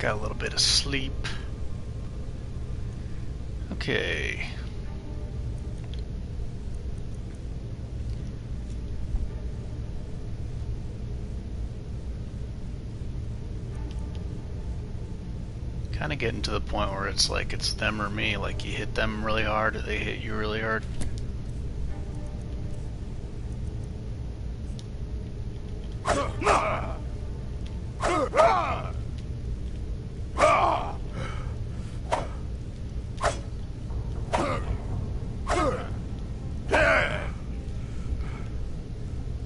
Got a little bit of sleep. Okay. Kind of getting to the point where it's like it's them or me. Like you hit them really hard, or they hit you really hard.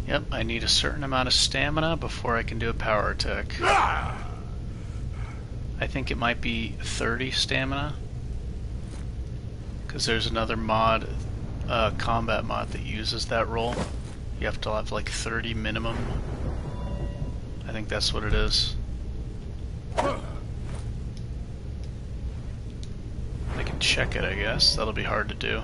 Yep, I need a certain amount of stamina before I can do a power attack. I think it might be 30 stamina, because there's another mod, combat mod that uses that roll. You have to have like 30 minimum. I think that's what it is. I can check it, I guess. That'll be hard to do.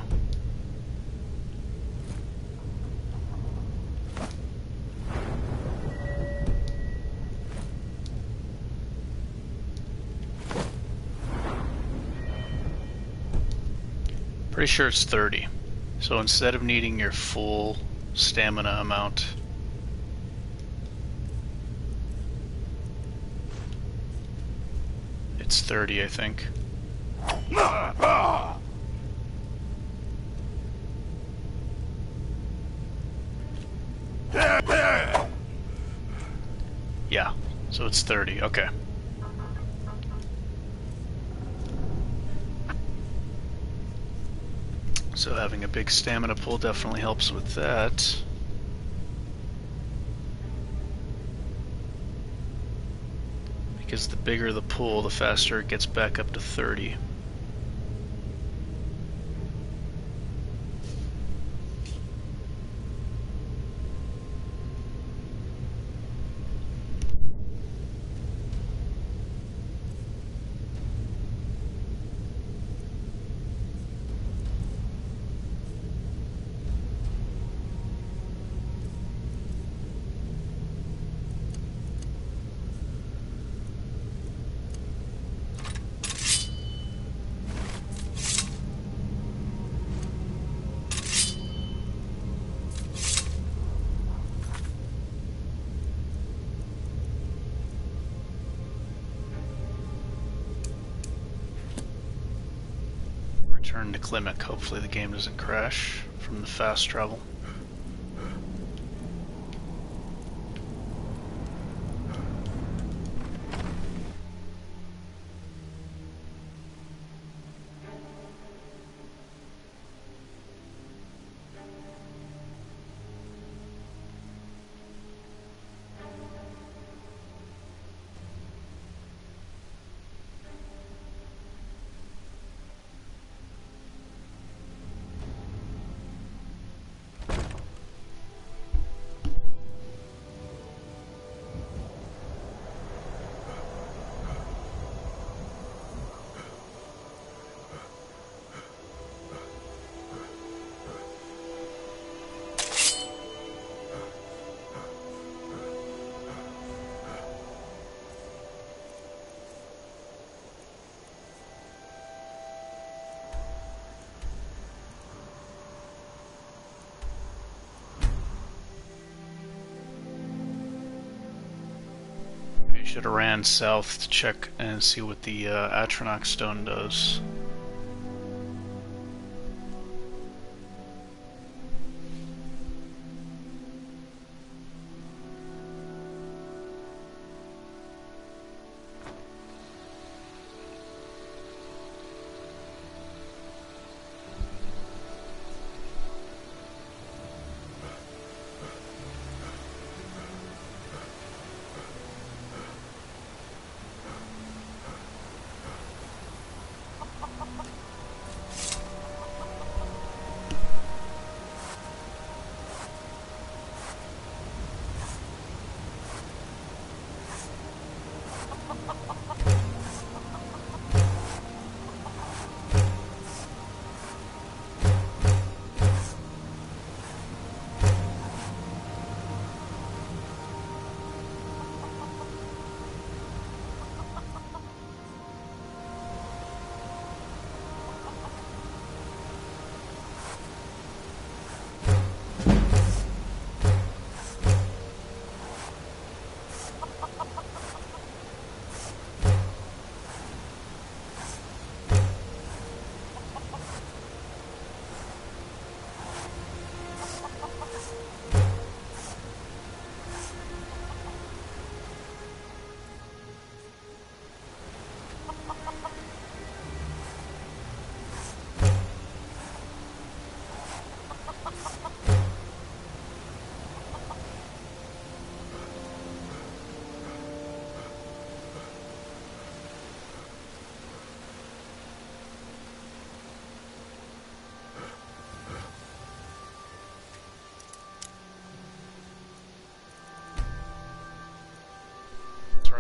Pretty sure it's 30. So instead of needing your full stamina amount, it's 30, I think. Yeah, so it's 30, okay. So having a big stamina pool definitely helps with that. Because the bigger the pool, the faster it gets back up to 30. Return to Klimek. Hopefully the game doesn't crash from the fast travel. Should have ran south to check and see what the Atronach stone does.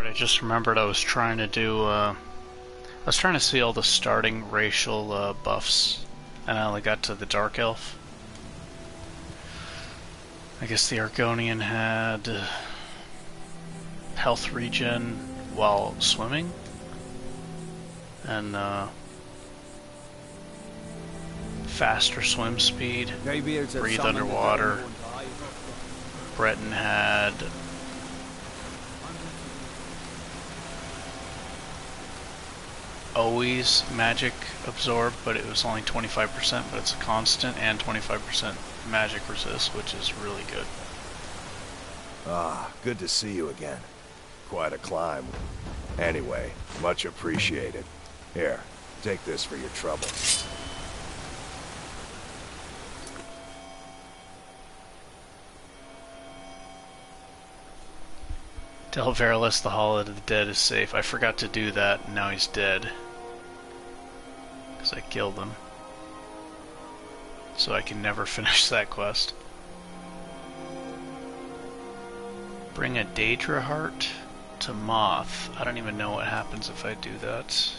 Alright, I just remembered I was trying to do, I was trying to see all the starting racial buffs, and I only got to the Dark Elf. I guess the Argonian had health regen while swimming, and faster swim speed, breathe underwater. Breton had always magic absorb, but it was only 25%, but it's a constant, and 25% magic resist, which is really good. Ah, good to see you again. Quite a climb. Anyway, much appreciated. Here, take this for your trouble. Tell Verilis the Hall of the Dead is safe. I forgot to do that, and now he's dead. Because I killed him. So I can never finish that quest. Bring a Daedra heart to Moth. I don't even know what happens if I do that.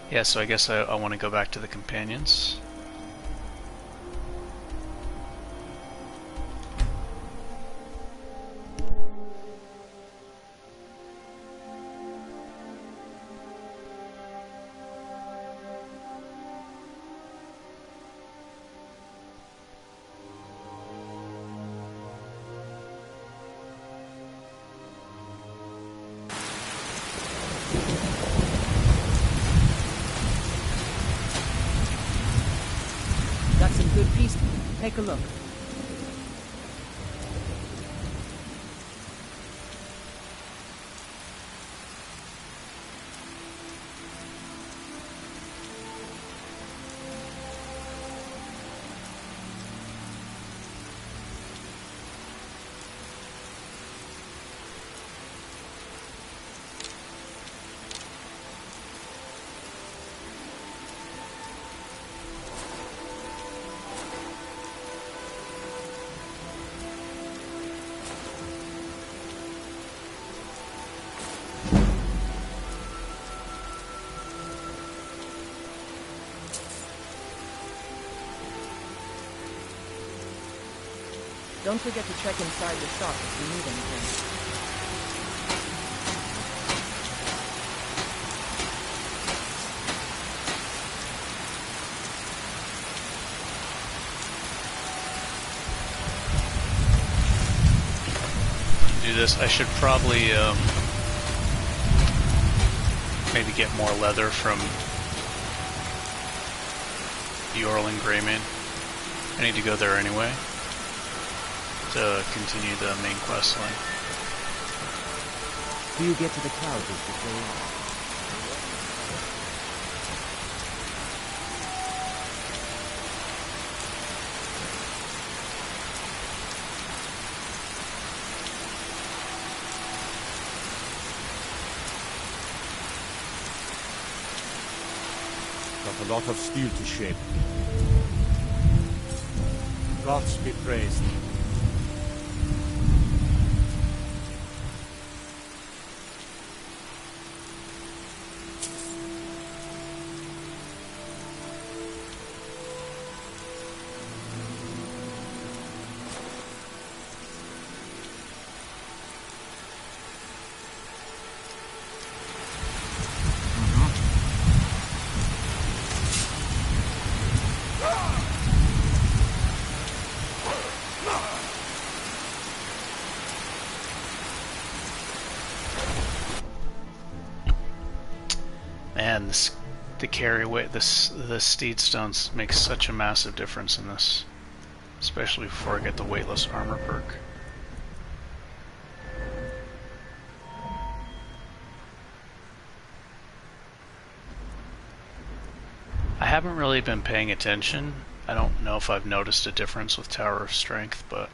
Yeah, so I guess I want to go back to the companions. Take a look. Don't forget to check inside the shop if you need anything. Do this. I should probably maybe get more leather from the Orlin Greymane. I need to go there anyway to continue the main quest line. Do you get to the clouds before long? Got a lot of steel to shape. Gods be praised. Man, the carry weight, the steed stones makes such a massive difference in this, especially before I get the weightless armor perk. I haven't really been paying attention. I don't know if I've noticed a difference with Tower of Strength, but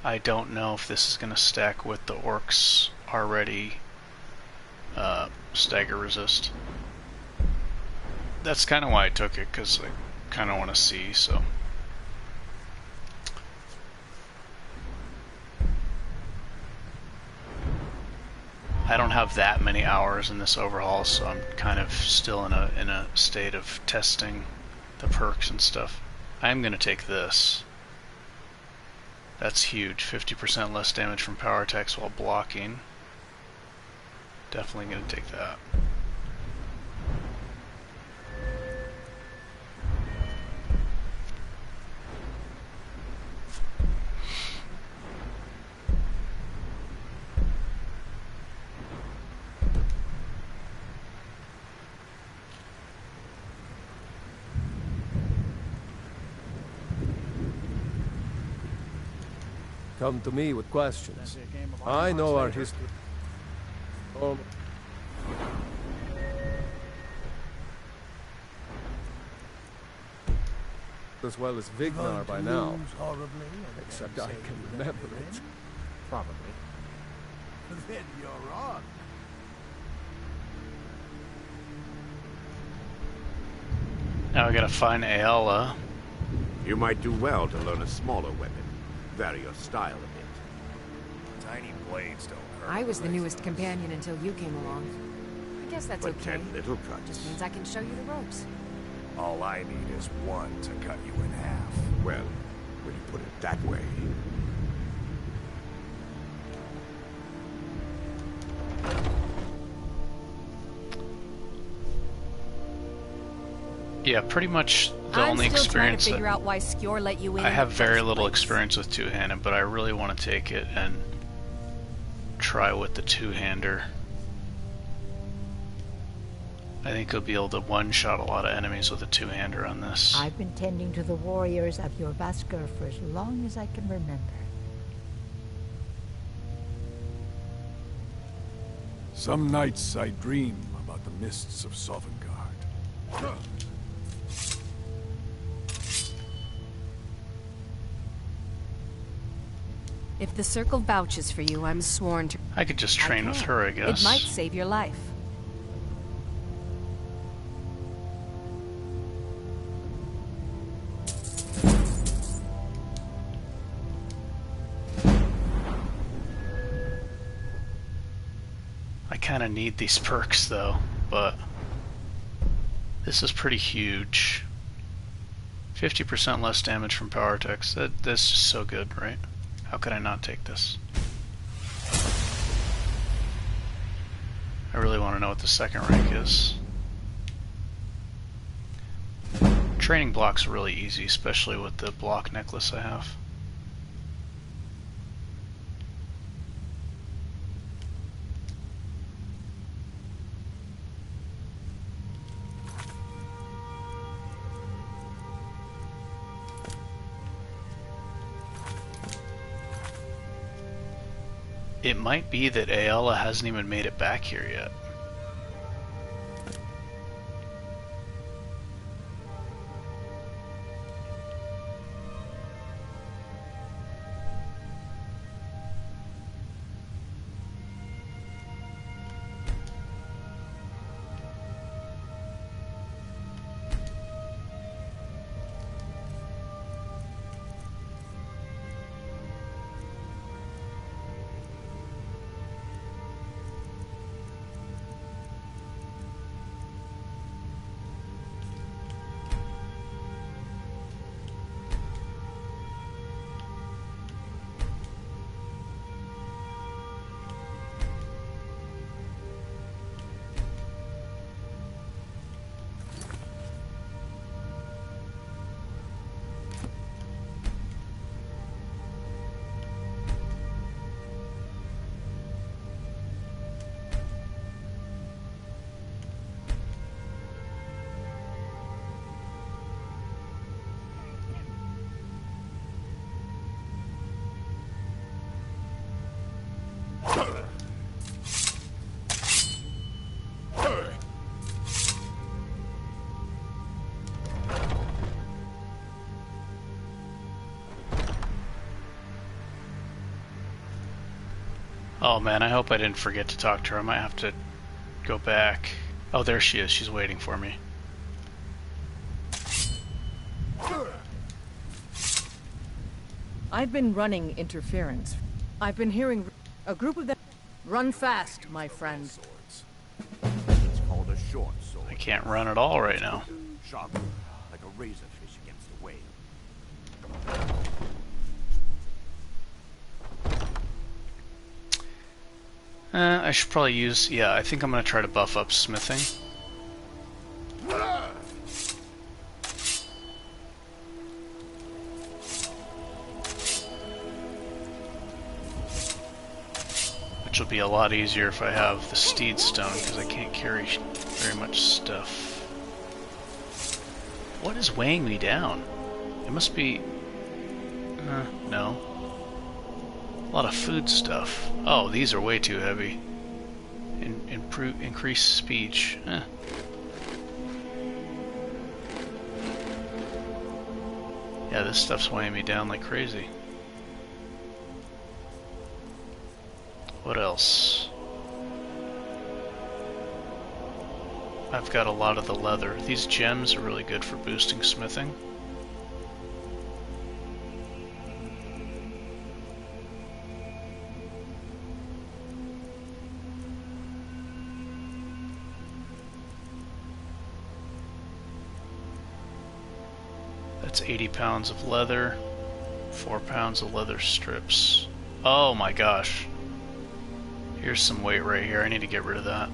I don't know if this is going to stack with the orcs already stagger resist. That's kind of why I took it, because I kind of want to see, so. I don't have that many hours in this overhaul, so I'm kind of still in a state of testing the perks and stuff. I am going to take this. That's huge. 50% less damage from power attacks while blocking. Definitely going to take that. Come to me with questions. I know our history. As well as Vignar by now. Except I can remember it. Probably. Then you're on. Now we gotta find Ayala. You might do well to learn a smaller weapon. Vary your style a bit. Tiny blades don't hurt. I was the newest companion until you came along. I guess that's But okay. 10 little cuts. Just means I can show you the ropes. All I need is one to cut you in half. Well, when you put it that way. Yeah, pretty much the I'm only still trying experience to figure that out why Skjor let you in. I in have the very first little place. experience with two-handed, but I really want to take it and try with the two-hander. I think you'll be able to one-shot a lot of enemies with a two-hander on this. I've been tending to the warriors of your Vasker for as long as I can remember. Some nights I dream about the mists of Sovngarde. If the circle vouches for you, I'm sworn to. I could just train with her, I guess. It might save your life. I kind of need these perks though, but this is pretty huge. 50% less damage from power attacks. That's just so good, right? How could I not take this? I really want to know what the second rank is. Training block's really easy, especially with the block necklace I have. It might be that Ayala hasn't even made it back here yet. Oh man, I hope I didn't forget to talk to her. I might have to go back. Oh, there she is. She's waiting for me. I've been running interference. I've been hearing a group of them. Run fast, my friend. It's called a short sword. I can't run at all right now. Sharp, like a razorfish against a whale. I should probably use... Yeah, I think I'm going to try to buff up smithing. Which will be a lot easier if I have the steed stone, because I can't carry very much stuff. What is weighing me down? It must be... no. A lot of food stuff. Oh, these are way too heavy. Increase speech. Yeah, this stuff's weighing me down like crazy. What else? I've got a lot of the leather. These gems are really good for boosting smithing. That's 80 pounds of leather, 4 pounds of leather strips. Oh my gosh. Here's some weight right here. I need to get rid of that.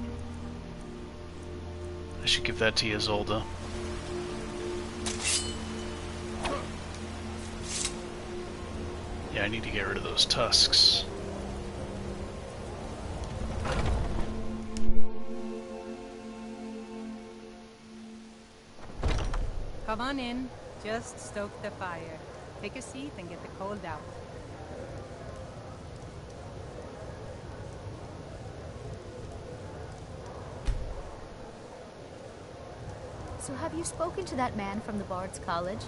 I should give that to Isolde. Yeah, I need to get rid of those tusks. Come on in. Just stoke the fire. Take a seat and get the cold out. So have you spoken to that man from the Bard's College?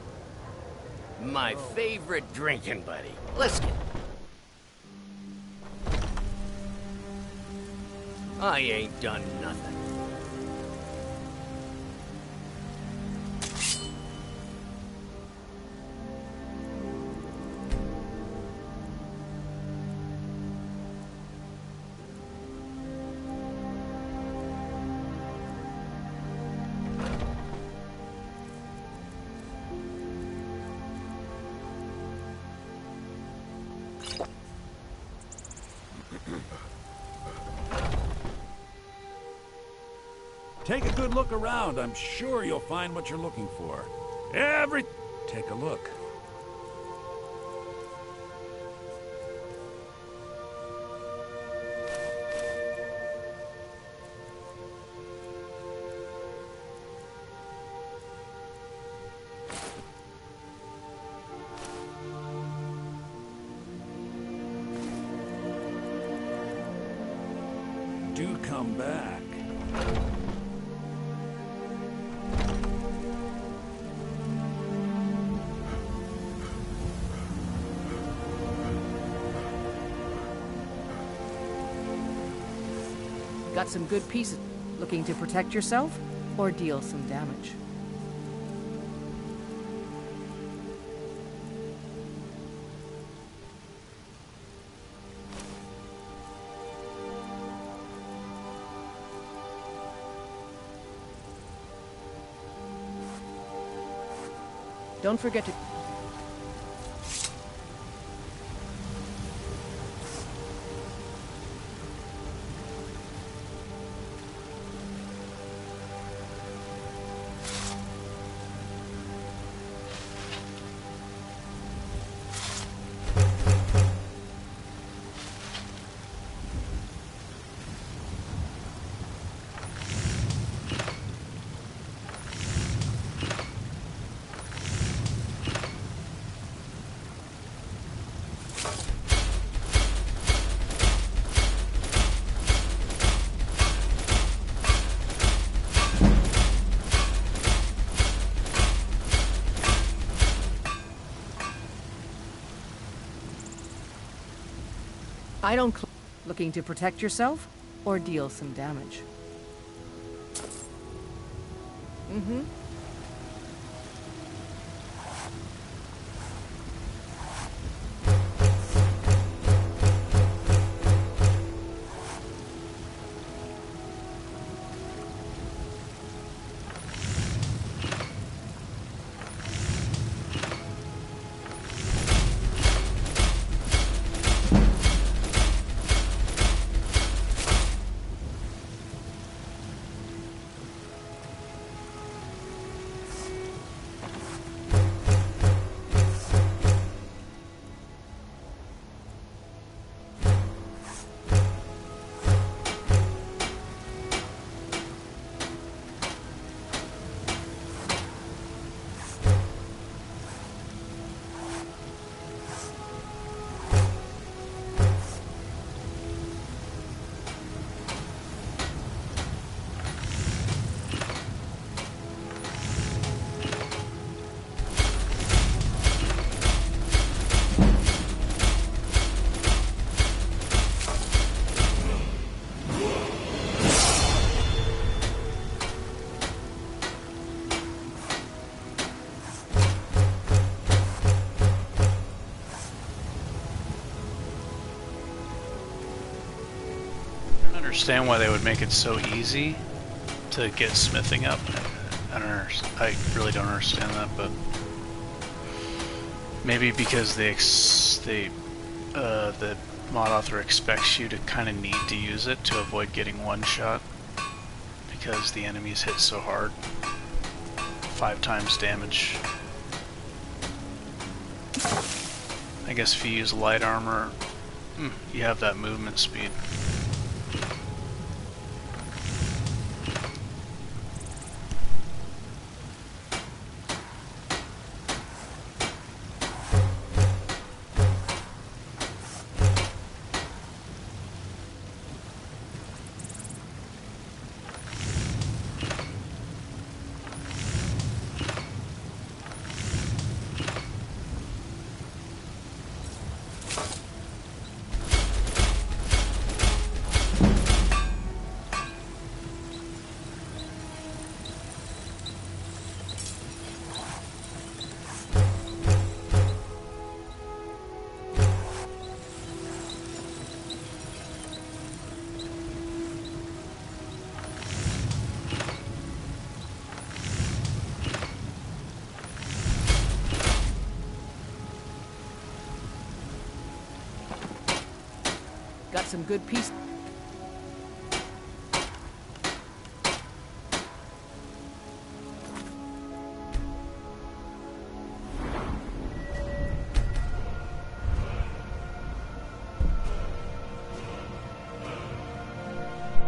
My favorite drinking buddy. Let's get... I ain't done nothing. Take a good look around. I'm sure you'll find what you're looking for. Take a look. Do come back. Got some good pieces. Looking to protect yourself or deal some damage? Don't forget to... I don't... Looking to protect yourself or deal some damage? Mm-hmm. Understand why they would make it so easy to get smithing up. I really don't understand that, but maybe because the mod author expects you to kind of need to use it to avoid getting one shot because the enemies hit so hard. 5 times damage. I guess if you use light armor, you have that movement speed. Got some good pieces.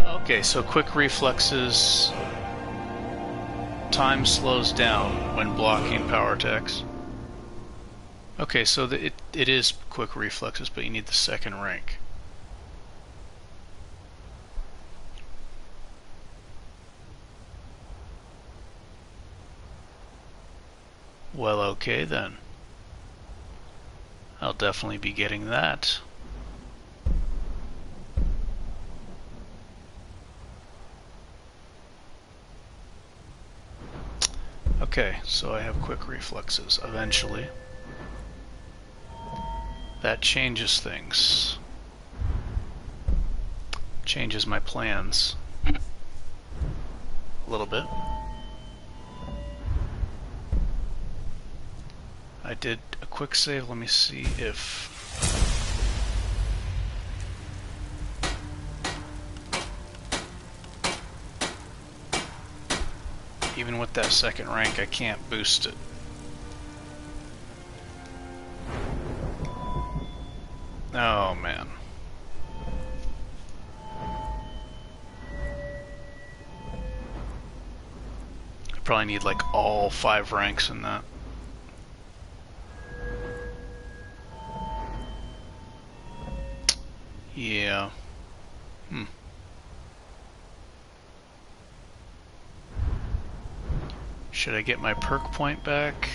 Okay, so quick reflexes. Time slows down when blocking power attacks. Okay, so it is quick reflexes, but you need the second rank. Well, okay then. I'll definitely be getting that. Okay, so I have quick reflexes eventually. That changes things. Changes my plans a little bit. I did a quick save. Let me see if... Even with that second rank, I can't boost it. Oh, man. I probably need like all 5 ranks in that. Yeah. Should I get my perk point back?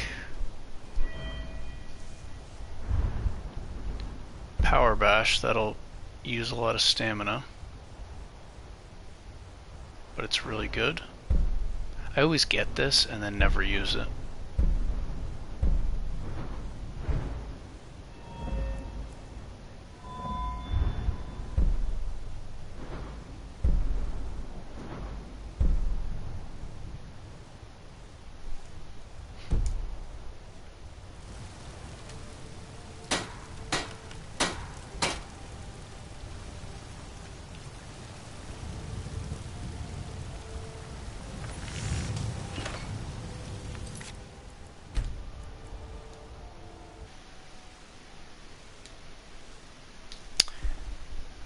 Power bash, that'll use a lot of stamina, but it's really good. I always get this and then never use it.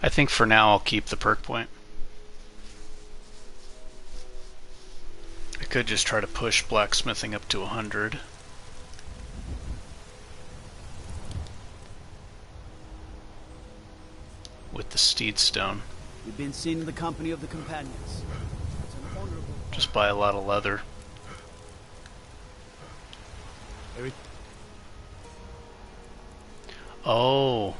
I think for now I'll keep the perk point. I could just try to push blacksmithing up to 100. With the steed stone. We've been seen in the company of the companions. It's an honorable... Just buy a lot of leather. Oh,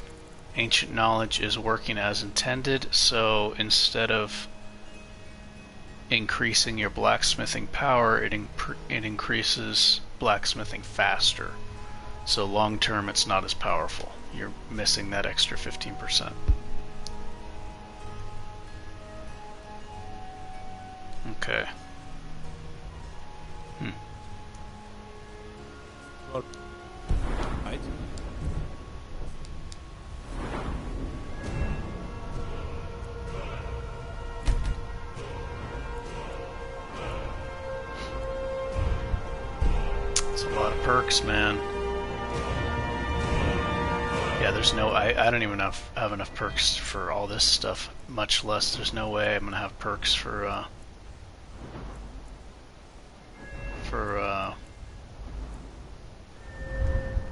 ancient knowledge is working as intended, so instead of increasing your blacksmithing power, it increases blacksmithing faster. So long term it's not as powerful. You're missing that extra 15%. Okay. Right. It's a lot of perks, man. Yeah, there's no... I don't even have enough perks for all this stuff. Much less, there's no way I'm gonna have perks for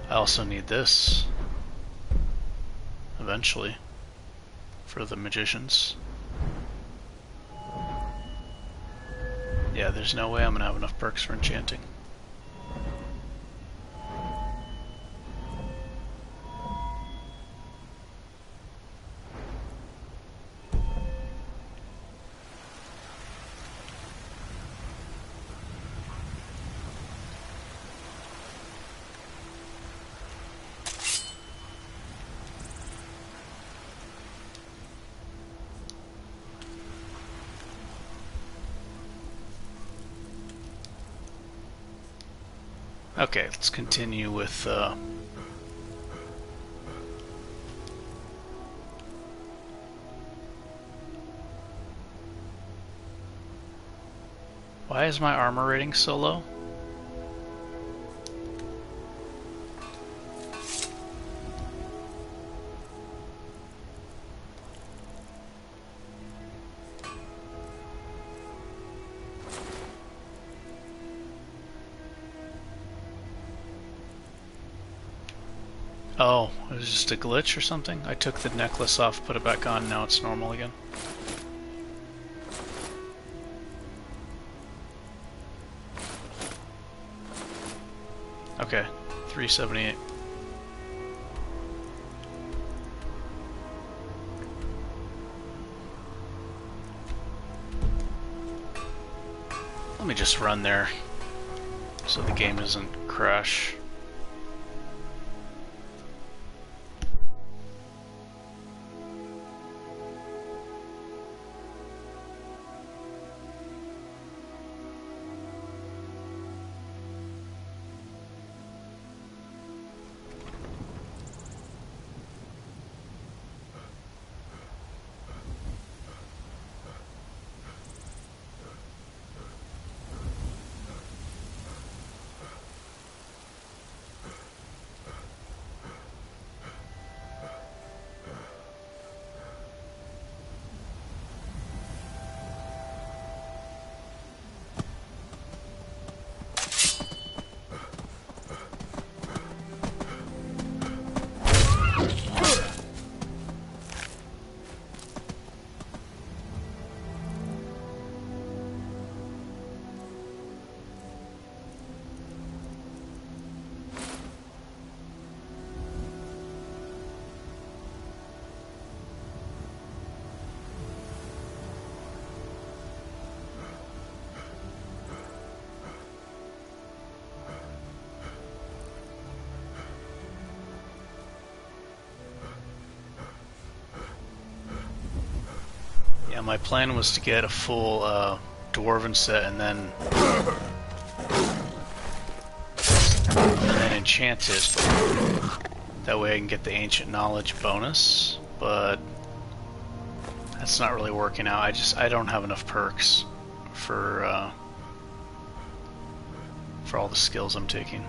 I also need this eventually for the magicians. Yeah, there's no way I'm gonna have enough perks for enchanting. Okay, let's continue with why is my armor rating so low? Oh, it was just a glitch or something? I took the necklace off, put it back on, now it's normal again. Okay, 378. Let me just run there so the game doesn't crash. Yeah, my plan was to get a full dwarven set and then enchant it. That way I can get the ancient knowledge bonus, but that's not really working out. I don't have enough perks for all the skills I'm taking.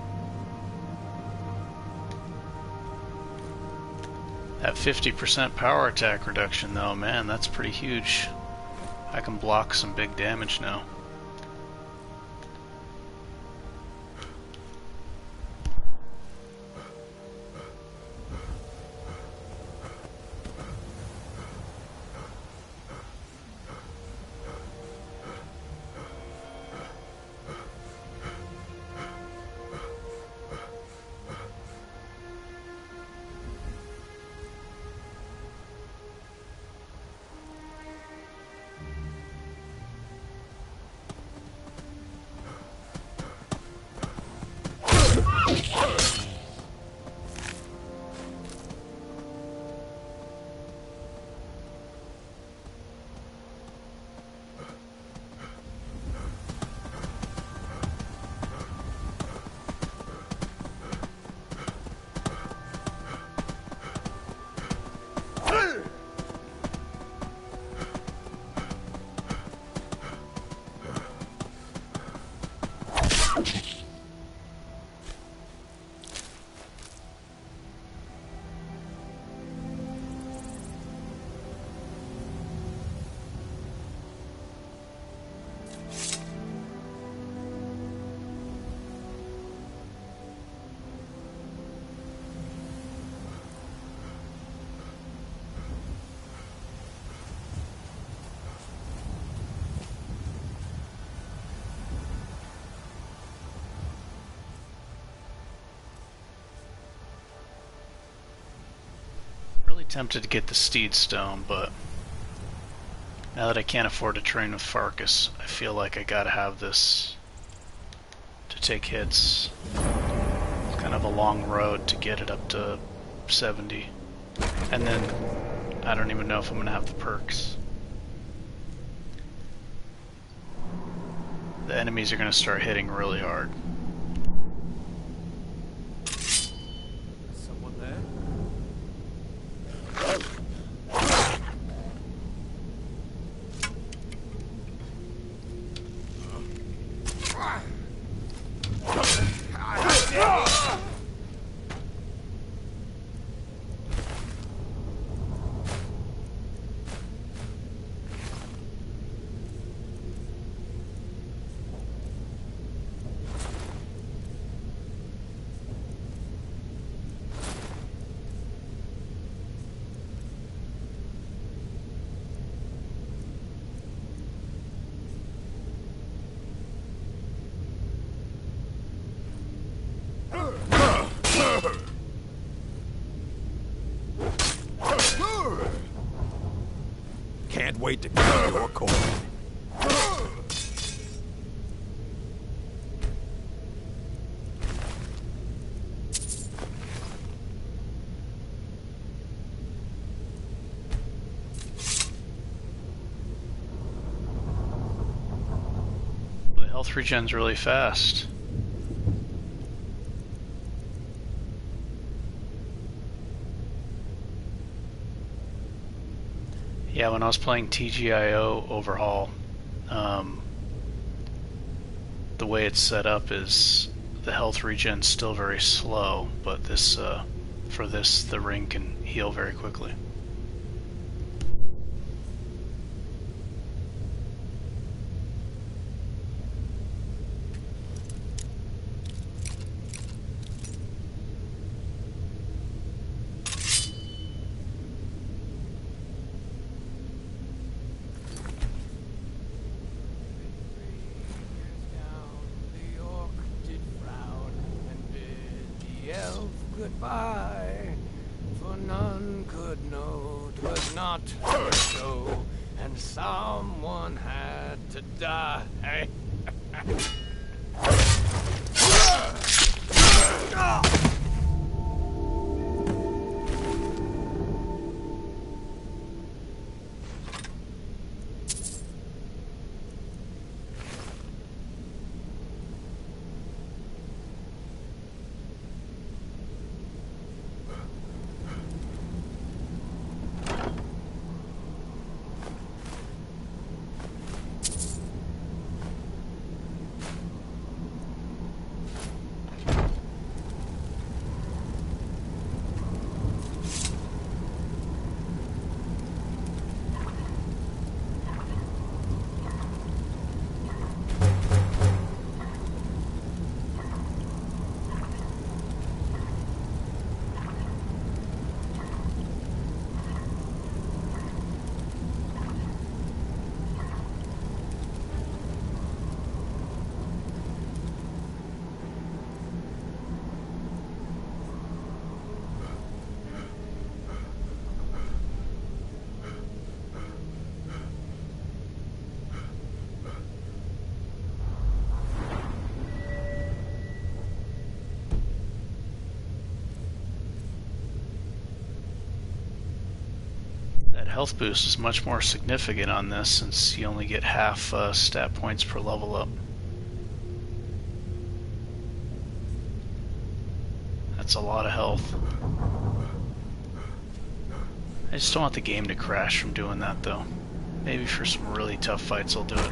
That 50% power attack reduction though, man, that's pretty huge. I can block some big damage now. Tempted to get the Steed Stone, but now that I can't afford to train with Farkas, I feel like I gotta have this to take hits. It's kind of a long road to get it up to 70. And then I don't even know if I'm gonna have the perks. The enemies are gonna start hitting really hard. Can't wait to cut your cord. The health regen's really fast. Yeah, when I was playing TGIO Overhaul, the way it's set up is the health regen's still very slow, but this for this the ring can heal very quickly. Goodbye, for none could know 'twas not so, and someone had to die. health boost is much more significant on this since you only get half stat points per level up. That's a lot of health. I just don't want the game to crash from doing that though. Maybe for some really tough fights I'll do it.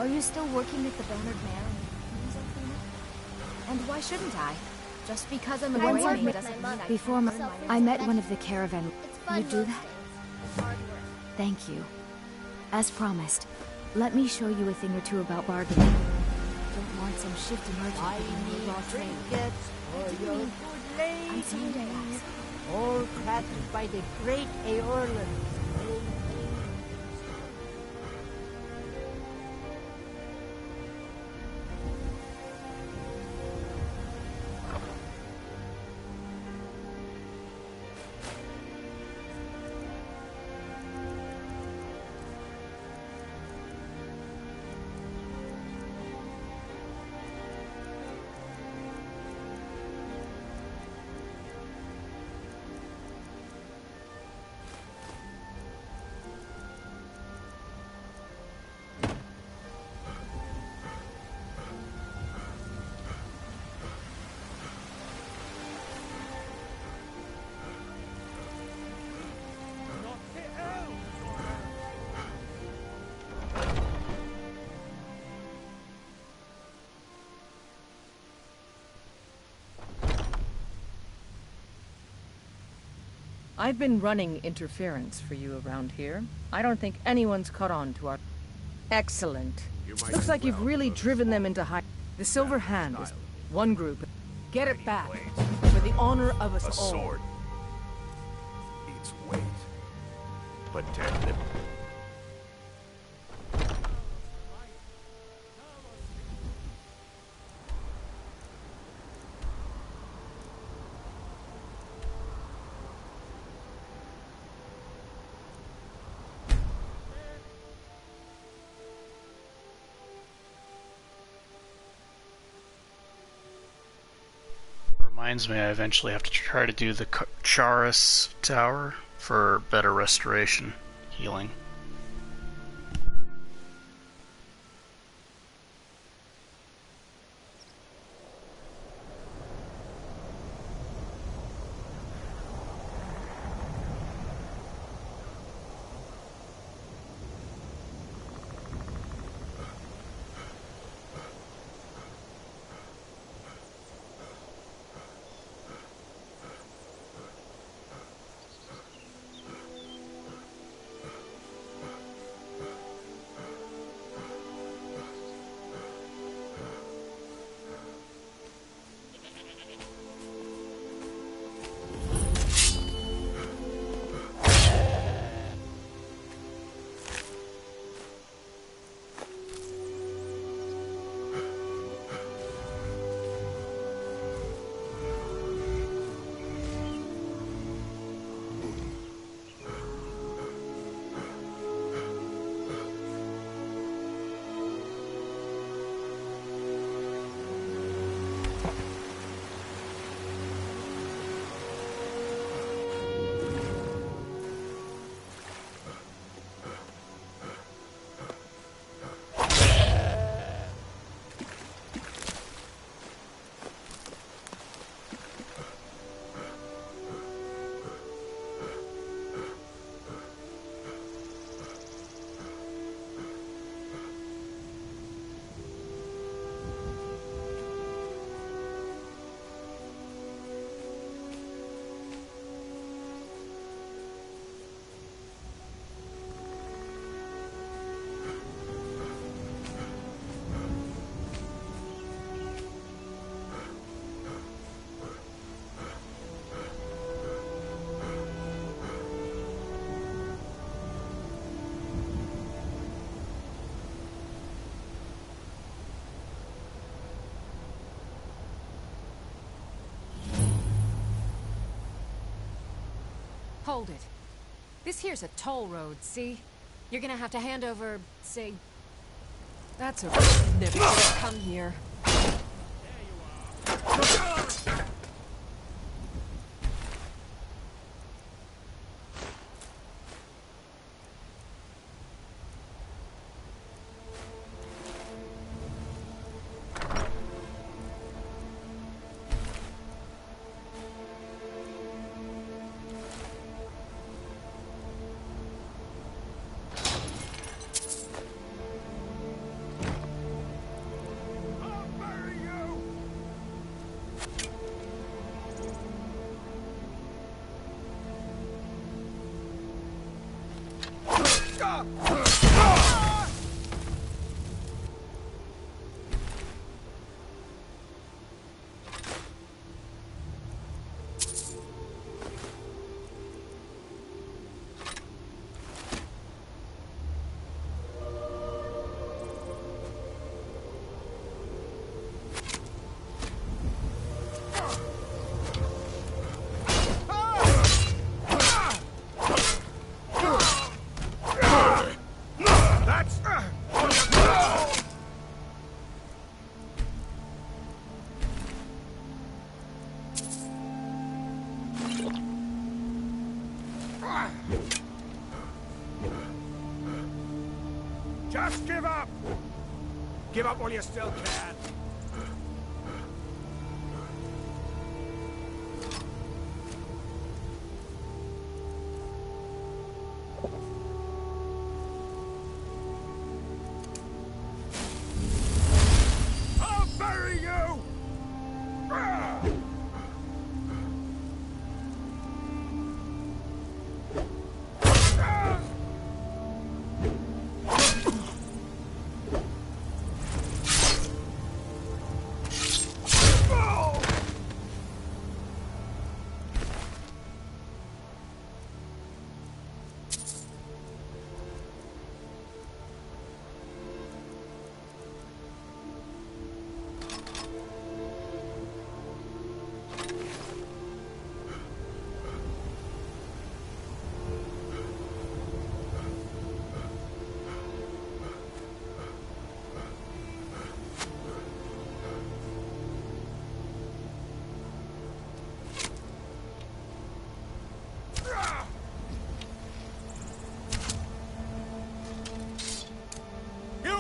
Are you still working at the Bannered Mare in the cleanup? And why shouldn't I? Just because I'm a boy doesn't mean I... Before I met one of the caravan. You do that? Thank you. As promised, let me show you a thing or two about bargaining. Don't want some shifty merchant giving me raw trade. For your good I'm someone to ask. all crafted by the great Aorlan. I've been running interference for you around here. I don't think anyone's caught on to our... Excellent. Looks like you've really driven them into high... The Silver Hand is one group. Get it back. For the honor of us all. A sword needs weight. But tend Reminds me I eventually have to try to do the Charis Tower for better restoration, healing. hold it. This here's a toll road, see? You're gonna have to hand over, say... That's a... Never should have come here. Just give up! Give up while you still can. I'll bury you!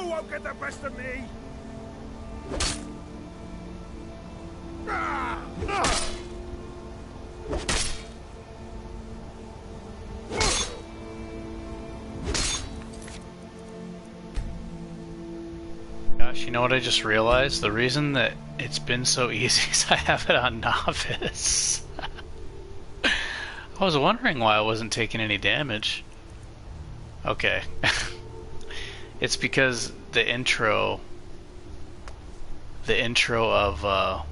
Won't get the best of me! Gosh, you know what I just realized? The reason that it's been so easy is I have it on Novice. I was wondering why I wasn't taking any damage. Okay. It's because the intro of I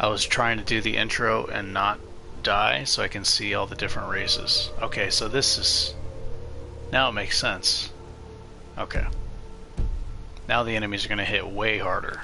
was trying to do the intro and not die so I can see all the different races. Okay, so this is, now it makes sense. Okay, now the enemies are gonna hit way harder.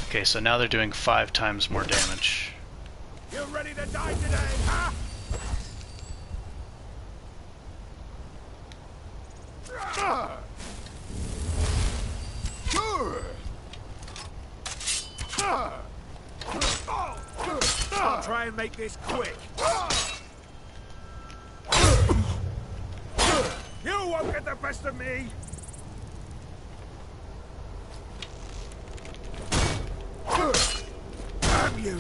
Okay, so now they're doing 5 times more damage. You ready to die today, huh? I'll try and make this quick. You won't get the best of me. Damn you!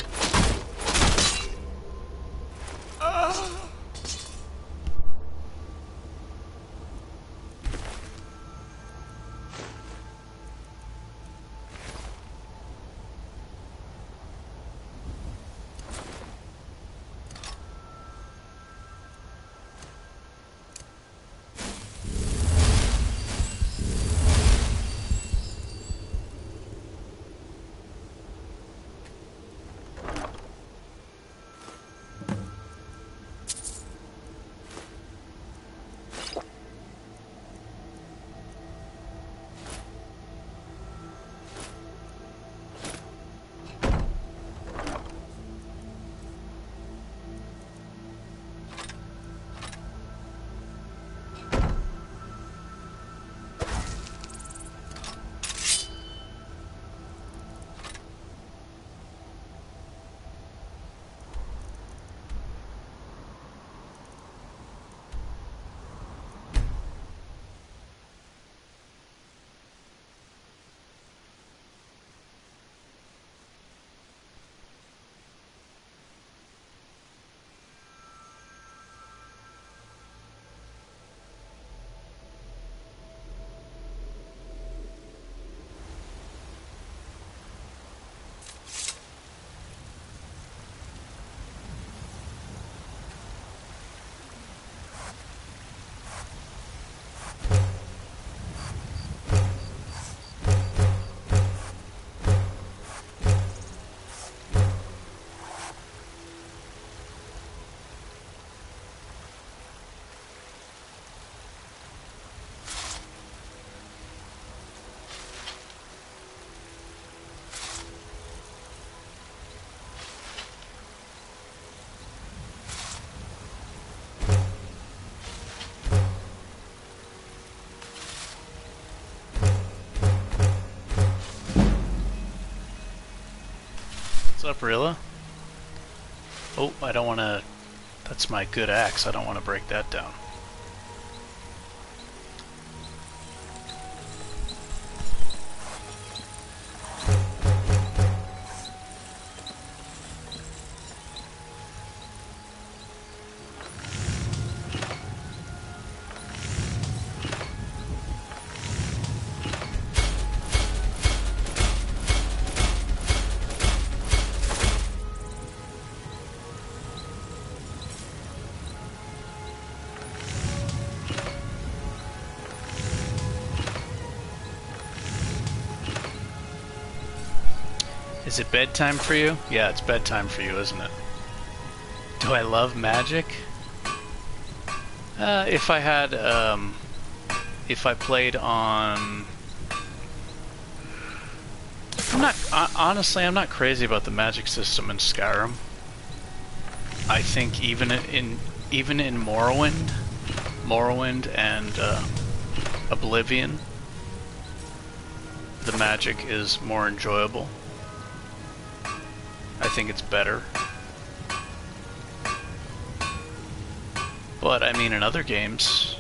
What's up, Rilla? Oh, I don't want to... That's my good axe. I don't want to break that down. Is it bedtime for you? Yeah, it's bedtime for you, isn't it? Do I love magic? If I had, if I played on... honestly, I'm not crazy about the magic system in Skyrim. I think even in Morrowind and Oblivion, the magic is more enjoyable. I think it's better. But, I mean, in other games...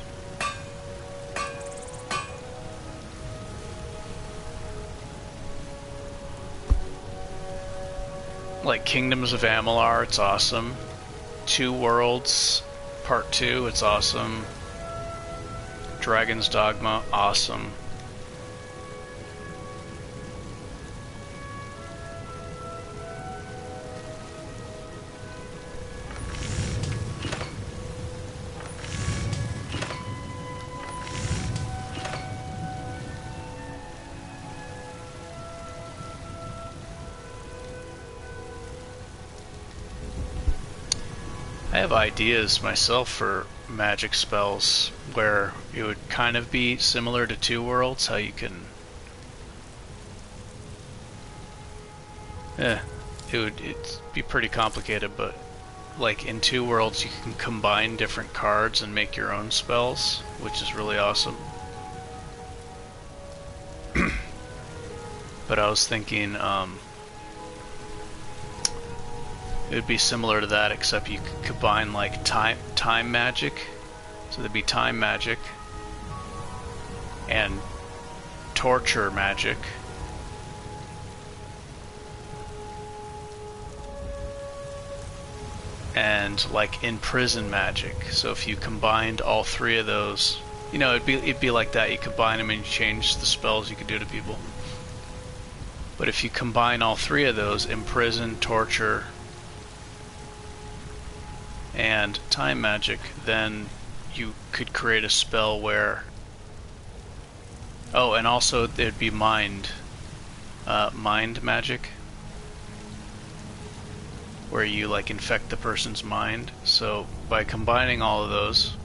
like Kingdoms of Amalur, it's awesome. Two Worlds, Part 2, it's awesome. Dragon's Dogma, awesome. I have ideas myself for magic spells where it would kind of be similar to Two Worlds, how you can... it'd be pretty complicated, but like in Two Worlds you can combine different cards and make your own spells, which is really awesome. But I was thinking, it would be similar to that, except you could combine like time magic. So there'd be time magic and torture magic. And like imprison magic. So if you combined all three of those, you know, it'd be like that. You combine them and you change the spells you could do to people. But if you combine all three of those, imprison, torture, and time magic, then you could create a spell where... Oh, and also there'd be mind magic, where you like infect the person's mind. So by combining all of those,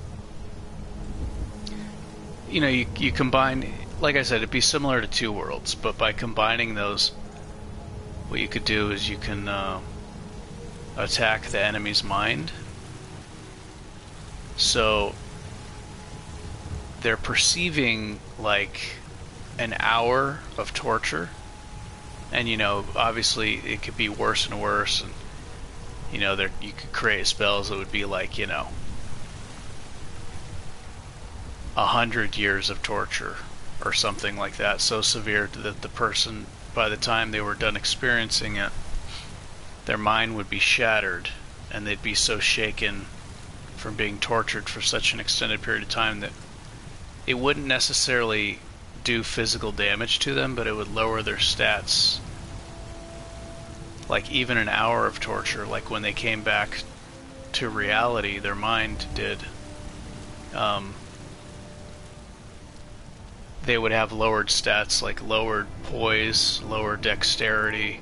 you know, you combine, like I said, it'd be similar to Two Worlds, but by combining those, what you could do is you can attack the enemy's mind. So they're perceiving like an hour of torture, and you know, obviously it could be worse and worse, and you know, you could create spells that would be like, you know, 100 years of torture or something like that, so severe that the person, by the time they were done experiencing it, their mind would be shattered and they'd be so shaken from being tortured for such an extended period of time that it wouldn't necessarily do physical damage to them, but it would lower their stats. Like even an hour of torture, like when they came back to reality, their mind did, they would have lowered stats, like lowered poise, lower dexterity,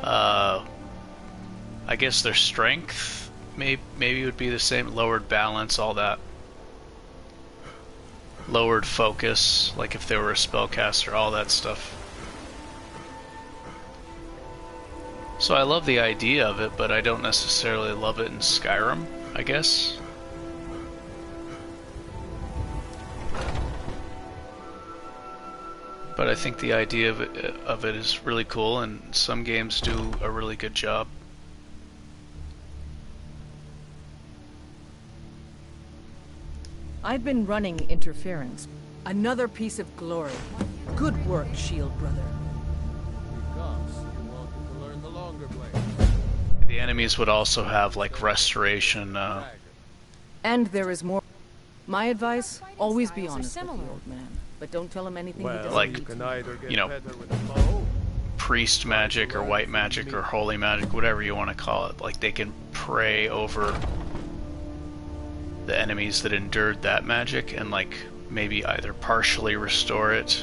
I guess their strength maybe would be the same, lowered balance, all that. Lowered focus, like if they were a spellcaster, all that stuff. So I love the idea of it, but I don't necessarily love it in Skyrim, I guess. but I think the idea of it is really cool, and some games do a really good job. I've been running interference. Another piece of glory. Good work, Shield Brother. Because you wanted to learn the longer blade. The enemies would also have like restoration. And there is more. My advice: always be honest with the old man, but don't tell him anything he doesn't like, need to. you know, priest magic or white magic or holy magic, whatever you want to call it. Like they can pray over the enemies that endured that magic and like maybe either partially restore it,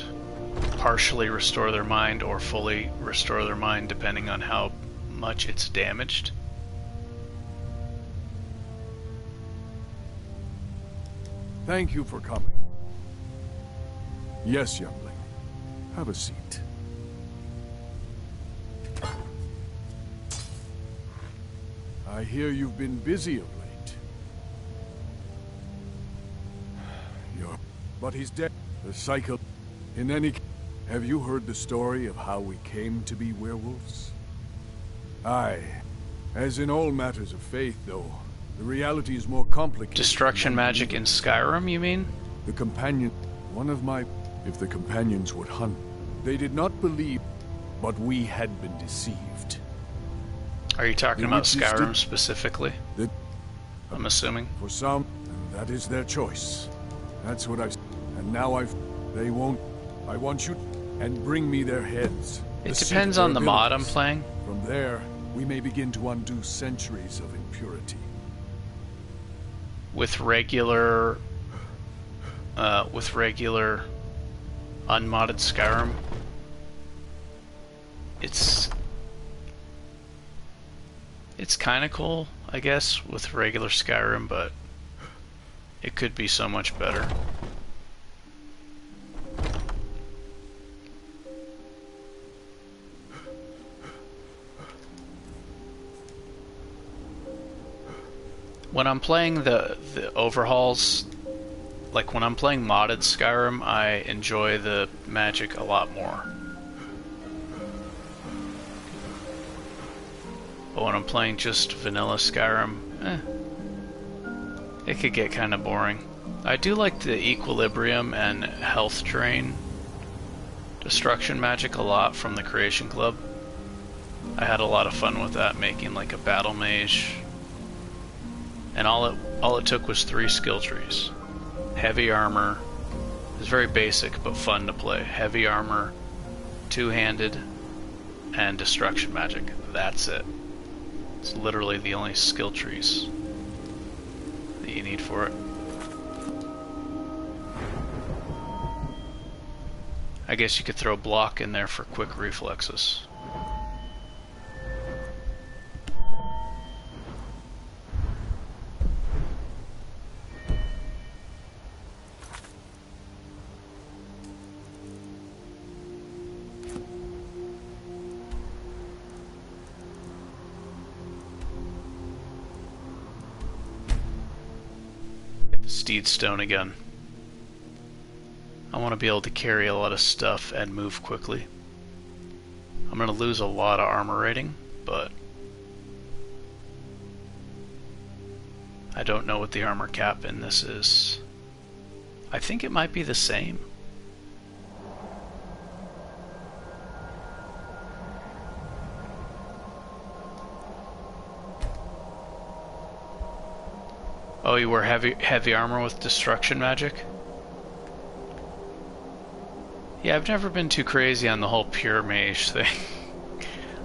partially restore their mind, or fully restore their mind depending on how much it's damaged. Thank you for coming. Yes, youngling. Have a seat. I hear you've been busy of late. But he's dead. The cycle. In any case, have you heard the story of how we came to be werewolves? Aye. As in all matters of faith, though, the reality is more complicated. Destruction magic in Skyrim, you mean? The companion... One of my... If the companions would hunt, they did not believe, but we had been deceived. Are you talking about Skyrim specifically? I'm assuming. For some, that is their choice. That's what I've... And now they won't... I want you... And bring me their heads. It depends on the mod I'm playing. From there, we may begin to undo centuries of impurity. With regular unmodded Skyrim, it's kind of cool, I guess, with regular Skyrim, but it could be so much better. When I'm playing the overhauls, like when I'm playing modded Skyrim, I enjoy the magic a lot more. But when I'm playing just vanilla Skyrim, it could get kind of boring. I do like the equilibrium and health drain destruction magic a lot from the Creation Club. I had a lot of fun with that, making like a battle mage. And all it took was 3 skill trees. Heavy armor, it's very basic but fun to play. Heavy armor, two-handed, and destruction magic. That's it. It's literally the only skill trees that you need for it. I guess you could throw block in there for quick reflexes. Steedstone again. I want to be able to carry a lot of stuff and move quickly. I'm going to lose a lot of armor rating, but I don't know what the armor cap in this is. I think it might be the same. Oh, you wear heavy armor with destruction magic? Yeah, I've never been too crazy on the whole pure mage thing.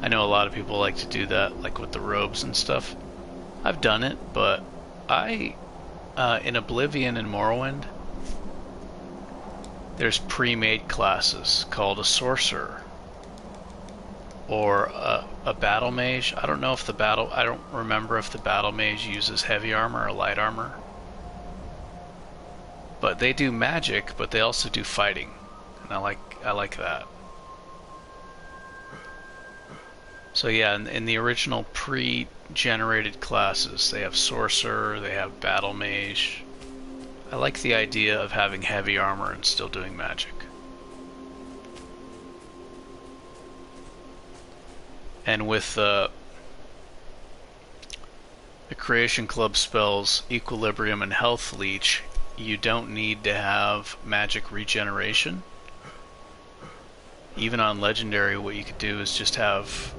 I know a lot of people like to do that, like with the robes and stuff. I've done it, but in Oblivion and Morrowind, there's pre-made classes called a sorcerer or a battle mage. I don't remember if the battle mage uses heavy armor or light armor. But they do magic, but they also do fighting. And I like that. So yeah, in the original pre-generated classes, they have sorcerer, they have battle mage. I like the idea of having heavy armor and still doing magic. And with the Creation Club spells Equilibrium and Health Leech, you don't need to have magic regeneration. Even on Legendary, what you could do is just have...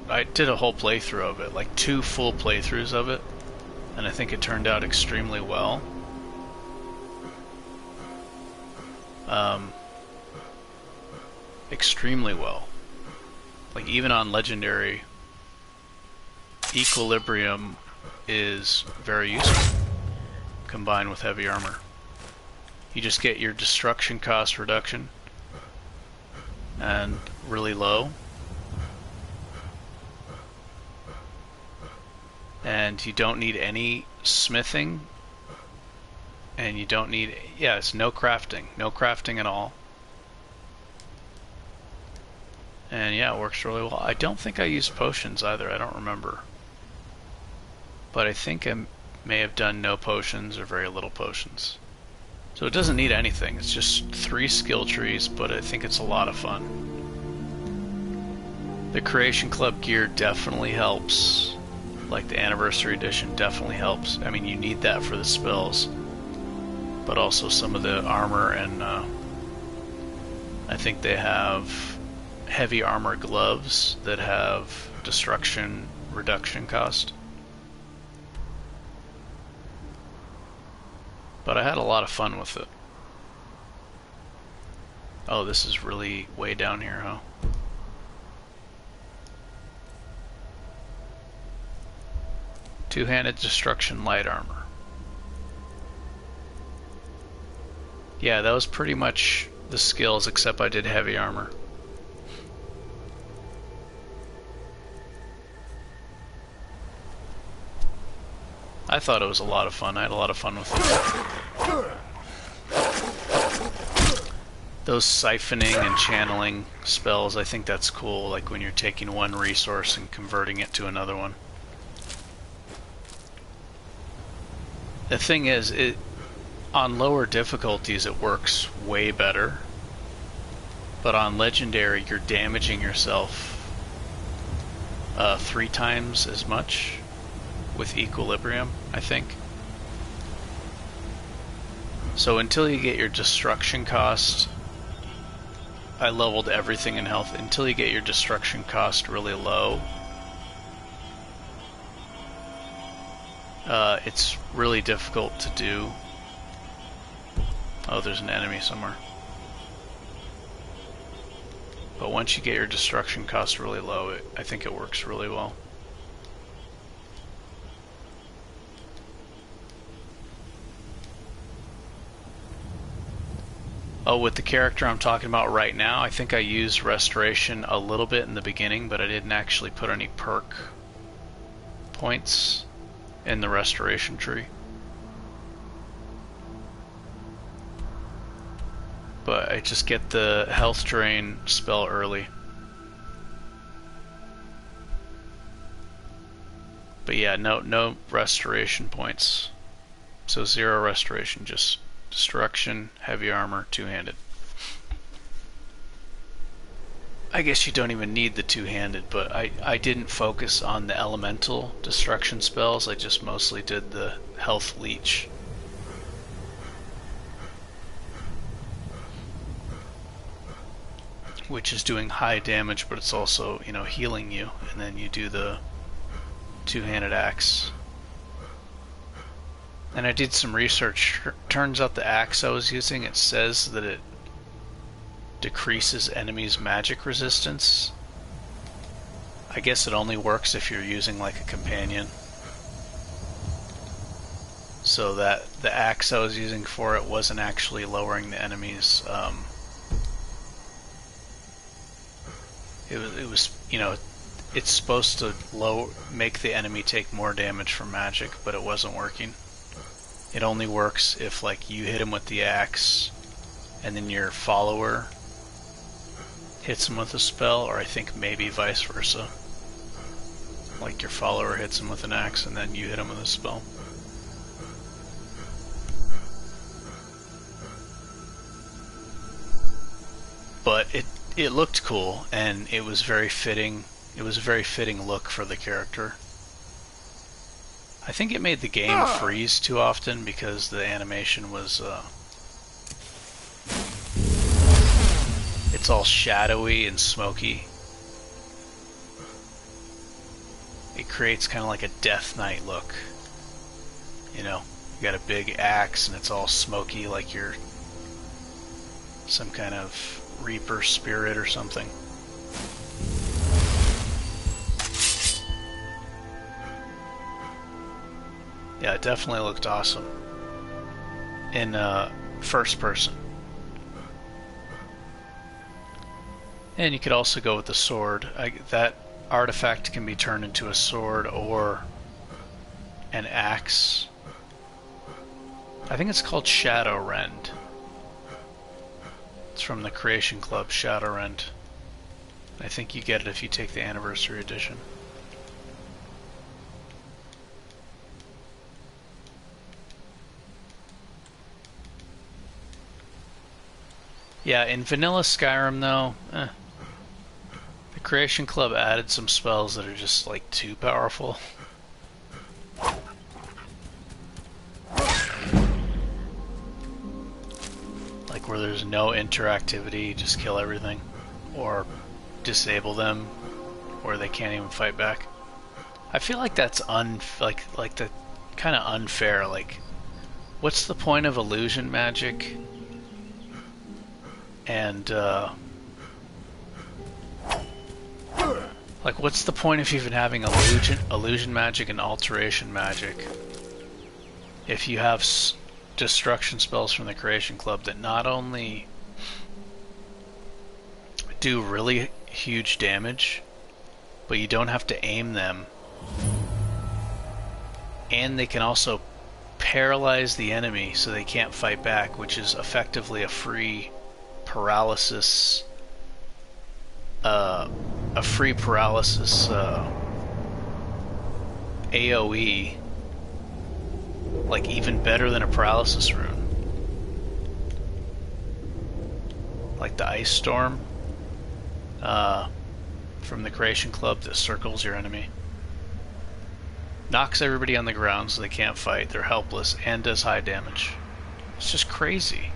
I did a whole playthrough of it, like 2 full playthroughs of it, and I think it turned out extremely well. Extremely well. Like, even on Legendary, Equilibrium is very useful combined with heavy armor. You just get your destruction cost reduction and really low, and you don't need any smithing, and you don't need, yeah, it's no crafting at all. And yeah, it works really well. I don't think I used potions either, I don't remember. But I think I may have done no potions or very little potions. So it doesn't need anything, it's just 3 skill trees, but I think it's a lot of fun. The Creation Club gear definitely helps. Like the Anniversary Edition definitely helps. I mean, you need that for the spells, but also some of the armor, and I think they have heavy armor gloves that have destruction reduction cost. But I had a lot of fun with it. Oh, this is really way down here, huh? Two-handed destruction light armor. Yeah, that was pretty much the skills, except I did heavy armor. I thought it was a lot of fun. I had a lot of fun with it. Those siphoning and channeling spells, I think that's cool, like when you're taking one resource and converting it to another one. The thing is, on lower difficulties it works way better, but on Legendary you're damaging yourself 3 times as much with Equilibrium, I think. So until you get your destruction cost, I leveled everything in health, until you get your destruction cost really low, it's really difficult to do. Oh, there's an enemy somewhere. But once you get your destruction cost really low, I think it works really well. Oh, with the character I'm talking about right now, I think I used Restoration a little bit in the beginning, but I didn't actually put any perk points in the Restoration tree. But I just get the health drain spell early. But yeah, no restoration points. So 0 restoration, just destruction, heavy armor, two-handed. I guess you don't even need the two-handed, but I didn't focus on the elemental destruction spells, I just mostly did the health leech. Which is doing high damage, but it's also, you know, healing you, and then you do the two-handed axe. And I did some research. Turns out the axe I was using, it says that it decreases enemies' magic resistance. I guess it only works if you're using like a companion. So that the axe I was using for it wasn't actually lowering the enemies. It was, you know, it's supposed to make the enemy take more damage from magic, but it wasn't working. It only works if, like, you hit him with the axe, and then your follower hits him with a spell, or I think maybe vice versa. Like, your follower hits him with an axe, and then you hit him with a spell. But it looked cool, and it was very fitting. It was a very fitting look for the character. I think it made the game freeze too often because the animation was it's all shadowy and smoky. It creates kind of like a Death Knight look. You know, you got a big axe and it's all smoky like you're some kind of Reaper spirit or something. Yeah, it definitely looked awesome in first person. And you could also go with the sword. That artifact can be turned into a sword or an axe. I think it's called Shadowrend. It's from the Creation Club, Shadowrend. I think you get it if you take the Anniversary Edition. Yeah, in vanilla Skyrim though, the Creation Club added some spells that are just like too powerful. Like where there's no interactivity, just kill everything. Or disable them, or they can't even fight back. I feel like that's like the kind of unfair. Like, what's the point of illusion magic? And like, what's the point of even having illusion magic and alteration magic if you have destruction spells from the Creation Club that not only do really huge damage, but you don't have to aim them, and they can also paralyze the enemy so they can't fight back, which is effectively a free paralysis AoE, like even better than a paralysis rune, like the Ice Storm from the Creation Club that circles your enemy, knocks everybody on the ground so they can't fight, they're helpless, and does high damage. It's just crazy.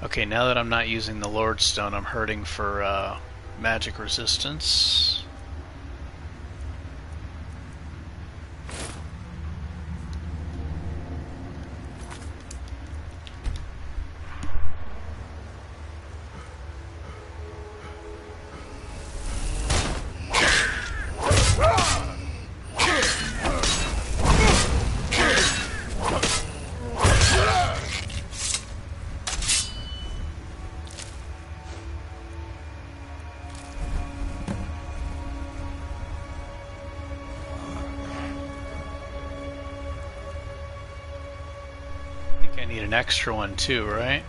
Okay, now that I'm not using the Lord Stone, I'm hurting for magic resistance. An extra one too, right?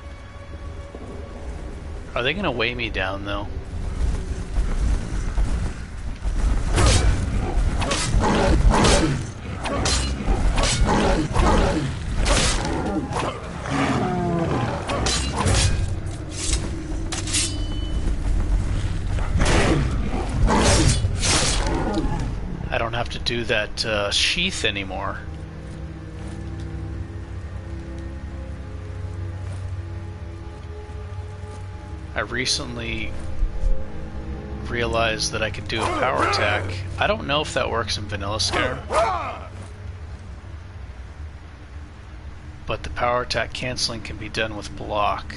Are they gonna weigh me down though? I don't have to do that sheath anymore. I recently realized that I could do a power attack. I don't know if that works in vanilla Skyrim, but the power attack canceling can be done with block.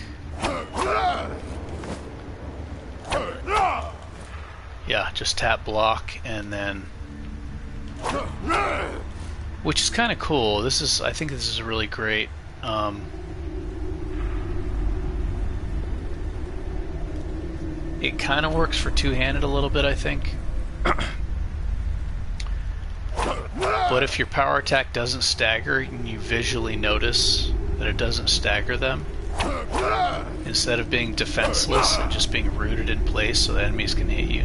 Yeah, just tap block and then, which is kind of cool. I think this is really great. It kind of works for two-handed a little bit, I think. But if your power attack doesn't stagger and you visually notice that it doesn't stagger them, instead of being defenseless and just being rooted in place so the enemies can hit you,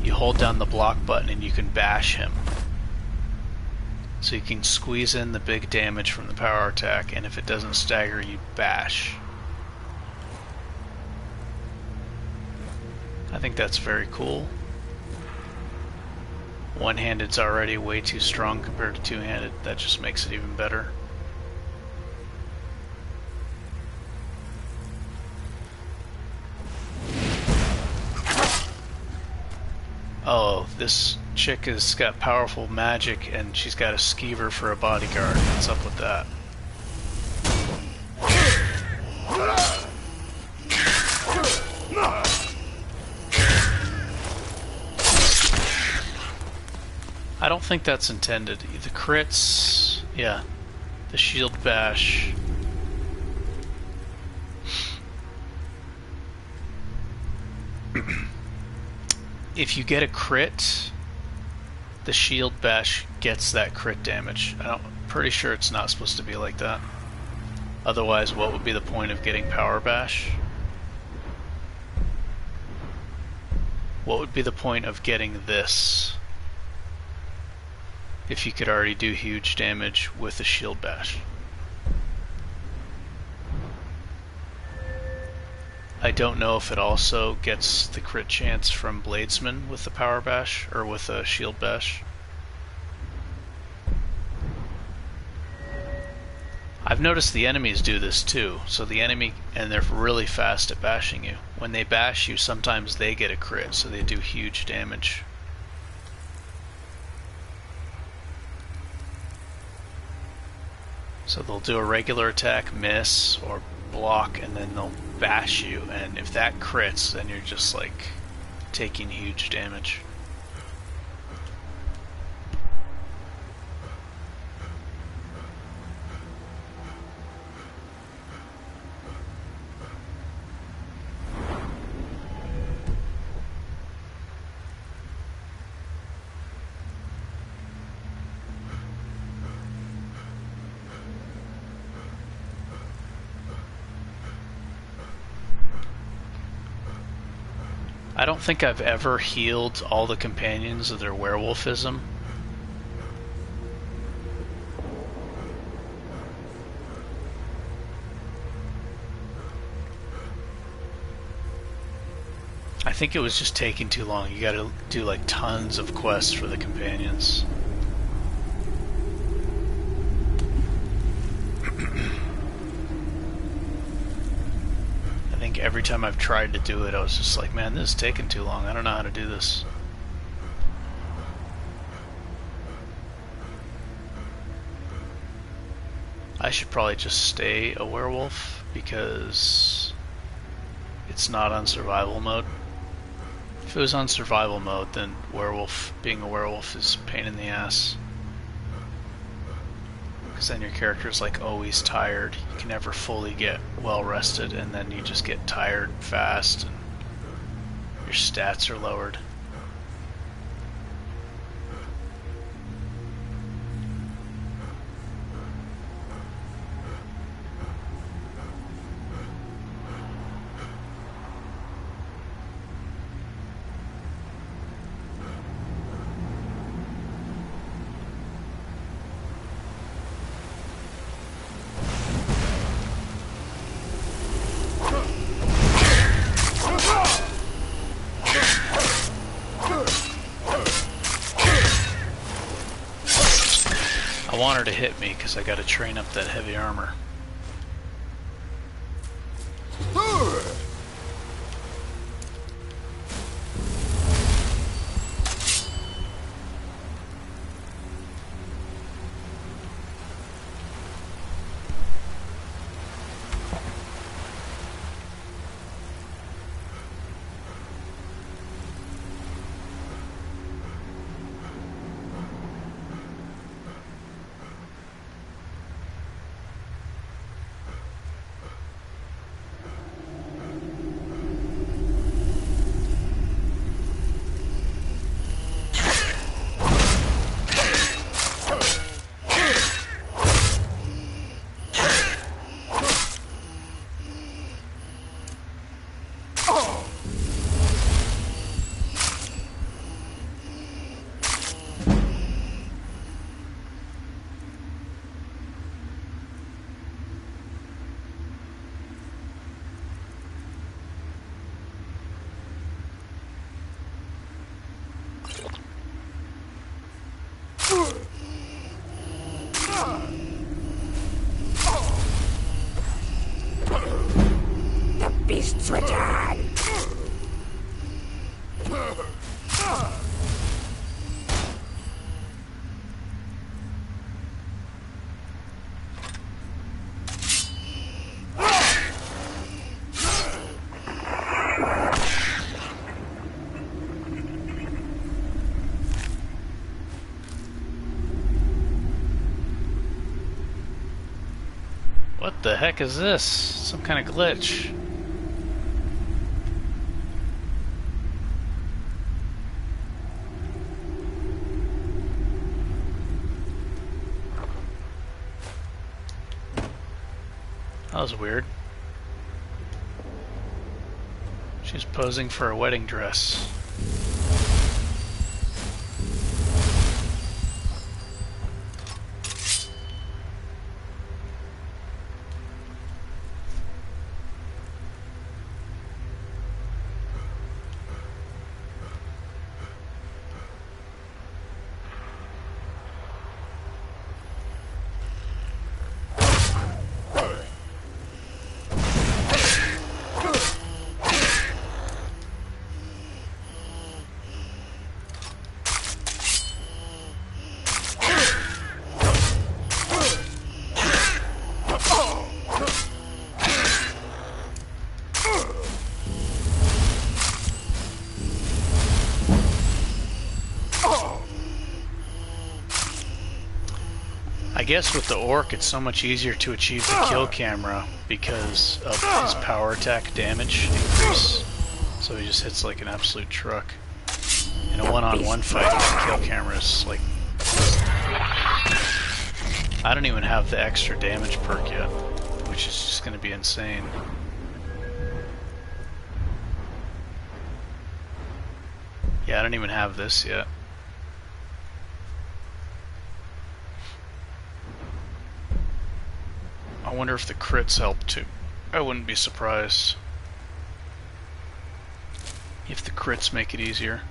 you hold down the block button and you can bash him. So you can squeeze in the big damage from the power attack, and if it doesn't stagger, you bash. I think that's very cool. One-handed's already way too strong compared to two-handed. That just makes it even better. Oh, this chick has got powerful magic and she's got a skeever for a bodyguard. What's up with that? I don't think that's intended. The crits, yeah, the shield bash. If you get a crit, the shield bash gets that crit damage. I'm pretty sure it's not supposed to be like that. Otherwise, what would be the point of getting power bash? What would be the point of getting this if you could already do huge damage with the shield bash? I don't know if it also gets the crit chance from Bladesman with the power bash or with a shield bash. I've noticed the enemies do this too. So the enemy, and they're really fast at bashing you. When they bash you, sometimes they get a crit, so they do huge damage. So they'll do a regular attack, miss, or block, and then they'll bash you, and if that crits, then you're just like taking huge damage. I don't think I've ever healed all the companions of their werewolfism. I think it was just taking too long. You gotta do like tons of quests for the companions. Every time I've tried to do it, I was just like, man, this is taking too long. I don't know how to do this. I should probably just stay a werewolf because it's not on survival mode. If it was on survival mode, then being a werewolf is a pain in the ass. Because then your character is like always tired. You can never fully get well rested, and then you just get tired fast, and your stats are lowered. I want her to hit me because I got to train up that heavy armor. beasts return! What the heck is this? Some kind of glitch. That was weird. She's posing for a wedding dress. I guess with the orc it's so much easier to achieve the kill camera because of his power attack damage increase. So he just hits like an absolute truck. In a one-on-one fight, the kill camera is like... I don't even have the extra damage perk yet, which is just going to be insane. Yeah, I don't even have this yet. I wonder if the crits help too. I wouldn't be surprised if the crits make it easier.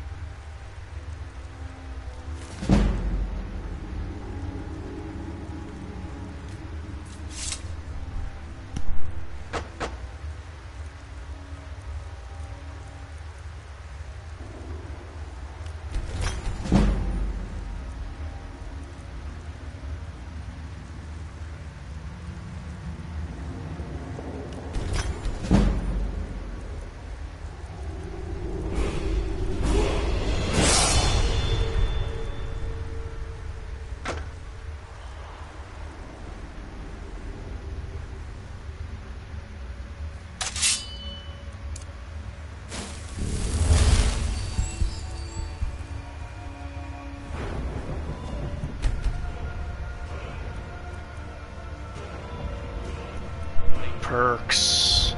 Perks.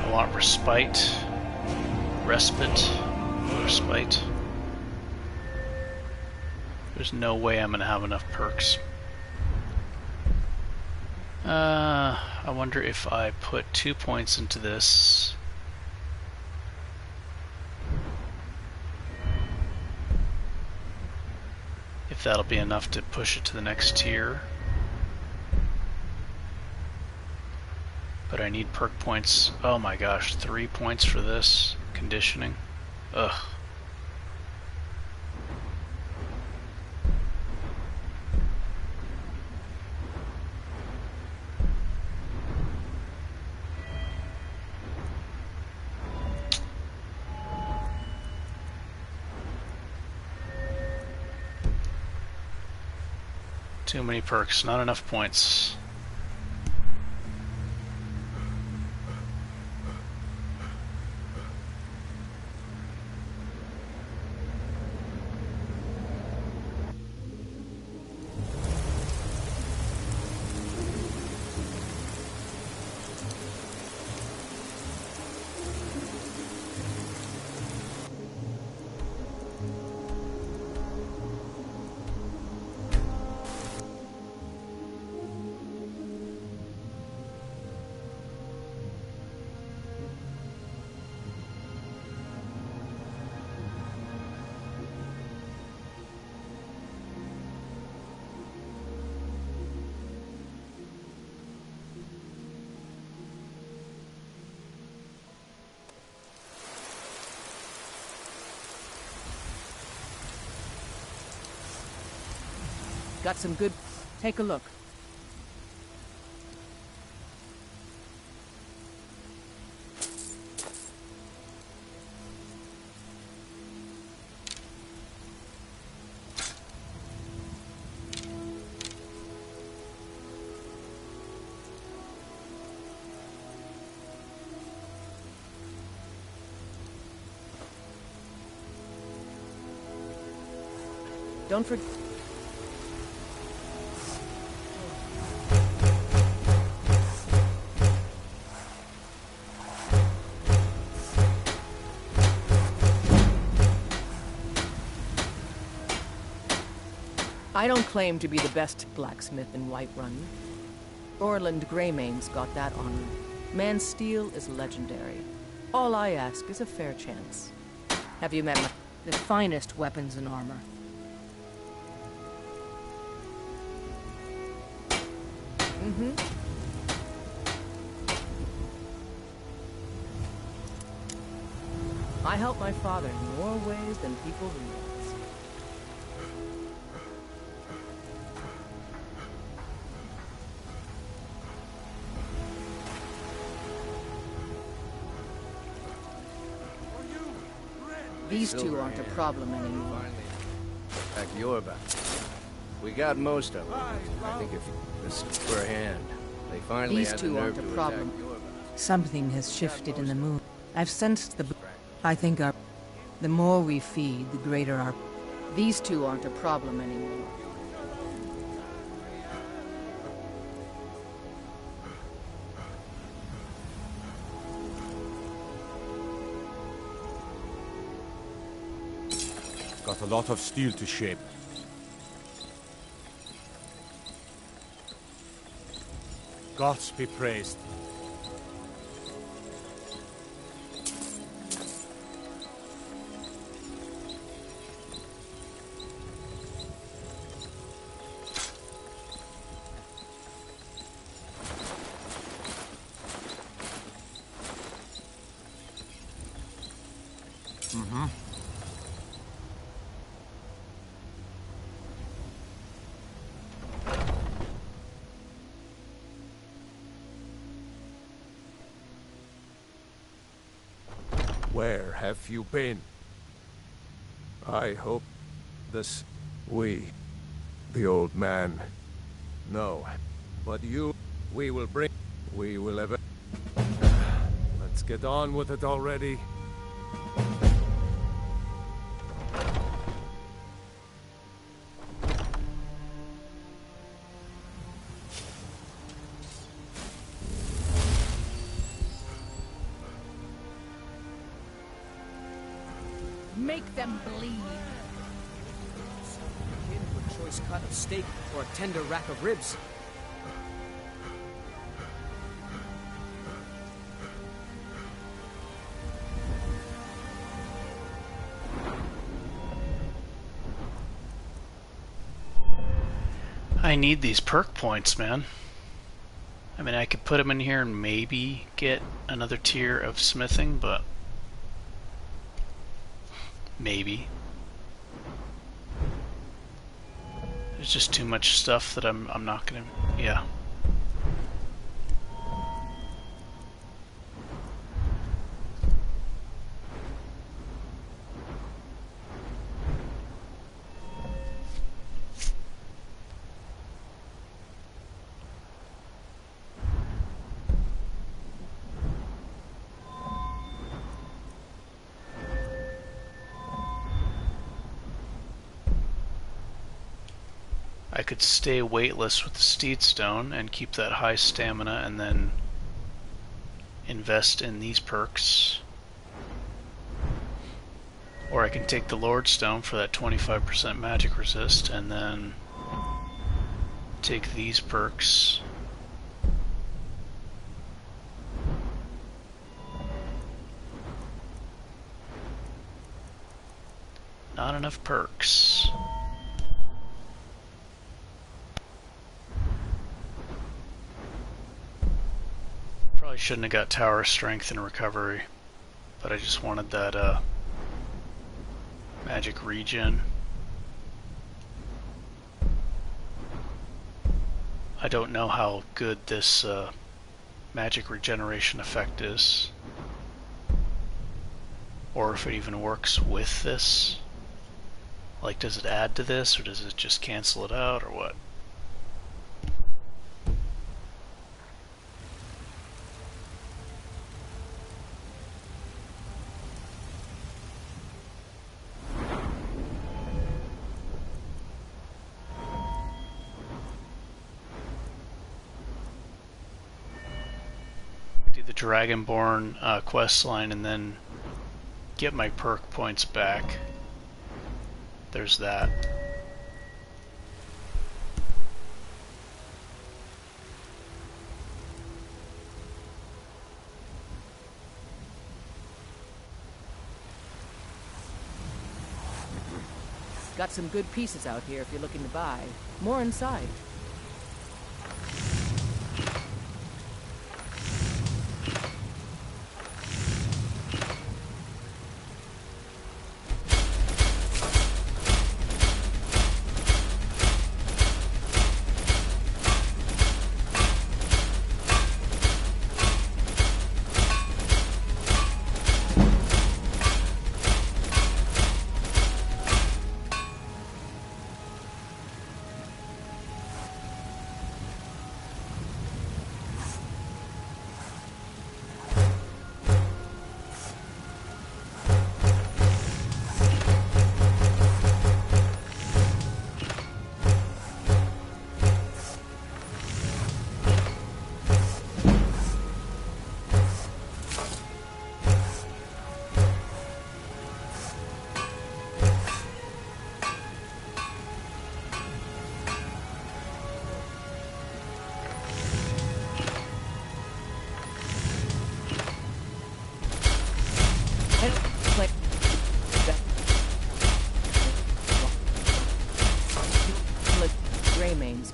I want respite. Respite. There's no way I'm gonna have enough perks. I wonder if I put 2 points into this. If that'll be enough to push it to the next tier. But I need perk points. Oh my gosh, 3 points for this. Conditioning. Ugh. Too many perks, not enough points. got some good... Take a look. Don't forget... I don't claim to be the best blacksmith in Whiterun. Orland Greymane's got that honor. Man's steel is legendary. All I ask is a fair chance. Have you met the finest weapons and armor? Mm-hmm. I helped my father in more ways than people realize. These two aren't a problem anymore. Back your back. We got most of them. I think if this were a hand, they finally These had two the nerve aren't a to problem. attack your back. Something has shifted in the moon. I've sensed the... I think the more we feed, the greater our... These two aren't a problem anymore. Got a lot of steel to shape. Gods be praised. Mm-hmm. Where have you been? I hope this... the old man... No, but you... We will bring... We will ever... Let's get on with it already. Make them bleed. Kid for a choice cut of steak or a tender rack of ribs. I need these perk points, man. I mean, I could put them in here and maybe get another tier of smithing, but maybe. There's just too much stuff that I'm not gonna... Yeah. I could stay weightless with the Steed Stone and keep that high stamina and then invest in these perks. Or I can take the Lord Stone for that 25% magic resist and then take these perks. Not enough perks. Probably shouldn't have got Tower Strength and Recovery, but I just wanted that magic regen. I don't know how good this magic regeneration effect is, or if it even works with this. Like, does it add to this, or does it just cancel it out, or what? Do the Dragonborn quest line and then get my perk points back. There's that. Got some good pieces out here if you're looking to buy. More inside.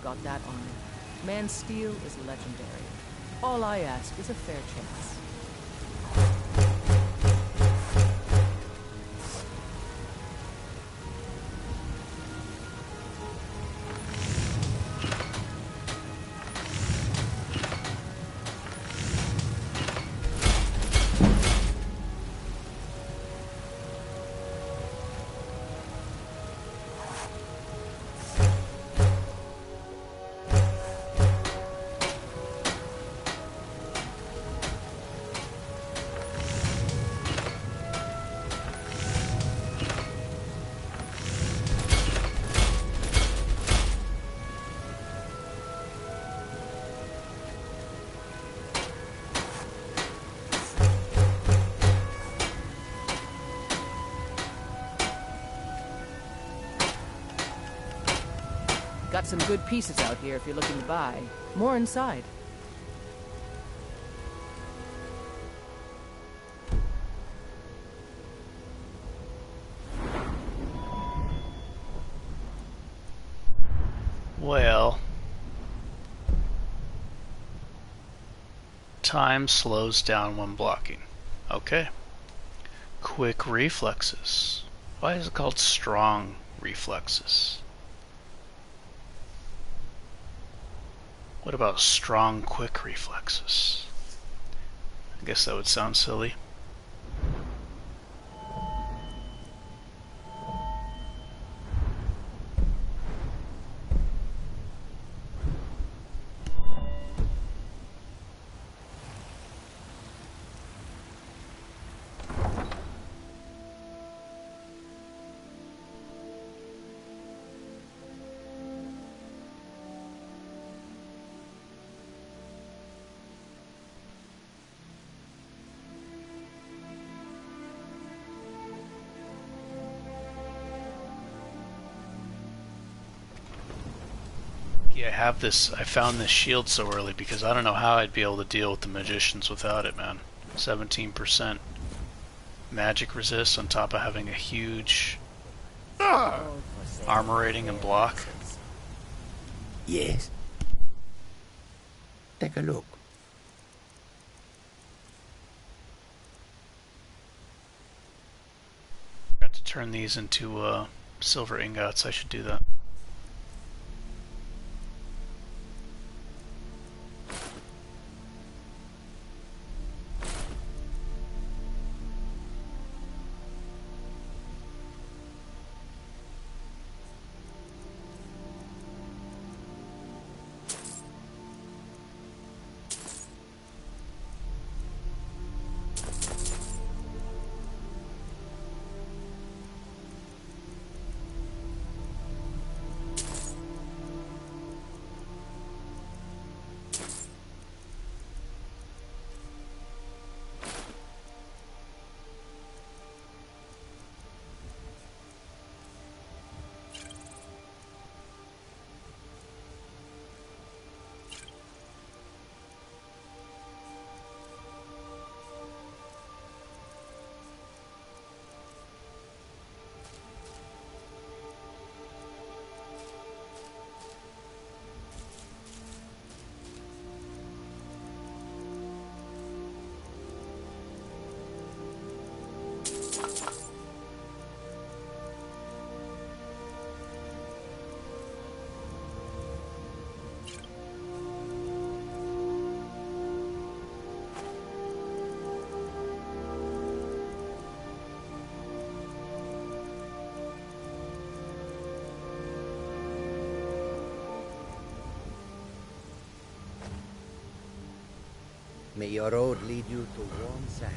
Got that on me. Man's steel is legendary. All I ask is a fair chance. Got some good pieces out here if you're looking to buy. More inside. Well, time slows down when blocking. Okay. Quick reflexes. Why is it called strong reflexes? What about strong quick reflexes? I guess that would sound silly. I have this. I found this shield so early because I don't know how I'd be able to deal with the magicians without it, man. 17% magic resist on top of having a huge armor rating and block. Yes. Take a look. Got to turn these into silver ingots. I should do that. May your road lead you to warm sands.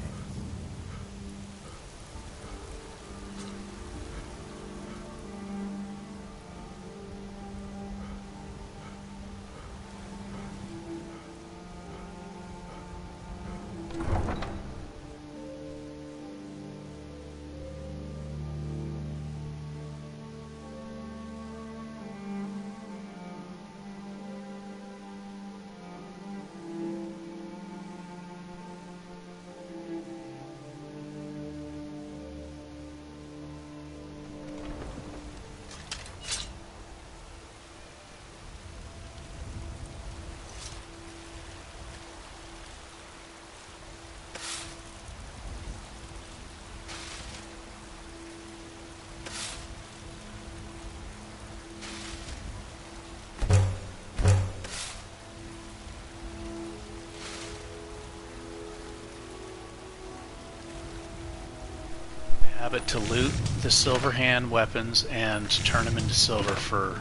Habit to loot the silver hand weapons and turn them into silver for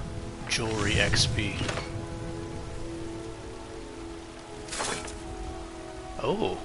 jewelry XP. Oh.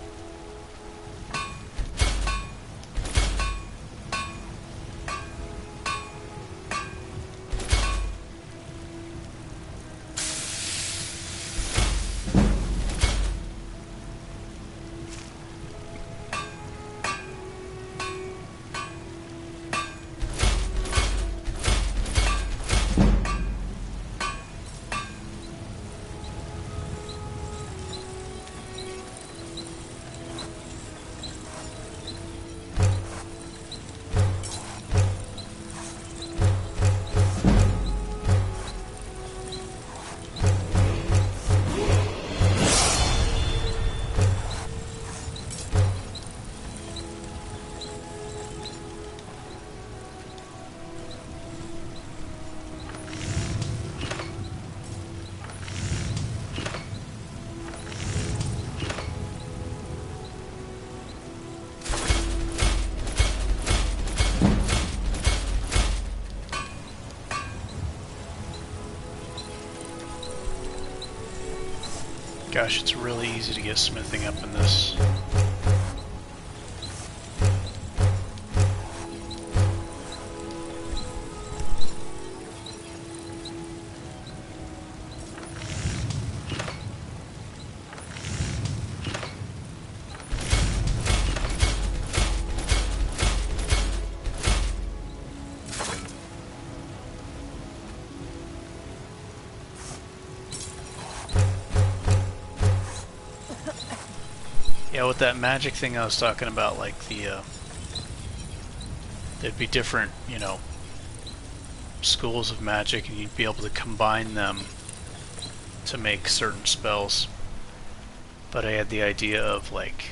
Gosh, it's really easy to get smithing up in this. Yeah, with that magic thing I was talking about, like there'd be different, you know, schools of magic, and you'd be able to combine them to make certain spells. But I had the idea of, like,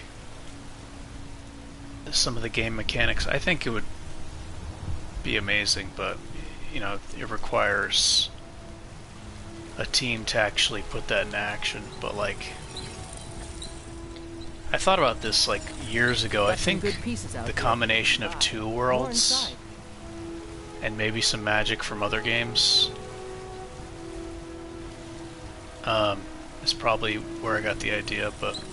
some of the game mechanics. I think it would be amazing, but, you know, it requires a team to actually put that in action. But, like, I thought about this like years ago. I think the combination of two worlds and maybe some magic from other games is probably where I got the idea, but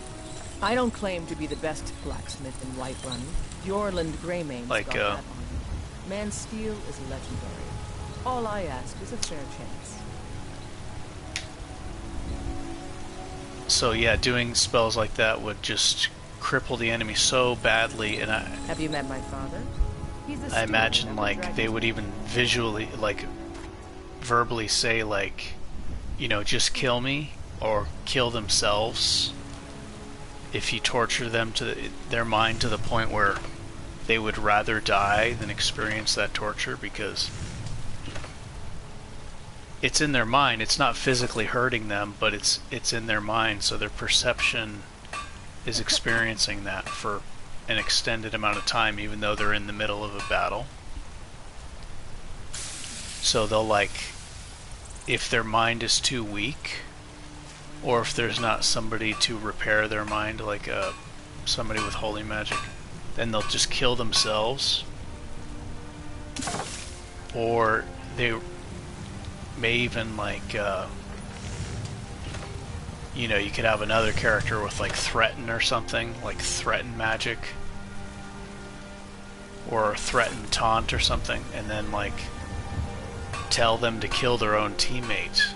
I don't claim to be the best blacksmith in Whiterun. Bjorland Greymane's like, got that on him. Man's steel is legendary. All I ask is a fair chance. So yeah, doing spells like that would just cripple the enemy so badly, and Have you met my father? He's a I imagine like they would even visually, like verbally say, like, you know, just kill me or kill themselves if you torture them to their mind to the point where they would rather die than experience that torture, because it's in their mind. It's not physically hurting them, but it's in their mind, so their perception is experiencing that for an extended amount of time, even though they're in the middle of a battle. So they'll, like, if their mind is too weak, or if there's not somebody to repair their mind, like somebody with holy magic, then they'll just kill themselves, or they may even, like, you know, you could have another character with like threaten or something, like threaten magic, or threaten taunt or something, and then like tell them to kill their own teammate.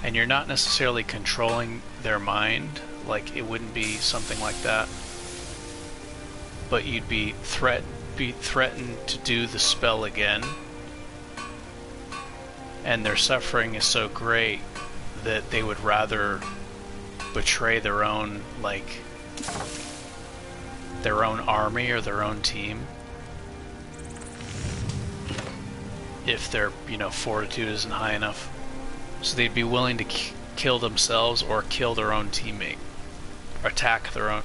And you're not necessarily controlling their mind, like it wouldn't be something like that, but you'd be threatened to do the spell again, and their suffering is so great that they would rather betray their own, like, their own army or their own team if their, you know, fortitude isn't high enough. So they'd be willing to kill themselves or kill their own teammate.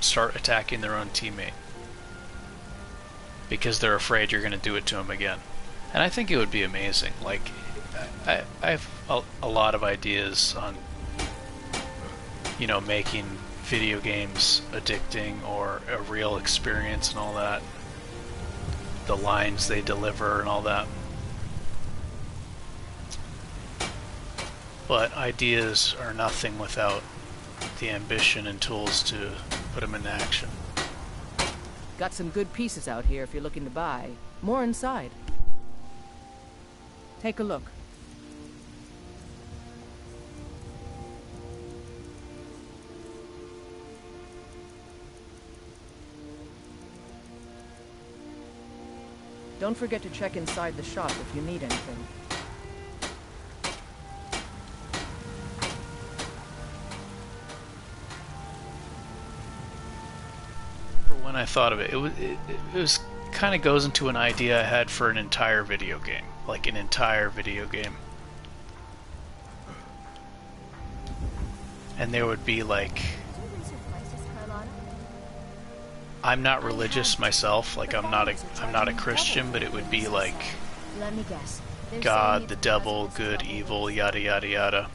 Start attacking their own teammate. Because they're afraid you're going to do it to them again. And I think it would be amazing. Like, I have a lot of ideas on, you know, making video games addicting or a real experience and all that. The lines they deliver and all that. But ideas are nothing without the ambition and tools to put them into action. Got some good pieces out here if you're looking to buy. More inside. Take a look. Don't forget to check inside the shop if you need anything. When I thought of it, it was kind of goes into an idea I had for an entire video game, like an entire video game. And there would be like, I'm not religious myself, like I'm not a Christian, but it would be like Let me guess. God, the devil, good, evil, yada yada yada.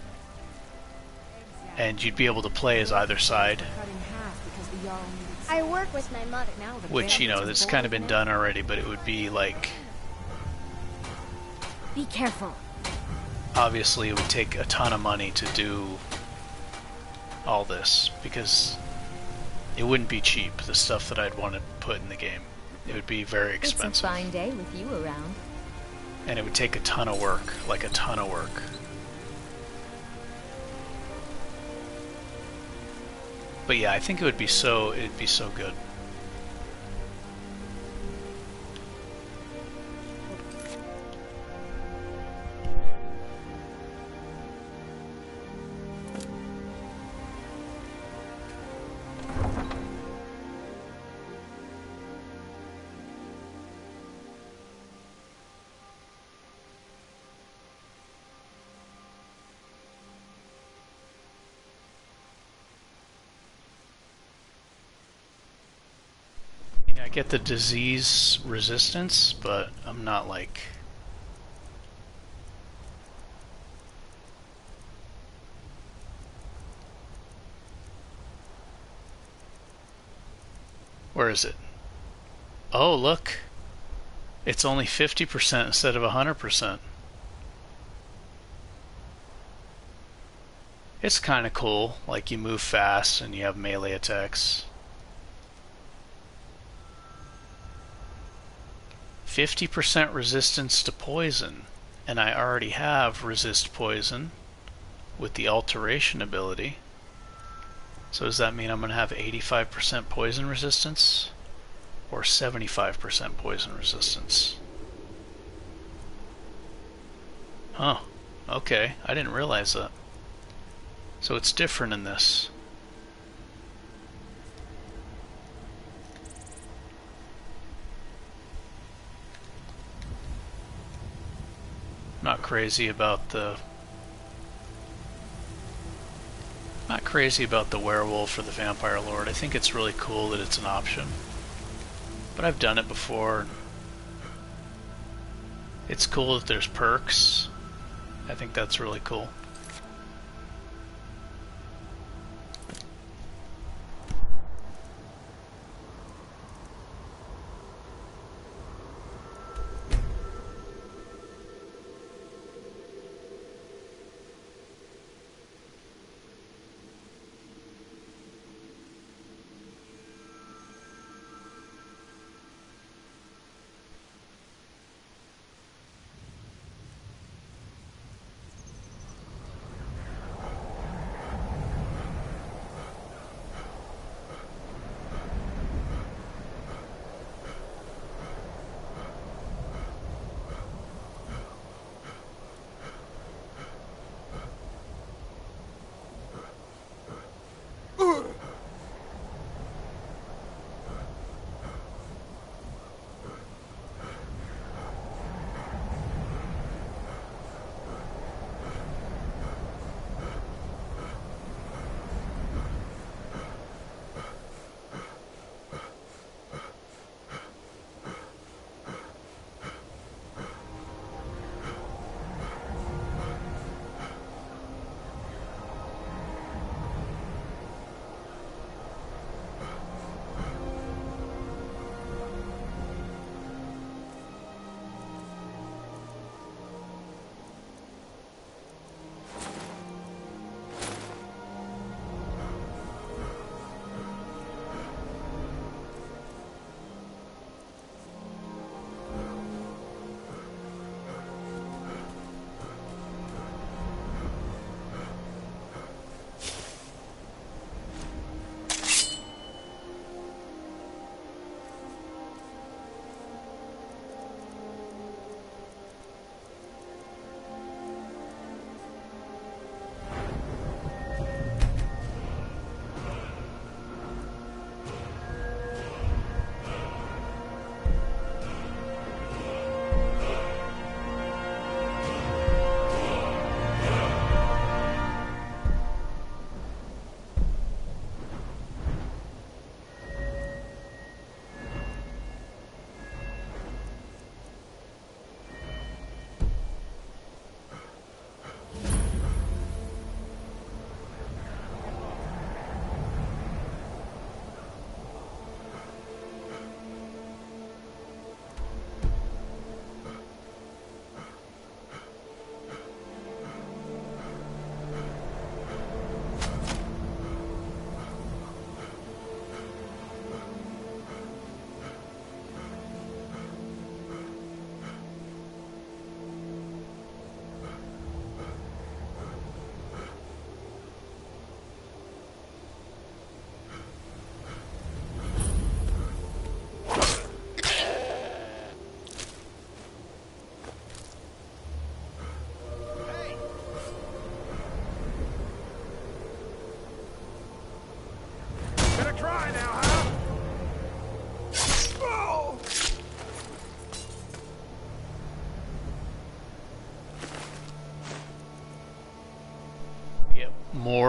And you'd be able to play as either side. I work with my mother. Which, you know, that's kind of been done already, but it would be like... Be careful. Obviously, it would take a ton of money to do all this, because it wouldn't be cheap, the stuff that I'd want to put in the game. It would be very expensive. It's a fine day with you around. And it would take a ton of work, like a ton of work. But yeah, I think it'd be so good. I get the disease resistance, but I'm not like... Where is it? Oh, look! It's only 50% instead of 100%. It's kinda cool, like you move fast and you have melee attacks. 50% resistance to poison, and I already have resist poison with the alteration ability. So does that mean I'm going to have 85% poison resistance or 75% poison resistance? Huh, okay, I didn't realize that. So it's different in this. Not crazy about the werewolf or the vampire lord. I think it's really cool that it's an option. But I've done it before. It's cool that there's perks. I think that's really cool.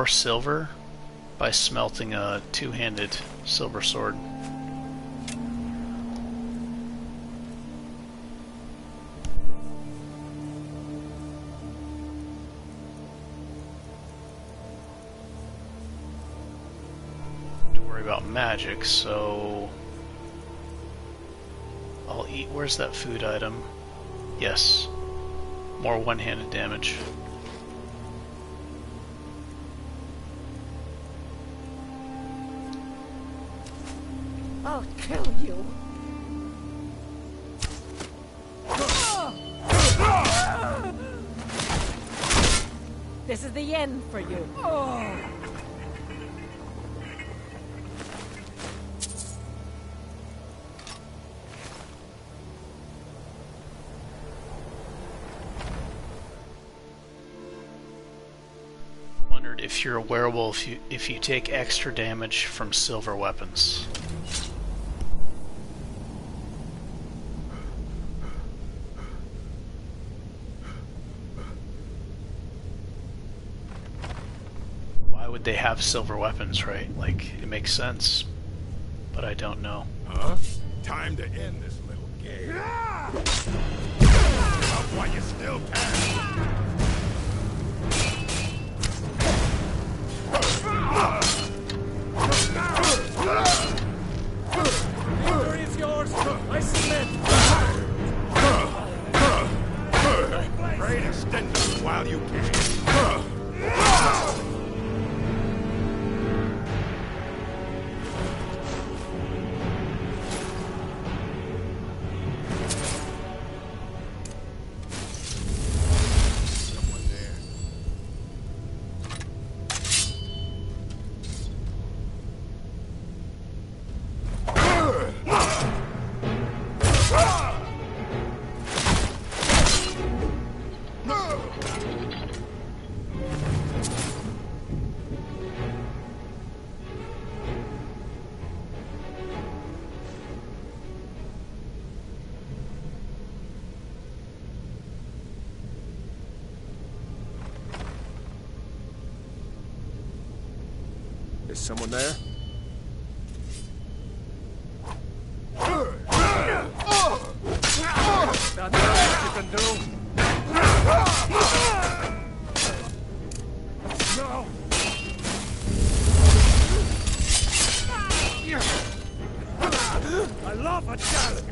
more silver by smelting a two-handed silver sword. Don't worry about magic, so I'll eat. Where's that food item? Yes. More one-handed damage. I'll kill you. This is the end for you. Wondered if you're a werewolf, if you take extra damage from silver weapons. Why would they have silver weapons, right? Like, it makes sense, but I don't know. Huh? Time to end this little game. Up while you still can. Victory is yours. I submit. Pray to extend them while you can. Is someone there? Not what you can do. No. I love a challenge.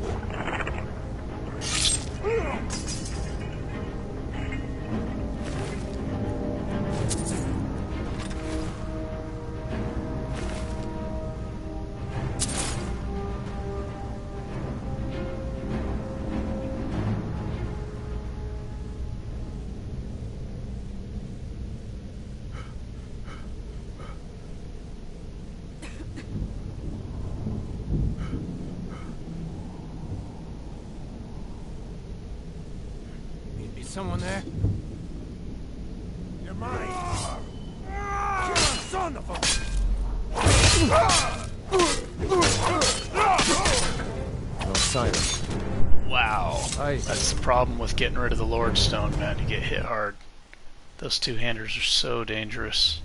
Is someone there? You're mine. Son of a... No silence. Wow. That's the problem with getting rid of the Lord Stone, man. You get hit hard. Those two-handers are so dangerous.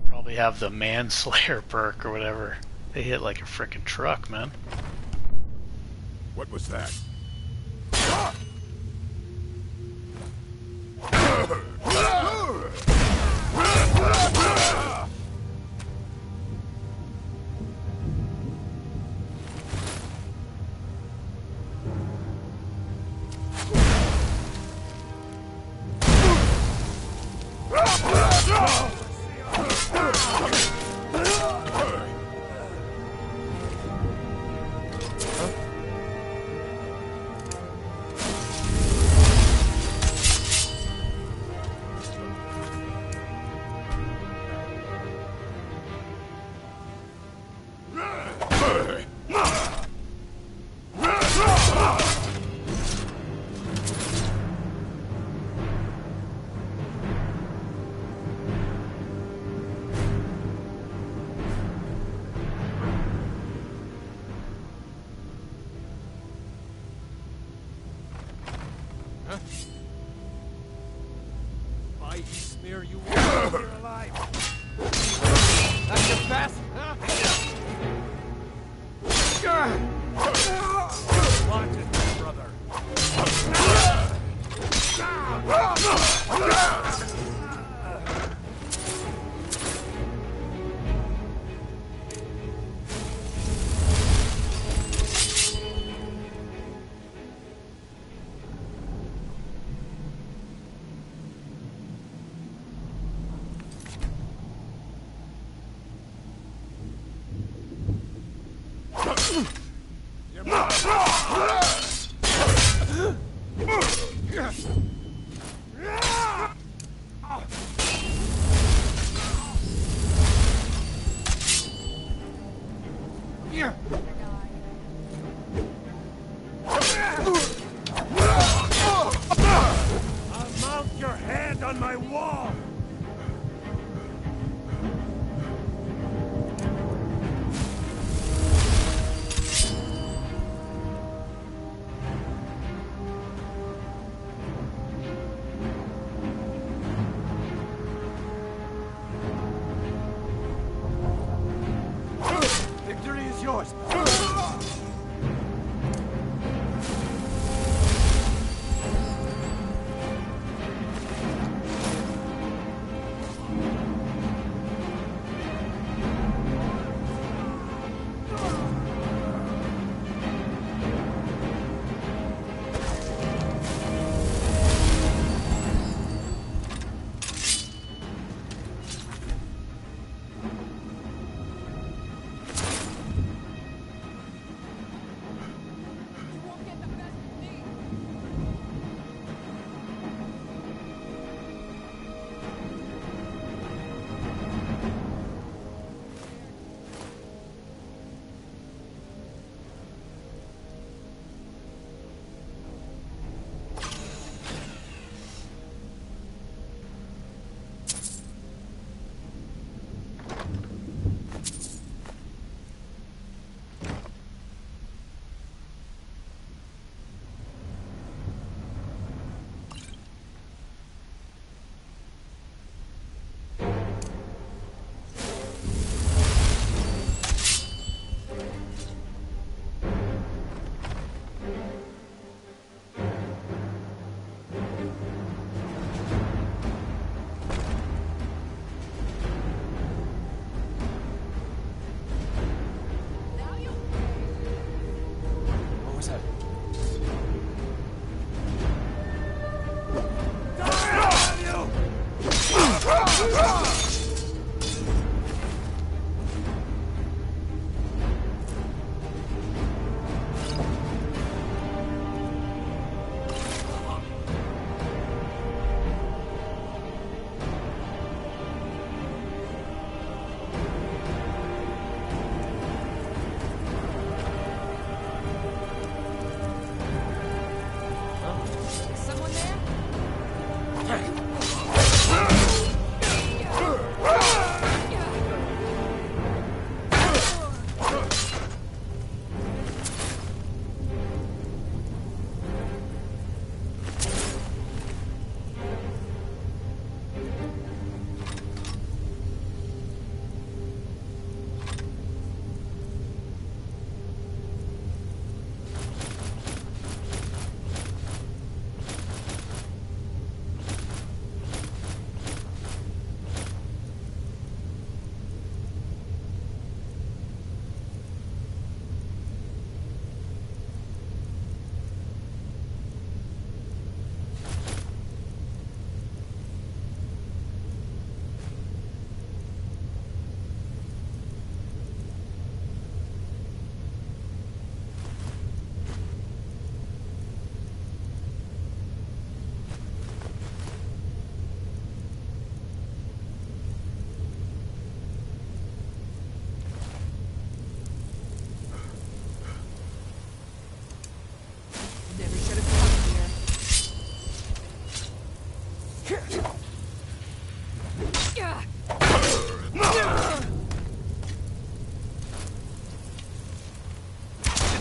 Probably have the Manslayer perk or whatever. They hit like a frickin' truck, man. What was that? Here you are, you're alive. That's your best, huh? Watch it, brother. I'll mount your hand on my wall! Victory is yours.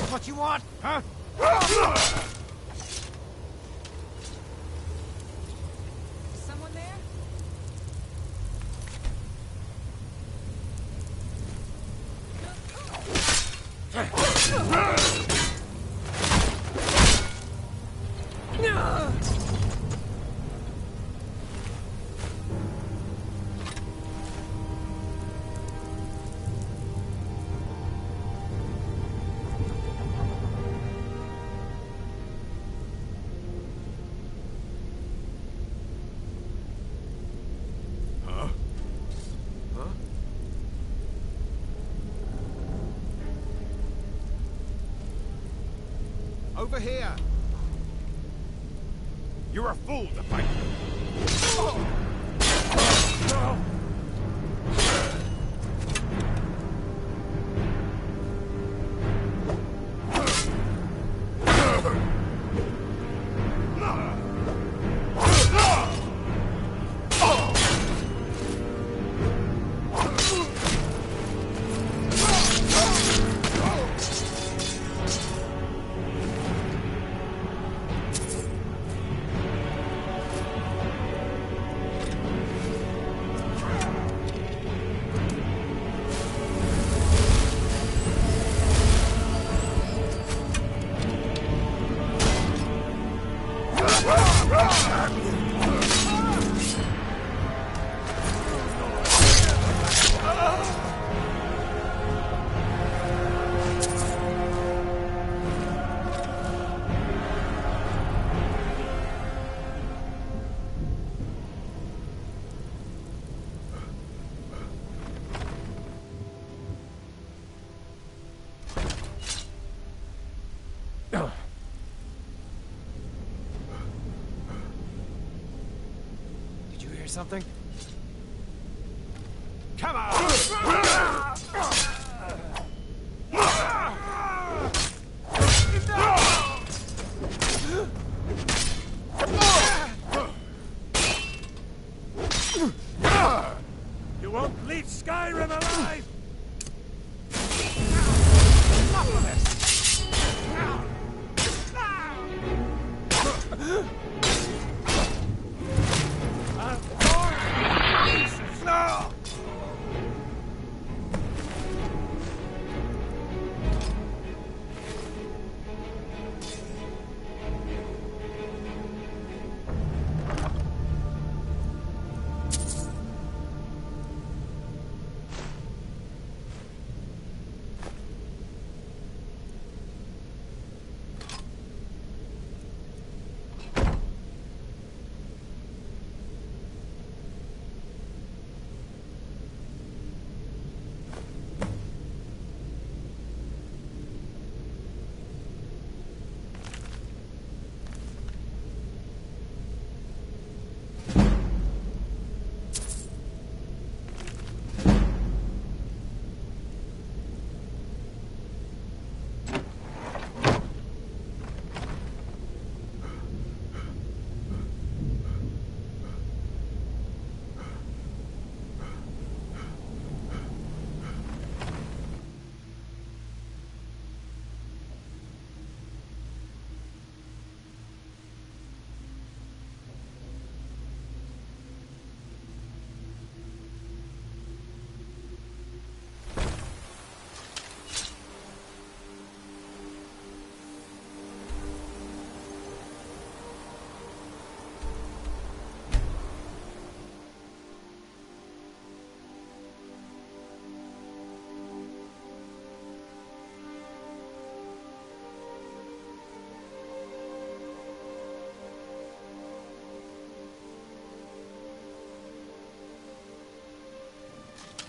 What you want, huh? Is someone there? Over here! You're a fool to fight. Something? Come on! You won't leave Skyrim alive!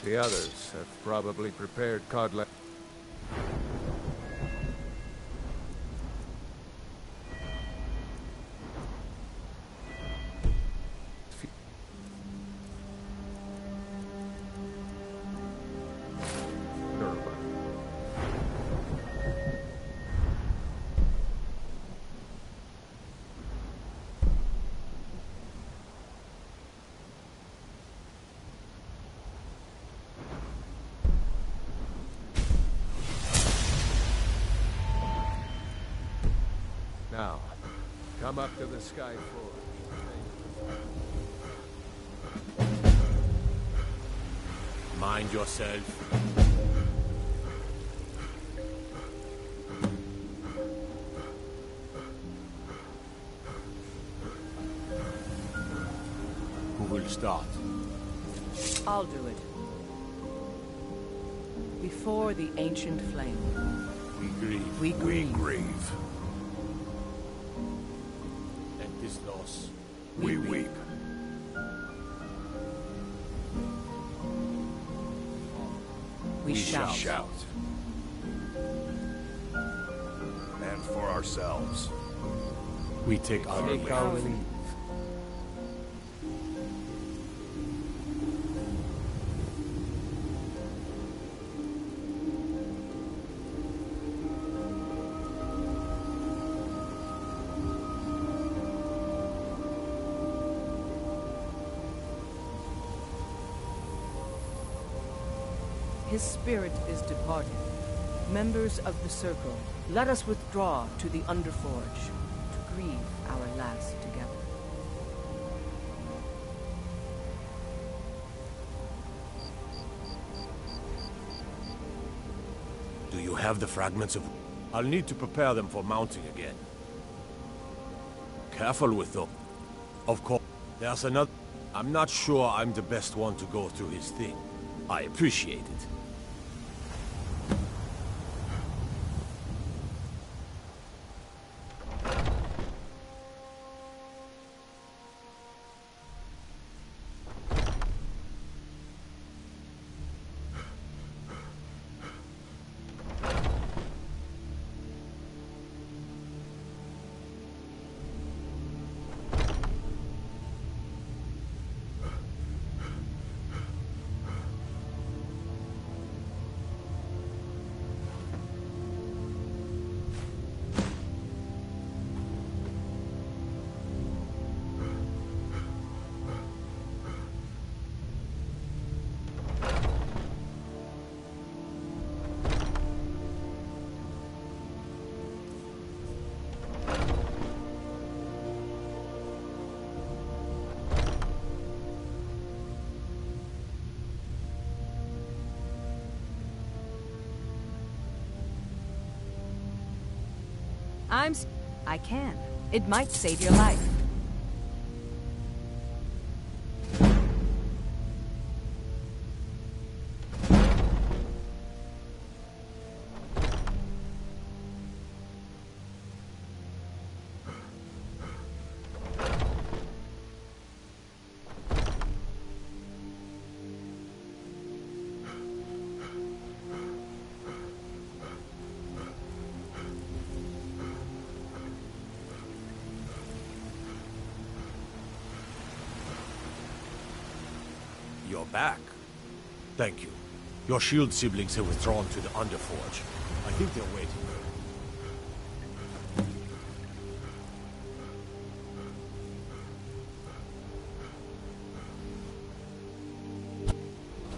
The others have probably prepared codlet. Now, come up to the Sky Forge. Mind yourself. Who will start? I'll do it. Before the ancient flame. We grieve. We grieve. We grieve. And this loss. We weep. We shout. Shout. And for ourselves. We take our leave. His spirit is departed. Members of the Circle, let us withdraw to the Underforge to grieve our last together. Do you have the fragments of... I'll need to prepare them for mounting again. Careful with them. Of course, there's another... I'm not sure I'm the best one to go through his thing. I appreciate it. I can. It might save your life. You're back. Thank you. Your shield siblings have withdrawn to the Underforge. I think they're waiting.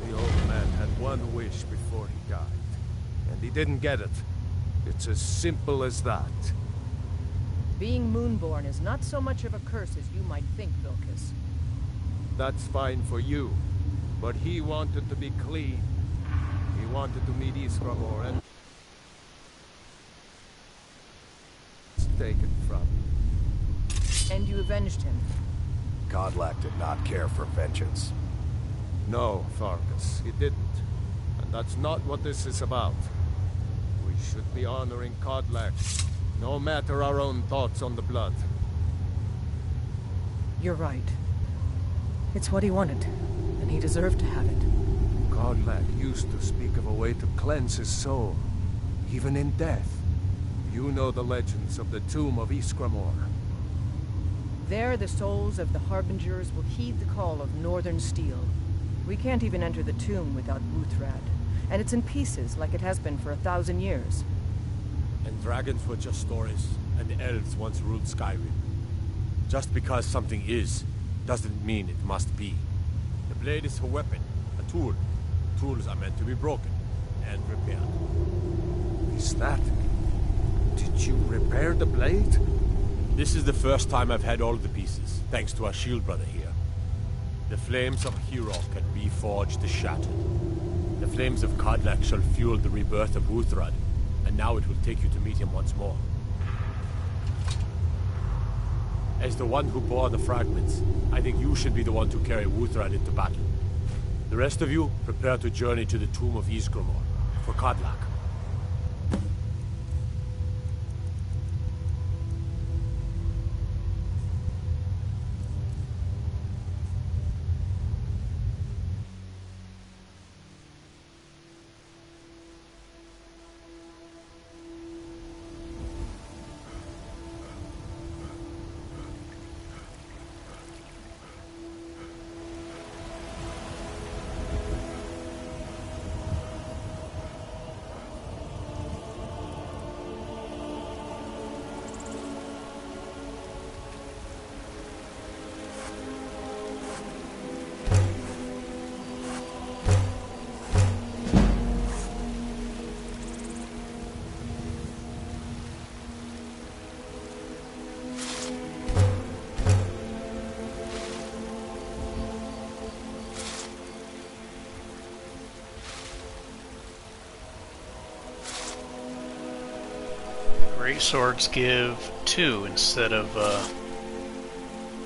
The old man had one wish before he died, and he didn't get it. It's as simple as that. Being Moonborn is not so much of a curse as you might think, Vilcus. That's fine for you, but he wanted to be clean. He wanted to meet Iskramor and... taken from him. And you avenged him? Kodlak did not care for vengeance. No, Farkas, he didn't. And that's not what this is about. We should be honoring Kodlak, no matter our own thoughts on the blood. You're right. It's what he wanted, and he deserved to have it. Kodlak used to speak of a way to cleanse his soul, even in death. You know the legends of the tomb of Iskramor. There, the souls of the Harbingers will heed the call of Northern Steel. We can't even enter the tomb without Wuthrad, and it's in pieces like it has been for 1,000 years. And dragons were just stories, and the elves once ruled Skyrim. Just because something is, doesn't mean it must be. The blade is a weapon, a tool. Tools are meant to be broken and repaired. Is that... Did you repair the blade? This is the first time I've had all the pieces, thanks to our shield brother here. The flames of Hero can reforge the shattered. The flames of Kodlak shall fuel the rebirth of Wuthrad, and now it will take you to meet him once more. As the one who bore the fragments, I think you should be the one to carry Wuthrad into battle. The rest of you, prepare to journey to the tomb of Iskramor, for Kodlak. Great swords give 2 instead of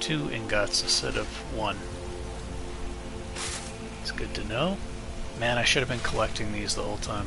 2 ingots instead of 1. It's good to know. Man, I should have been collecting these the whole time.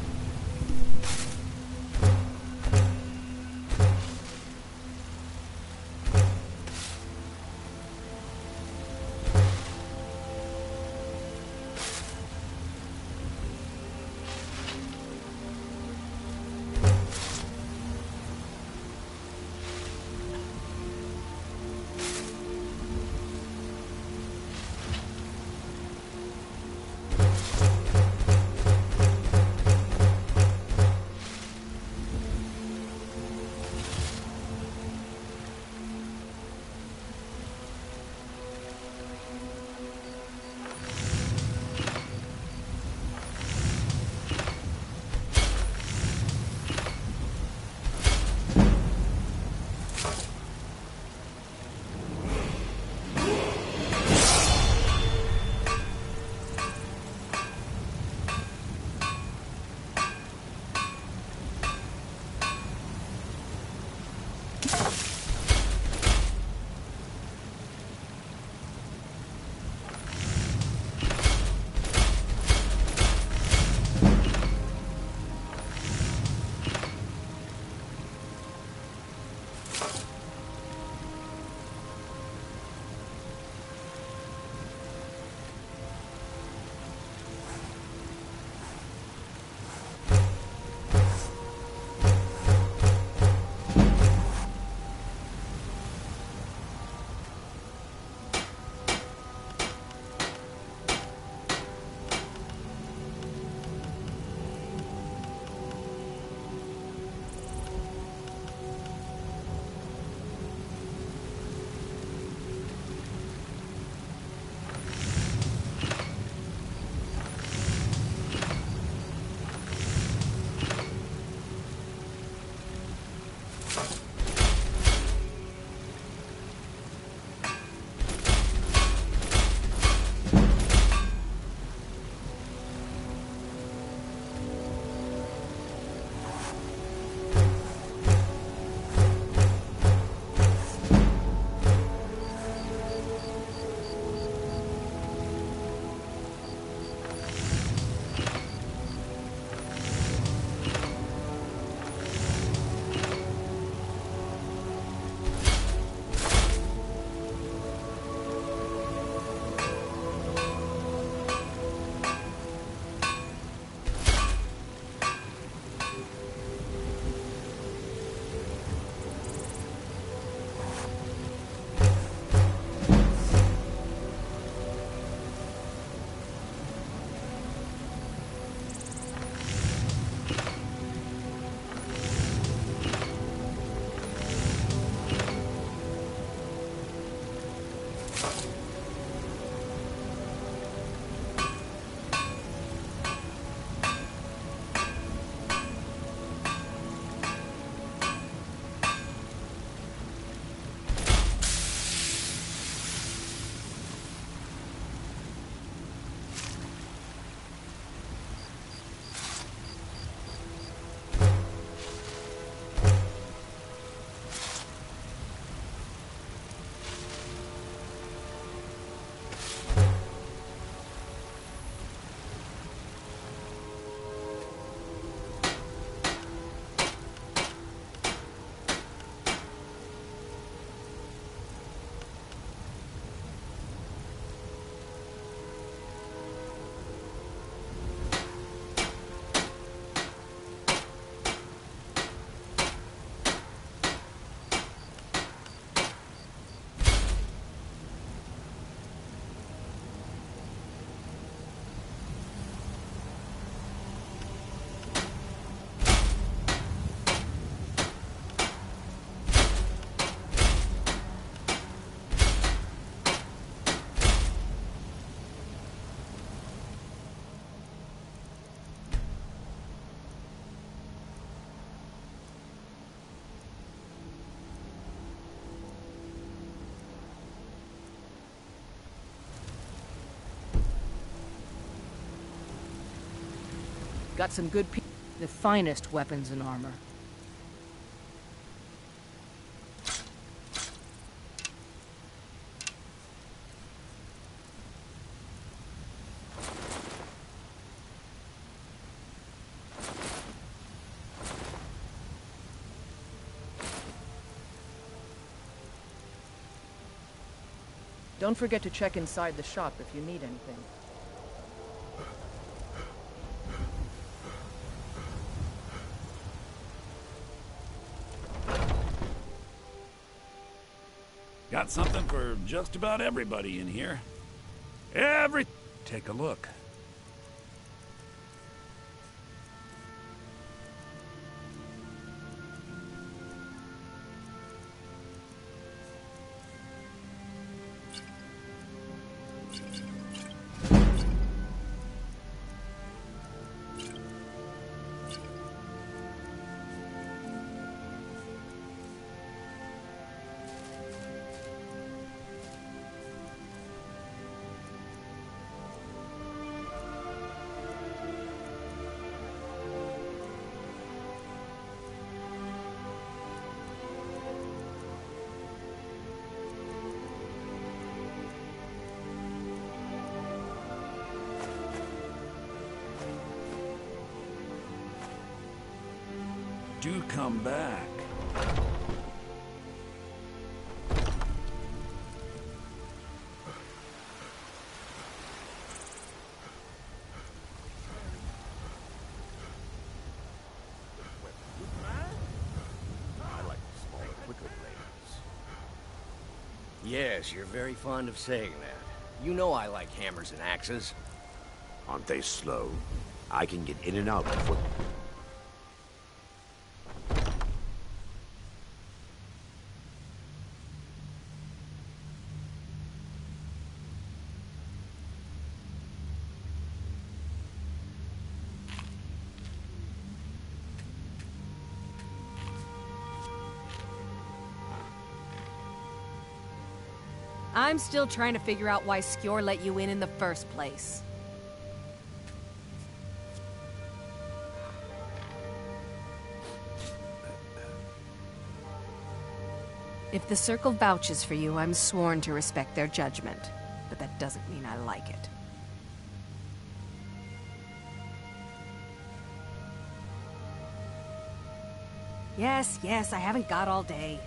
Got some good the finest weapons and armor. Don't forget to check inside the shop if you need anything. Got something for just about everybody in here. Take a look. Do come back. I like the smaller, quicker blades. Yes, you're very fond of saying that. You know I like hammers and axes. Aren't they slow? I can get in and out before... I'm still trying to figure out why Skjor let you in the first place. If the Circle vouches for you, I'm sworn to respect their judgment. But that doesn't mean I like it. Yes, I haven't got all day.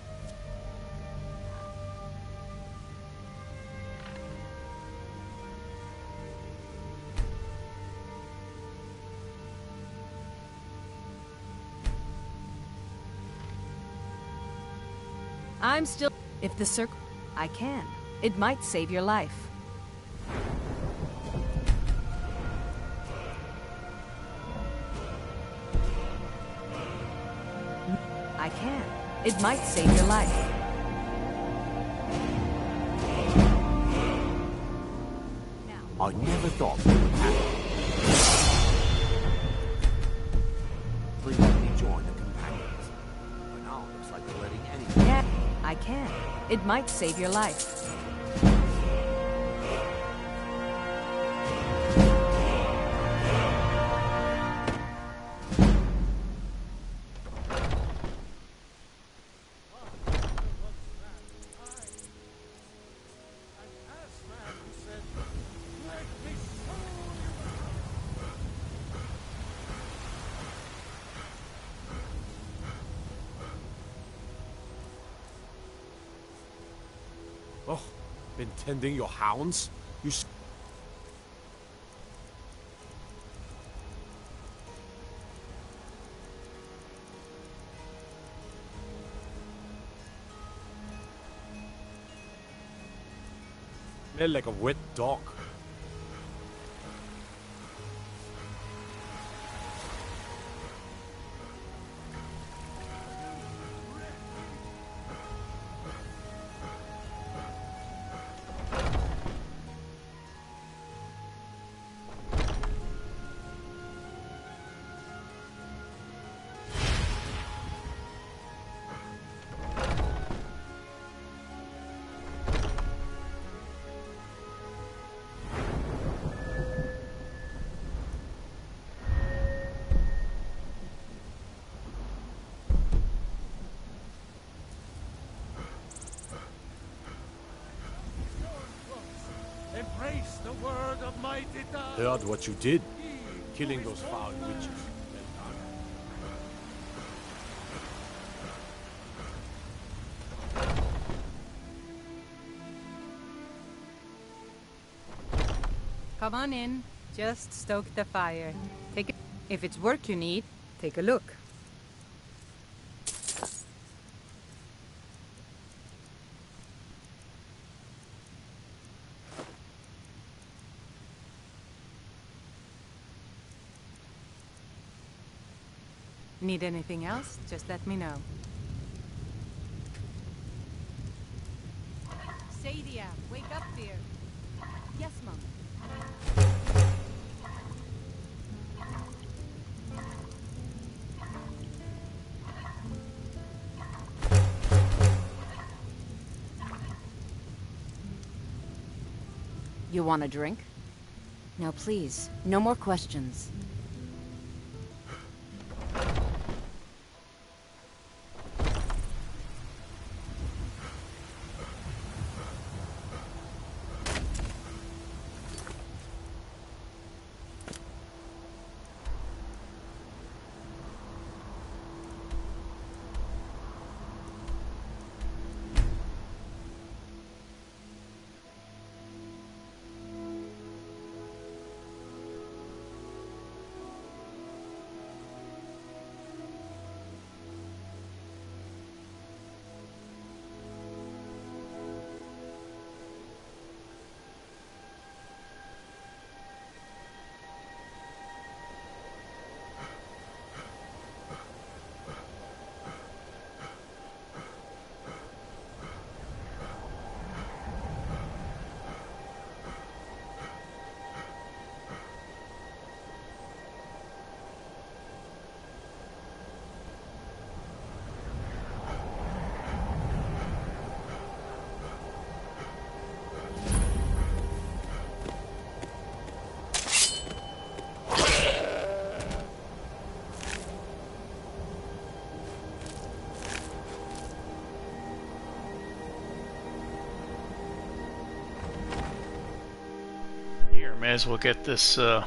I'm still... If the Circle... I can. It might save your life. I can. It might save your life. I never thought that would happen. Please let me join the companions. But now it looks like they're letting anyone... Yeah, I can. It might save your life. Oh, been tending your hounds? You smell like a wet dog. Embrace the word of mighty God. Heard what you did, killing those foul witches. Come on in. Just stoke the fire. Take it. If it's work you need, take a look. Need anything else? Just let me know. Sadia, wake up, dear. Yes, Mom. You want a drink? Now please, no more questions. May as well get this on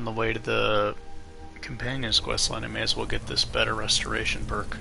the way to the Companion's questline. I may as well get this better restoration perk.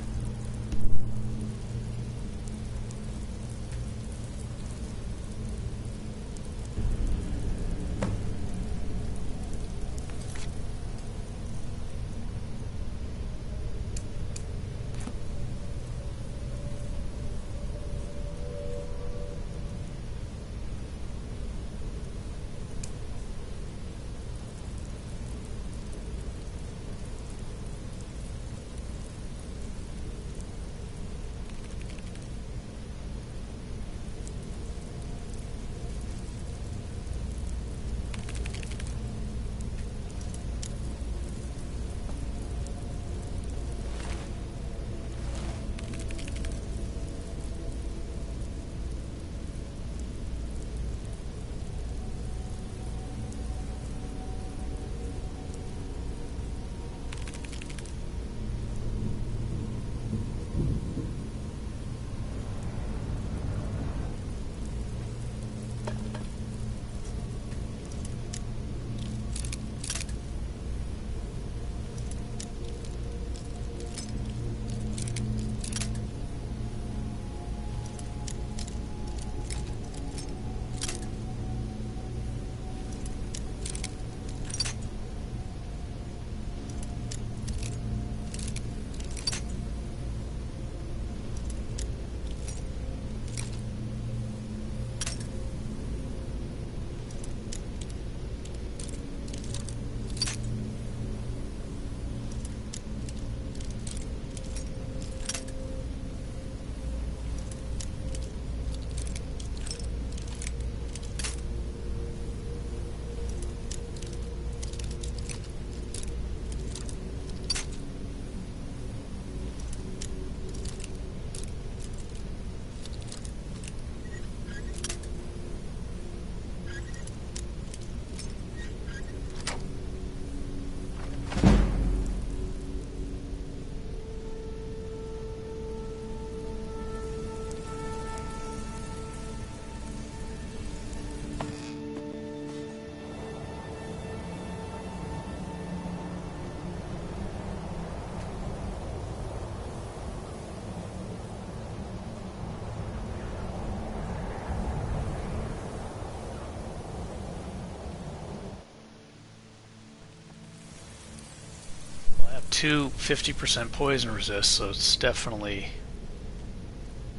two 50% poison resist, so it's definitely...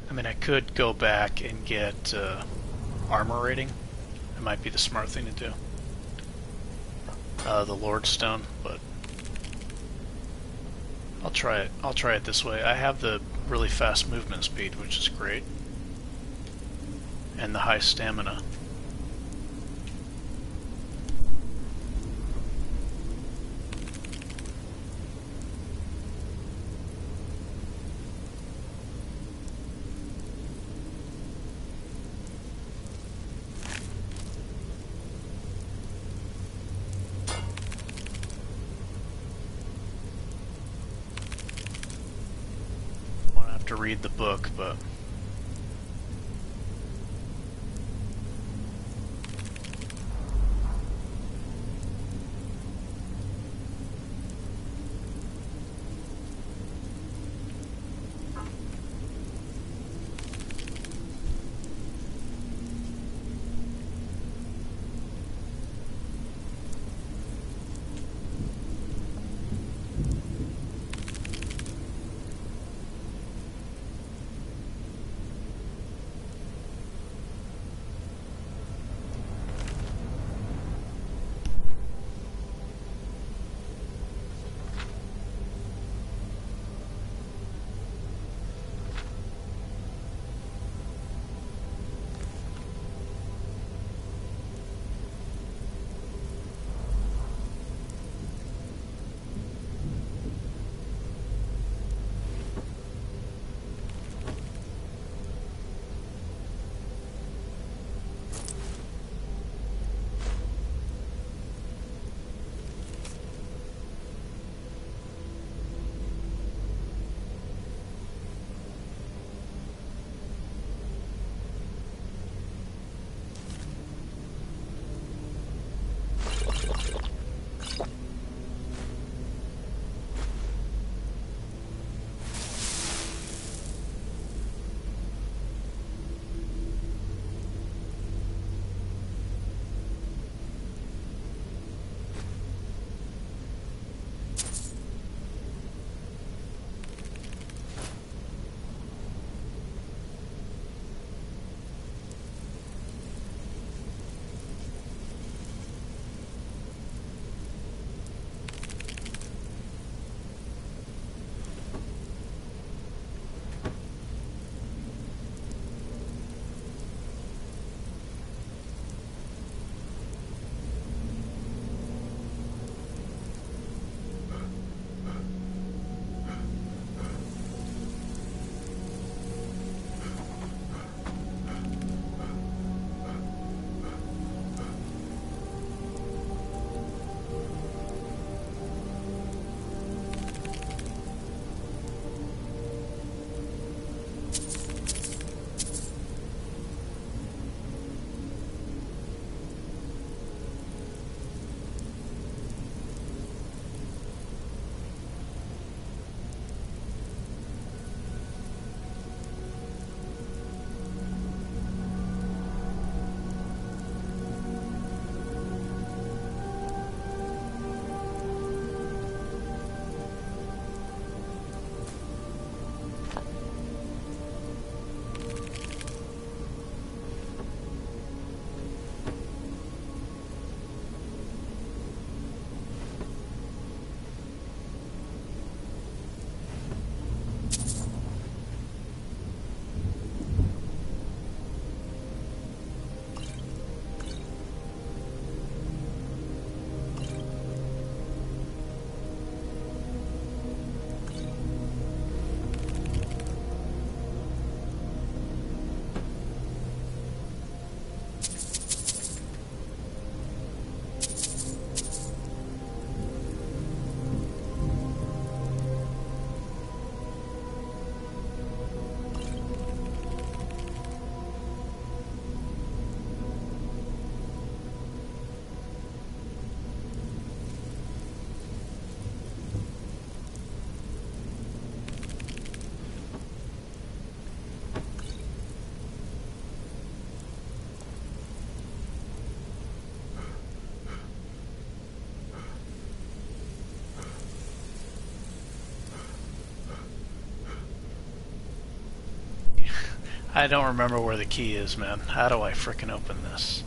I mean, I could go back and get armor rating. It might be the smart thing to do. The Lord Stone, but I'll try it. I'll try it this way. I have the really fast movement speed, which is great, and the high stamina. To read the book, but I don't remember where the key is, man. How do I frickin' open this?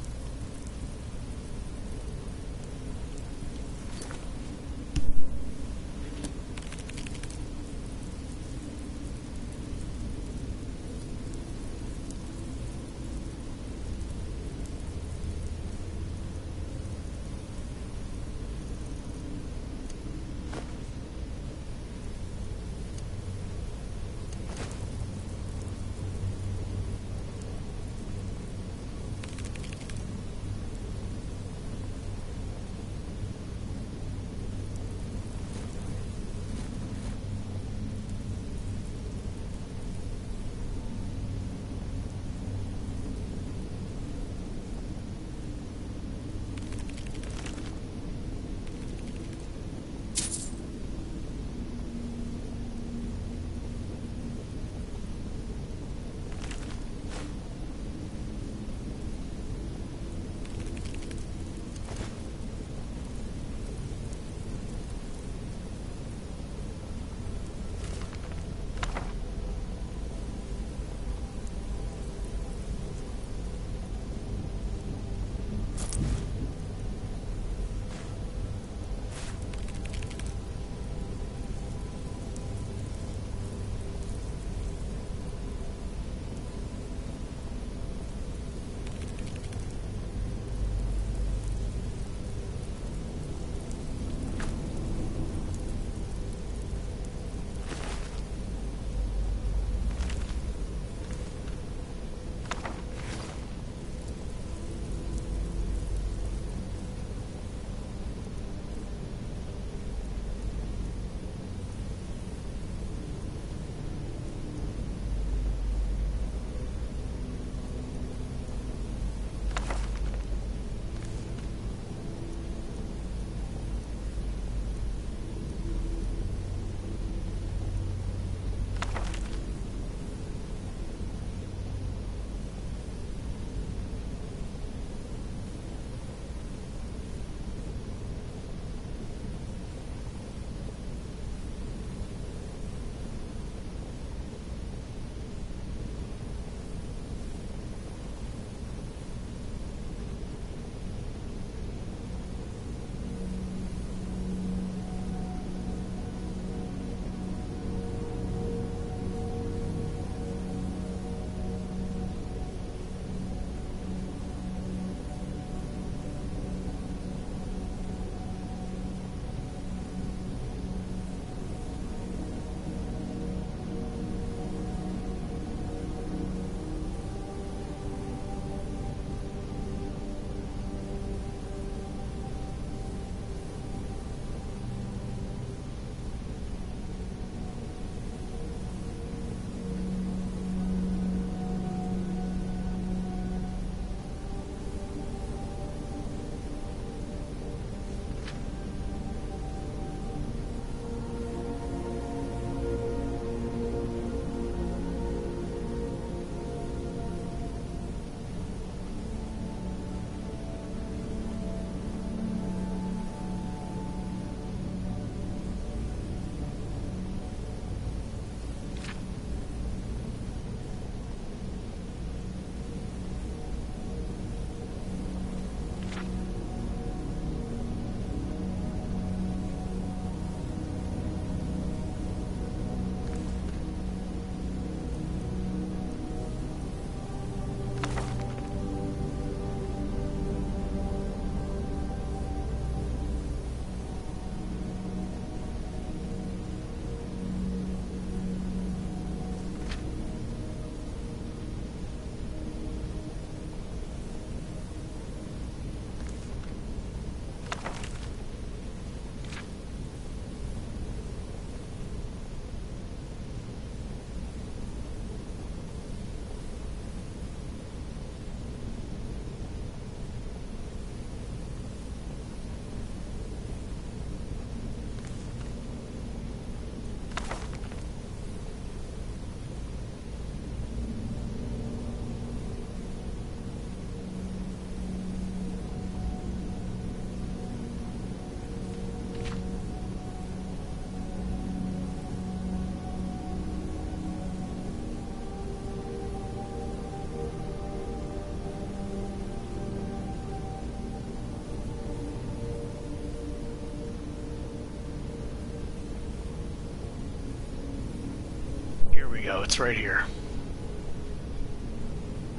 go, it's right here.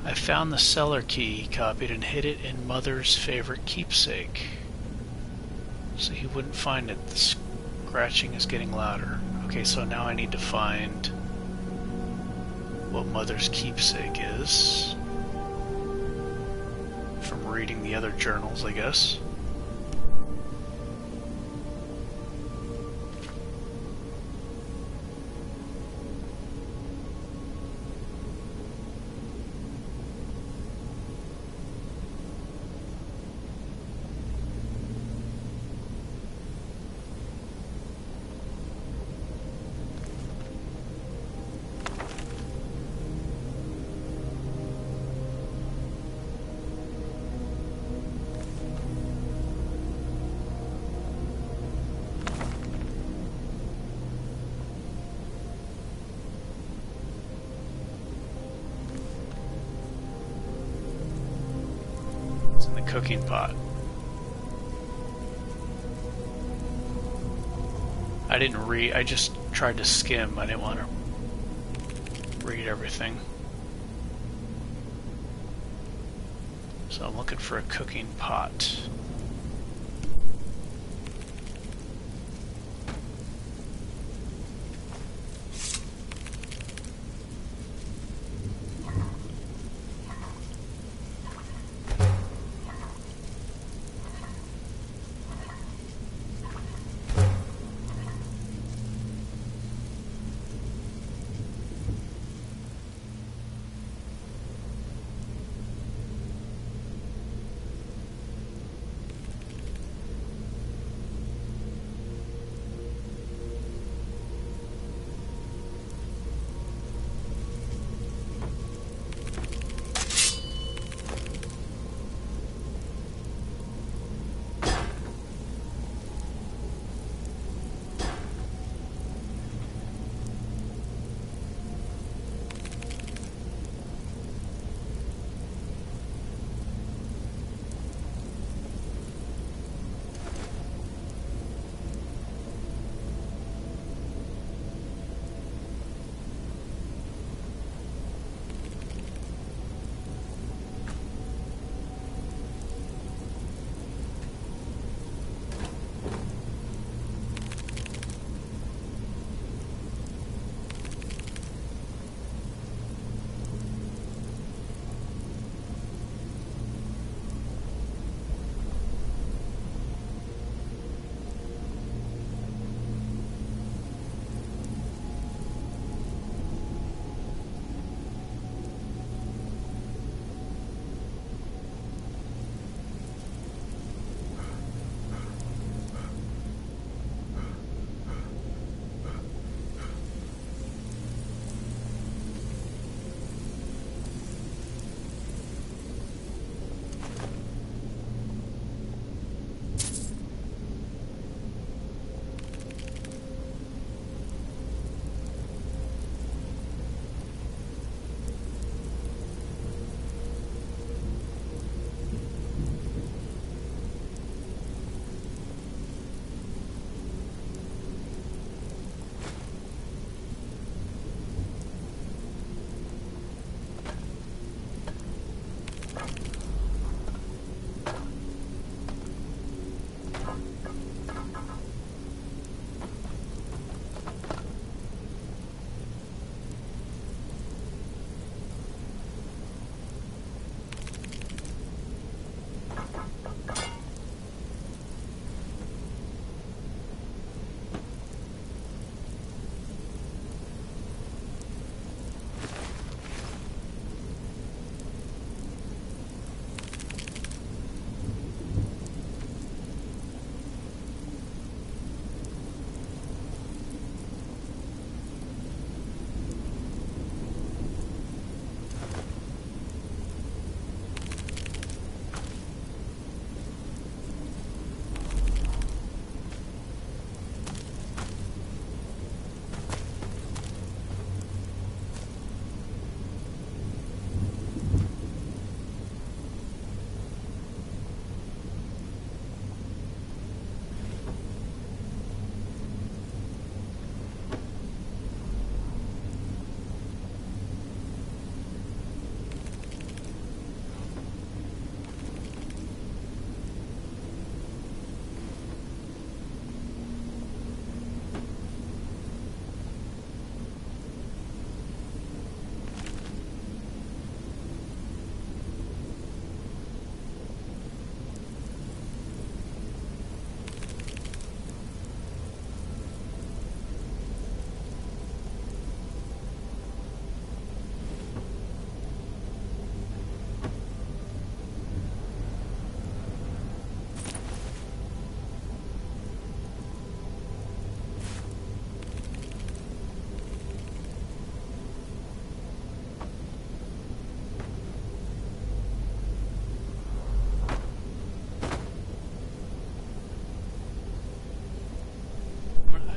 I found the cellar key, copied and hid it in Mother's favorite keepsake. So he wouldn't find it. The scratching is getting louder. Okay, so now I need to find what Mother's keepsake is. From reading the other journals, I guess. Cooking pot. I didn't read, I just tried to skim. I didn't want to read everything. So I'm looking for a cooking pot.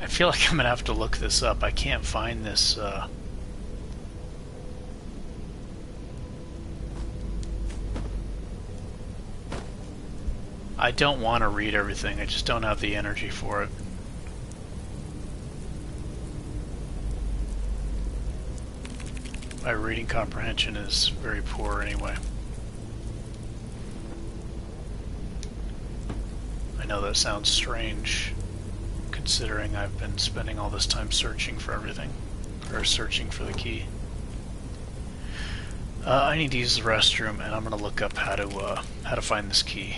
feel like I'm gonna have to look this up. I can't find this. I don't want to read everything. I just don't have the energy for it. My reading comprehension is very poor anyway. I know that sounds strange, considering I've been spending all this time searching for everything, or searching for the key. I need to use the restroom, and I'm going to look up how to find this key.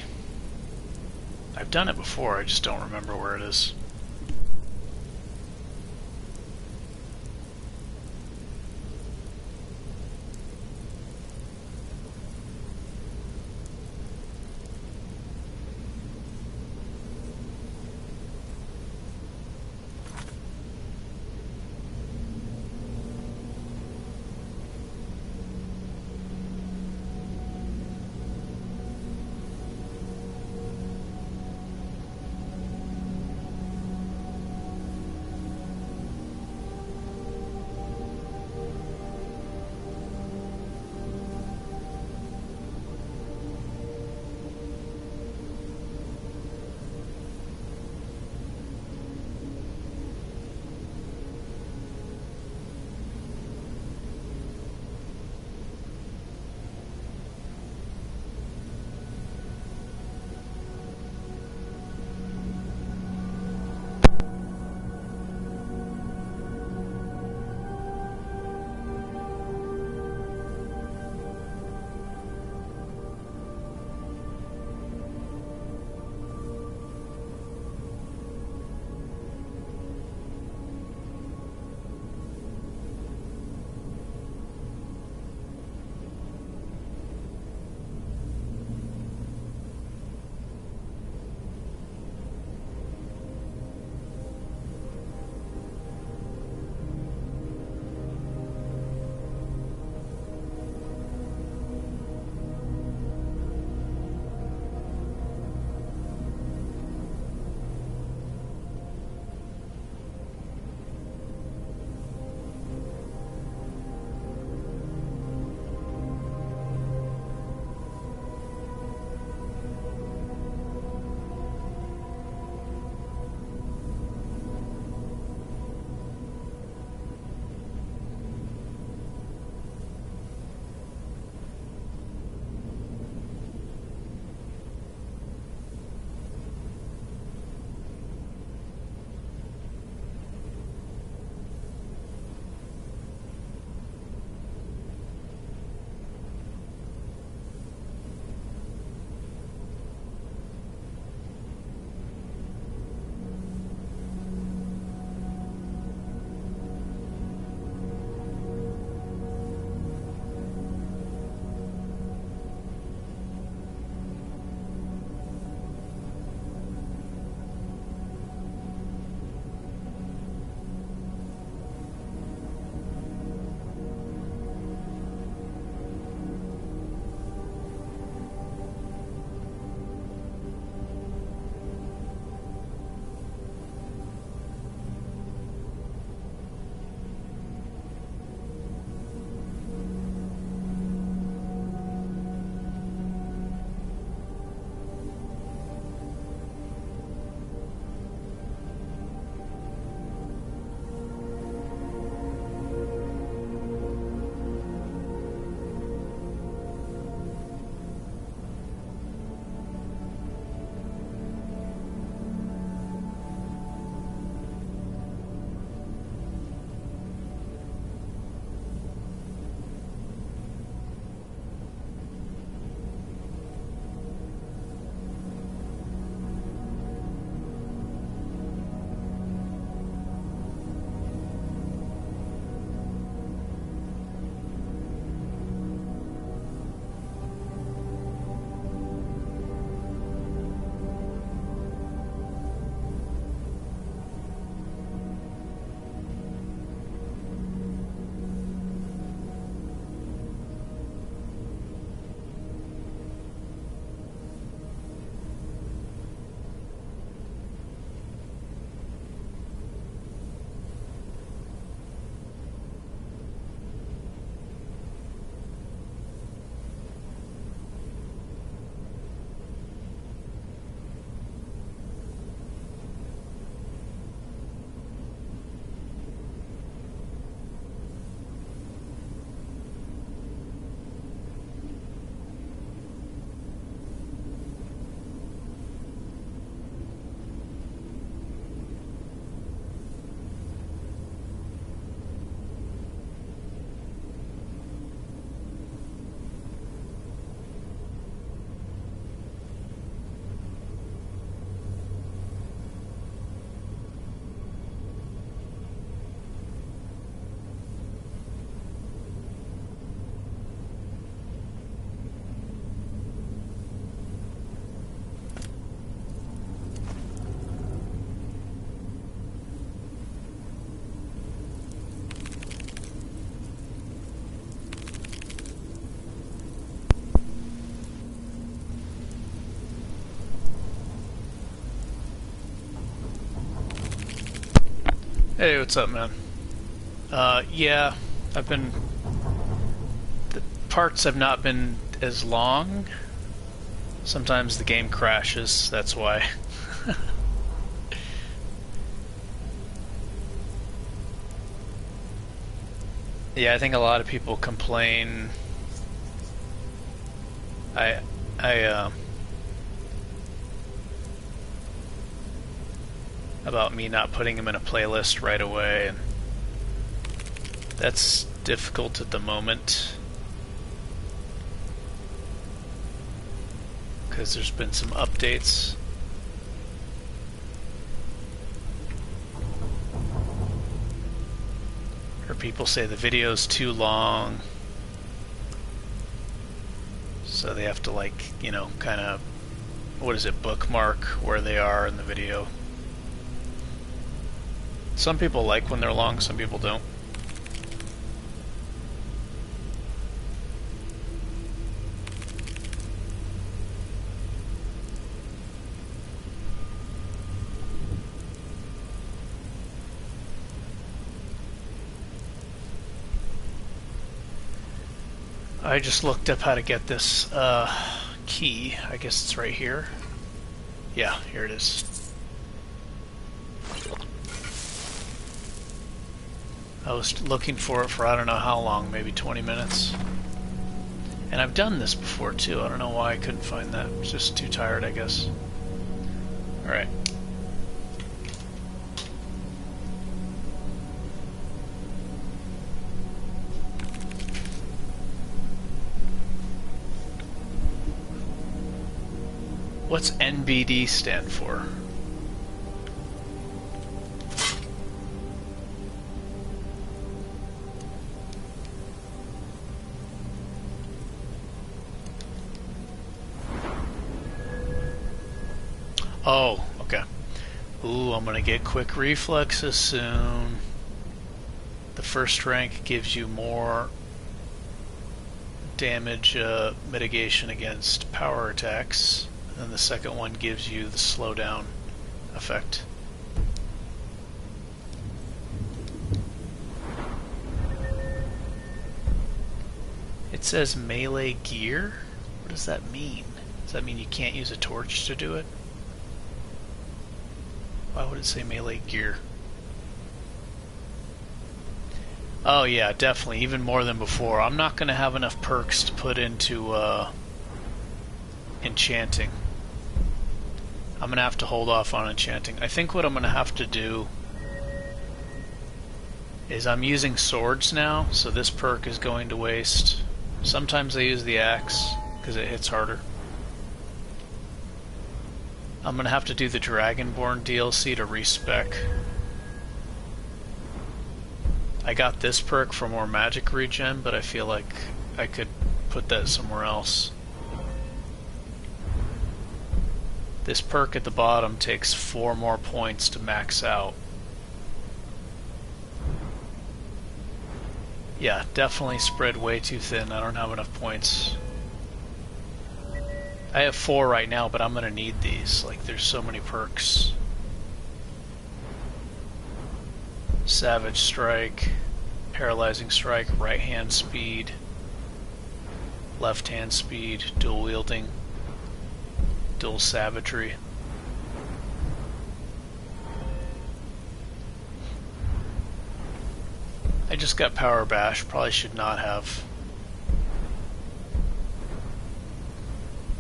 I've done it before, I just don't remember where it is. Hey, what's up, man? Yeah, I've been... The parts have not been as long. Sometimes the game crashes, that's why. Yeah, I think a lot of people complain... about me not putting them in a playlist right away, and that's difficult at the moment because there's been some updates. Or people say the video's too long, so they have to, like, you know, kind of, what is it, bookmark where they are in the video. Some people like when they're long, some people don't. I just looked up how to get this key. I guess it's right here. Yeah, here it is. I was looking for it for I don't know how long, maybe 20 minutes. And I've done this before too. I don't know why I couldn't find that. I was just too tired, I guess. Alright. What's NBD stand for? Oh, okay. Ooh, I'm gonna get quick reflexes soon. The first rank gives you more damage mitigation against power attacks. And the second one gives you the slowdown effect. It says melee gear? What does that mean? Does that mean you can't use a torch to do it? Why would it say melee gear? Oh yeah, definitely, even more than before. I'm not going to have enough perks to put into enchanting. I'm going to have to hold off on enchanting. I think what I'm going to have to do is I'm using swords now, so this perk is going to waste. Sometimes I use the axe because it hits harder. I'm going to have to do the Dragonborn DLC to respec. I got this perk for more magic regen, but I feel like I could put that somewhere else. This perk at the bottom takes 4 more points to max out. Yeah, definitely spread way too thin. I don't have enough points. I have 4 right now, but I'm gonna need these. Like, there's so many perks. Savage Strike, Paralyzing Strike, right hand speed, left hand speed, dual wielding, dual savagery. I just got Power Bash, probably should not have.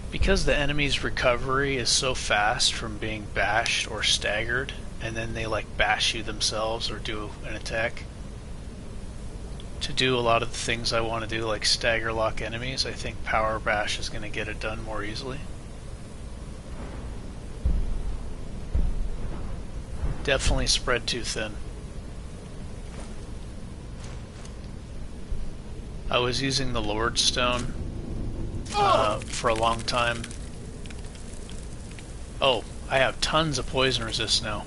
Because the enemy's recovery is so fast from being bashed or staggered, and then they like bash you themselves or do an attack, to do a lot of the things I want to do, like stagger lock enemies, I think Power Bash is going to get it done more easily. Definitely spread too thin. I was using the Lord Stone for a long time. Oh, I have tons of poison resist now.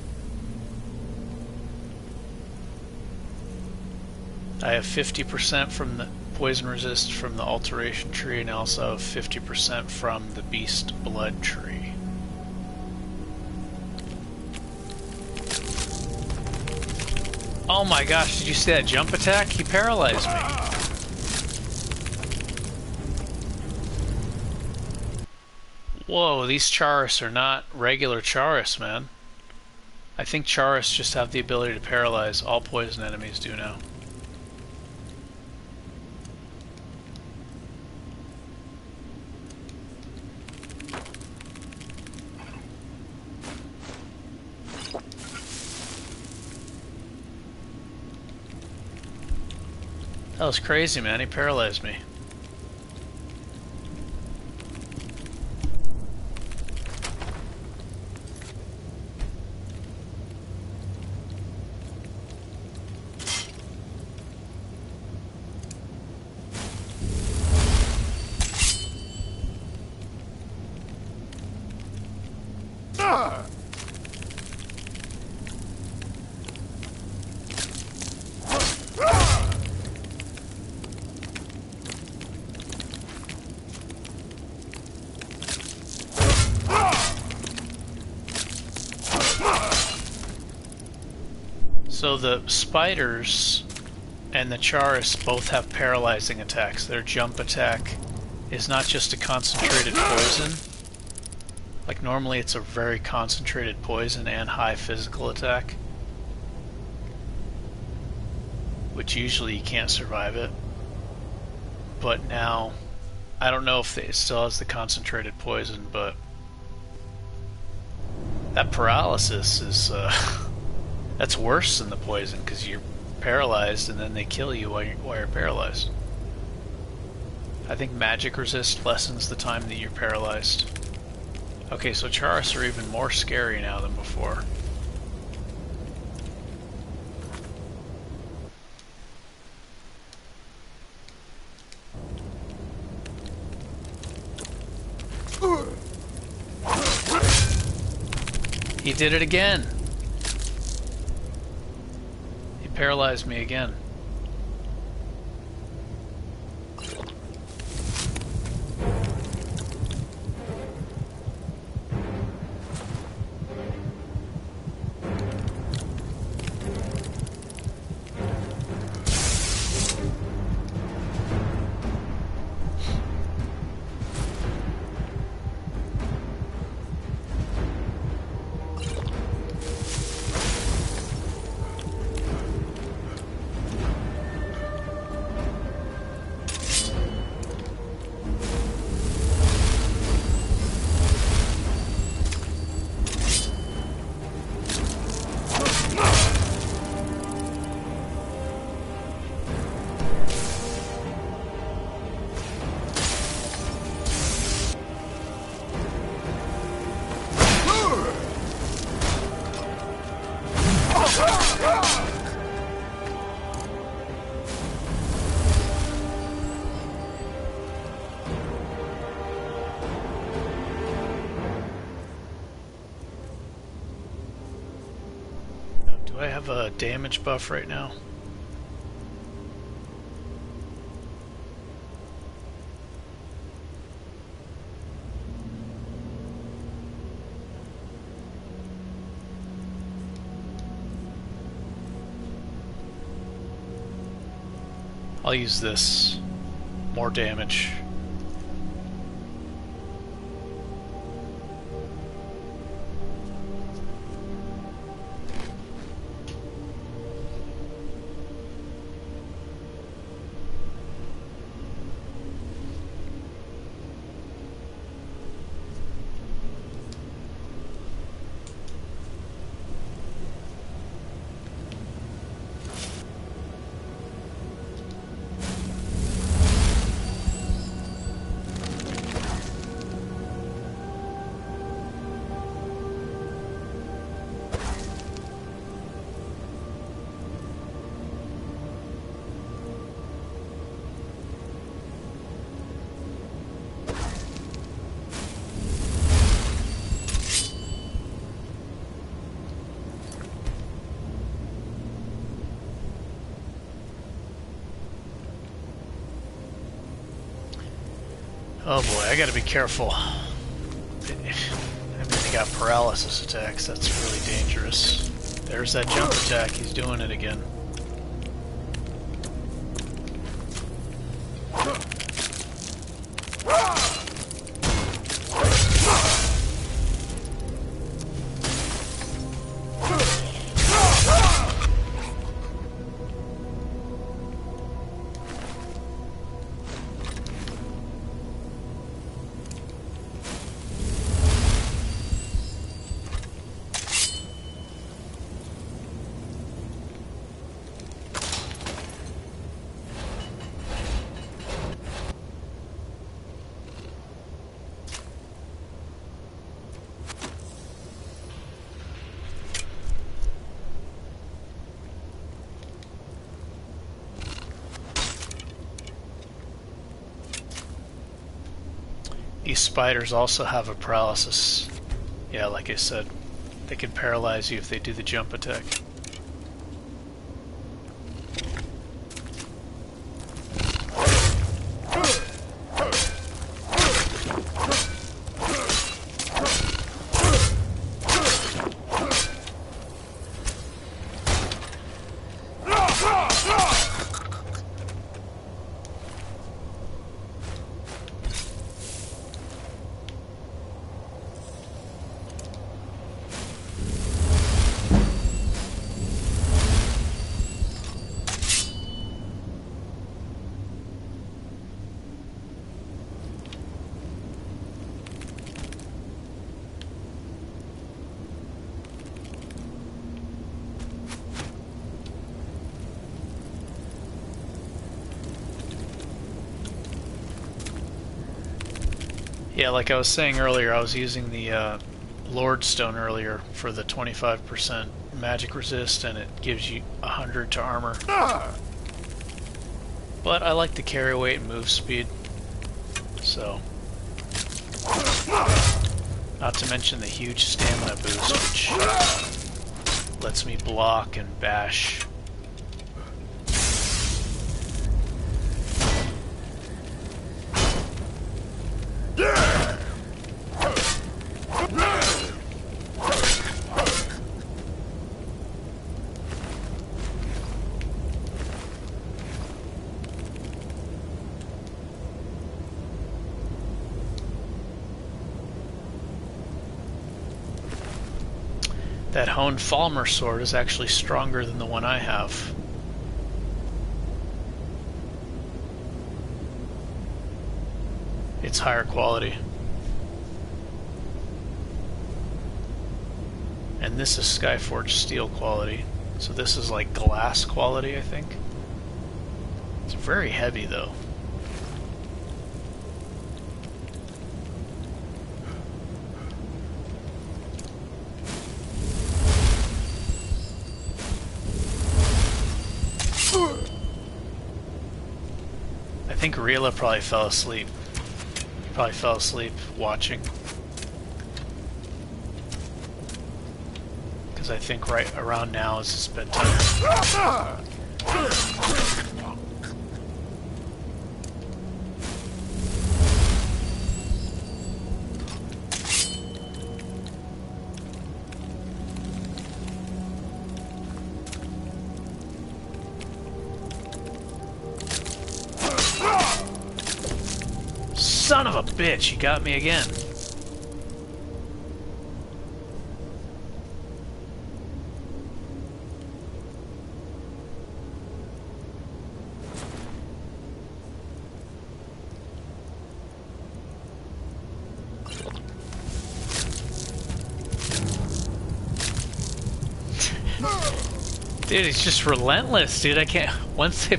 I have 50% from the poison resist from the alteration tree, and I also have 50% from the beast blood tree. Oh my gosh, did you see that jump attack? He paralyzed me. Whoa, these Charis are not regular Charis, man. I think Charis just have the ability to paralyze. All poison enemies do now. That was crazy, man. He paralyzed me. So the spiders and the Charis both have paralyzing attacks. Their jump attack is not just a concentrated poison. Like normally it's a very concentrated poison and high physical attack, which usually you can't survive it. But now, I don't know if it still has the concentrated poison, but that paralysis is that's worse than the poison, because you're paralyzed and then they kill you while you're paralyzed. I think magic resist lessens the time that you're paralyzed. Okay, so Charis are even more scary now than before. He did it again! He paralyzed me again. Do I have a damage buff right now? I'll use this. More damage. Oh boy, I gotta be careful. I mean, they got paralysis attacks, that's really dangerous. There's that jump attack. He's doing it again. These spiders also have a paralysis. Yeah, like I said, they can paralyze you if they do the jump attack. Yeah, like I was saying earlier, I was using the Lord Stone earlier for the 25% magic resist, and it gives you 100 to armor. But I like the carry weight and move speed, so... Not to mention the huge stamina boost, which lets me block and bash. That honed Falmer sword is actually stronger than the one I have. It's higher quality. And this is Skyforged steel quality. So this is like glass quality, I think. It's very heavy though. I think Rila probably fell asleep. He probably fell asleep watching. Because I think right around now is his bedtime. Son of a bitch, he got me again. Dude, he's just relentless, dude. I can't. Once they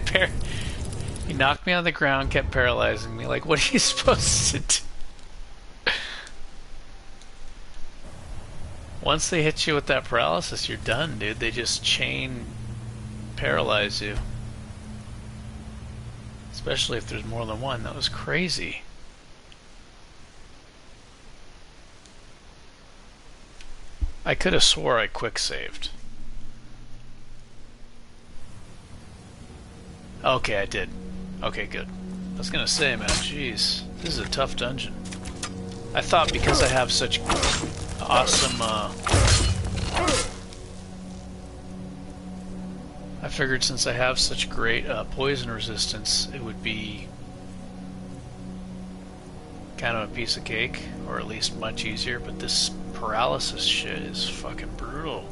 he knocked me on the ground, kept paralyzing me. Like, what are you supposed to do? Once they hit you with that paralysis, you're done, dude. They just chain paralyze you. Especially if there's more than one. That was crazy. I could have swore I quick saved. Okay, I did. Okay, good. I was gonna say, man, jeez, this is a tough dungeon. I thought because I have such awesome figured since I have such great poison resistance, it would be kind of a piece of cake, or at least much easier, but this paralysis shit is fucking brutal.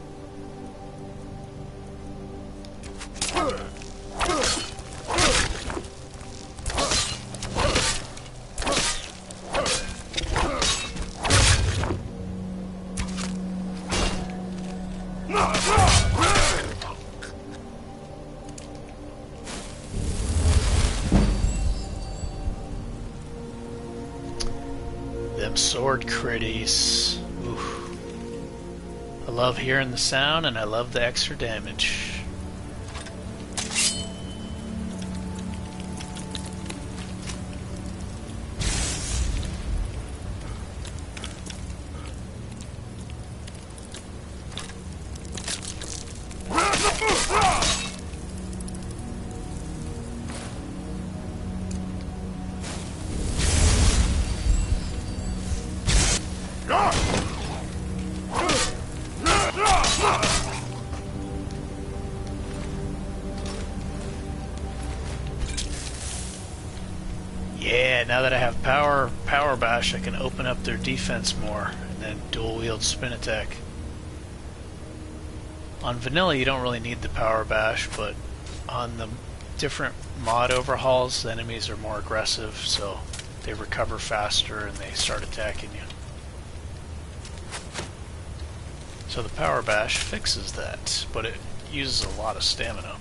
Them sword critties. Oof. I love hearing the sound and I love the extra damage. Yeah, now that I have power bash, I can open up their defense more and then dual wield spin attack. On vanilla you don't really need the power bash, but on the different mod overhauls the enemies are more aggressive, so they recover faster and they start attacking you. So the power bash fixes that, but it uses a lot of stamina.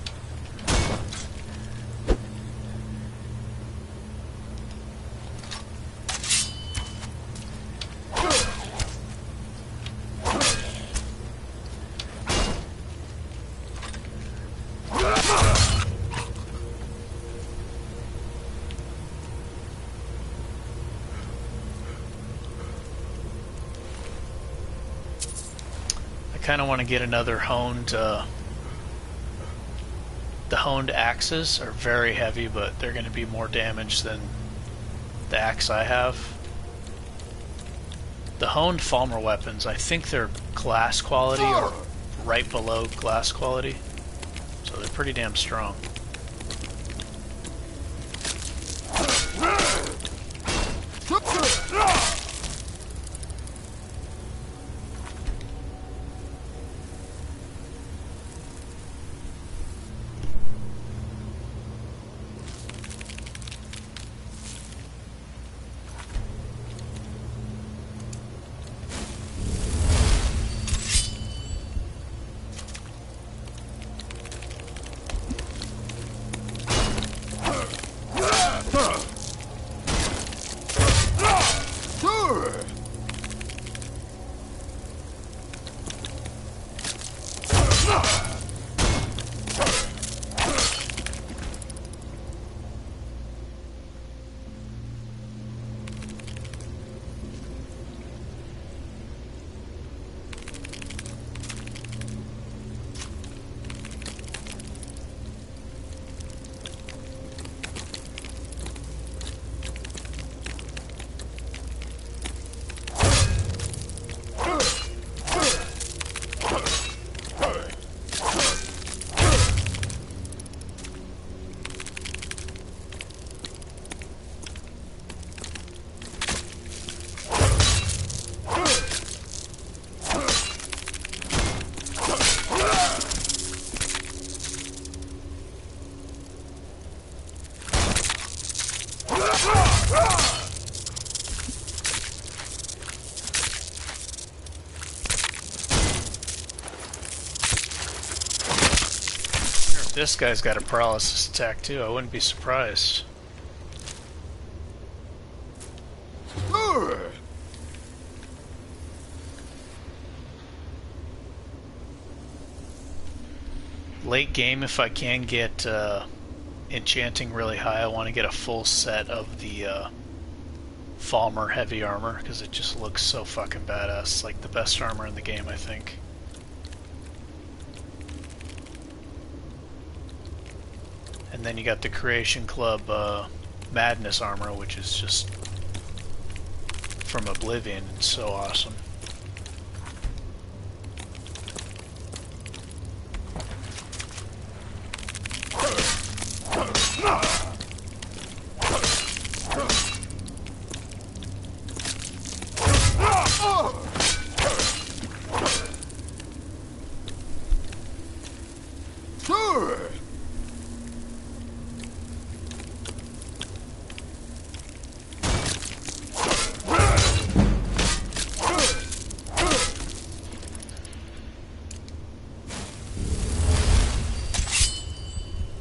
I kind of want to get another honed, the honed axes are very heavy, but they're going to be more damage than the axe I have. The honed Falmer weapons, I think they're glass quality or right below glass quality, so they're pretty damn strong. This guy's got a paralysis attack too, I wouldn't be surprised. Late game, if I can get enchanting really high, I want to get a full set of the Falmer heavy armor, because it just looks so fucking badass. It's like the best armor in the game, I think. And then you got the Creation Club Madness armor, which is just from Oblivion. It's so awesome. Sure.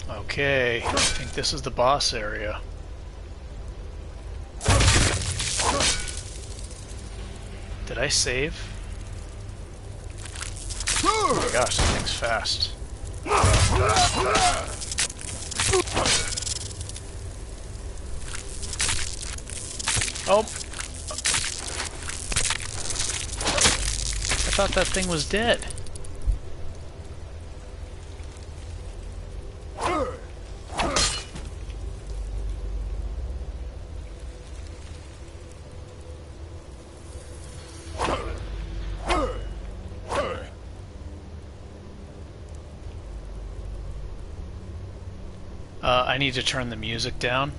Okay, I think this is the boss area. Did I save? Oh my gosh, this thing's fast. Oh! I thought that thing was dead. I need to turn the music down.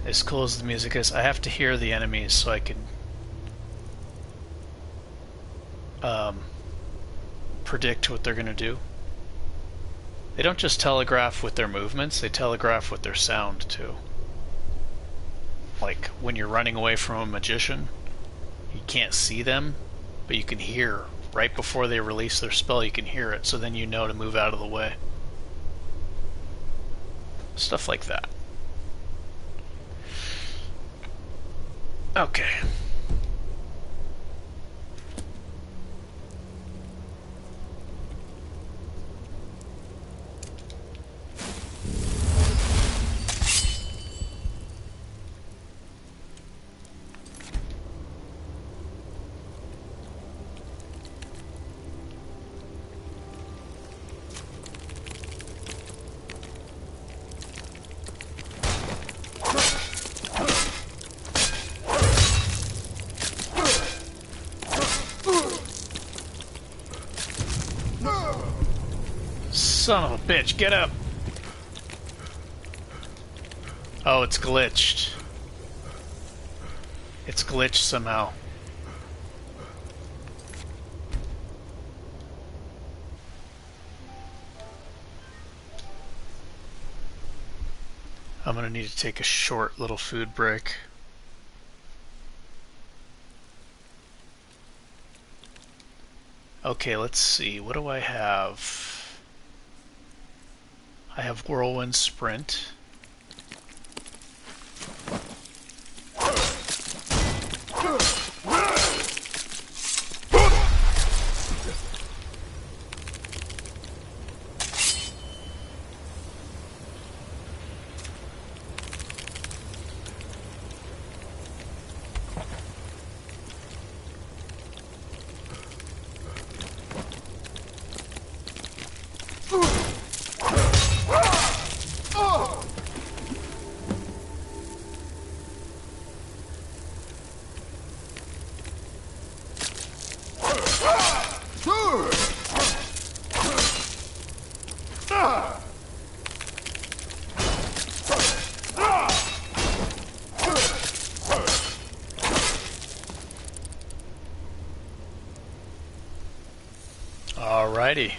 As cool as the music is, I have to hear the enemies so I can predict what they're going to do. They don't just telegraph with their movements, they telegraph with their sound too. Like when you're running away from a magician, you can't see them, but you can hear right before they release their spell, you can hear it, so then you know to move out of the way. Stuff like that. Okay. Son of a bitch, get up! Oh, it's glitched. It's glitched somehow. I'm gonna need to take a short little food break. Okay, let's see. What do I have? I have Whirlwind Sprint. Alrighty.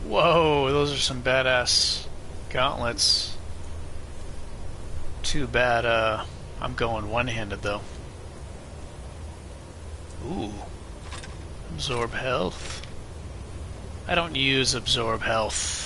Whoa, those are some badass gauntlets. Too bad, I'm going one-handed though. Ooh. Absorb health. I don't use absorb health.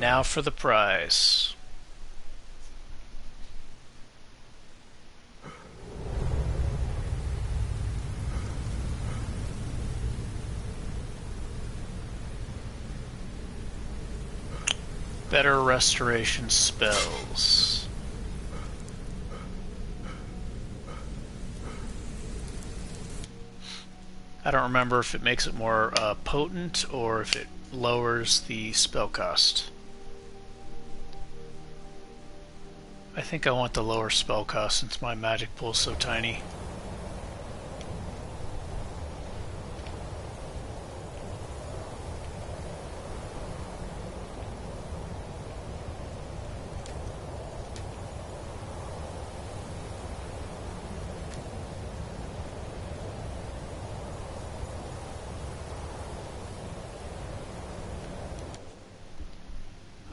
Now for the prize. Better restoration spells. I don't remember if it makes it more potent or if it lowers the spell cost. I think I want the lower spell cost since my magic pool is so tiny.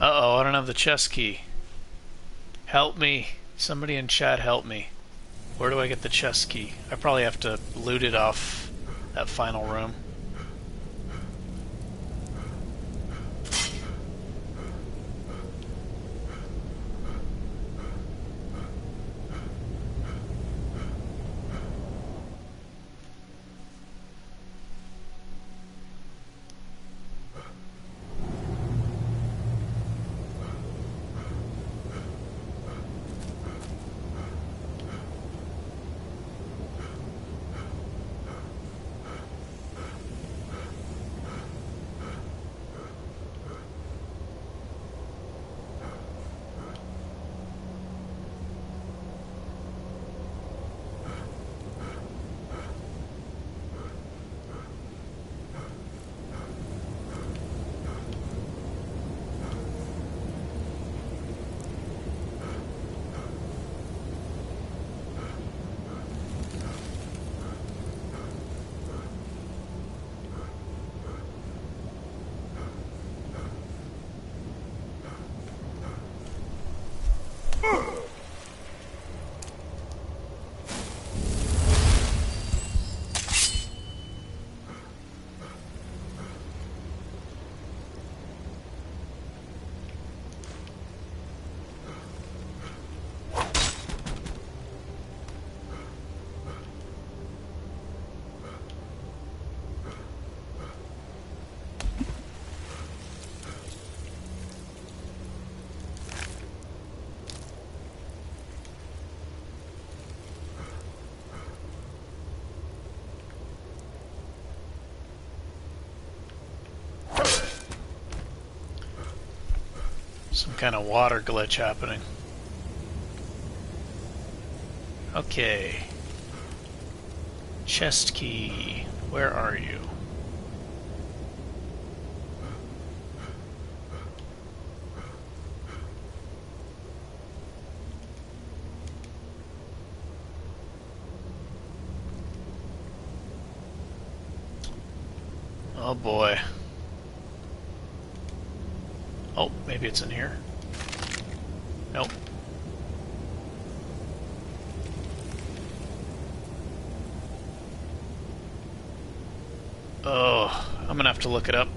Uh-oh, I don't have the chest key. Help me. Somebody in chat help me. Where do I get the chest key? I probably have to loot it off that final room. Some kind of water glitch happening. Okay. Chest key. Where are you? Oh boy. Oh, maybe it's in here. Nope. Oh, I'm gonna have to look it up.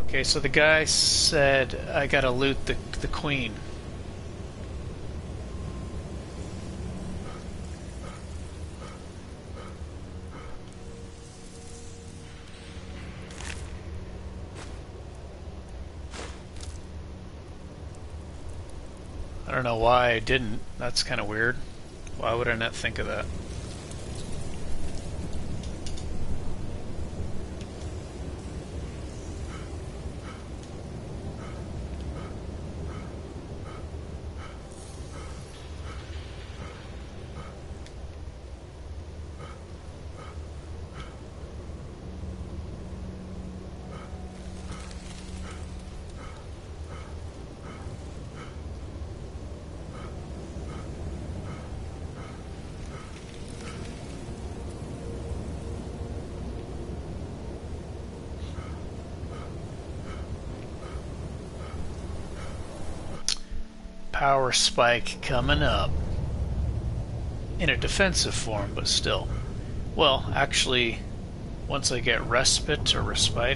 Okay, so the guy said I gotta loot the queen. I don't know why I didn't. That's kind of weird. Why would I not think of that? Power spike coming up. In a defensive form, but still. Well, actually, once I get respite or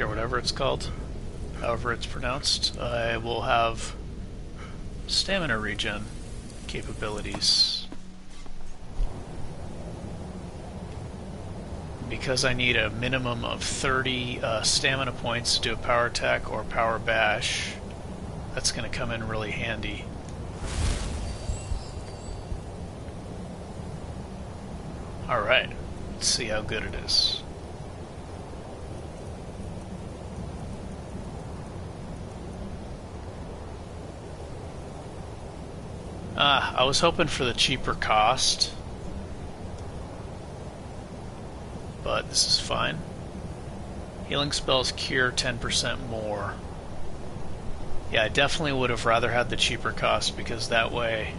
whatever it's called, however it's pronounced, I will have stamina regen capabilities. Because I need a minimum of 30 stamina points to do a power attack or power bash, that's going to come in really handy. Alright, let's see how good it is. I was hoping for the cheaper cost, but this is fine. Healing spells cure 10% more. Yeah, I definitely would have rather had the cheaper cost because that way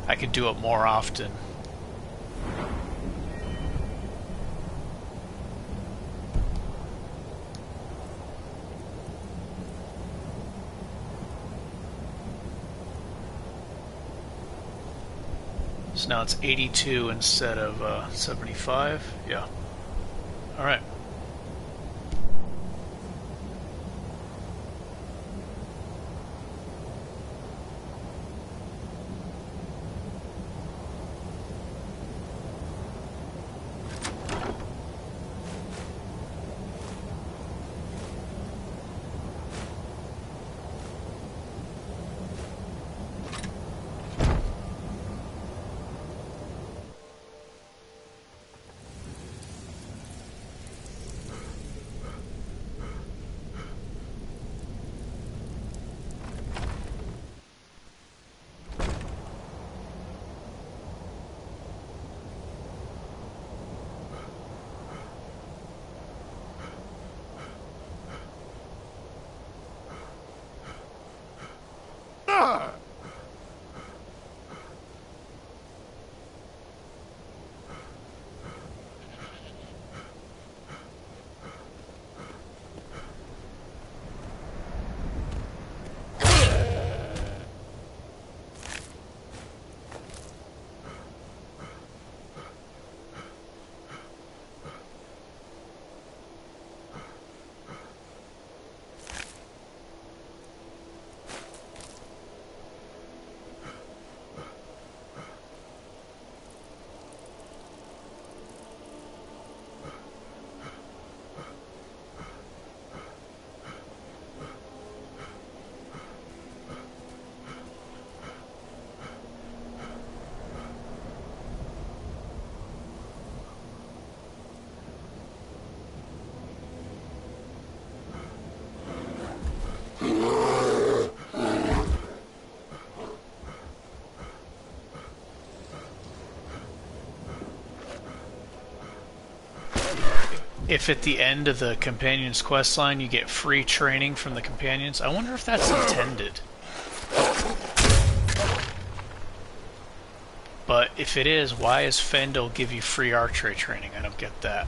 I could do it more often. So now it's 82 instead of 75. Yeah. All right. If at the end of the companion's quest line you get free training from the companions, I wonder if that's intended. But if it is, why does Fendel give you free archery training? I don't get that.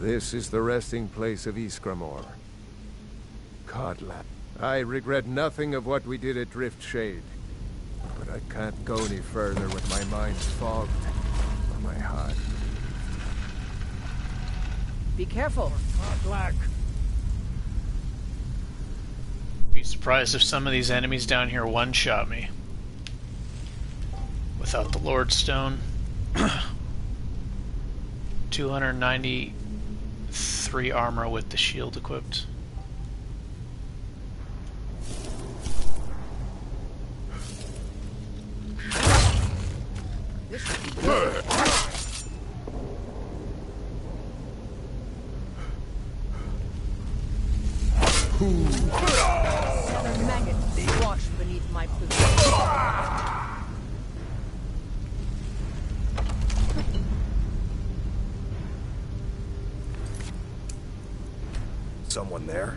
This is the resting place of Iskramor. Codlap. I regret nothing of what we did at Drift Shade. But I can't go any further with my mind fogged or my heart. Be careful. Codlap. Be surprised if some of these enemies down here one-shot me. Without the Lord Stone. 293 armor with the shield equipped. Another maggot washed beneath my boot. Someone there?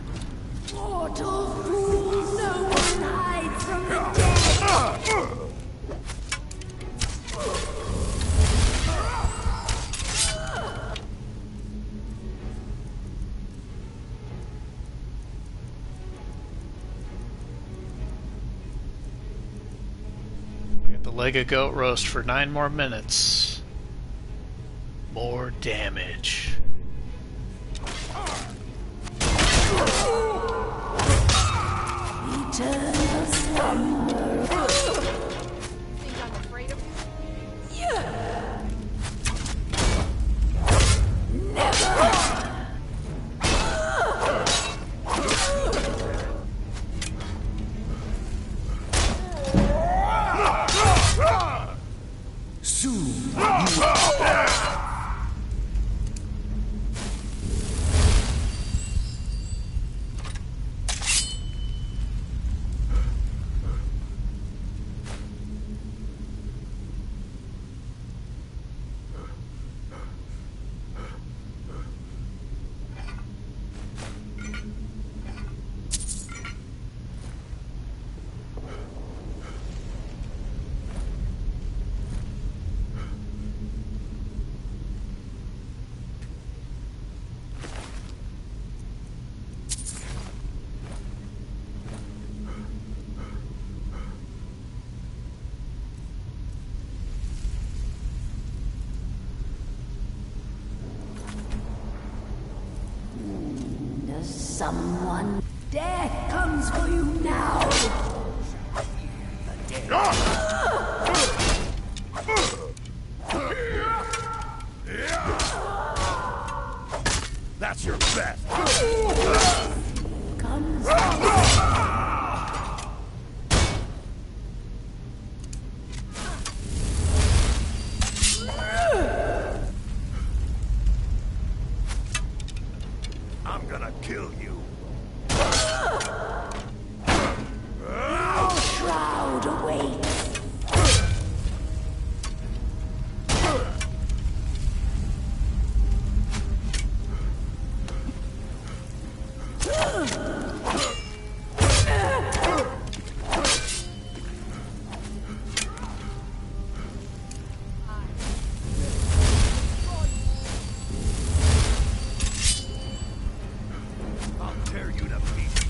Mortal fool, no one hides from the dead! We got the leg of goat roast for 9 more minutes. More damage. Eternal slumber. Think I'm afraid of you? Yeah. Never. Soon. Someone. Death comes for you now. That's your best. Comes. I'm gonna kill you. Your shroud awaits. I'll tear you to pieces.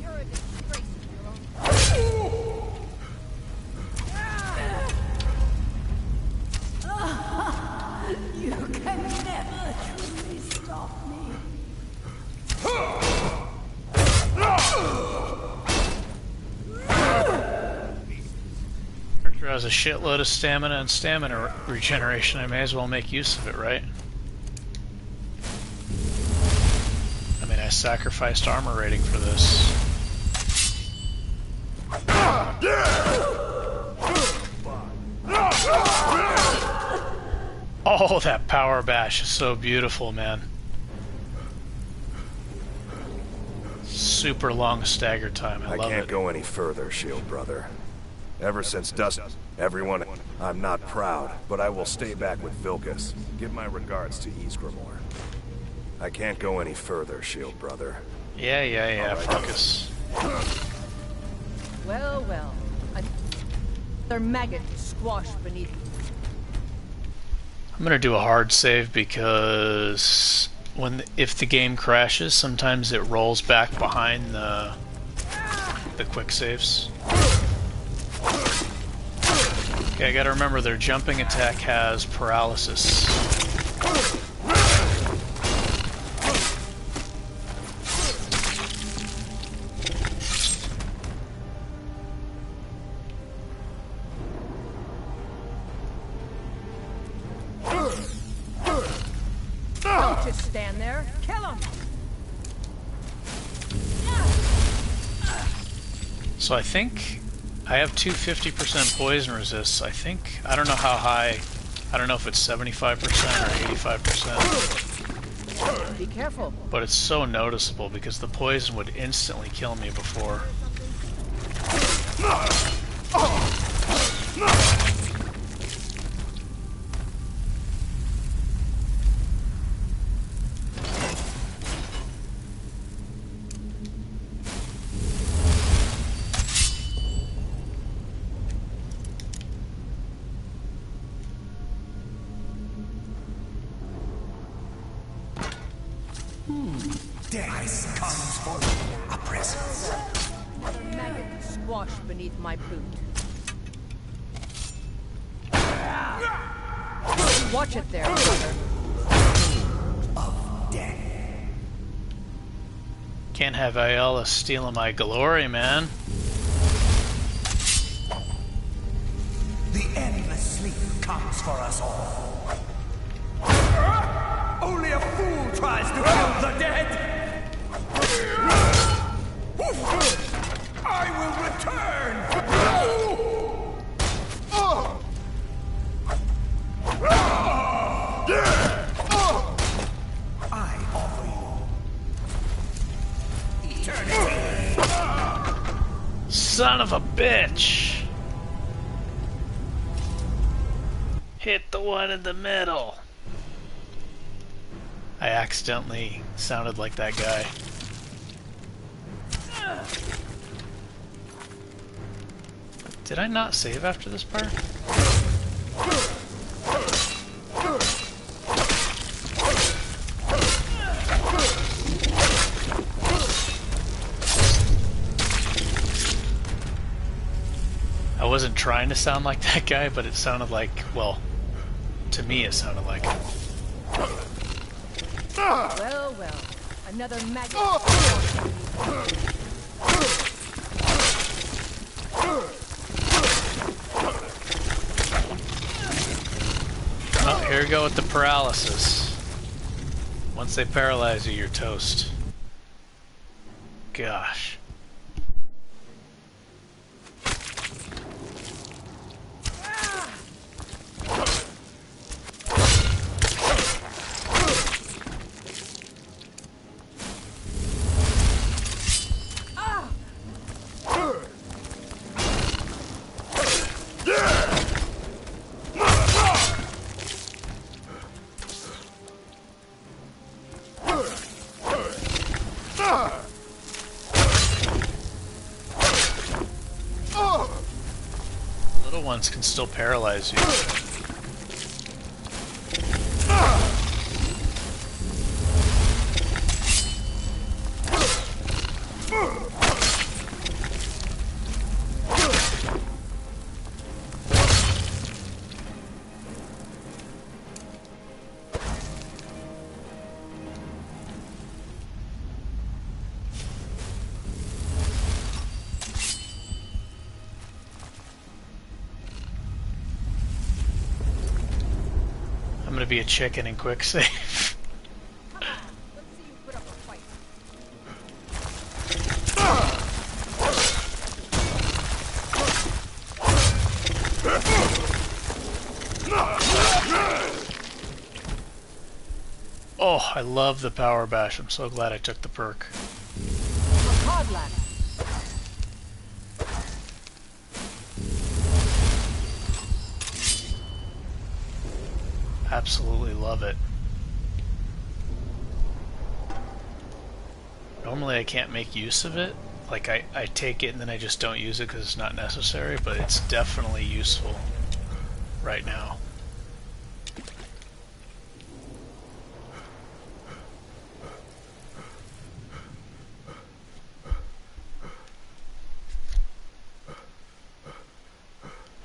You're a disgrace to your own. You can never truly stop me. Character has a shitload of stamina and stamina regeneration. I may as well make use of it, right? I mean, I sacrificed armor rating for this. Oh, that power bash is so beautiful, man. super long stagger time. I love can't it. go any further, Shield Brother. Ever since dusk, everyone... I'm not proud, but I will stay back with Vilkas. Give my regards to Ysgramor. I can't go any further, Shield Brother. Yeah, focus. Well, well. Another maggot squashed beneath you. I'm gonna do a hard save because if the game crashes, sometimes it rolls back behind the quick saves. Okay, I gotta remember their jumping attack has paralysis. Don't just stand there. Kill him. So I think I have two 50% poison resists. I don't know how high. I don't know if it's 75% or 85%. Be careful. But it's so noticeable because the poison would instantly kill me before. Death comes for a presence. Another maggot squashed beneath my boot. Watch it there, brother. Of death. Can't have Ayala stealing my glory, man. The endless sleep comes for us all. Only a fool tries to kill the dead! I will return! I offer you eternity! Son of a bitch! Hit the one in the middle. I accidentally sounded like that guy. Did I not save after this part? I wasn't trying to sound like that guy, but it sounded like, well, to me it sounded like him. Well, well. Another maggot. Oh, here we go with the paralysis. Once they paralyze you, you're toast. Gosh. Little ones can still paralyze you. I'm gonna be a chicken in quick save. Oh, I love the power bash. I'm so glad I took the perk. A slack. Absolutely love it. Normally I can't make use of it. Like I take it and then I just don't use it because it's not necessary, but it's definitely useful right now.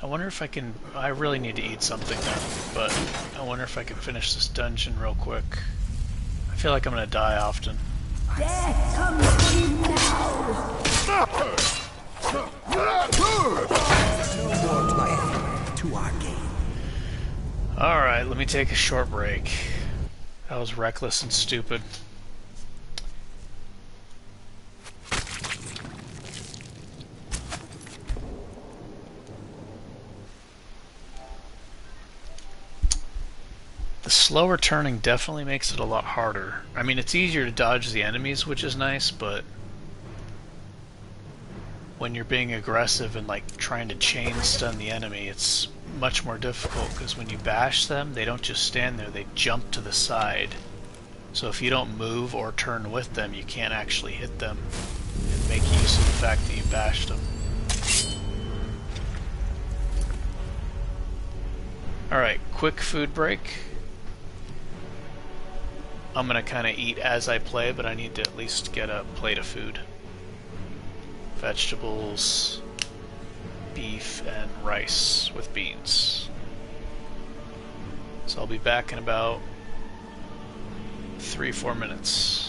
I wonder if I can... I really need to eat something now, but I wonder if I can finish this dungeon real quick. I feel like I'm gonna die often. Death comes for you now! No more play to our game. Alright, let me take a short break. That was reckless and stupid. The slower turning definitely makes it a lot harder. I mean, it's easier to dodge the enemies, which is nice, but when you're being aggressive and like trying to chain stun the enemy, it's much more difficult because when you bash them, they don't just stand there, they jump to the side. So if you don't move or turn with them, you can't actually hit them and make use of the fact that you bashed them. Alright, quick food break. I'm gonna kinda eat as I play, but I need to at least get a plate of food. Vegetables, beef, and rice with beans. So I'll be back in about 3-4 minutes.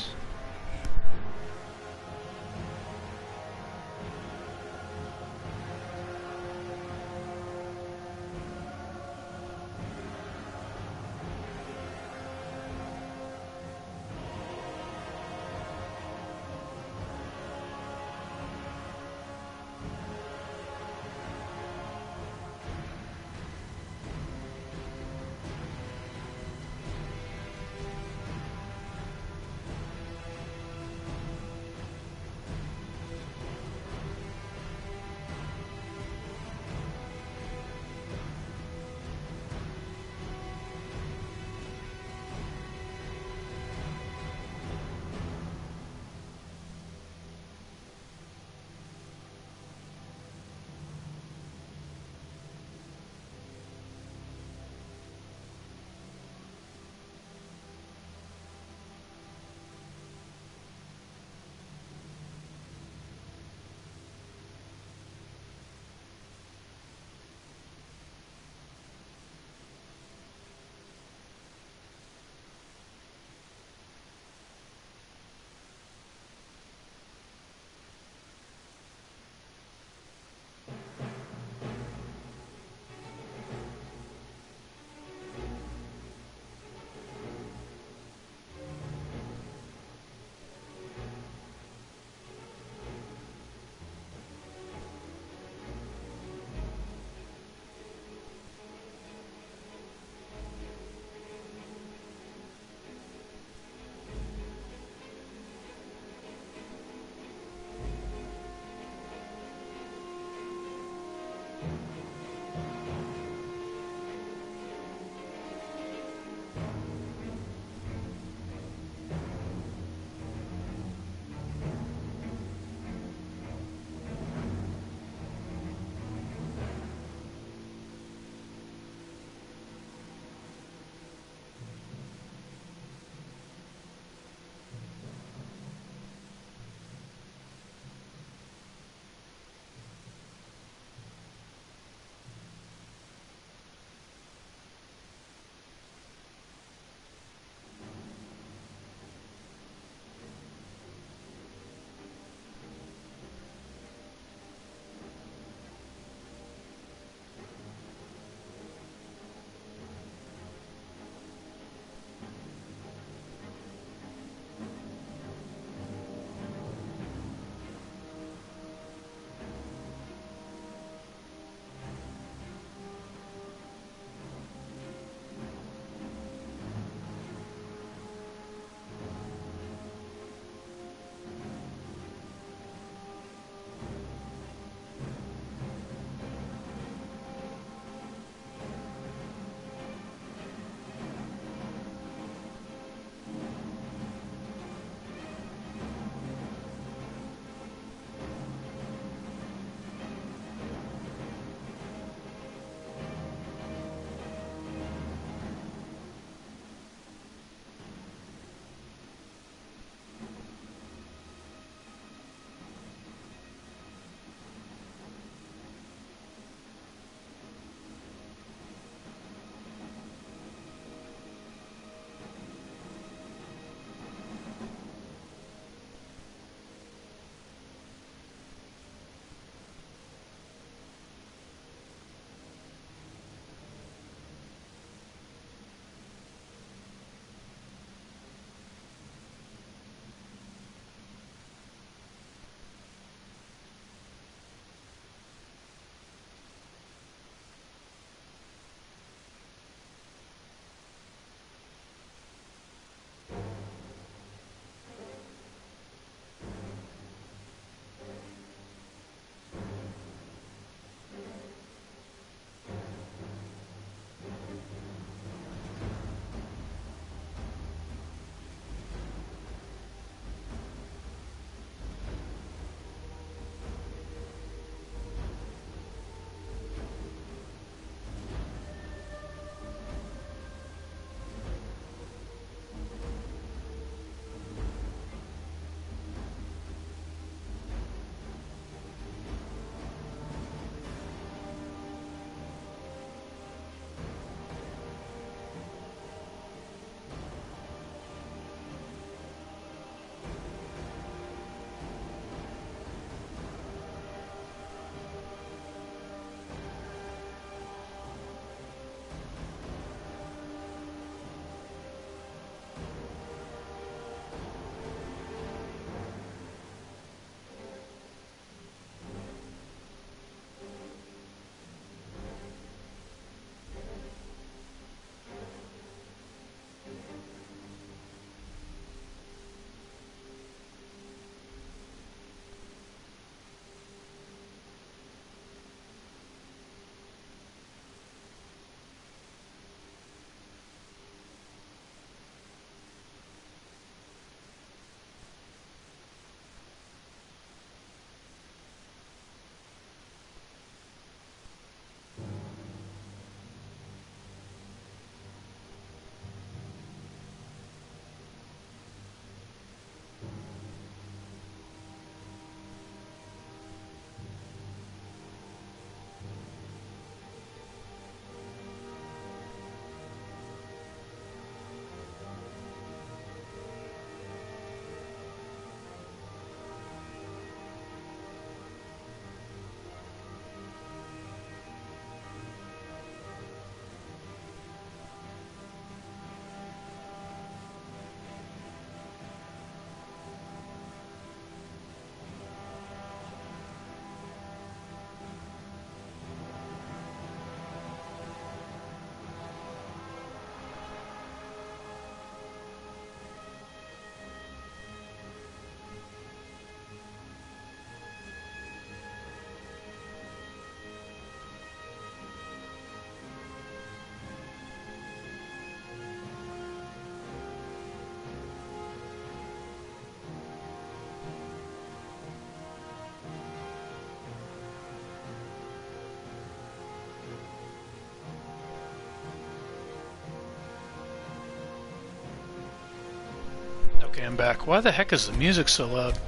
Okay, I'm back. Why the heck is the music so loud?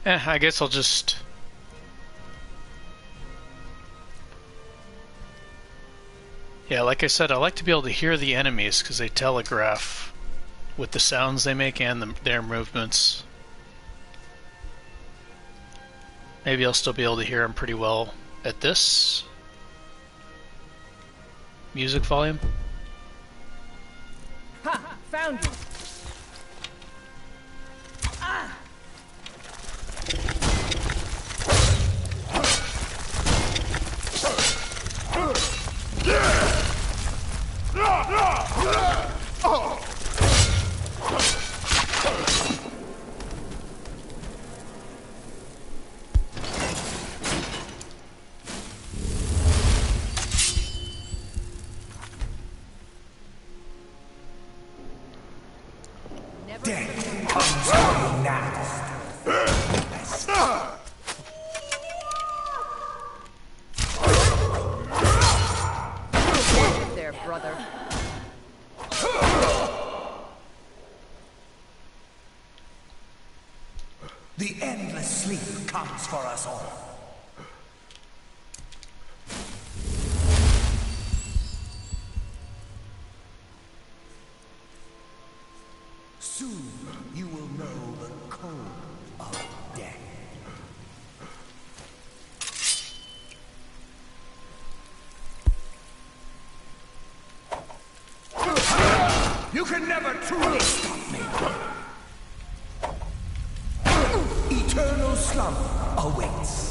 I guess I'll just... Yeah, like I said, I like to be able to hear the enemies because they telegraph with the sounds they make and their movements. Maybe I'll still be able to hear them pretty well at this music volume. Ha! Found you! Ah! Death comes for you now. There, brother. The endless sleep comes for us all. Soon you will know the code of death. You can never truly stop me. Eternal slumber awaits.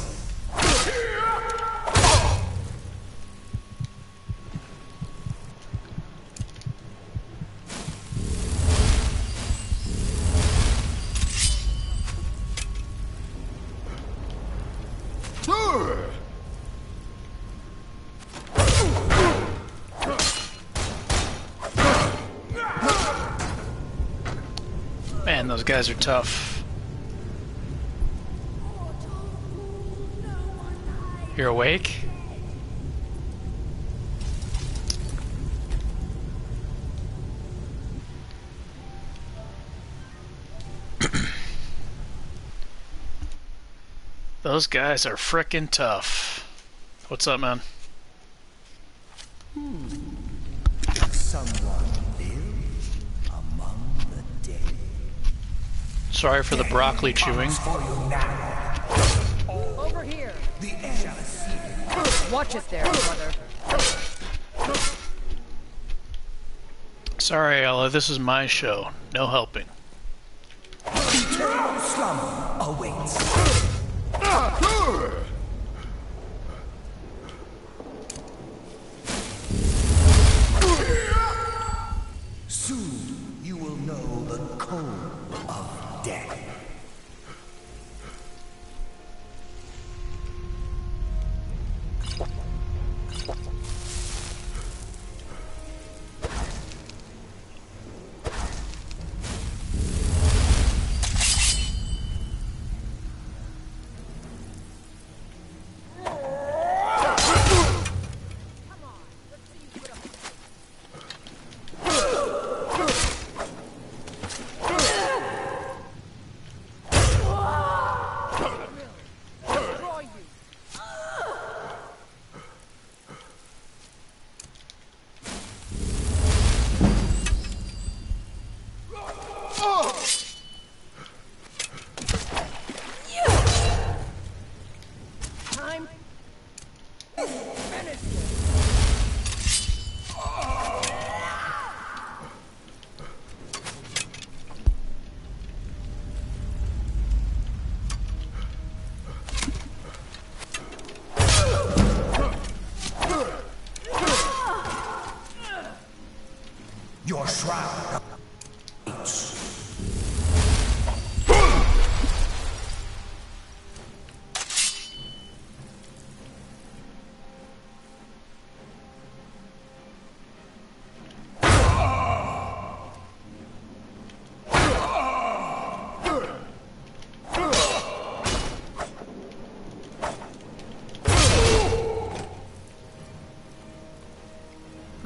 Man, those guys are tough. You're awake? Those guys are frickin' tough. What's up, man? Someone lives among the dead. Sorry for the broccoli chewing. Over here. The endless Watch it there, brother. Sorry, Ella, this is my show. No helping. eternal slumber awaits. Soon you will know the code of death.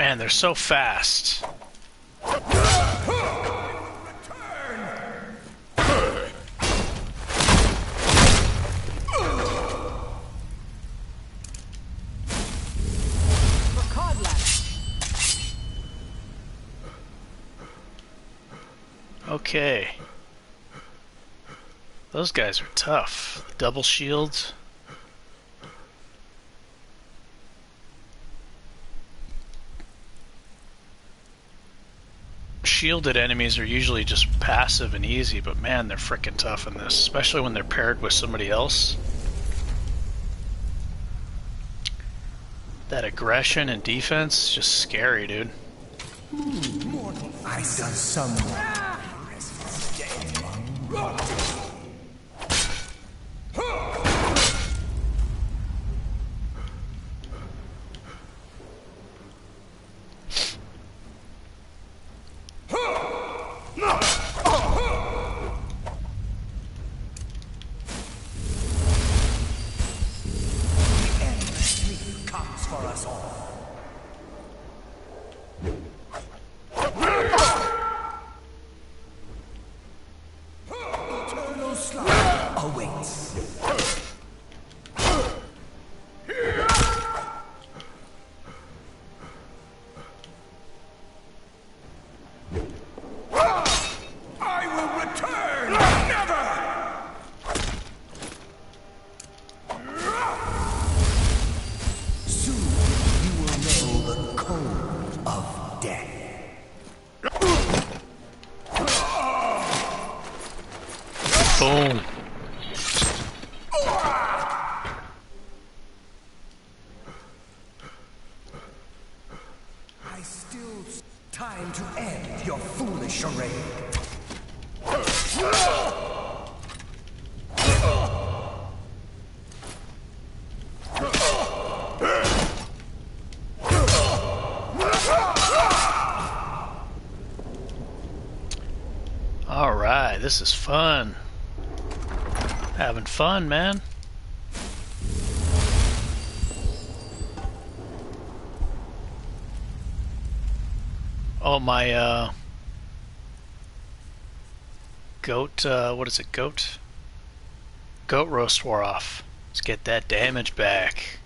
Man, they're so fast. Okay. Those guys are tough. Double shields. Shielded enemies are usually just passive and easy, but man, they're frickin' tough in this, especially when they're paired with somebody else. That aggression and defense, just scary, dude. I done someone. Boom. I still time to end your foolish charade. All right, this is fun. Having fun, man. Oh, my, goat, what is it, goat? Goat roast wore off. Let's get that damage back.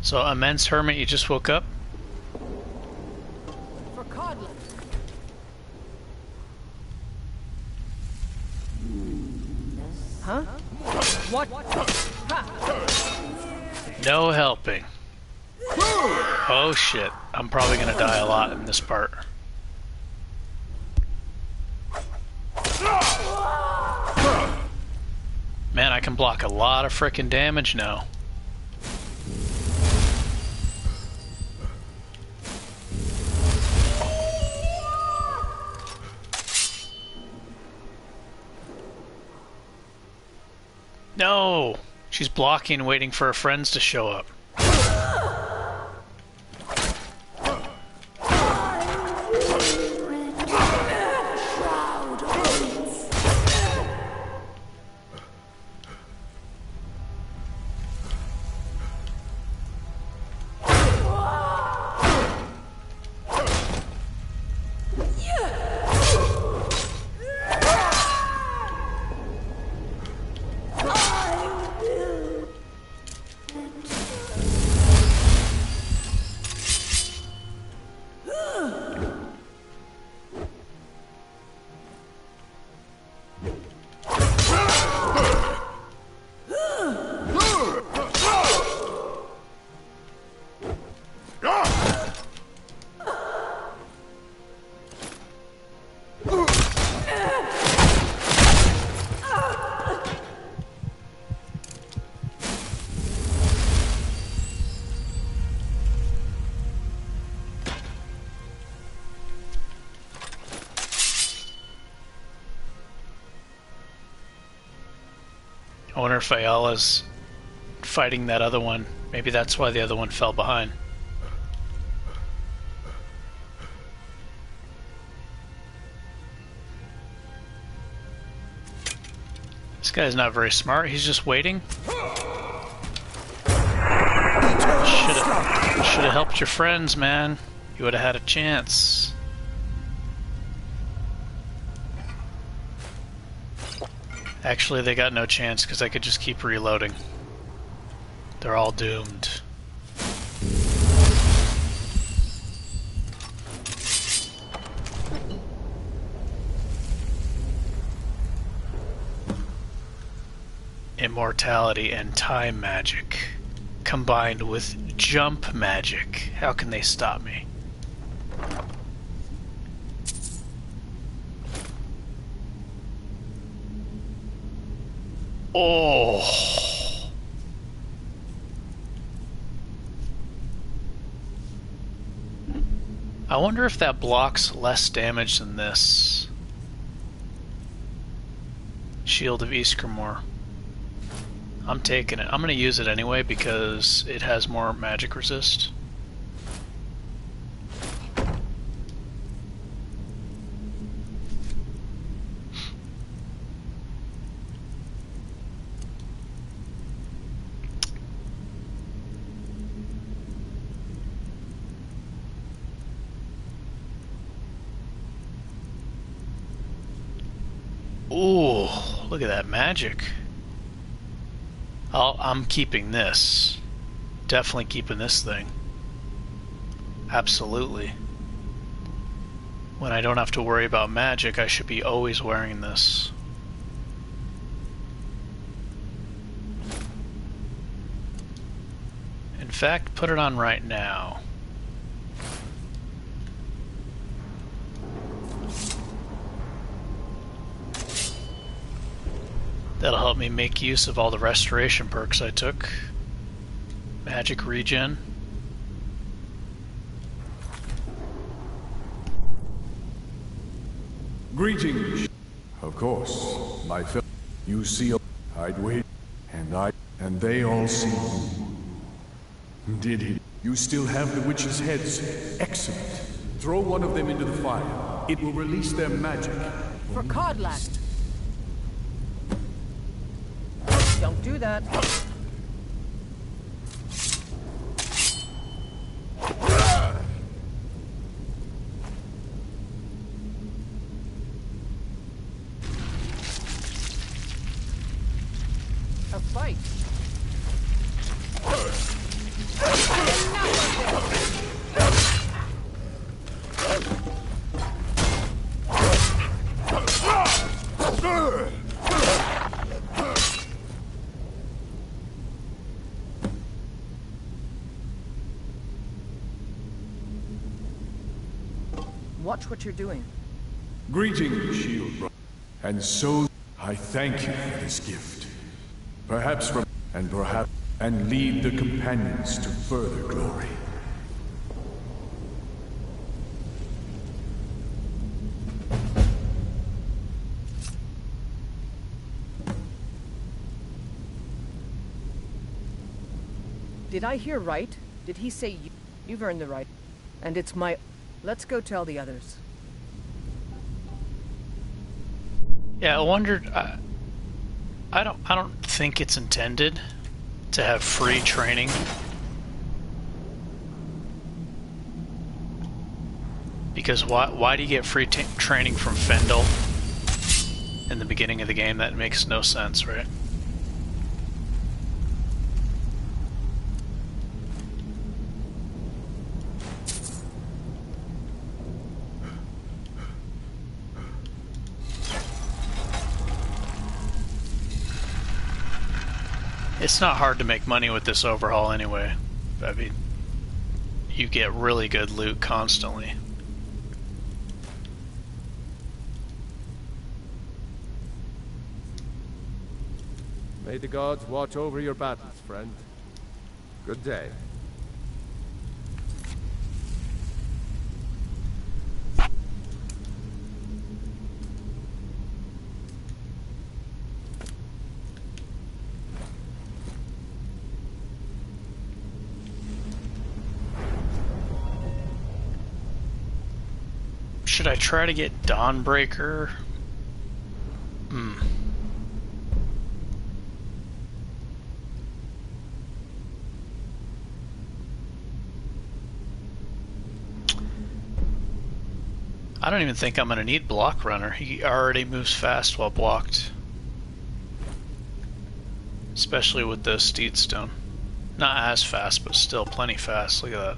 So, Immense Hermit, you just woke up? For Codlin. Huh? What? No helping. Oh shit, I'm probably gonna die a lot in this part. Man, I can block a lot of frickin' damage now. No! She's blocking, waiting for her friends to show up. I wonder if Ayala's fighting that other one. Maybe that's why the other one fell behind. This guy's not very smart. He's just waiting. Should have helped your friends, man. You would have had a chance. Actually, they got no chance because I could just keep reloading. They're all doomed. Immortality and time magic combined with jump magic. How can they stop me? Oh. I wonder if that blocks less damage than this. Shield of Ysgramor. I'm taking it. I'm going to use it anyway because it has more magic resist. Ooh, look at that magic. I'm keeping this. Definitely keeping this thing. Absolutely. When I don't have to worry about magic, I should be always wearing this. In fact, put it on right now. That'll help me make use of all the restoration perks I took. Magic regen. Greetings. Of course, my fellow. You see, I'd wait, and they all see you. Did he? You still have the witches' heads. Excellent. Throw one of them into the fire. It will release their magic. For Codlack. Don't do that. A fight. Watch what you're doing. Greetings, shield brother. And so I thank you for this gift. Perhaps and lead the companions to further glory. Did I hear right? Did he say you've earned the right? And it's my... Let's go tell the others. Yeah, I wondered. I don't think it's intended to have free training. Because why do you get free training from Fendel in the beginning of the game? That makes no sense, right? It's not hard to make money with this overhaul anyway. I mean, you get really good loot constantly. May the gods watch over your battles, friend. Good day. Should I try to get Dawnbreaker? I don't even think I'm gonna need block runner. He already moves fast while blocked. Especially with the steed stone. Not as fast, but still plenty fast. Look at that.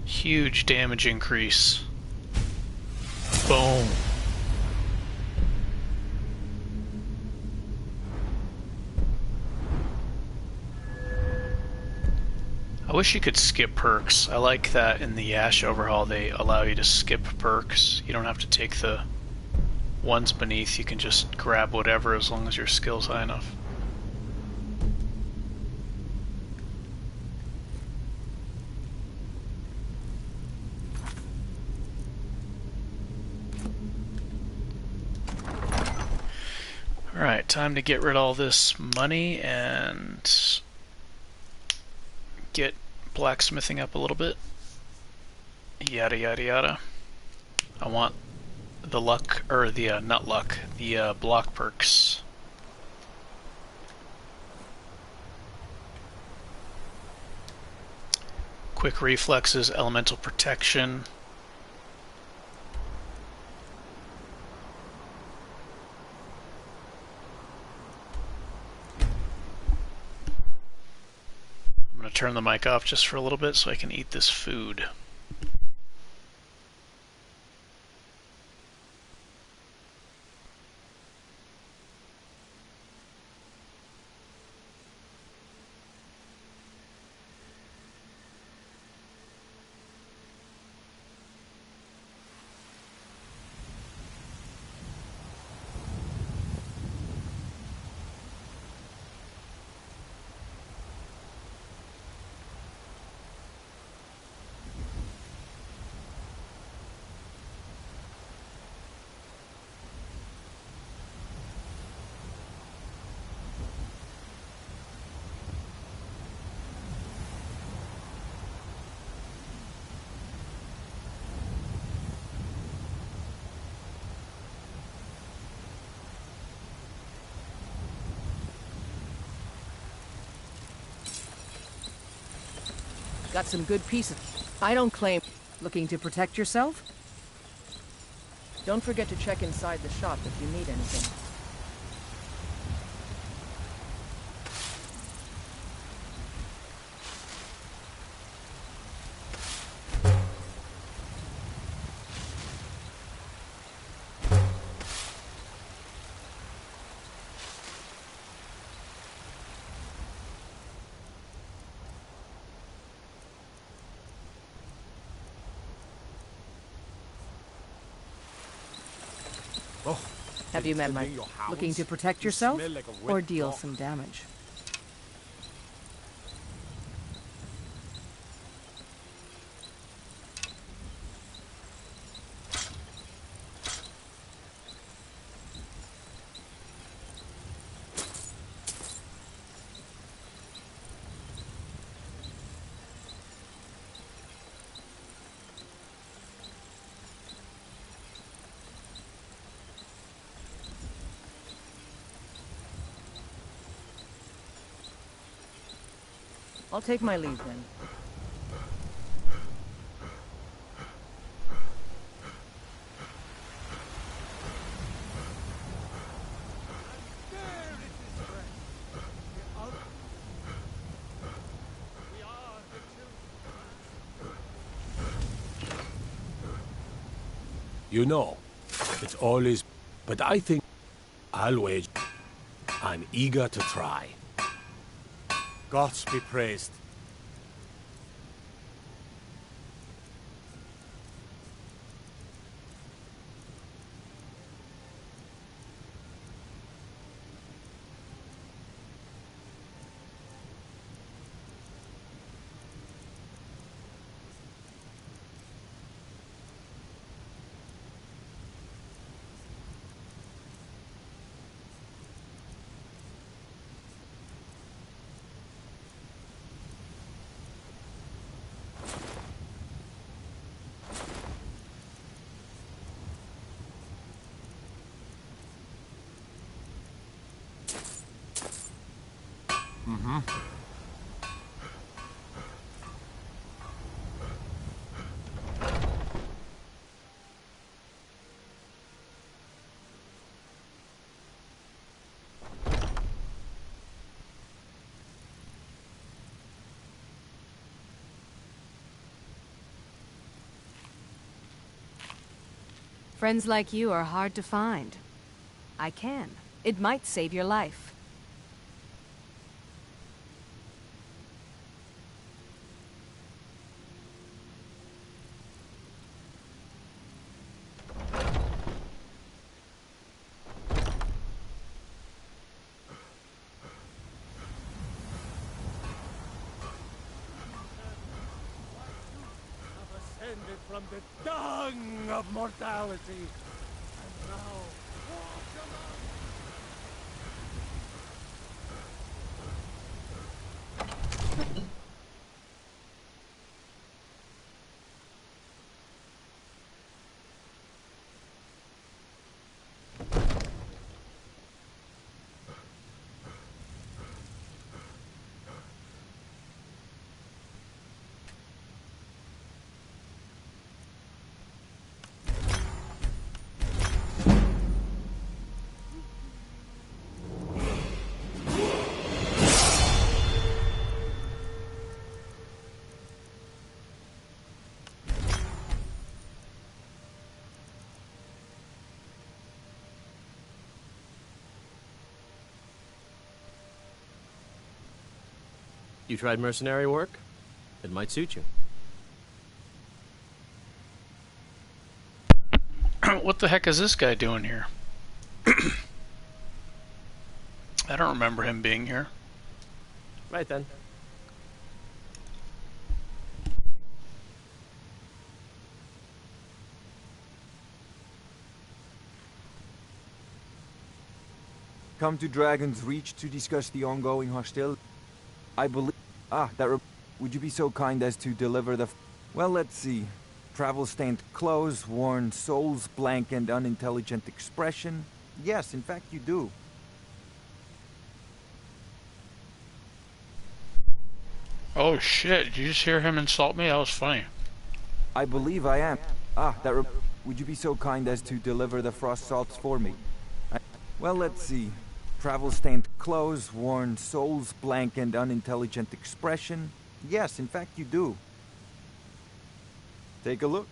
Huge damage increase. Boom. I wish you could skip perks. I like that in the Ash Overhaul they allow you to skip perks. You don't have to take the ones beneath, you can just grab whatever as long as your skill's high enough. Alright, time to get rid of all this money and get blacksmithing up a little bit. Yada yada yada. I want the luck, or the, not luck, the block perks. Quick reflexes, elemental protection. I'm going to turn the mic off just for a little bit so I can eat this food. Got some good pieces. I don't claim. Looking to protect yourself? Don't forget to check inside the shop if you need anything. Have you met my... Looking to protect yourself? Or deal some damage? I'll take my leave then. You know, it's always... But I think... Always... I'm eager to try. Gods be praised. Mm-hmm. Friends like you are hard to find. I can. It might save your life. Ascended from the dung of mortality. And now walk among You tried mercenary work? It might suit you. What the heck is this guy doing here? I don't remember him being here. Right then. Come to Dragon's Reach to discuss the ongoing hostility. I believe... would you be so kind as to deliver the... Well, let's see. Travel-stained clothes, worn souls, blank and unintelligent expression. Yes, in fact you do. Oh shit, did you just hear him insult me? That was funny. I believe I am. Would you be so kind as to deliver the frost salts for me? Well, let's see. Travel-stained clothes, worn souls, blank and unintelligent expression. Yes, in fact you do. Take a look.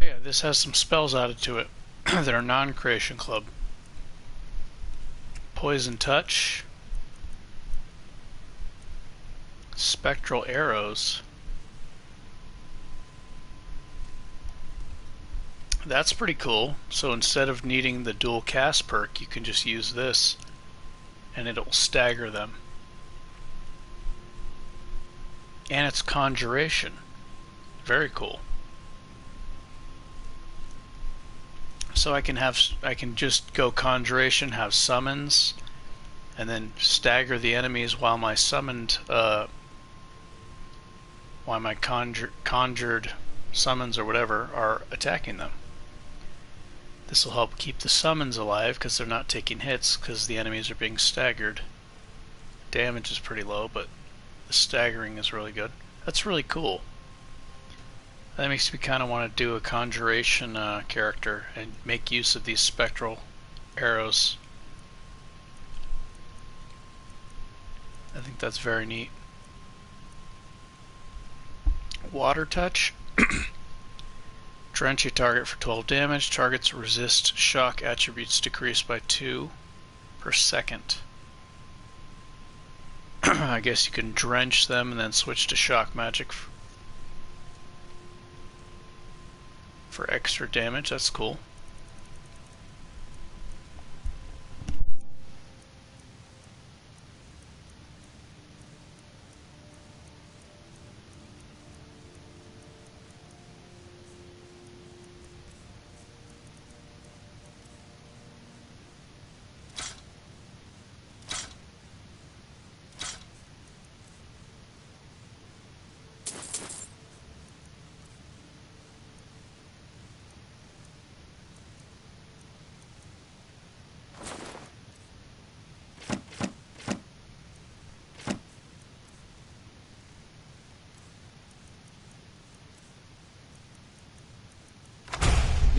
Yeah, this has some spells added to it that are non-creation club. Poison touch. Spectral arrows. That's pretty cool. So instead of needing the dual cast perk, you can just use this and it'll stagger them. And it's conjuration. Very cool. So I can just go conjuration, have summons, and then stagger the enemies while my conjured summons or whatever are attacking them. This will help keep the summons alive because they're not taking hits because the enemies are being staggered. Damage is pretty low, but the staggering is really good. That's really cool. That makes me kind of want to do a conjuration character and make use of these spectral arrows. I think that's very neat. Water touch. Drench a target for 12 damage. Targets resist shock attributes decreased by 2 per second. I guess you can drench them and then switch to shock magic for extra damage. That's cool.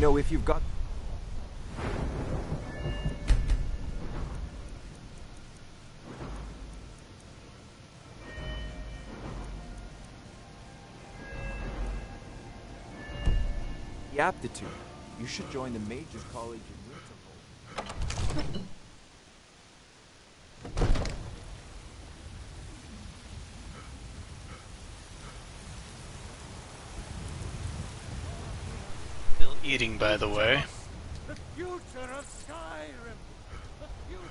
No, if you've got... the aptitude, you should join the Mage's College in Winterhold. Still eating, by the way. The future of Skyrim! The future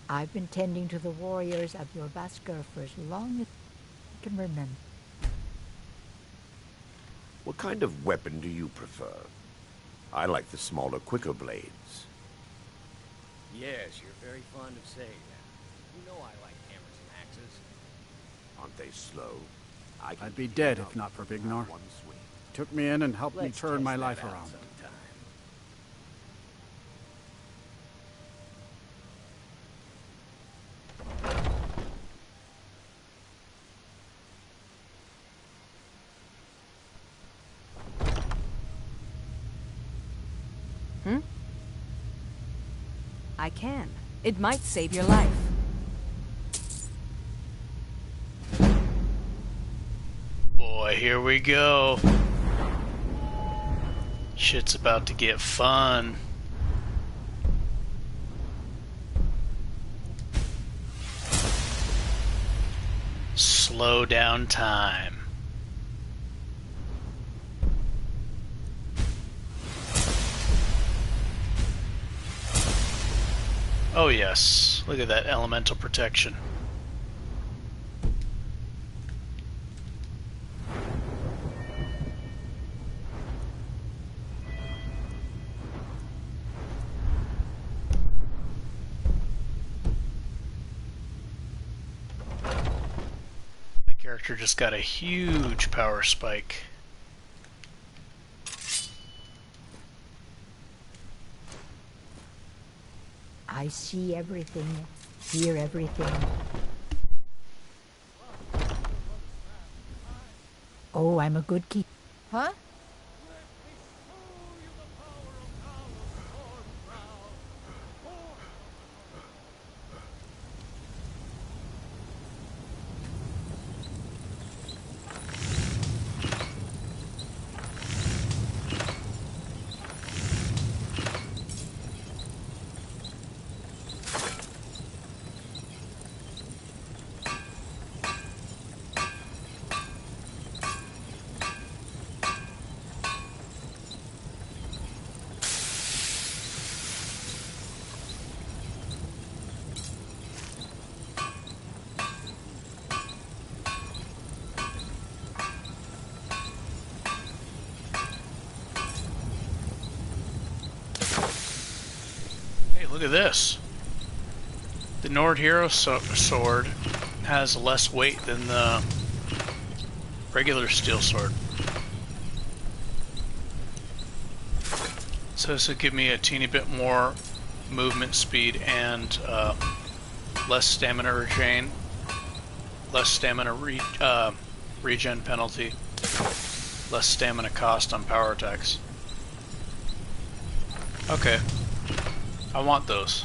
I've been tending to the warriors of your Basker for as long as I can remember. What kind of weapon do you prefer? I like the smaller, quicker blades. Yes, you're very fond of saying that. You know I like hammers and axes. Aren't they slow? I'd be dead if not for Vignar. Took me in and helped me turn my life around. I can. It might save your life. Boy, here we go. Shit's about to get fun. Slow down time. Oh yes, look at that elemental protection. My character just got a huge power spike. I see everything, hear everything. Oh, I'm a good keeper. Huh? Look at this. The Nord Hero sword has less weight than the regular steel sword. So this will give me a teeny bit more movement speed and less stamina regen, regen penalty, less stamina cost on power attacks. Okay. I want those.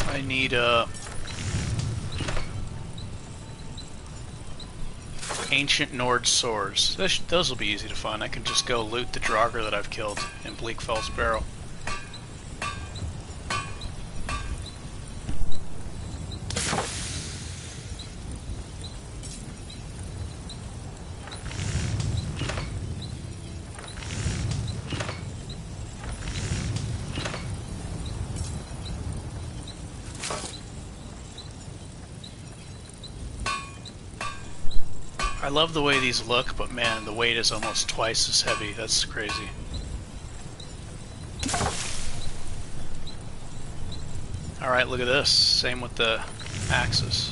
I need ancient Nord swords. Those will be easy to find. I can just go loot the Draugr that I've killed in Bleakfell's Barrow. I love the way these look, but man, the weight is almost twice as heavy. That's crazy. Alright, look at this. Same with the axes.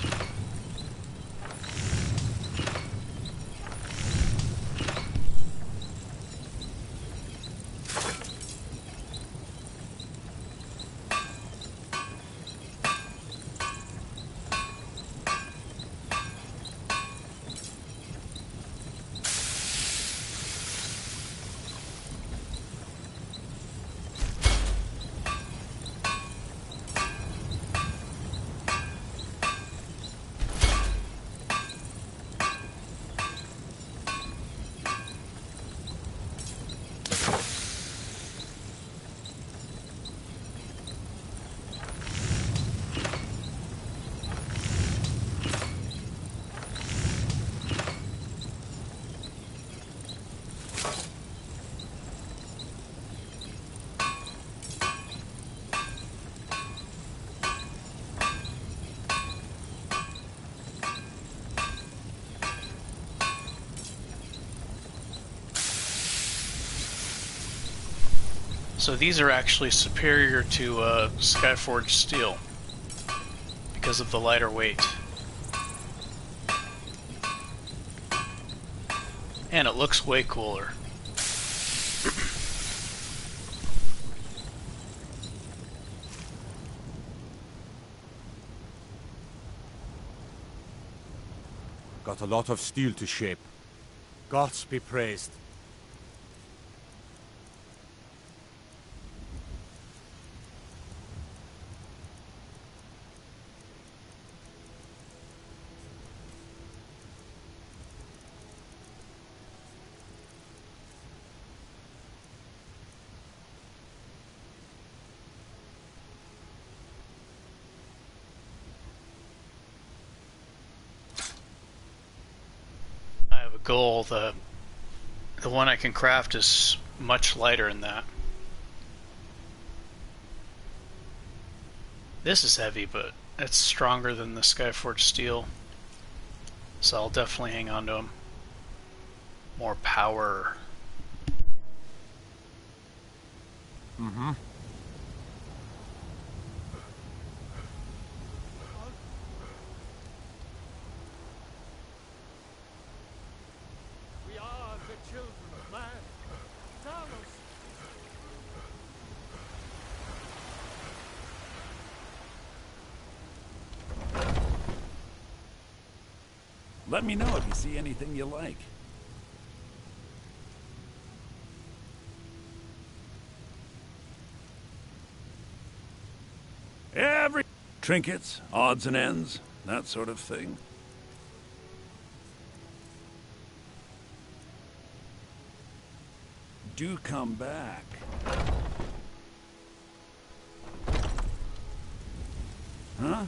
So these are actually superior to Skyforged steel because of the lighter weight. And it looks way cooler. Got a lot of steel to shape. Gods be praised. Goal, the one I can craft is much lighter than that. This is heavy, but it's stronger than the Skyforged steel, so I'll definitely hang on to them. More power. Mm-hmm. Let me know if you see anything you like. Every trinkets, odds and ends, that sort of thing. Do come back. Huh?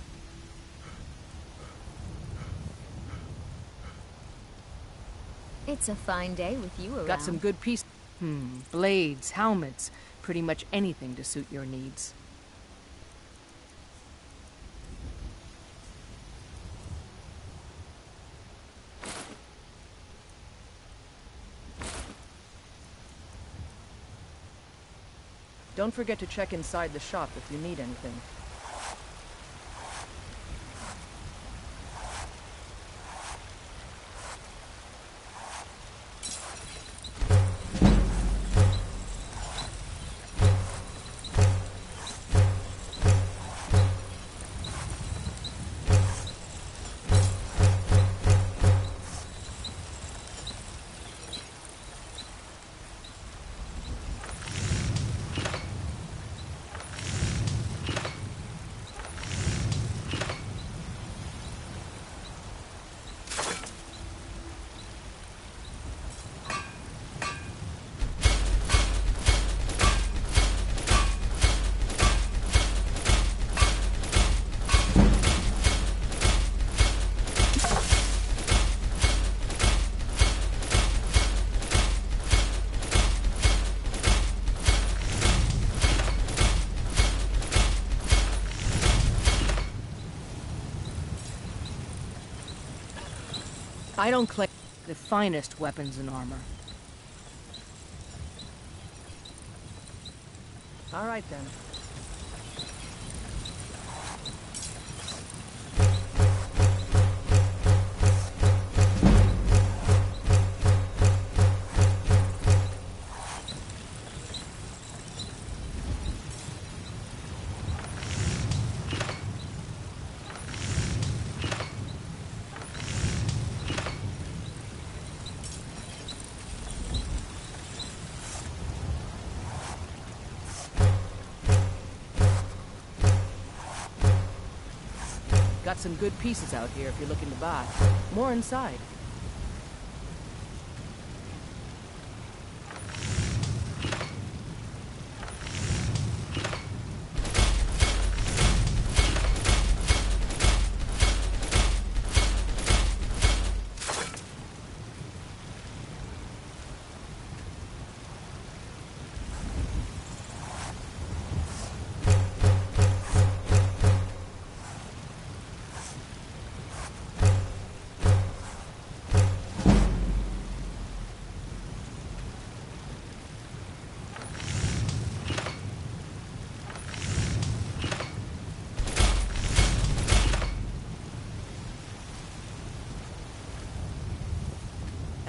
It's a fine day with you around. Got some good pieces. Blades, helmets, pretty much anything to suit your needs. Don't forget to check inside the shop if you need anything. I don't claim the finest weapons and armor. All right then. Got some good pieces out here if you're looking to buy. More inside.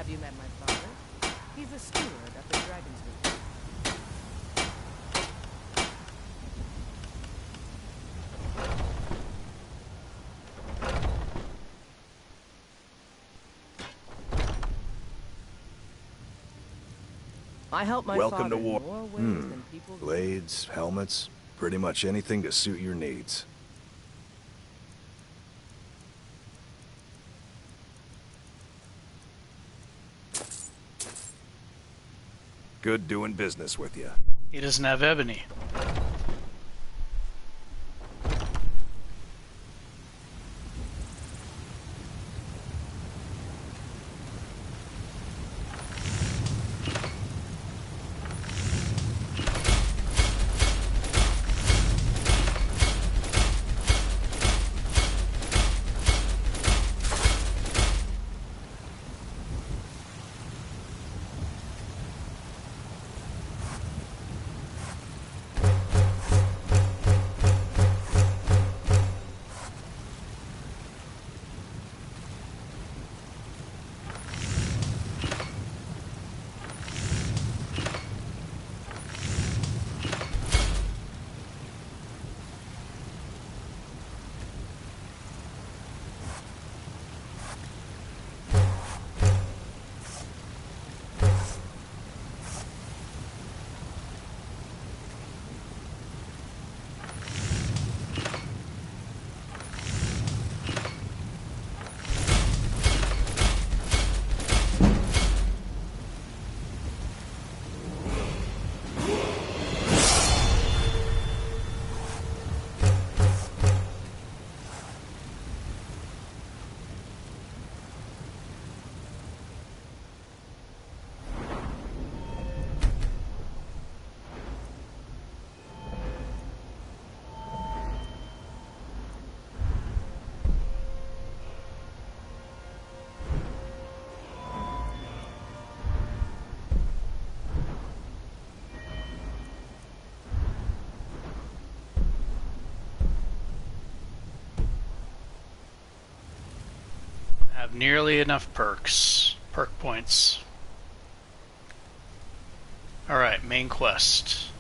Have you met my father? He's a steward at the Dragon's Reach. I help my Welcome father to war. in more ways than people do. Blades, helmets, pretty much anything to suit your needs. Good doing business with you. He doesn't have ebony. Have nearly enough perk points. Alright, main quest.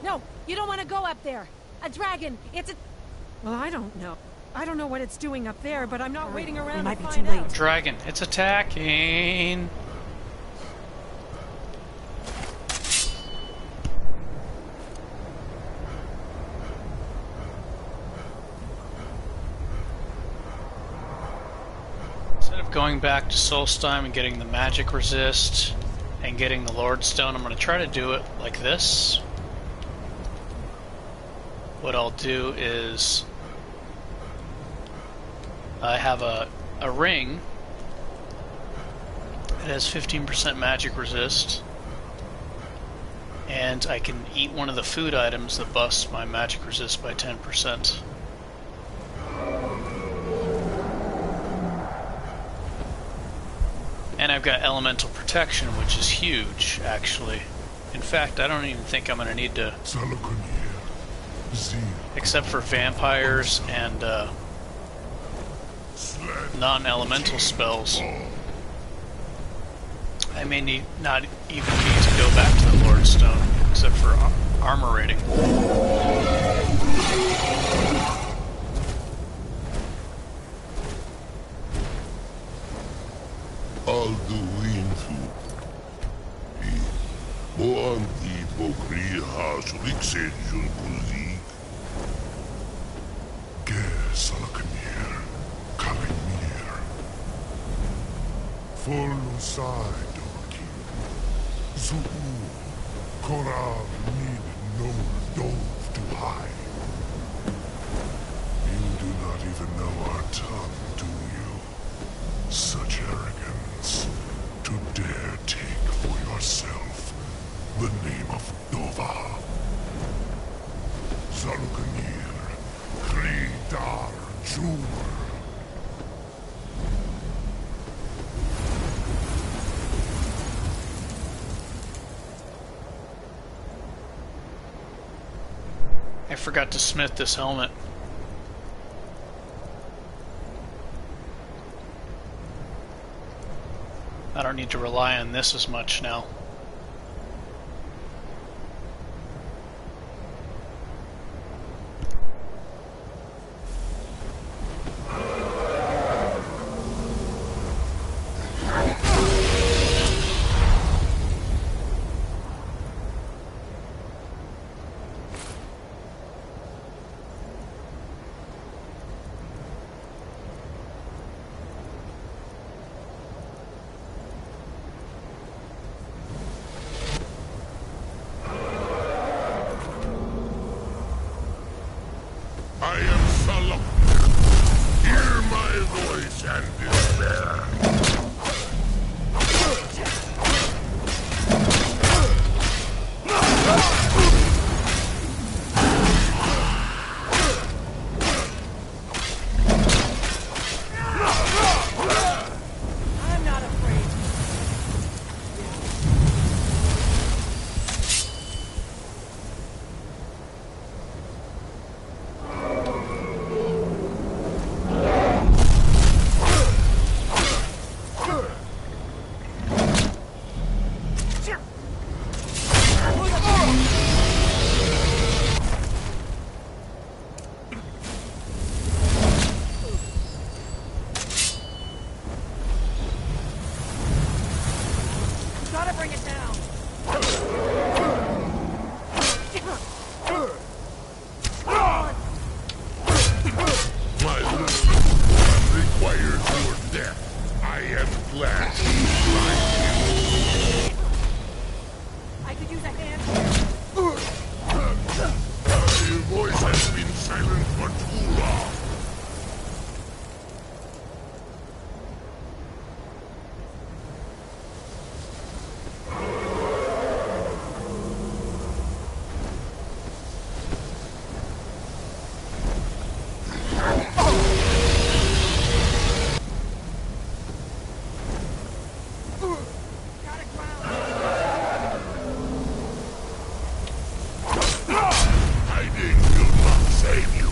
No, you don't want to go up there. A dragon, it's a... Well, I don't know. I don't know what it's doing up there, but I'm not waiting around might to be find too late. out. Dragon, it's attacking. Instead of going back to Solstheim and getting the magic resist and getting the Lord Stone, I'm going to try to do it like this. What I'll do is I have a ring that has 15% magic resist, and I can eat one of the food items that busts my magic resist by 10%. And I've got elemental protection, which is huge, actually. In fact, I don't even think I'm going to need to... Except for vampires and non-elemental spells. I may not even need to go back to the Lord Stone, except for armor rating. You do not even know our tongue, do you? Such arrogance, to dare take for yourself the name of Dova. Zalukanir, Kridar Jur. I forgot to smith this helmet. I don't need to rely on this as much now. I am Salak. Hear my voice and despair. I'm not afraid. Gotta bring it down. My lord requires your death. I am glad to find you. I could use a hand. Your voice has been silent for too long. Hiding will not save you.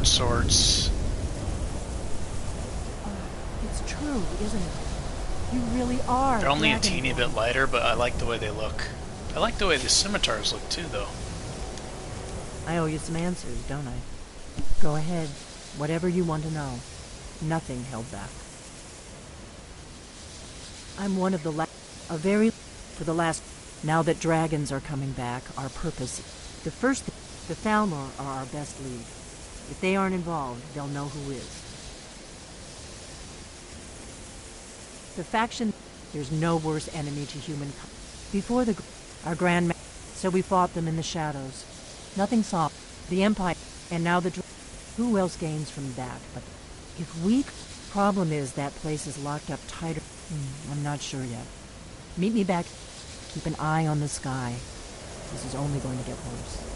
short swords. It's true, isn't it? You really are. They're only a Dragonborn. teeny bit lighter, but I like the way they look. I like the way the scimitars look too, though. I owe you some answers, don't I? Go ahead. Whatever you want to know. Nothing held back. I'm one of the for the last... Now that dragons are coming back, our purpose... The Thalmor are our best lead. If they aren't involved, they'll know who is. The faction... There's no worse enemy to humankind. Before our Grand... So we fought them in the shadows. Nothing saw. The Empire... And now the... Who else gains from that? But if we... Problem is that place is locked up tighter. I'm not sure yet. Meet me back. Keep an eye on the sky. This is only going to get worse.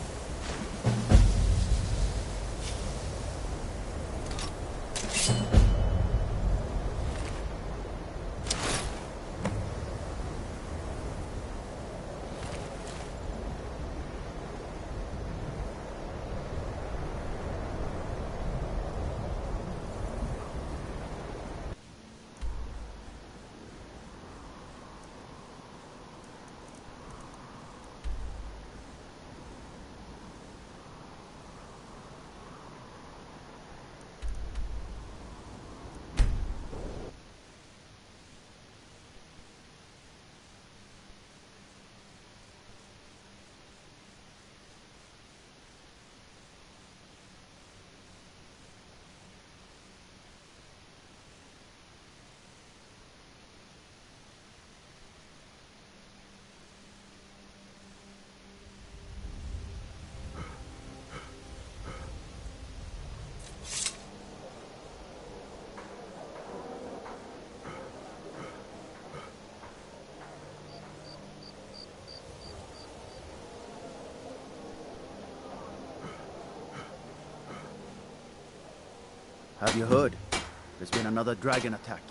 Have you heard? There's been another dragon attack.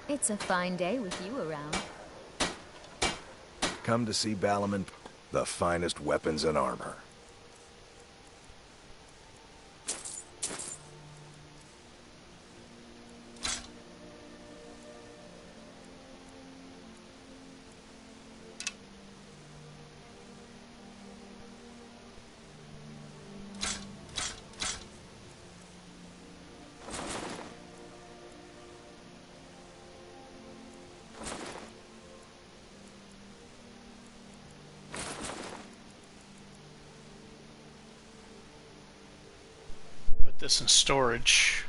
It's a fine day with you around. Come to see Balaman, the finest weapons and armor. This in storage.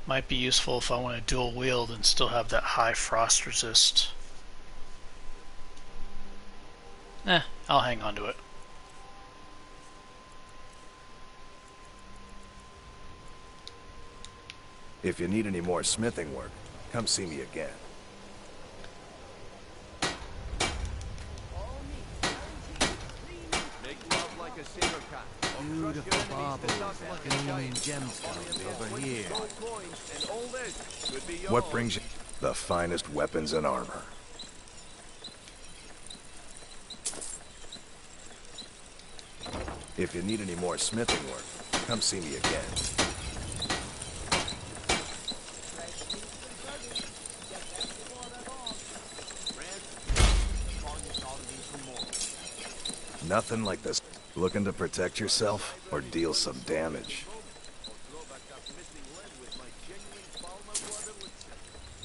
Might be useful if I want to dual wield and still have that high frost resist. I'll hang on to it. If you need any more smithing work, come see me again. Beautiful baubles, gleaming gemstones over here. What brings you? The finest weapons and armor. If you need any more smithing work, come see me again. Nothing like this. Looking to protect yourself or deal some damage?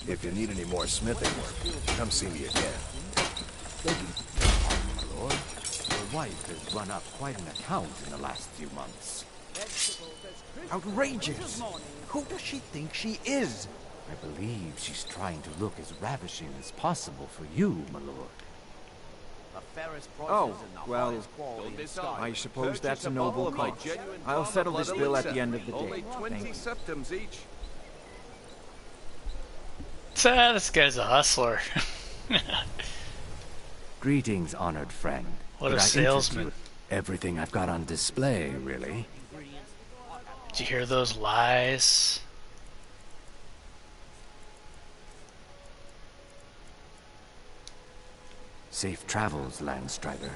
If you need any more smithing work, come see me again. My lord, your wife has run up quite an account in the last few months. Outrageous! Who does she think she is? I believe she's trying to look as ravishing as possible for you, my lord. Oh, well, I suppose that's a noble cause. I'll settle this bill at the end of the day. Only 20 septims each. This guy's a hustler. Greetings, honored friend. What Did a I salesman. interest you? Everything I've got on display, really. Did you hear those lies? Safe travels, Landstrider.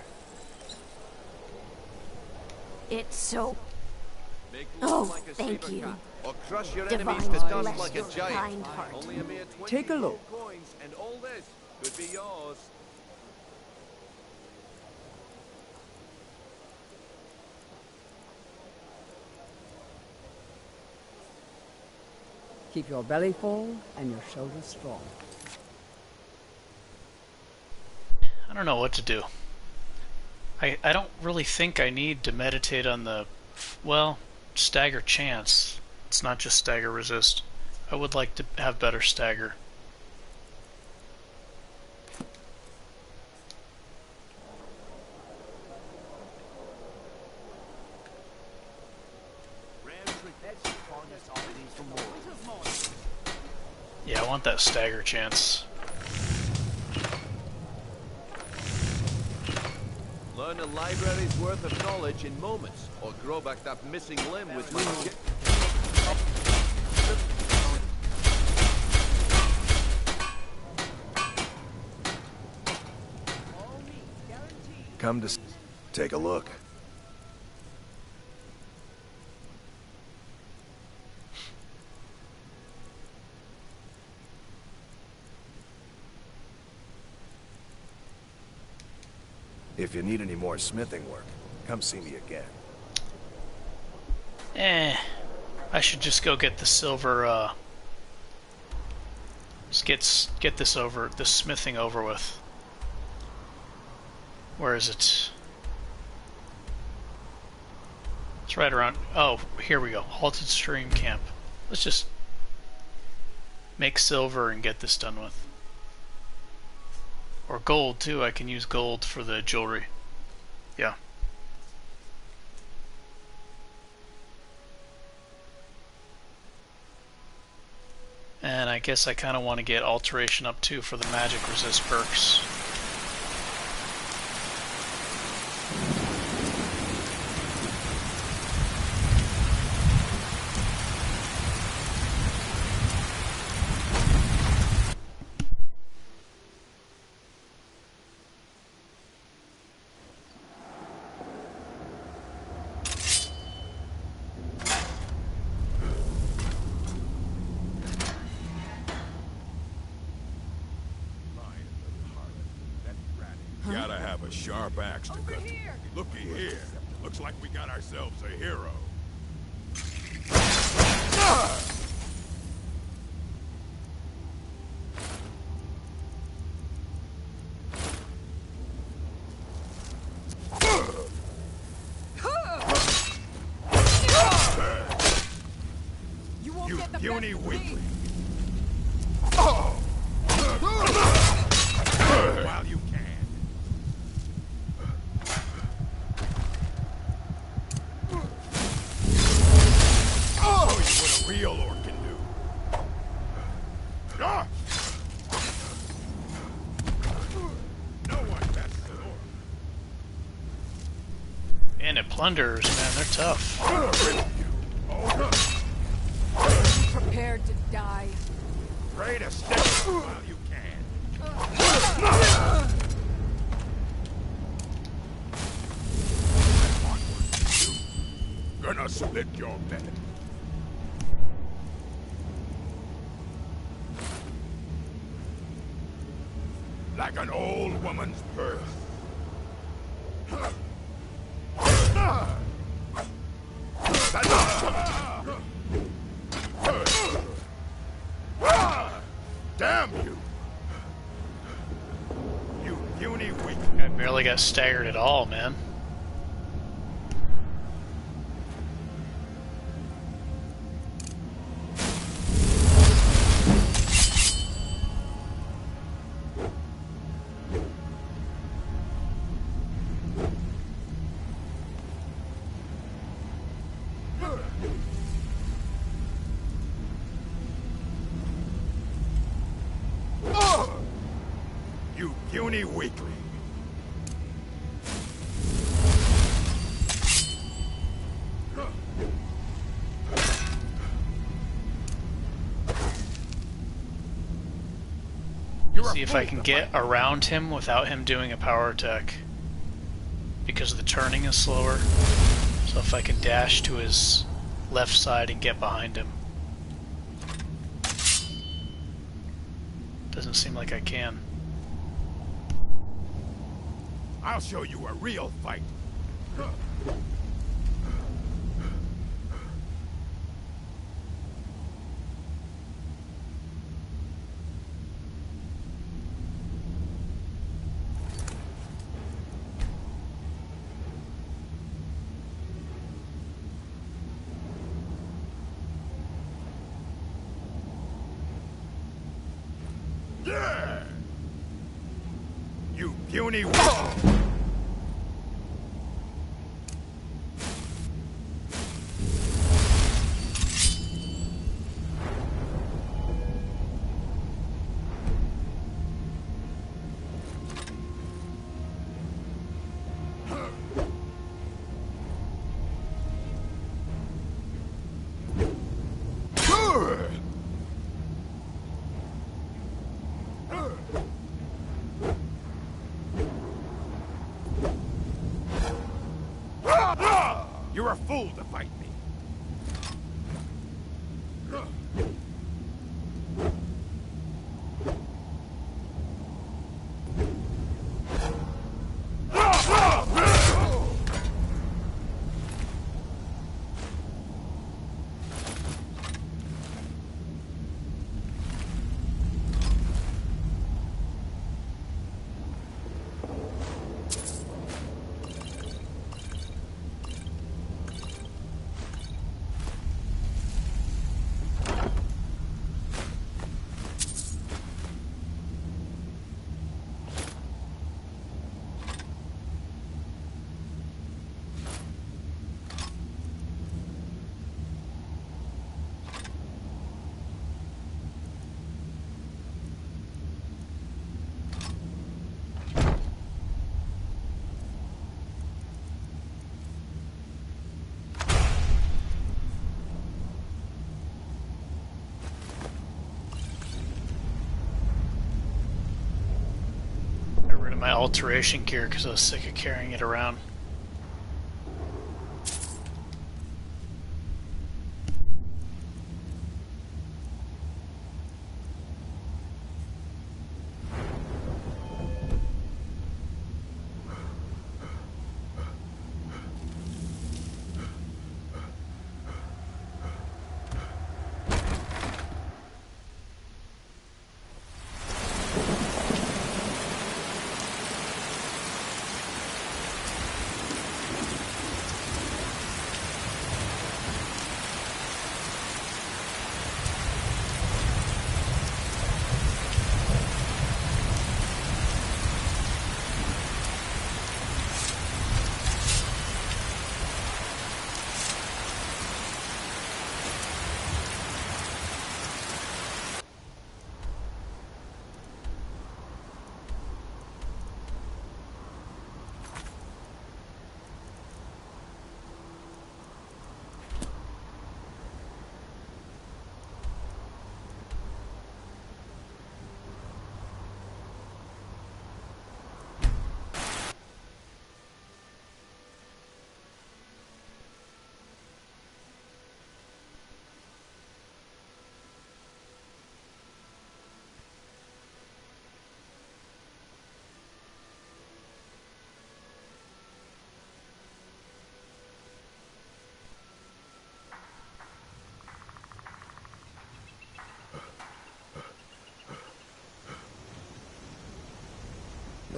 It's so... Oh, thank you. Or crush your Divine enemies to dust bless like a your giant. kind heart. Only a mere 20 Take a look. gold coins, and all this could be yours. Keep your belly full and your shoulders strong. I don't know what to do. I don't really think I need to meditate on the, well, stagger chance. It's not just stagger resist. I would like to have better stagger. Yeah, I want that stagger chance. Learn a library's worth of knowledge in moments, or grow back that missing limb with my shit. Come to take a look. If you need any more smithing work, come see me again. I should just go get the silver, just get this smithing over with. Where is it? It's right around, oh, here we go, halted stream camp. Let's just make silver and get this done with. Or gold too, I can use gold for the jewelry. Yeah. And I guess I kind of want to get alteration up too for the magic resist perks. Gotta have a sharp axe to cut. Looky here. Looks like we got ourselves a hero. You puny weakling. While you can. Show you what a real orc can do. No one messes an orc. And it plunders, man, they're tough. Prepared to die. Pray to step while you can. Gonna split your bed. Like an old woman's birth. Damn you! You puny weak. I barely got staggered at all, man. You puny weakling. See if I can get around him without him doing a power attack. Because the turning is slower. So if I can dash to his left side and get behind him. Doesn't seem like I can. I'll show you a real fight. Yeah! You puny You're a fool to fight me. My alteration gear because I was sick of carrying it around.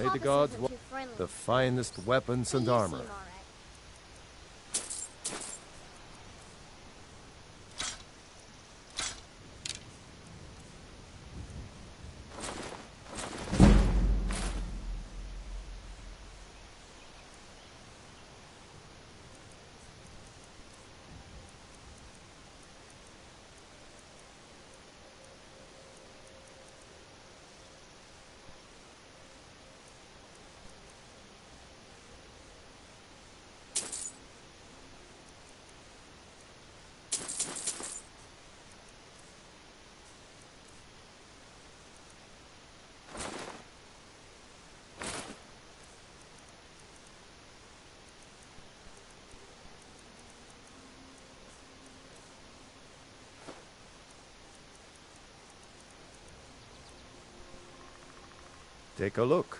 May the gods want the finest weapons and armor. Take a look.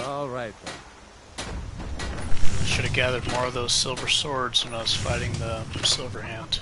All right, then. Should have gathered more of those silver swords when I was fighting the silver hand.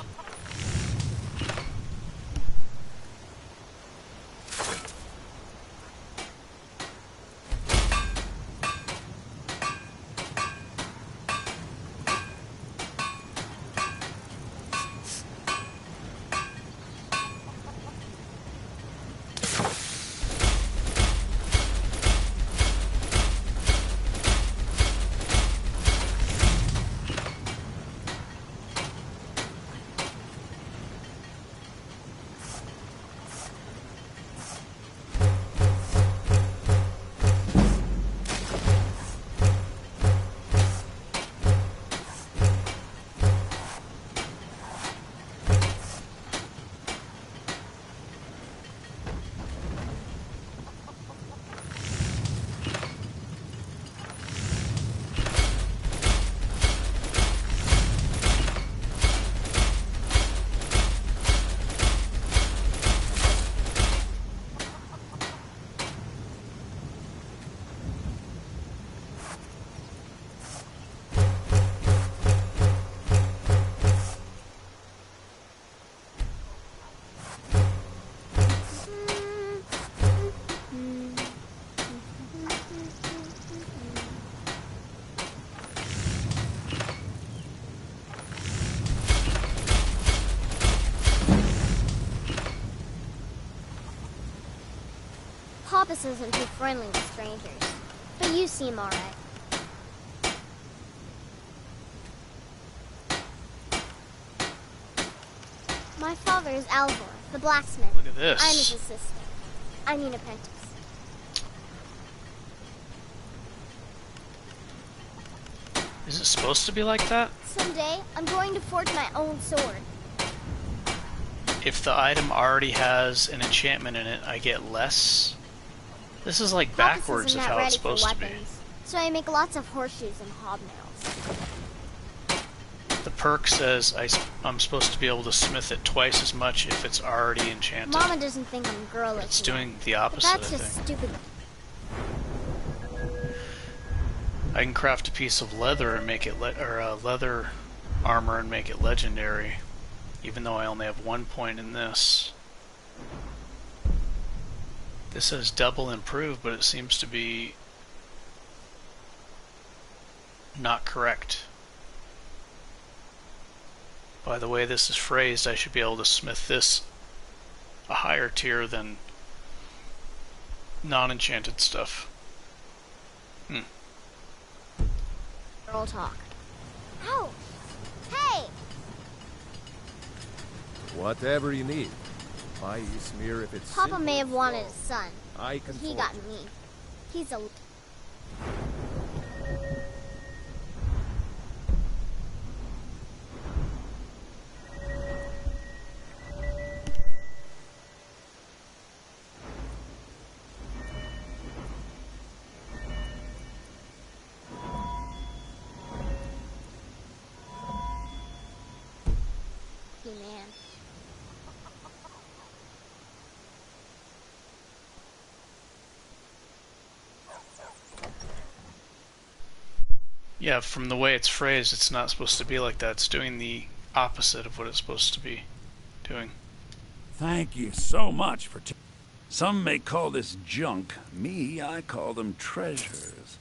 Papas isn't too friendly with strangers, but you seem alright. My father is Alvor, the blacksmith. Look at this. I'm his assistant. I mean apprentice. Is it supposed to be like that? Someday, I'm going to forge my own sword. If the item already has an enchantment in it, I get less? This is like backwards of how it's supposed to be. So I make lots of horseshoes and hobnails. The perk says I'm supposed to be able to smith it twice as much if it's already enchanted. Mama doesn't think I'm girlish. It's doing the opposite, But that's just stupid. I can craft a piece of leather and make it leather armor and make it legendary, even though I only have 1 point in this. This says double improved, but it seems to be not correct. By the way this is phrased, I should be able to smith this a higher tier than non-enchanted stuff. Girl talk. Ouch! Hey! Whatever you need. I smear if it's Papa may have wanted a son, I but can he got me. He's a... man. Yeah, from the way it's phrased, it's not supposed to be like that. It's doing the opposite of what it's supposed to be doing. Thank you so much for... Some may call this junk. Me, I call them treasures.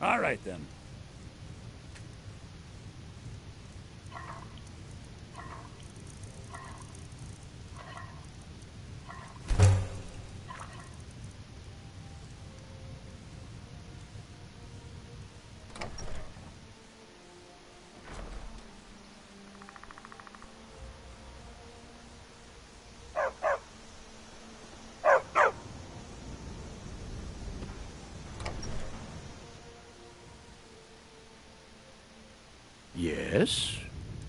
All right, then. Yes?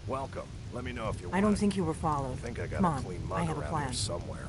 Welcome. Let me know if you want. I don't think you were followed. I think I got Come a on, clean I mug have a around plan. here somewhere.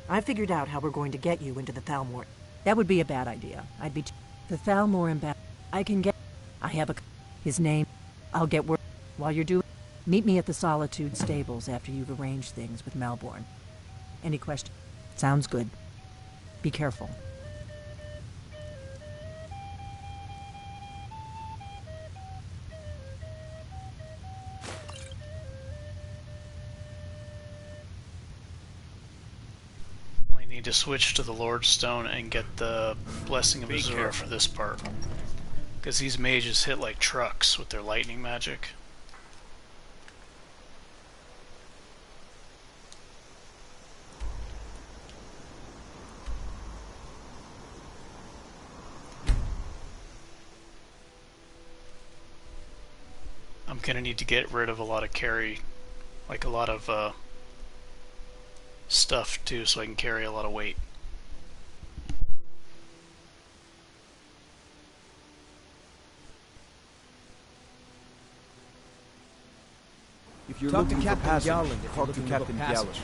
I figured out how we're going to get you into the Thalmor. That would be a bad idea. I'd be the Thalmor ambassador. I can get. I have his name. I'll get word. While you're doing, meet me at the Solitude stables after you've arranged things with Melbourne. Any question? Sounds good. Be careful. Only need to switch to the Lord's Stone and get the Blessing of Azure for this part. Because these mages hit like trucks with their lightning magic. I'm gonna need to get rid of a lot of like a lot of stuff too, so I can carry a lot of weight. If you're Talk looking to for Captain passage, Gowland if you're talk to looking to Captain book Gowland. passage.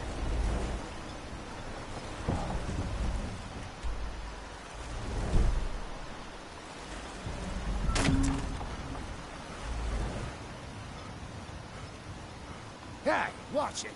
Hey, watch it!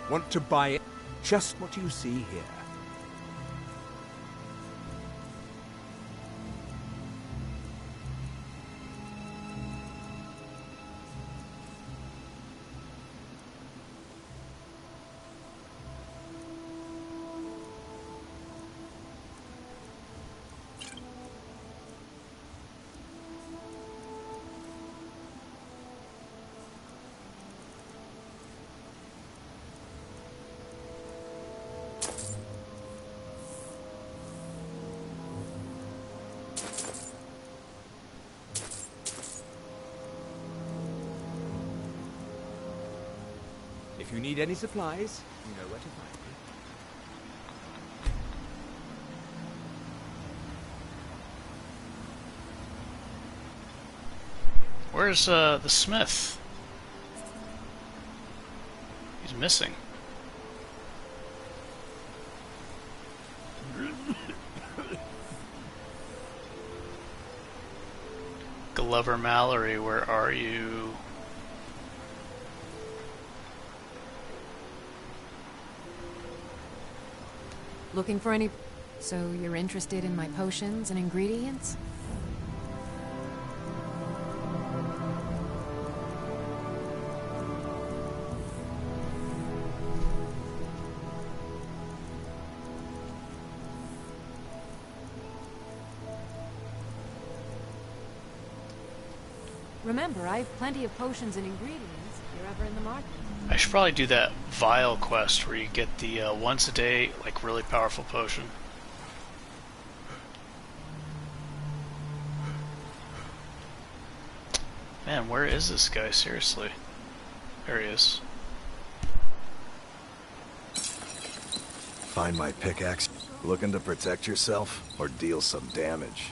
Want to buy it? Just what you see here. If you need any supplies, you know where to find me. Where's the smith? He's missing. Glover Mallory, where are you? Looking for any... So you're interested in my potions and ingredients? Remember, I have plenty of potions and ingredients if you're ever in the market. I should probably do that vial quest where you get the once a day, like, really powerful potion. Man, where is this guy? Seriously. There he is. Find my pickaxe. Looking to protect yourself or deal some damage?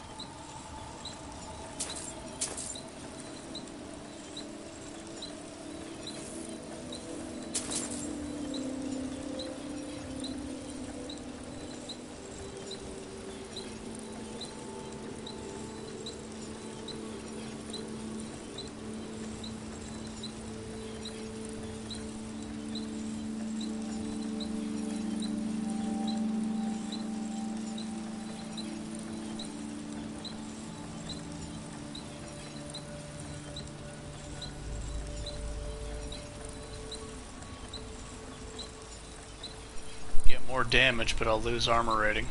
More damage, but I'll lose armor rating.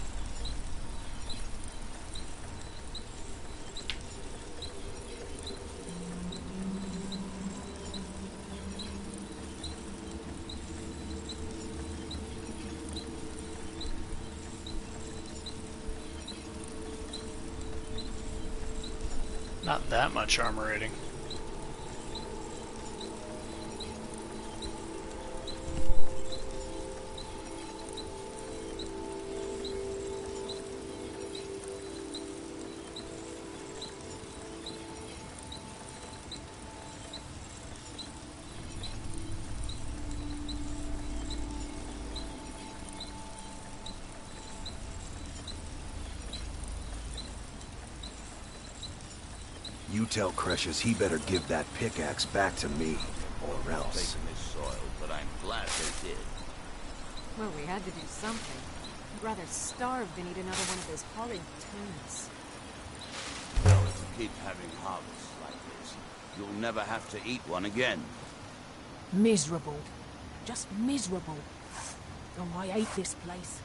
Not that much armor rating. You tell Cresius he better give that pickaxe back to me, or else. Taking this soil, but I'm glad they did. Well, we had to do something. I'd rather starve than eat another one of those horrid tombs. Well, if you keep having harvests like this, you'll never have to eat one again. Miserable. Just miserable. Oh, I hate this place.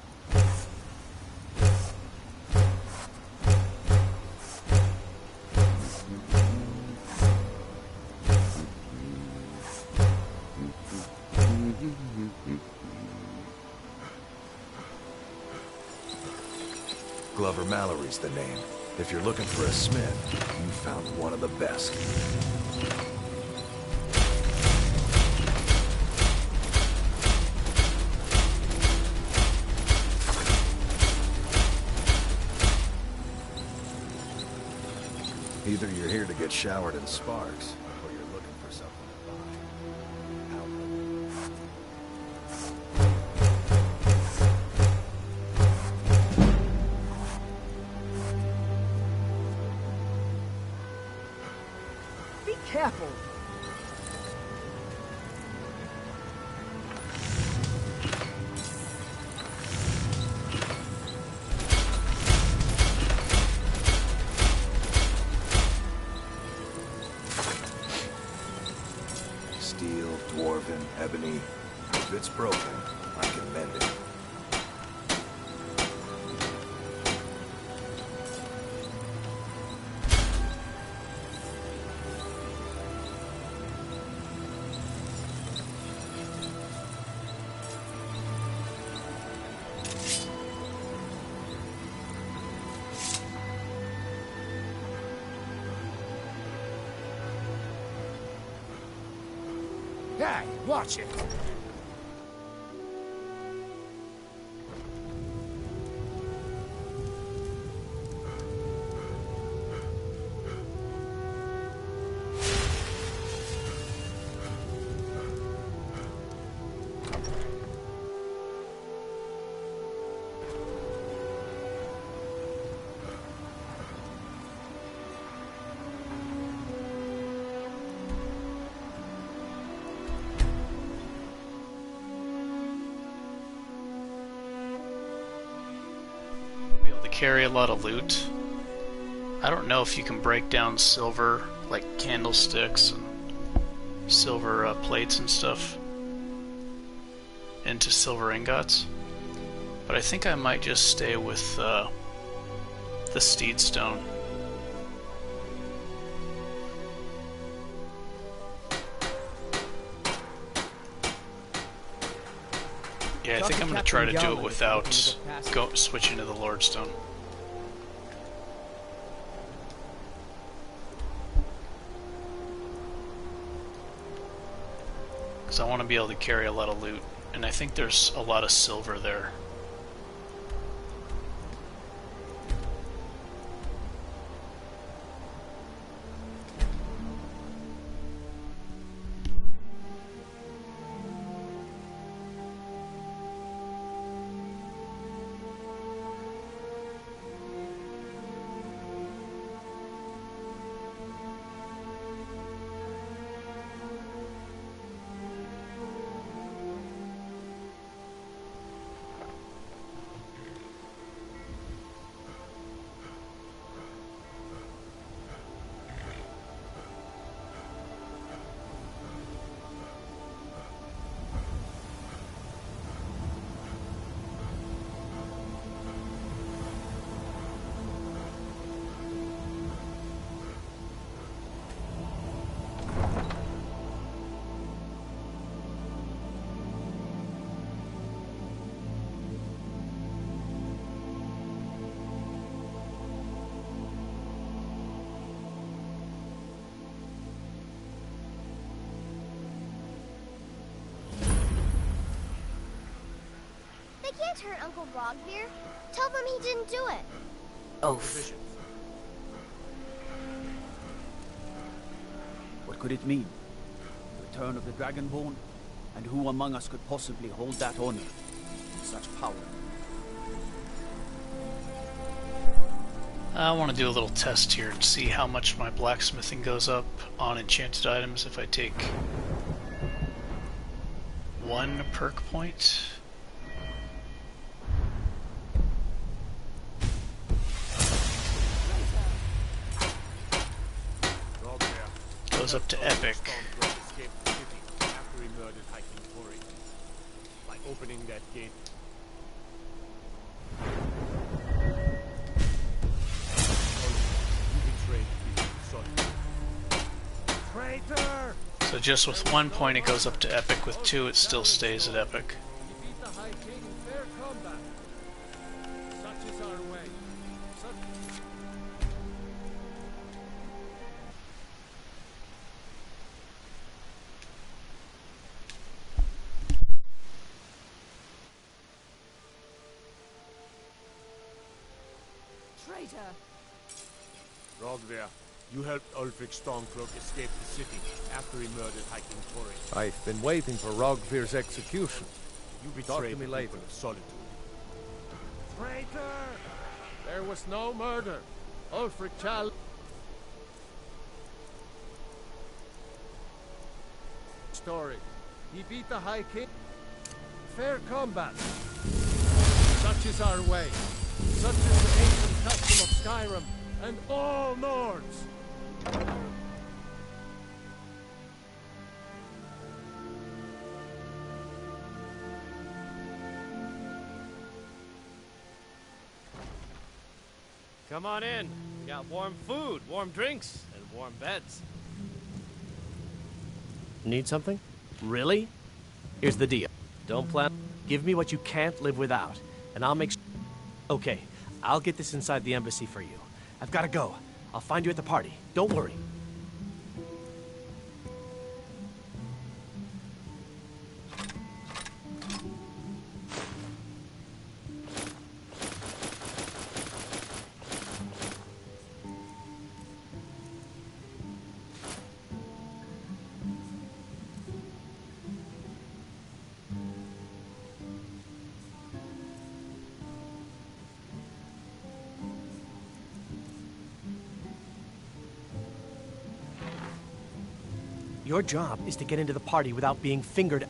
Glover Mallory's the name. If you're looking for a smith, you found one of the best. Either you're here to get showered in sparks, or you're looking for something to buy. Be careful. Steel, dwarven, ebony. If it's broken, I can mend it. Hey, watch it! Carry a lot of loot. I don't know if you can break down silver, like candlesticks and silver plates and stuff, into silver ingots, but I think I might just stay with the steed stone. Yeah, I think I'm going to try to do it without switching to the Lordstone. Because I want to be able to carry a lot of loot, and I think there's a lot of silver there. They can't hurt Uncle Rogvir. Tell them he didn't do it. Oath. What could it mean? The return of the Dragonborn? And who among us could possibly hold that honor? Such power. I want to do a little test here and see how much my blacksmithing goes up on enchanted items if I take 1 perk point. Goes up to epic. By opening that gate. Traitor! So just with 1 point it goes up to epic, with 2 it still stays at epic. You beat the High King in fair combat. Such is our way. Traitor! Rogvir, you helped Ulfric Stormcloak escape the city after he murdered High King Thorin. I've been waiting for Rogvir's execution. You Talk betrayed to me the later. people of Solitude. Traitor! There was no murder. Ulfric Chal... Story. He beat the High King. Fair combat. Such is our way. Such is the ancient custom of Skyrim and all Nords. Come on in. We got warm food, warm drinks, and warm beds. Need something? Really? Here's the deal. Don't plan. Give me what you can't live without, and I'll make sure. Okay, I'll get this inside the embassy for you. I've got to go. I'll find you at the party. Don't worry. Your job is to get into the party without being fingered.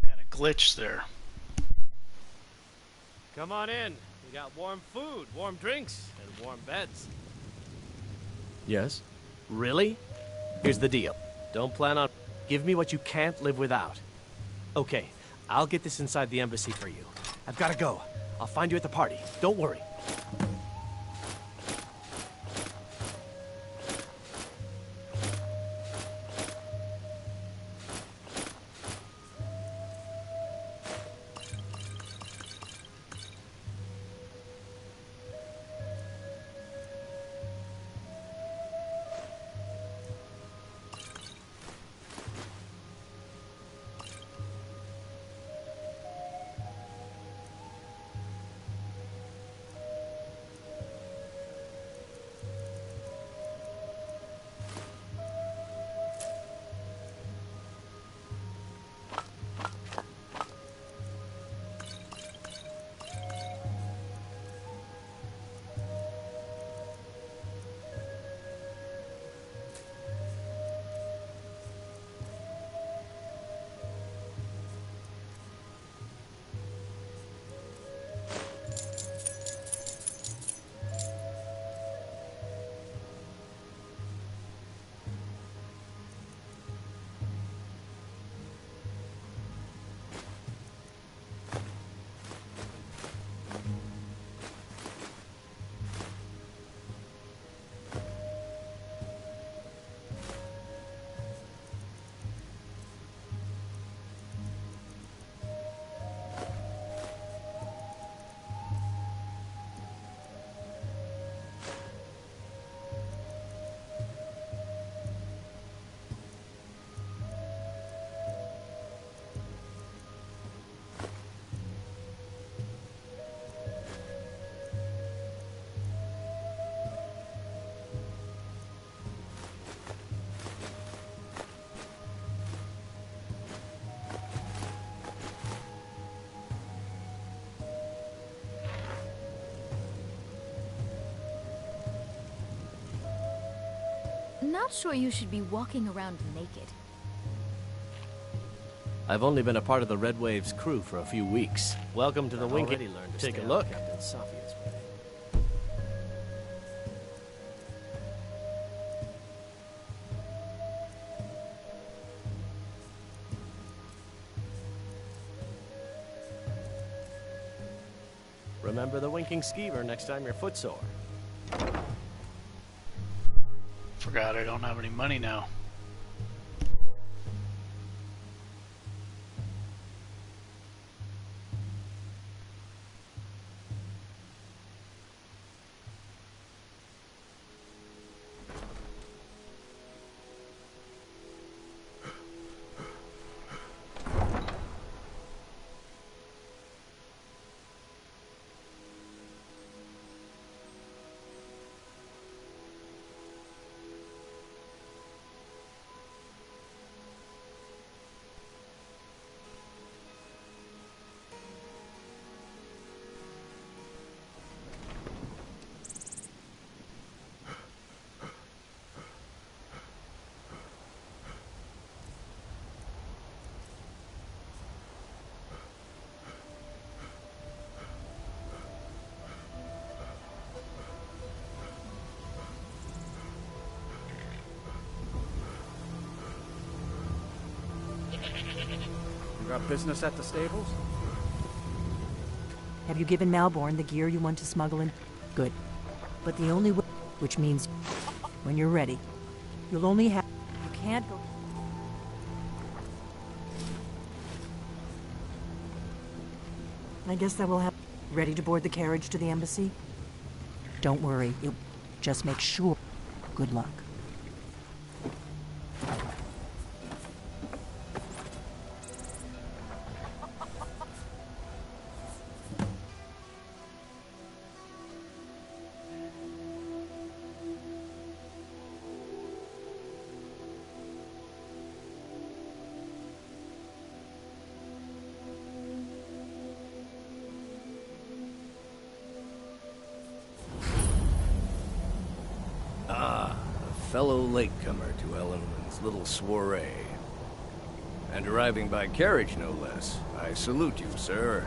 Got a glitch there. Come on in. We got warm food, warm drinks, and warm beds. Yes? Really? Here's the deal. Don't plan on... Give me what you can't live without. Okay, I'll get this inside the embassy for you. I've got to go. I'll find you at the party. Don't worry. Not sure you should be walking around naked. I've only been a part of the Red Wave's crew for a few weeks. Welcome to the Winking. Take a look. Remember the Winking Skeever next time you're footsore. Forgot I don't have any money now. Got business at the stables? Have you given Malborn the gear you want to smuggle in? Good. But the only way, which means when you're ready, you'll only have... You can't go... I guess that will happen. Ready to board the carriage to the embassy? Don't worry. Just make sure. Good luck. Fellow latecomer to Ellenman's little soiree. And arriving by carriage, no less. I salute you, sir.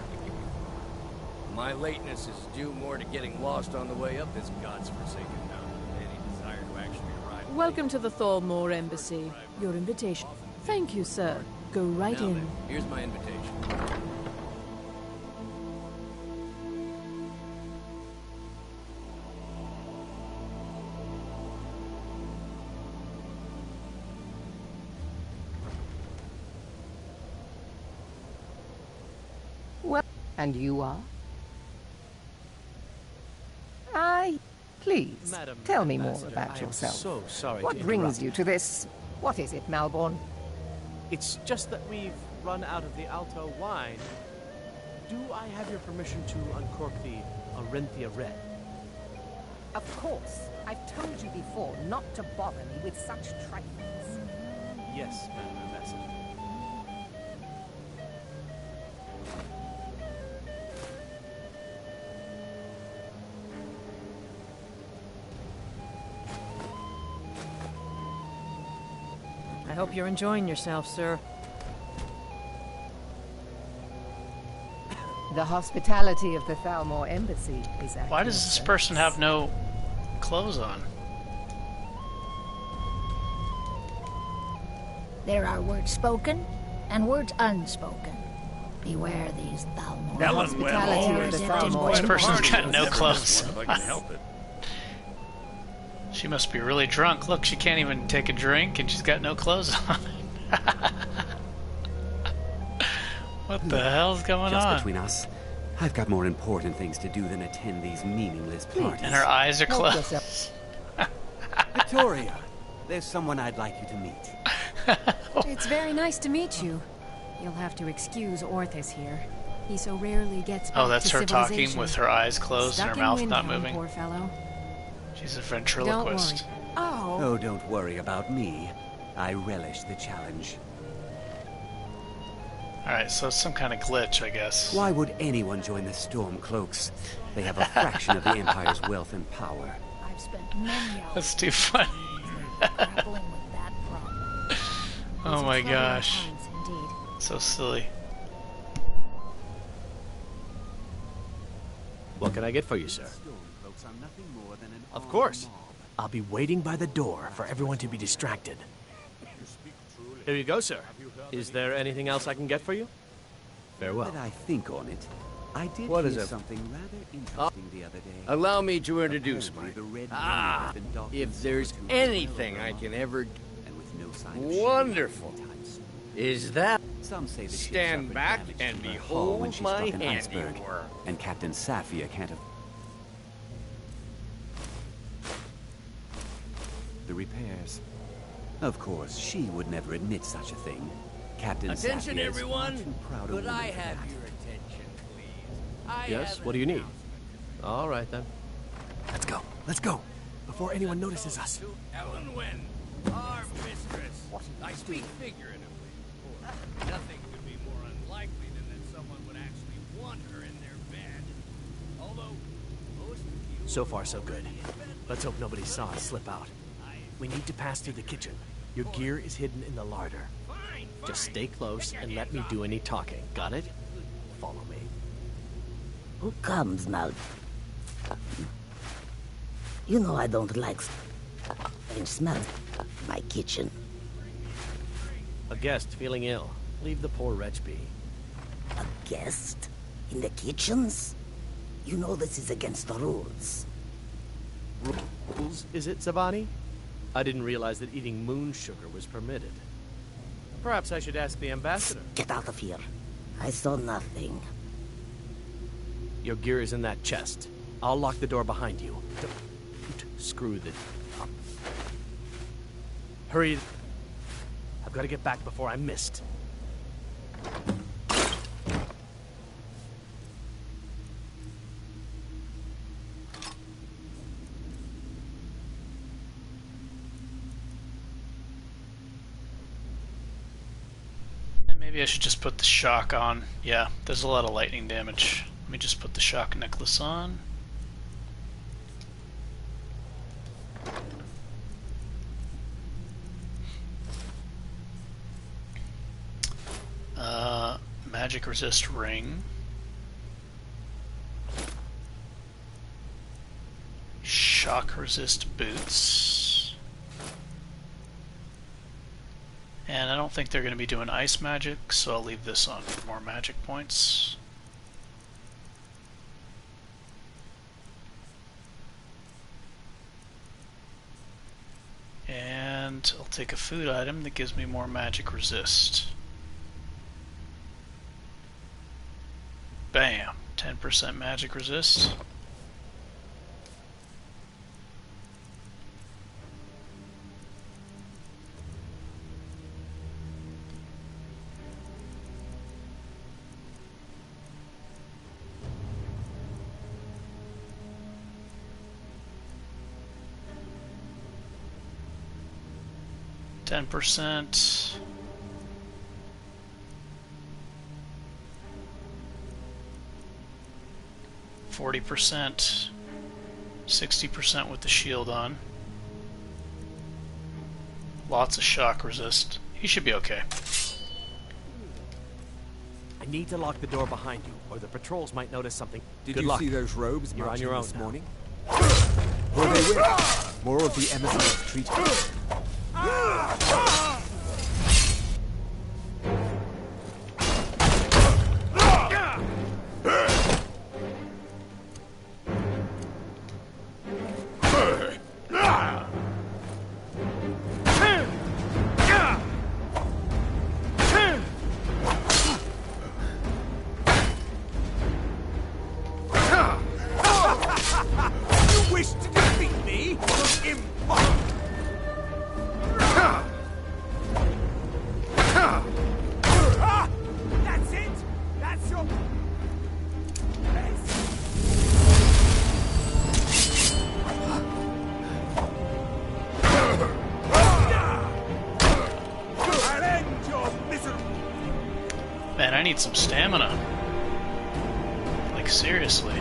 My lateness is due more to getting lost on the way up this god's-forsaken mountain than any desire to actually arrive. Welcome to the Thormore Embassy. Your invitation. Thank you, sir. Go right Now in. then, here's my invitation. And you are? Please, Madam tell me more Ambassador, about I am yourself. so sorry What to brings interrupt. you to this? What is it, Malborn? It's just that we've run out of the Alto wine. Do I have your permission to uncork the Arinthia Red? Of course. I've told you before not to bother me with such trifles. Yes, Madam Ambassador. I hope you're enjoying yourself, sir. The hospitality of the Thalmor Embassy is at Why does your this service. person have no clothes on? There are words spoken and words unspoken. Beware these Thalmor. The hospitality of the Thalmor. This person's got no Never clothes. missed one if I can help it. She must be really drunk. Look, she can't even take a drink and she's got no clothes on. What the hell's going Just on? between us, I've got more important things to do than attend these meaningless parties. And her eyes are closed. Victoria, there's someone I'd like you to meet. It's very nice to meet you. You'll have to excuse Orthus here. He so rarely gets back Oh, that's to her talking civilization. with her eyes closed Stuck and her in mouth not Windhelm, moving. Poor fellow. She's a Don't ventriloquist. worry. Oh. Oh, don't worry about me. I relish the challenge. Alright, so it's some kind of glitch, I guess. Why would anyone join the Stormcloaks? They have a fraction of the Empire's wealth and power. I've spent many hours That's too funny. grappling with that problem. Oh my clever at gosh. times, indeed. So silly. What can I get for you, sir? Of course. I'll be waiting by the door for everyone to be distracted. Here you go, sir. Is there anything else I can get for you? Farewell. That I think on it. I did What hear is it? something rather interesting the other day. Allow me to introduce my... Ah, if there's anything I can ever do... Wonderful. Is that... Some say the ship Stand suffered back damage and from her hull behold when she my struck an iceberg, handiwork. and Captain Safia can't have... The repairs. Of course, she would never admit such a thing. Captain Attention, Safia is far everyone! too proud a Could woman I for have that. your attention, please? Yes, what do you need? All right, then. Let's go. Let's go. Before anyone notices us. To Ellen Wynn, our mistress. I speak figuratively. Nothing could be more unlikely than that someone would actually want her in their bed. Although, most of you... So far, so good. Let's hope nobody saw us slip out. We need to pass through the kitchen. Your gear is hidden in the larder. Just stay close and let me do any talking. Got it? Follow me. Who comes now? You know I don't like strange smells in my kitchen. A guest feeling ill. Leave the poor wretch be. A guest? In the kitchens? You know this is against the rules. Rules, is it, Zavani? I didn't realize that eating moon sugar was permitted. Perhaps I should ask the ambassador. Get out of here. I saw nothing. Your gear is in that chest. I'll lock the door behind you. Don't screw the... Hurry. I've got to get back before I'm missed. Maybe I should just put the shock on. Yeah, there's a lot of lightning damage. Let me just put the shock necklace on. Magic resist ring. Shock resist boots. And I don't think they're going to be doing ice magic, so I'll leave this on for more magic points. And I'll take a food item that gives me more magic resist. Bam. 10% magic resist. %. 40%, 60% with the shield on. Lots of shock resist. He should be okay. I need to lock the door behind you, or the patrols might notice something. Did Good you luck. see those robes You're on marching your own this now. morning? Were they with more of the emissaries treated? Man, I need some stamina. Like, seriously.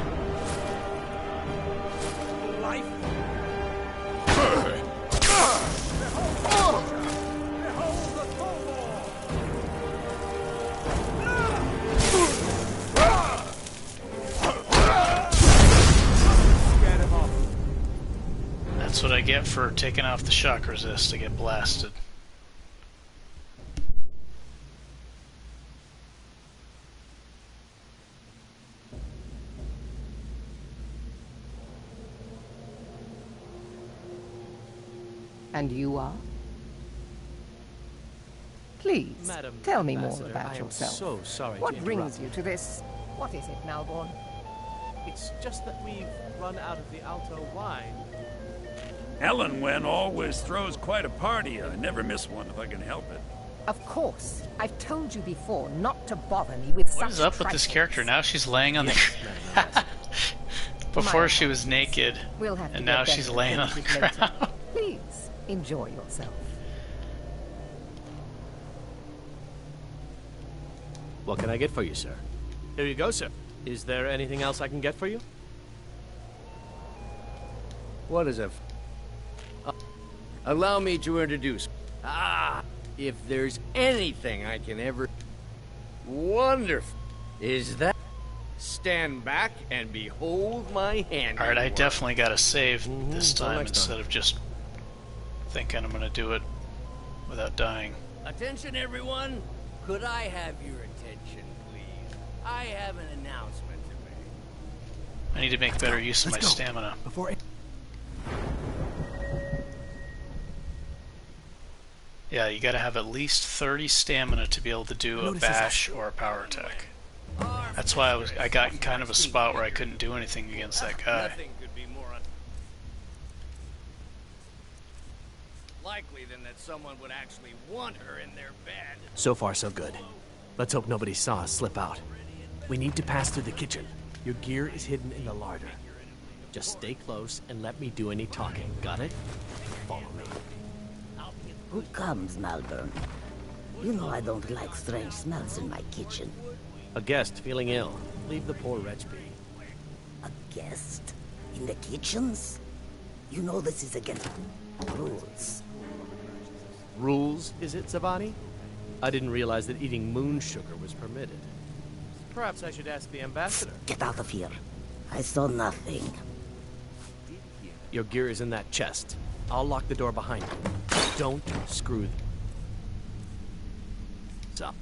That's what I get for taking off the shock resist. I get blasted. And you are? Please, Madam tell me more Ambassador, about I am yourself. so sorry What to brings interrupt. you to this? What is it, Malborn? It's just that we've run out of the Alto wine. Ellenwen always throws quite a party. I never miss one if I can help it. Of course. I've told you before not to bother me with such What is up with this trifles. character? Now she's laying on the ground. Before she was naked, We'll have to and get now better she's laying on the acquainted later. ground. Please, enjoy yourself. What can I get for you, sir? Here you go, sir. Is there anything else I can get for you? What is it? Allow me to introduce. If there's anything I can ever... Wonderful. Is that... Stand back and behold my handiwork. Alright, I definitely gotta save this Till time next instead time. of just thinking I'm gonna do it without dying. Attention, everyone. Could I have your attention, please? I have an announcement to make. I need to make better use of my stamina. Yeah, you gotta have at least 30 stamina to be able to do a bash or a power attack. That's why I got in kind of a spot where I couldn't do anything against that guy. Nothing could be more likely than that someone would actually want her in their bed. So far, so good. Let's hope nobody saw us slip out. We need to pass through the kitchen. Your gear is hidden in the larder. Just stay close and let me do any talking. Got it? Follow me. Who comes, Malborn? You know I don't like strange smells in my kitchen. A guest feeling ill. Leave the poor wretch be. A guest? In the kitchens? You know this is against rules. Rules, is it, Zavani? I didn't realize that eating moon sugar was permitted. Perhaps I should ask the ambassador. Get out of here. I saw nothing. Your gear is in that chest. I'll lock the door behind you. Don't screw this up.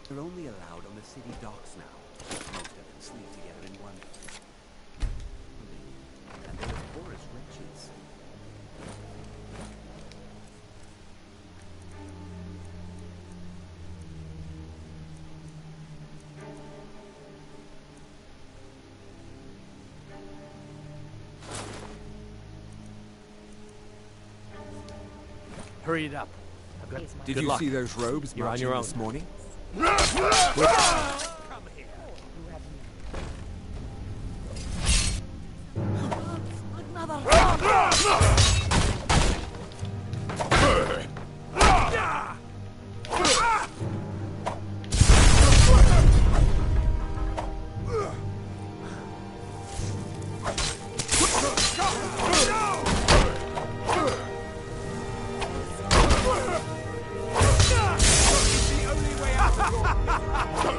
They're only allowed on the city docks now. Most of them sleep together in one. And they're as poor as wretches. Hurry it up. Did Good you luck. see those robes You're on marching your own this morning?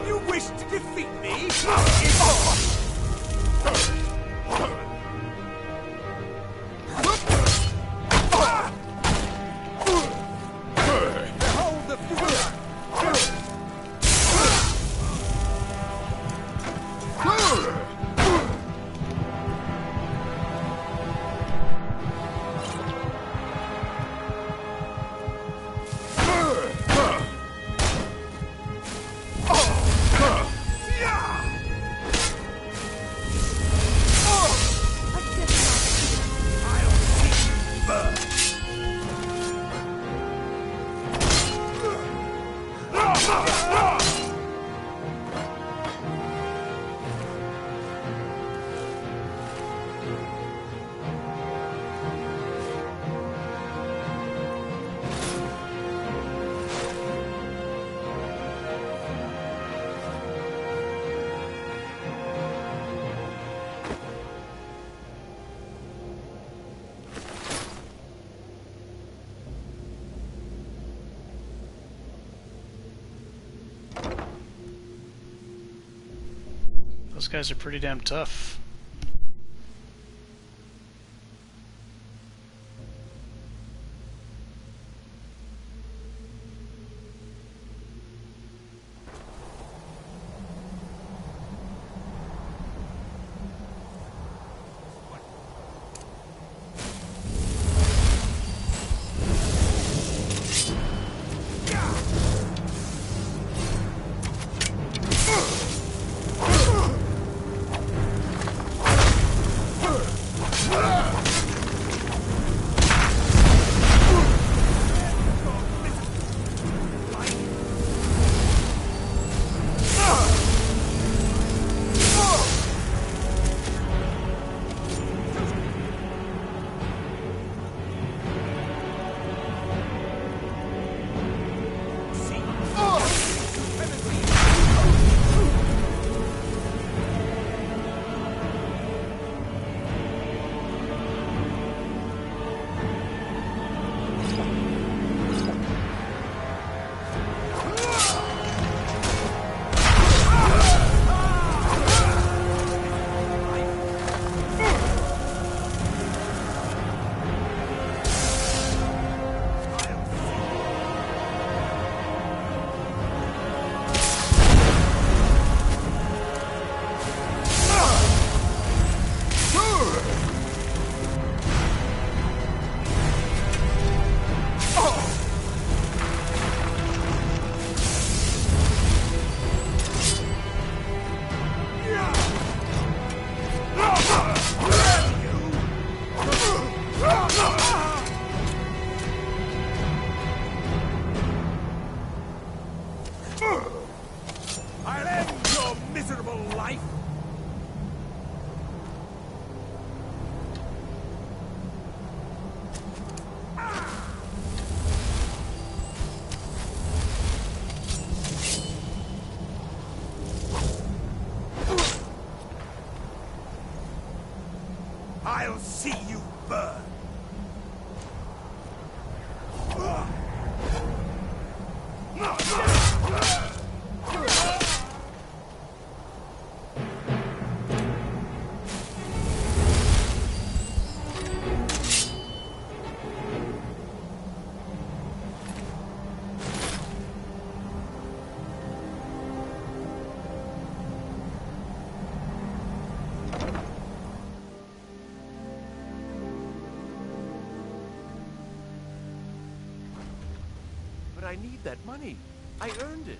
You wish to defeat me? Behold the future! Those guys are pretty damn tough. I need that money. I earned it.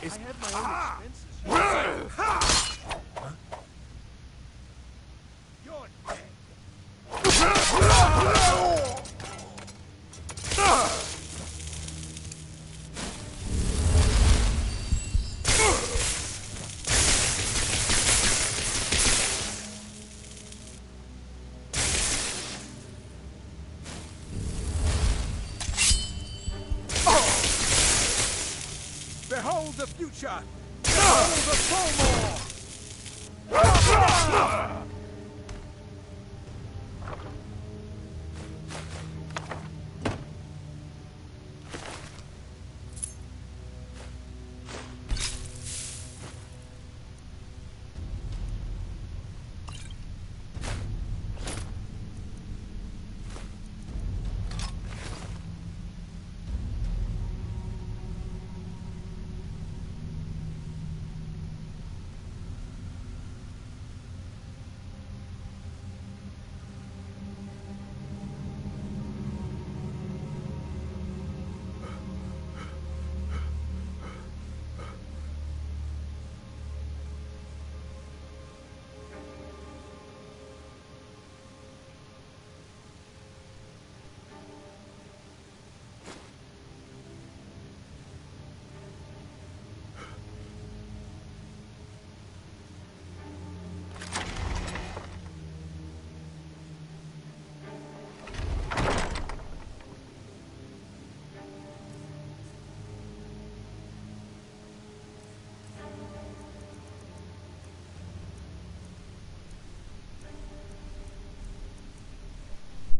I had my own expenses. Huh? You're dead. Behold the future! Behold the Fomor!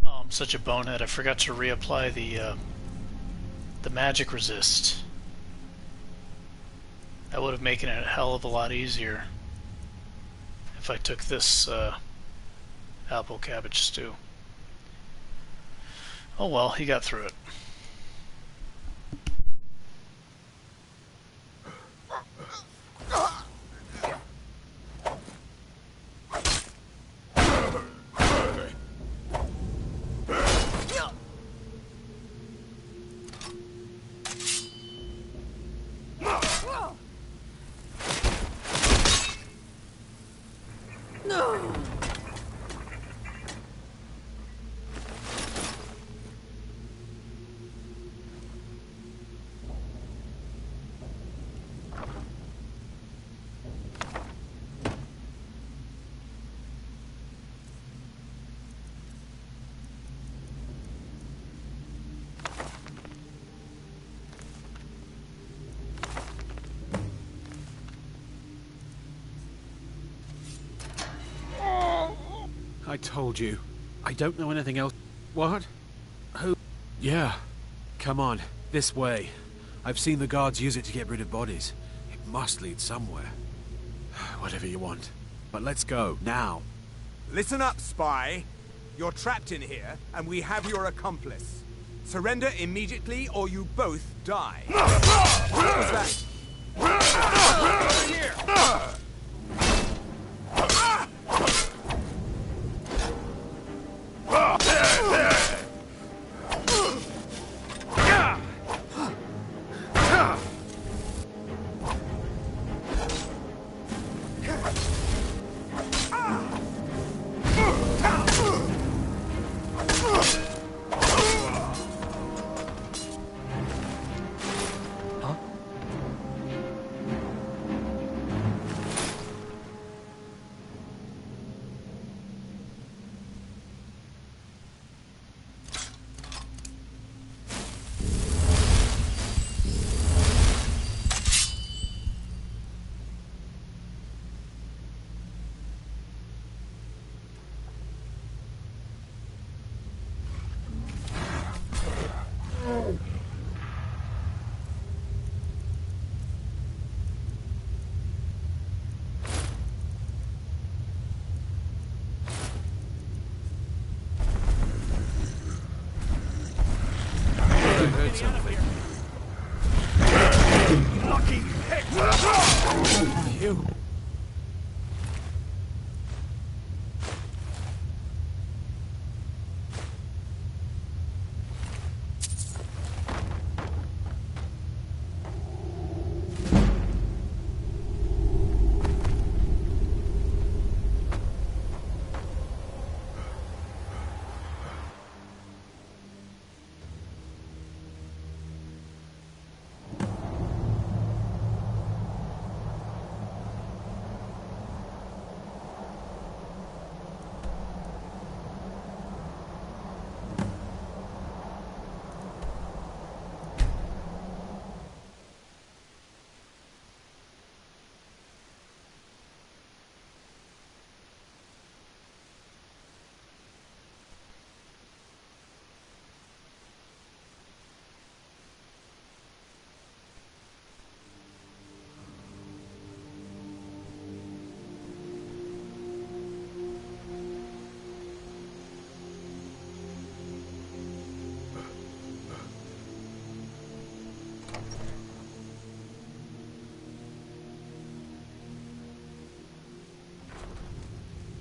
I'm such a bonehead. I forgot to reapply the magic resist. That would have made it a hell of a lot easier if I took this apple cabbage stew. Oh well, he got through it. I told you. I don't know anything else. What? Who? Yeah. Come on, this way. I've seen the guards use it to get rid of bodies. It must lead somewhere. Whatever you want. But let's go, now. Listen up, spy. You're trapped in here, and we have your accomplice. Surrender immediately, or you both die. What was that? Over here! You.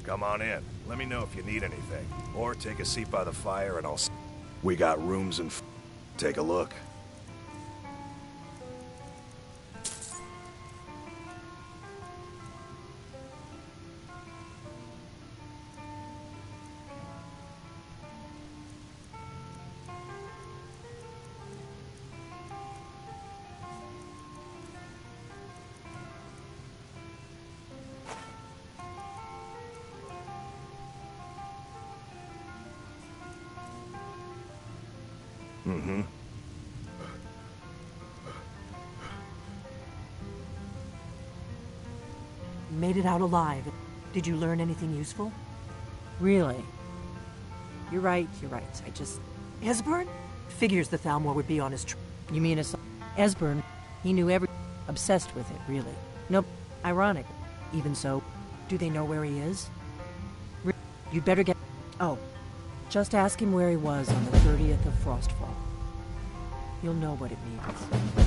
Come on in. Let me know if you need anything. Or take a seat by the fire and I'll... We got rooms and... Take a look. Mm-hmm. Made it out alive. Did you learn anything useful? Really? You're right. I just... Esbern? Figures the Thalmor would be on his You mean Esbern? He knew every... Obsessed with it, really. Nope. Ironic. Even so, do they know where he is? You'd better get... Oh. Just ask him where he was on the 30th of Frostfall. You'll know what it means.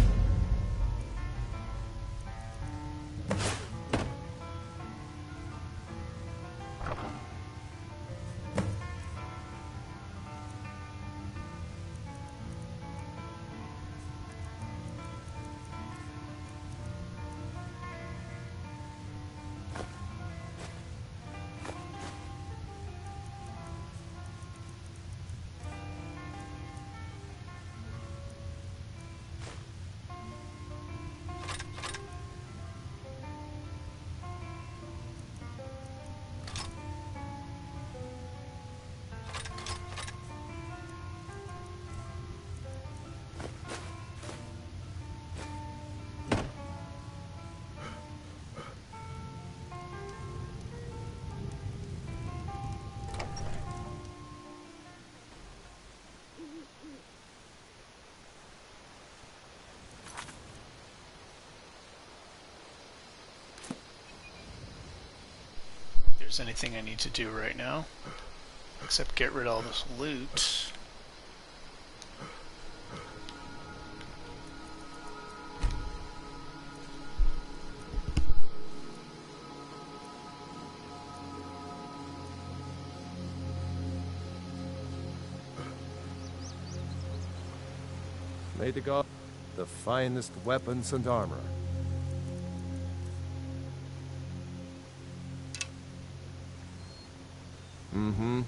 There's anything I need to do right now, except get rid of all this loot. May the god the finest weapons and armor. Mm-hmm.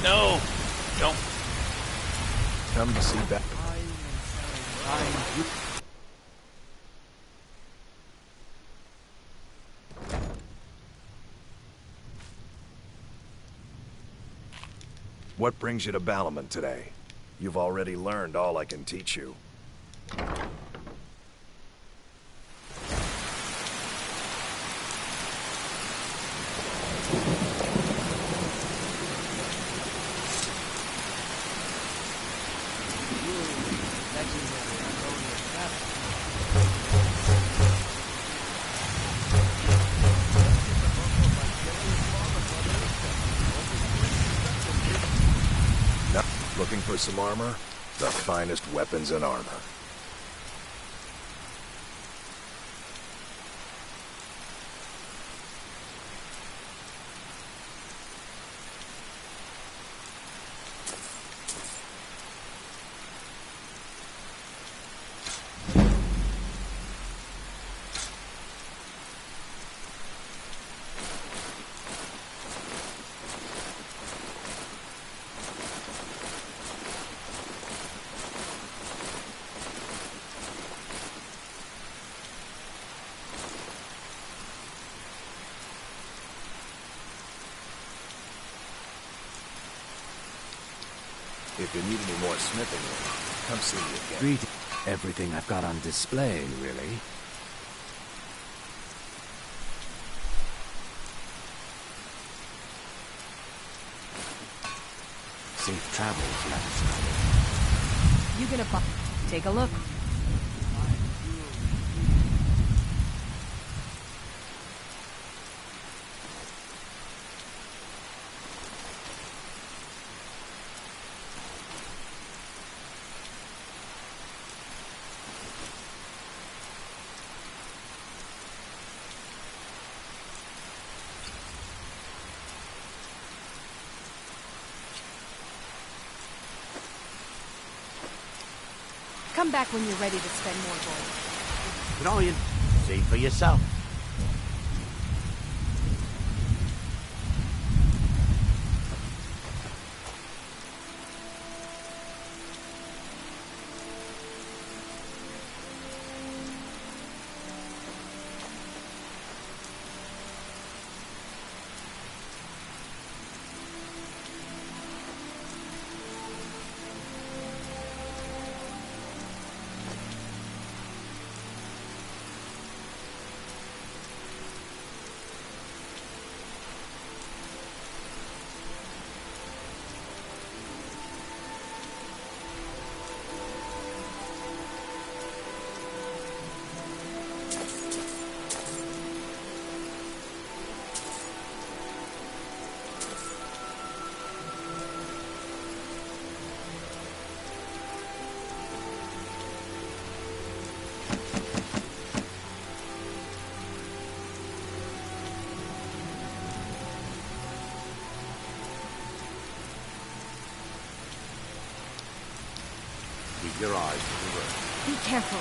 No! Don't. Come to see that. What brings you to Balamon today? You've already learned all I can teach you. Looking for some armor? The finest weapons and armor. If you need any more smithing, come see me again. Everything I've got on display, really. travels landscape. You gonna take a look? Come back when you're ready to spend more gold. But all you see for yourself. Keep your eyes to the road. Be careful.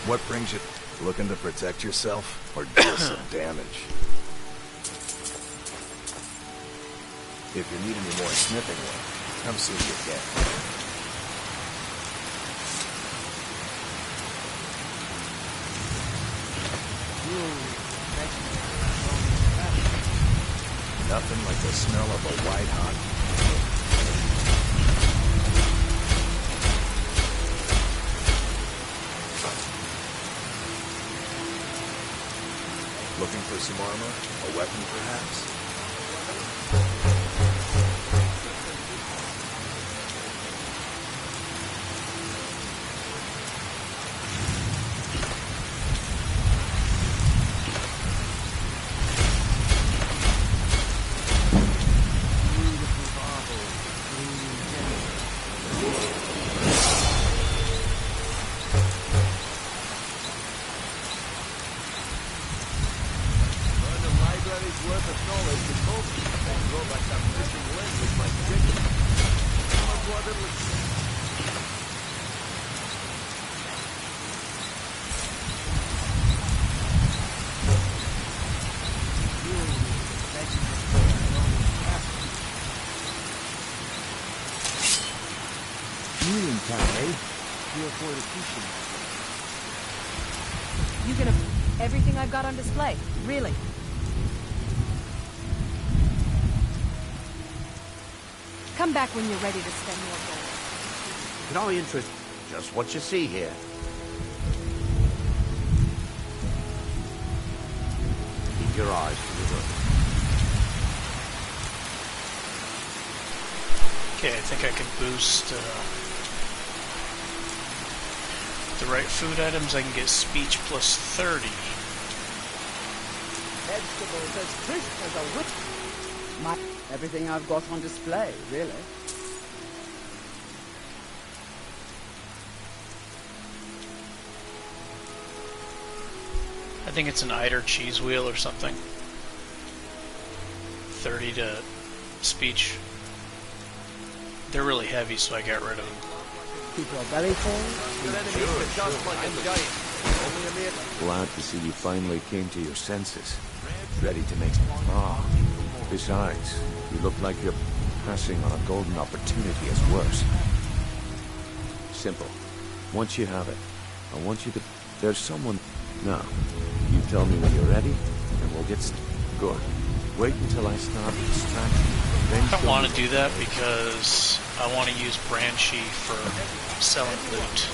What brings you? Looking to protect yourself or deal some damage? If you need any more sniffing work, come see me again. Nothing like the smell of a white-hot. Looking for some armor? A weapon, perhaps? You gonna everything I've got on display? Really? Come back when you're ready to spend more gold. In all interest, just what you see here. Keep your eyes to the road. Okay, I think I can boost the right food items. I can get speech plus 30. vegetables as crisp as a whip. Everything I've got on display, really. I think it's an Eider cheese wheel or something. 30 to speech. They're really heavy, so I got rid of them. Keep your belly full. Glad to see you finally came to your senses. Ready to make... Besides, you look like you're passing on a golden opportunity as worse. Simple. Once you have it, I want you to... There's someone... Now, you tell me when you're ready, and we'll get... Good. Wait until I start distracting. I don't want to do that because I want to use Branchy for selling loot.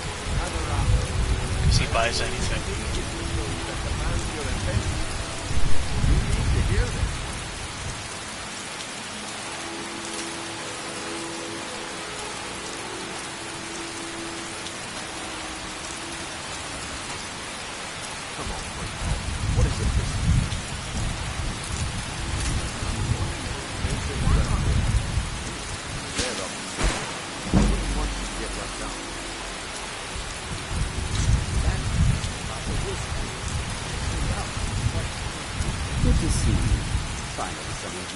Because he buys anything.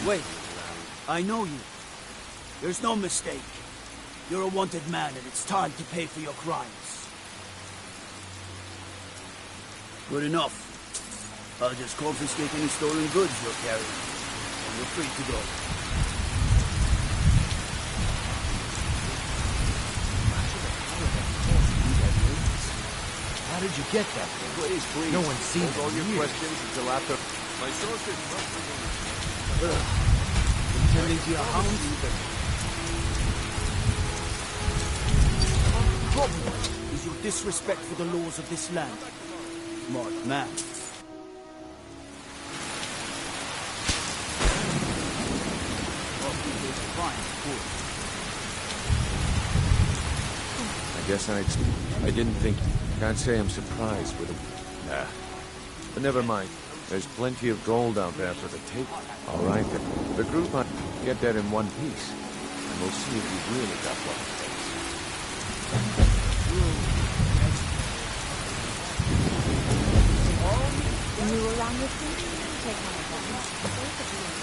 Wait, I know you. There's no mistake. You're a wanted man, and it's time to pay for your crimes. Good enough. I'll just confiscate any stolen goods you're carrying, and you're free to go. How did you get that thing? Please. No one's seen it all in your years. questions until after... My sources must be... Intending to your hounds? Problem is your disrespect for the laws of this land. Smart man. I guess I didn't think... Can't say I'm surprised with it. Nah. But never mind. There's plenty of gold out there for the take. All right, then. The group might get that in one piece. And we'll see if you've really got what it takes. When you were around with me, take my advice. Safe at the end.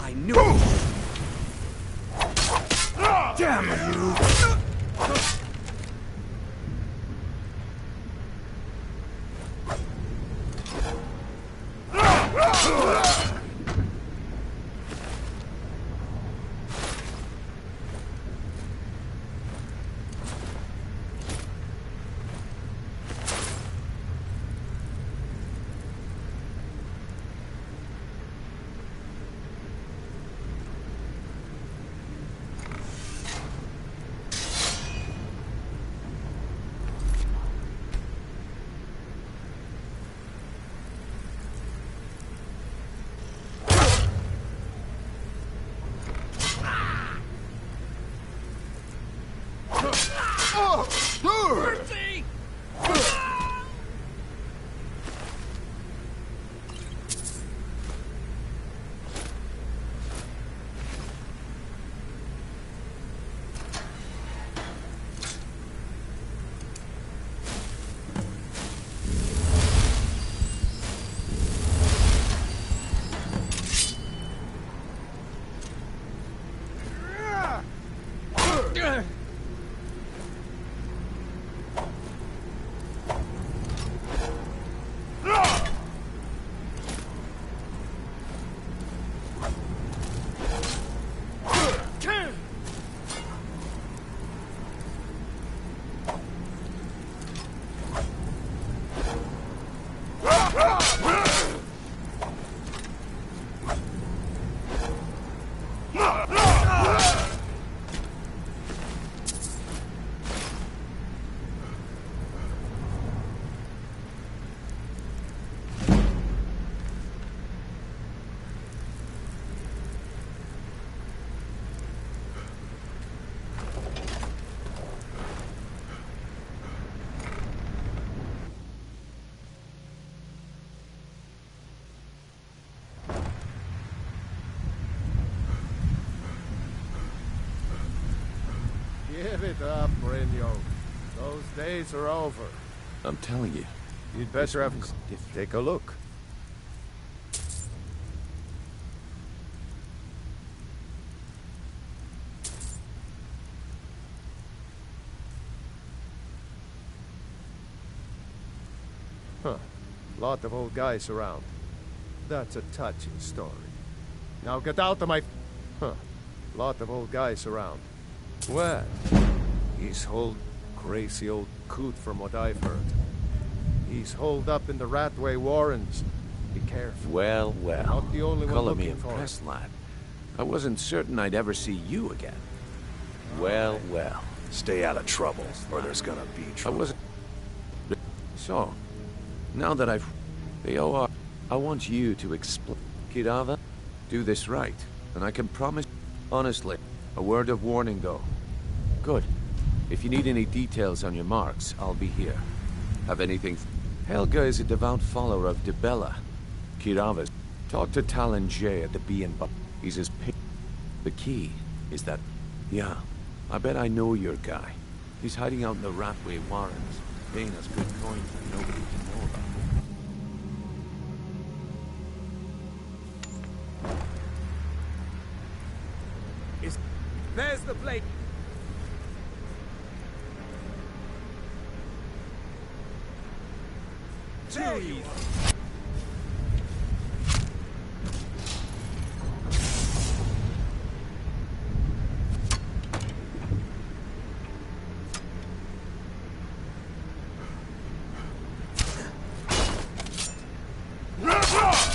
I knew it! Damn you! up, Brynjo. Those days are over. I'm telling you. You'd better have... Take a look. Huh. Lot of old guys around. That's a touching story. Now get out of my... Huh. Lot of old guys around. Well, he's whole crazy old coot from what I've heard. He's holed up in the Ratway Warrens. Be careful. Well, Not the only one color me looking for impressed, lad. I wasn't certain I'd ever see you again. Well. Stay out of trouble, or there's gonna be trouble. I wasn't... So, now that I've... The OR... I want you to explain... Kirava, do this right, and I can promise... Honestly, a word of warning, though. Good. If you need any details on your marks, I'll be here. Have anything... Helga is a devout follower of Dibella. Kirava's... Talk to Talon J at the B&B. He's his pick. The key is that... Yeah, I bet I know your guy. He's hiding out in the Ratway Warrens, paying us good coin that nobody can know about. There's the blade. Jeez.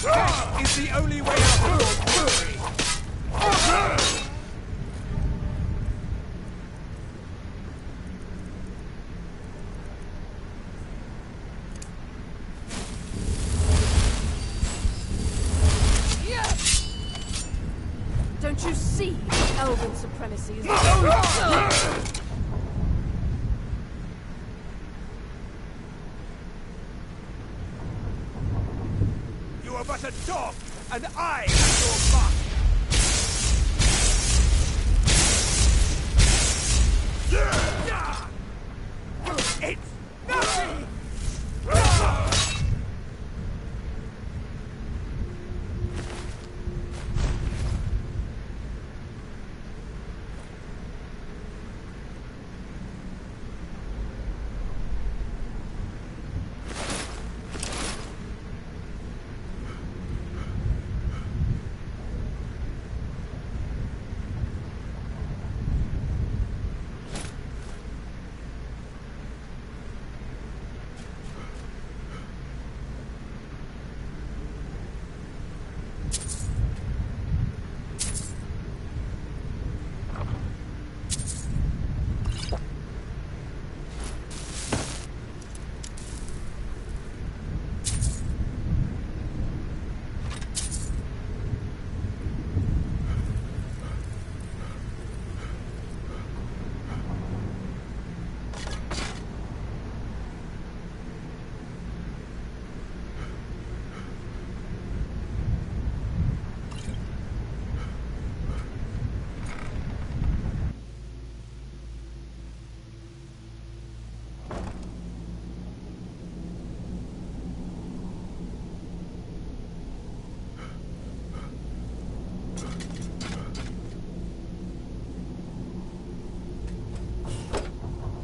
Death is the only way out of your fury. Don't you see? Elven supremacy is the only... You are but a dog, and I am your master. It's nothing!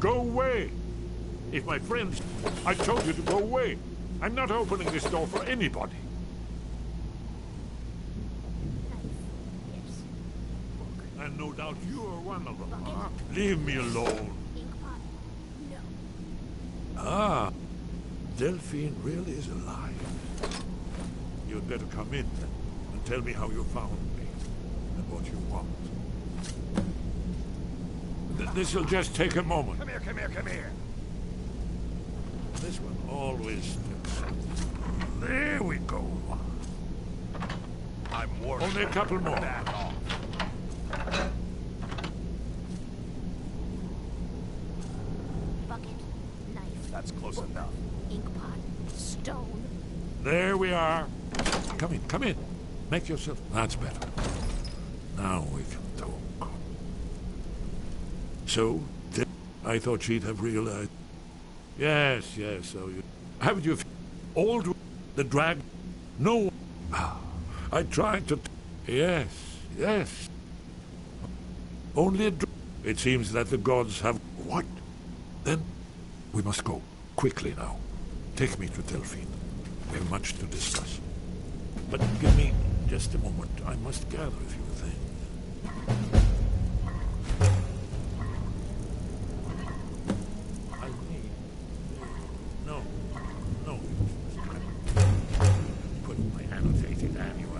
Go away! If my friends... I told you to go away. I'm not opening this door for anybody. And no doubt you're one of them, huh? Leave me alone. Ah, Delphine really is alive. You'd better come in and tell me how you found me and what you want. This'll just take a moment. Come here, come here, come here. This one always steps up. There we go. I'm warning. Only a couple more. Back off. Bucket, knife. That's close enough. Inkpot, stone. There we are. Come in, come in. Make yourself... That's better. Now we can talk. So, I thought she'd have realized. Yes, so you... Haven't you... Old... The drag... No... I tried to... Yes. Only a... It seems that the gods have... What? Then... We must go. Quickly now. Take me to Delphine. We have much to discuss. But give me just a moment. I must gather a few things. I'll need... No. Put my annotated annual.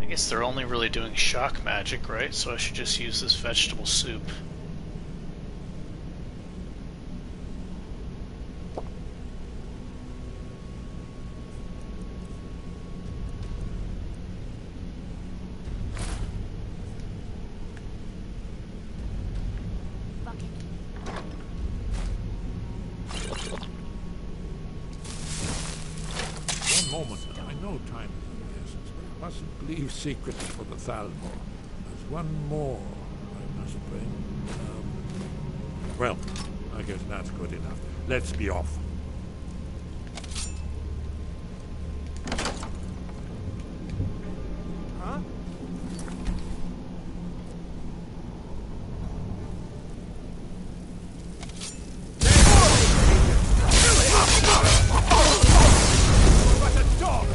I guess they're only really doing shock magic, right? So I should just use this vegetable soup. Leave secrets for the Thalmor. There's one more I must bring. Well, I guess that's good enough. Let's be off. Huh? What a dog!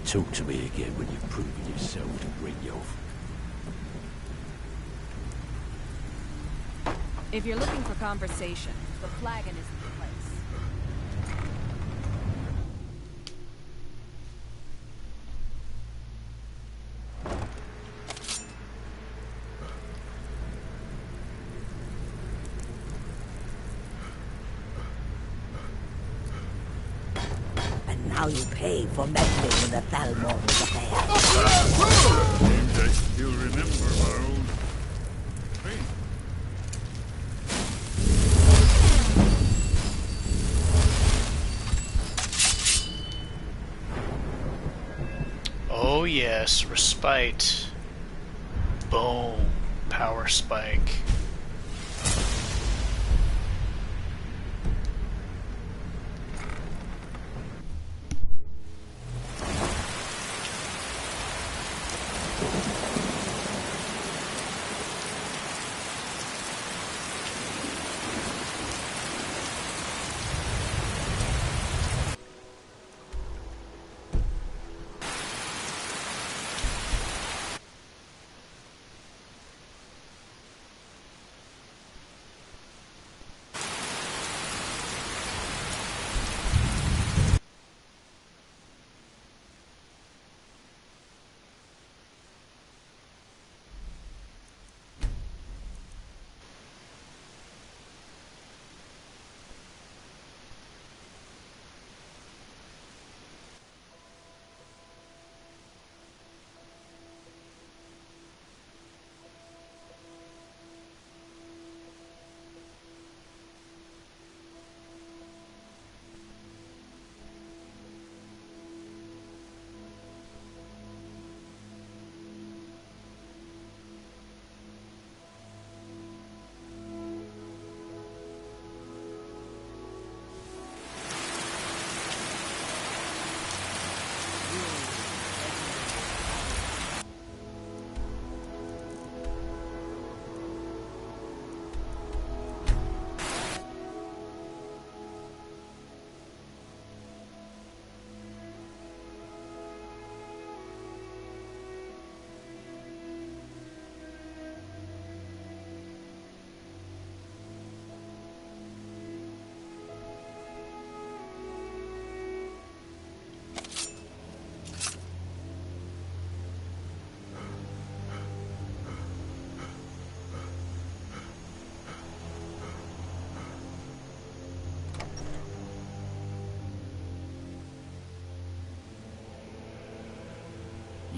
Talk to me again when you've proven yourself to bring your... If you're looking for conversation, the flagon is the place. Now you pay for meddling with the Thalmor's affairs. Seems I still remember our old... Oh yes, respite. Boom. Power spike.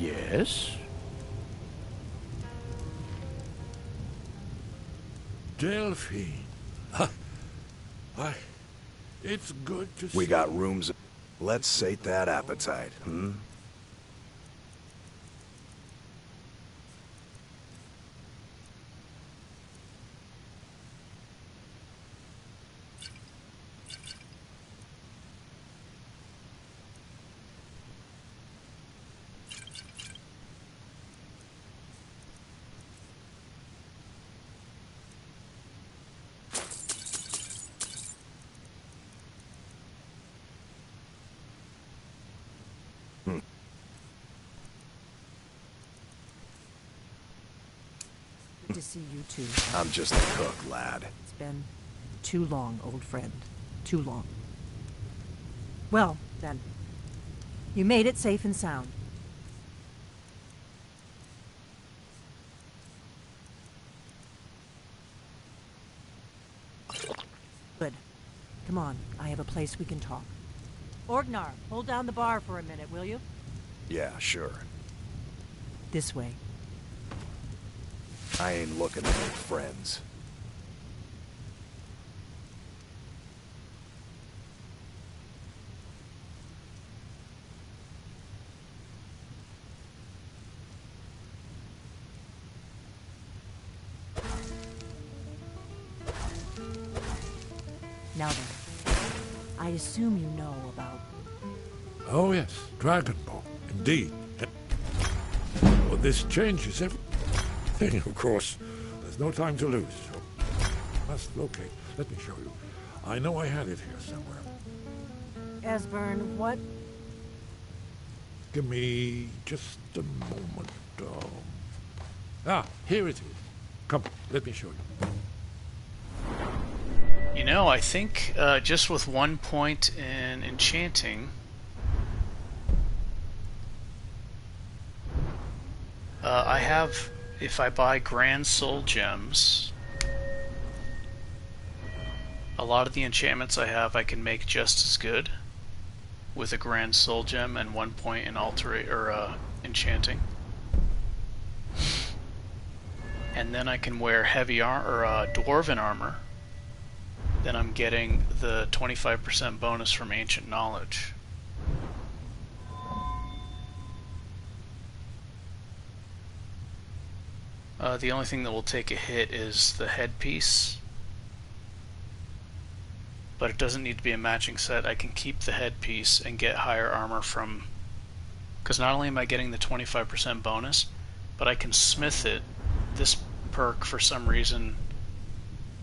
Yes? Delphine. It's good to see. We got rooms. Let's sate that appetite, hmm? Good to see you too. I'm just a cook, lad. It's been too long, old friend. Too long. Well, then. You made it safe and sound. Good. Come on, I have a place we can talk. Orgnar, hold down the bar for a minute, will you? Yeah, sure. This way. I ain't looking to make friends. Now then, I assume you know about... Oh yes, Dragon Ball, indeed. Well, this changes everything, of course. There's no time to lose. So must locate. Let me show you. I know I had it here somewhere. Esbern, what? Give me just a moment. Here it is. Come, let me show you. You know, I think just with 1 point in enchanting, I have, if I buy Grand Soul Gems, a lot of the enchantments I have I can make just as good with a Grand Soul Gem and 1 point in enchanting. And then I can wear heavy dwarven armor. Then I'm getting the 25% bonus from Ancient Knowledge. The only thing that will take a hit is the headpiece. But it doesn't need to be a matching set. I can keep the headpiece and get higher armor from... Because not only am I getting the 25% bonus, but I can smith it. This perk, for some reason,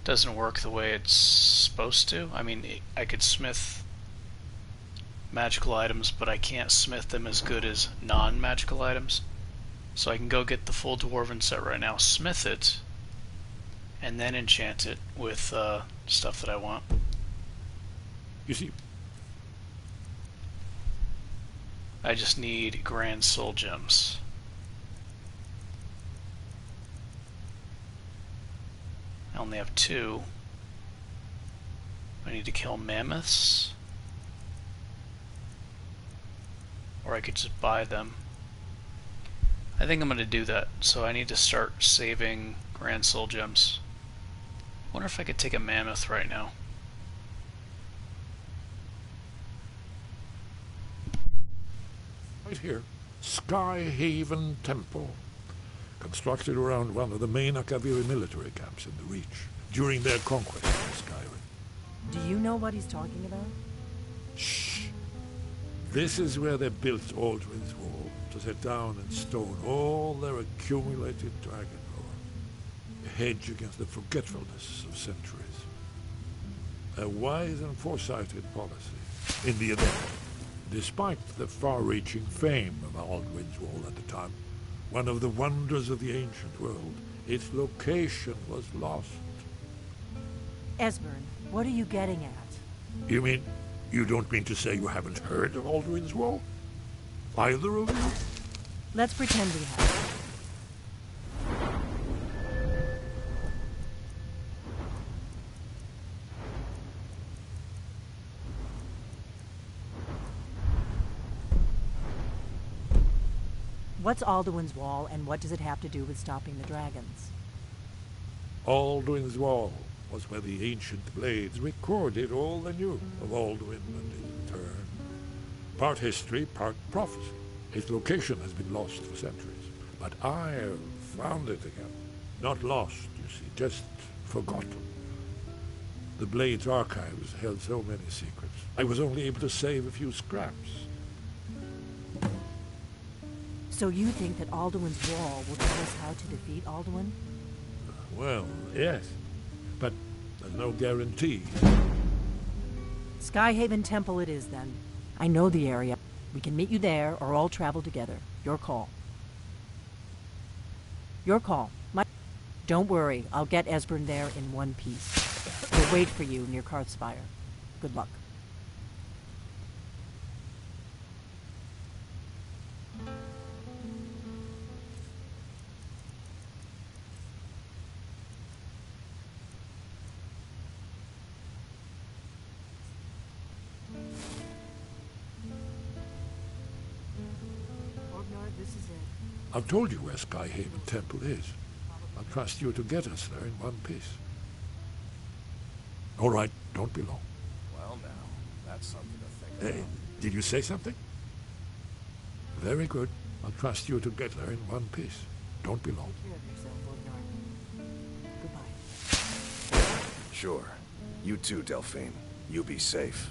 doesn't work the way it's supposed to. I mean, I could smith magical items, but I can't smith them as good as non-magical items. So I can go get the full dwarven set right now, smith it, and then enchant it with stuff that I want. You see, I just need Grand Soul Gems. I only have 2. I need to kill mammoths. Or I could just buy them. I think I'm going to do that, so I need to start saving Grand Soul Gems. I wonder if I could take a mammoth right now. right here, Sky Haven Temple, constructed around one of the main Akaviri military camps in the Reach during their conquest of Skyrim. Do you know what he's talking about? Shh. This is where they built Aldrin's Wall, to set down in stone all their accumulated dragon lore, a hedge against the forgetfulness of centuries. A wise and foresighted policy. In the event, despite the far-reaching fame of Aldrin's Wall at the time, one of the wonders of the ancient world, its location was lost. Esbern, what are you getting at? You mean, you don't mean to say you haven't heard of Aldrin's Wall? Either of you? Let's pretend we have. What's Alduin's Wall, and what does it have to do with stopping the dragons? Alduin's Wall was where the ancient blades recorded all they knew of Alduin and his turn. Part history, part prophecy. Its location has been lost for centuries, but I have found it again. Not lost, you see, just forgotten. The Blade's archives held so many secrets. I was only able to save a few scraps. So you think that Alduin's Wall will tell us how to defeat Alduin? Well, yes, but there's no guarantee. Skyhaven Temple it is, then. I know the area. We can meet you there, or all travel together. Your call. Your call. Don't worry, I'll get Esbern there in one piece. We'll wait for you near Karthspire. Good luck. I've told you where Skyhaven Temple is. I'll trust you to get us there in one piece. All right, don't be long. Well now, that's something to think Hey, about. did you say something? Very good. I'll trust you to get there in one piece. Don't be long. Sure. You too, Delphine. You be safe.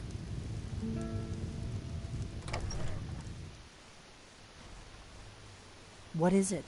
What is it?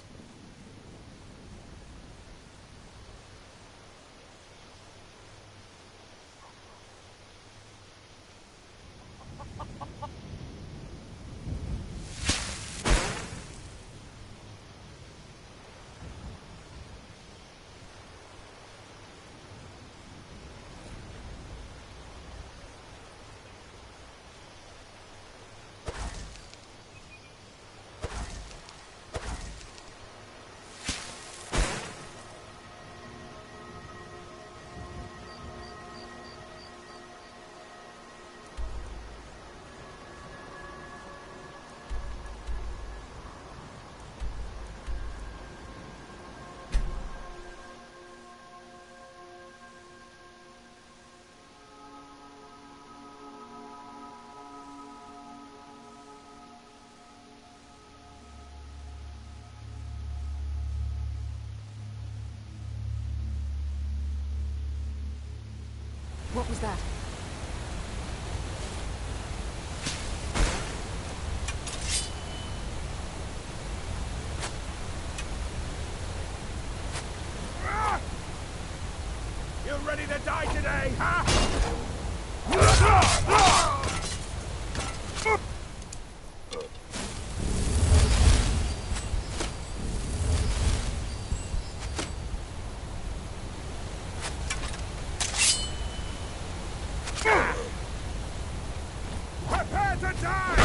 What was that? You ready to die today, huh? Prepare to die!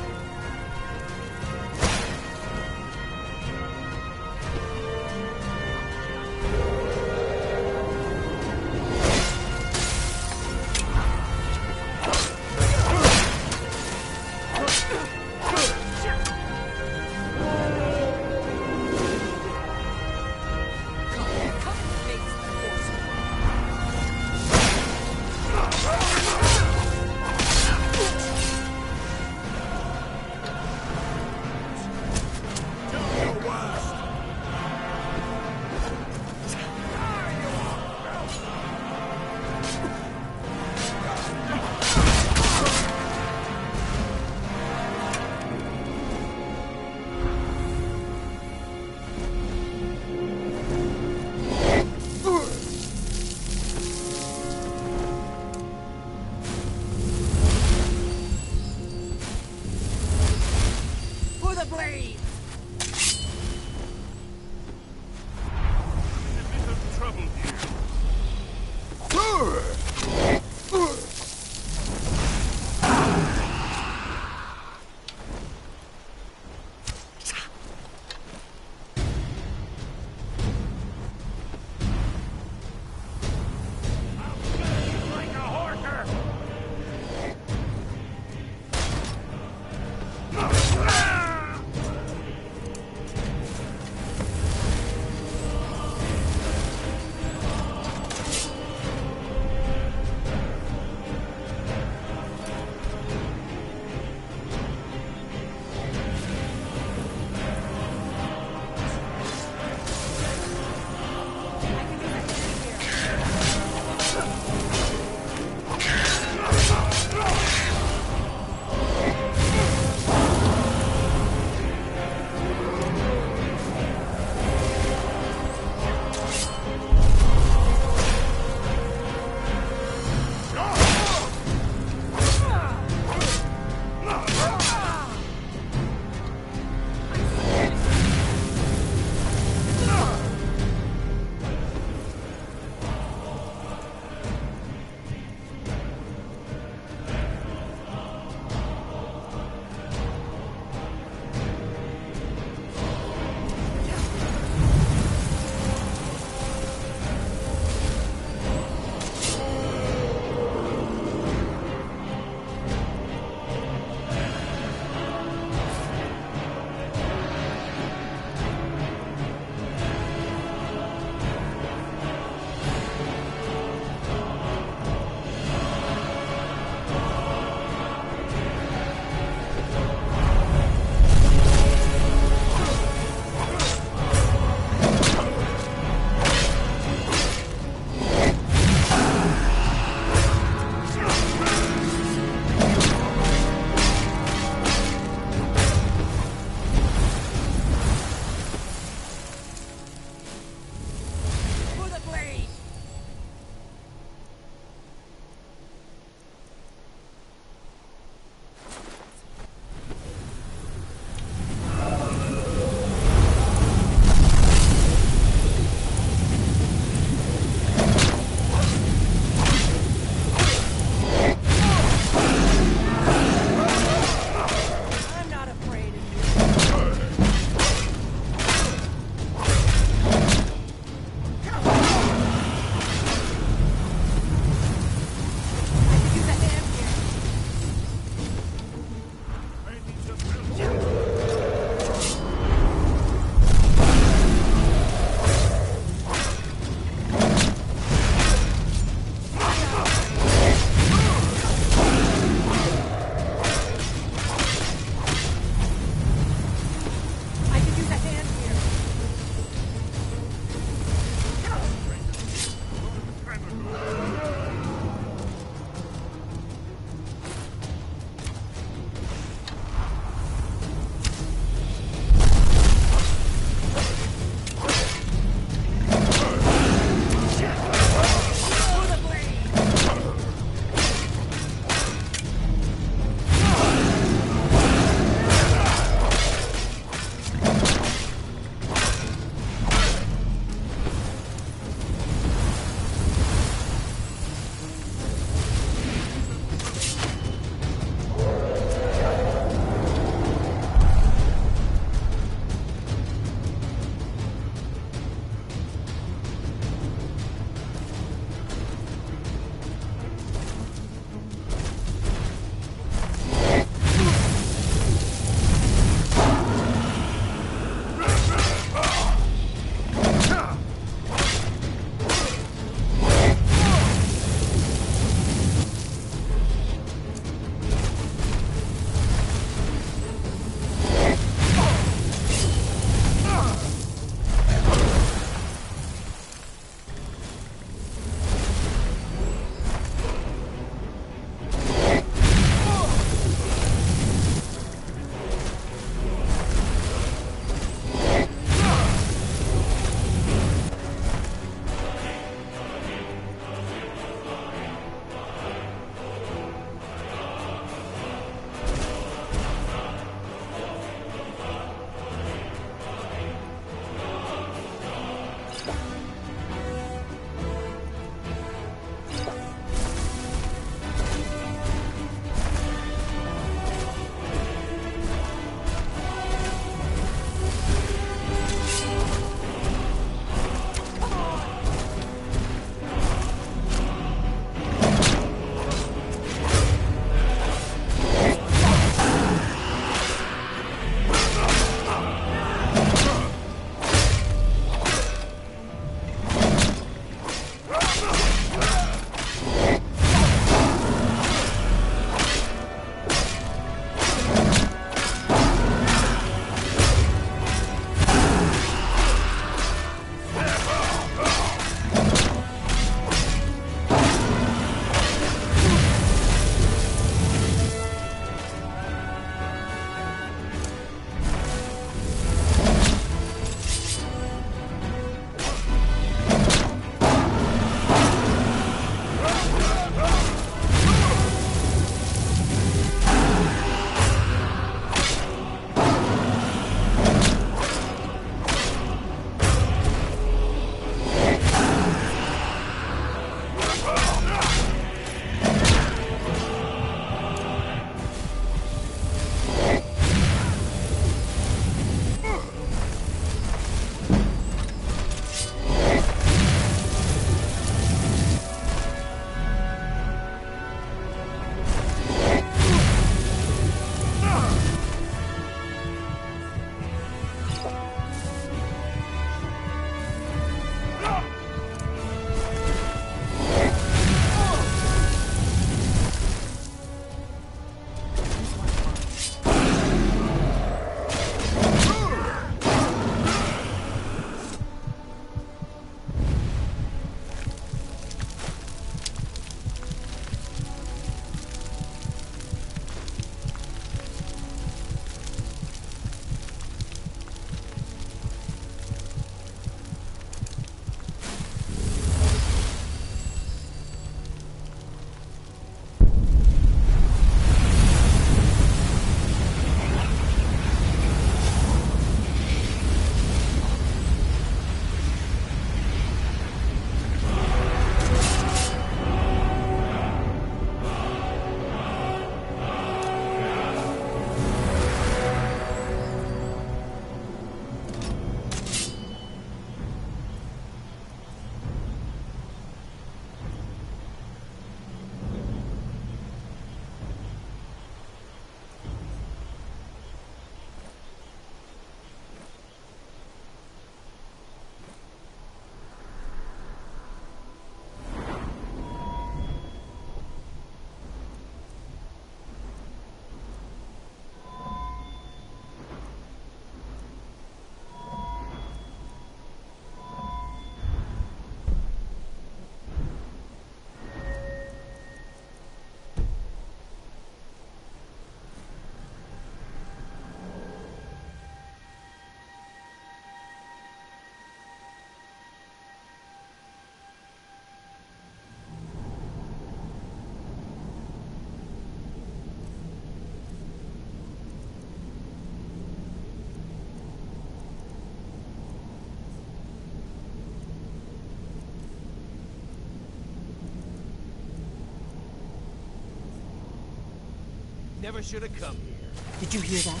Never should have come here. Did you hear that?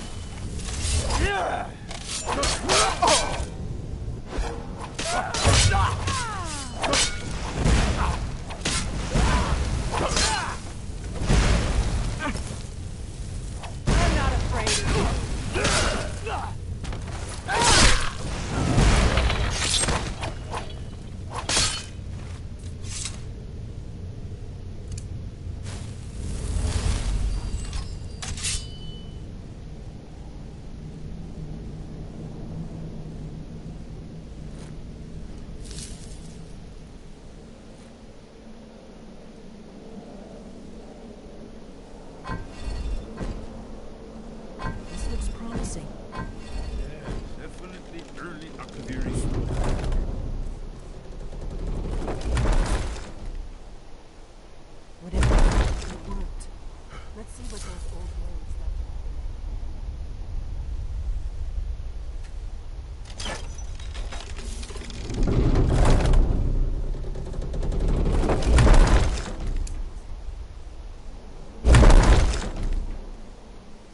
Yeah! I'm not afraid of you. This looks promising. Definitely early activity. Whatever it worked. Let's see what those old roads left.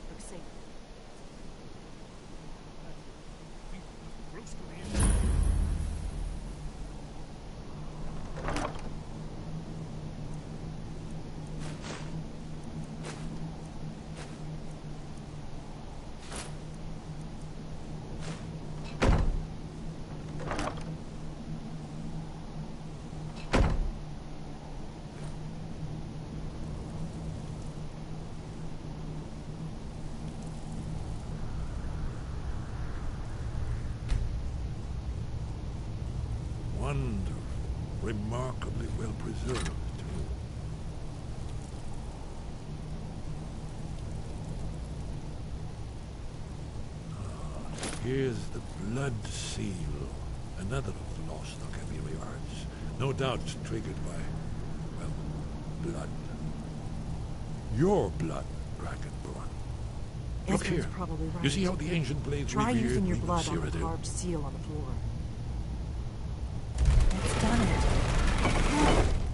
Looks safe. Wonderful. Remarkably well preserved, too. Here's the blood seal. Another of the lost vocabulary arts. No doubt triggered by, well, blood. Your blood, Dragonborn. Look Ezra's here. probably right. You see how the ancient blades Try revered using your Queen blood on the Cyrodiil? carved seal on the floor. It's done it.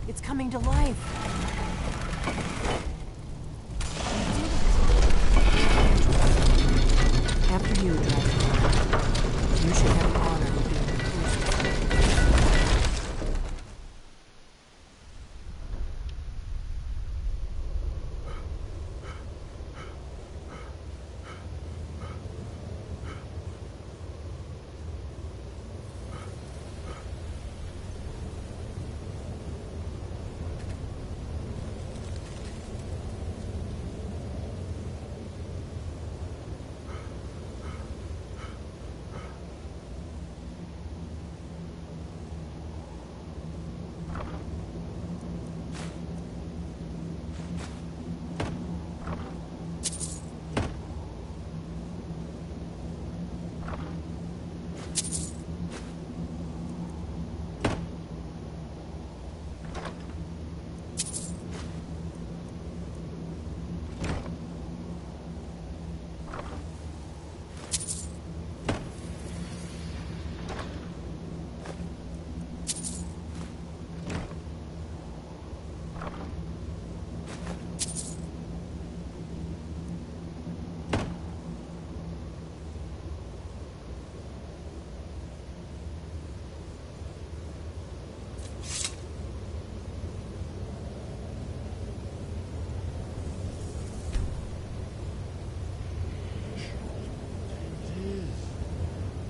It's coming to life. After you, Dragon. You should have the honor of being the first.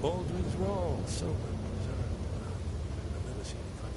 Baldwin's Wall, so well preserved. I've never seen it like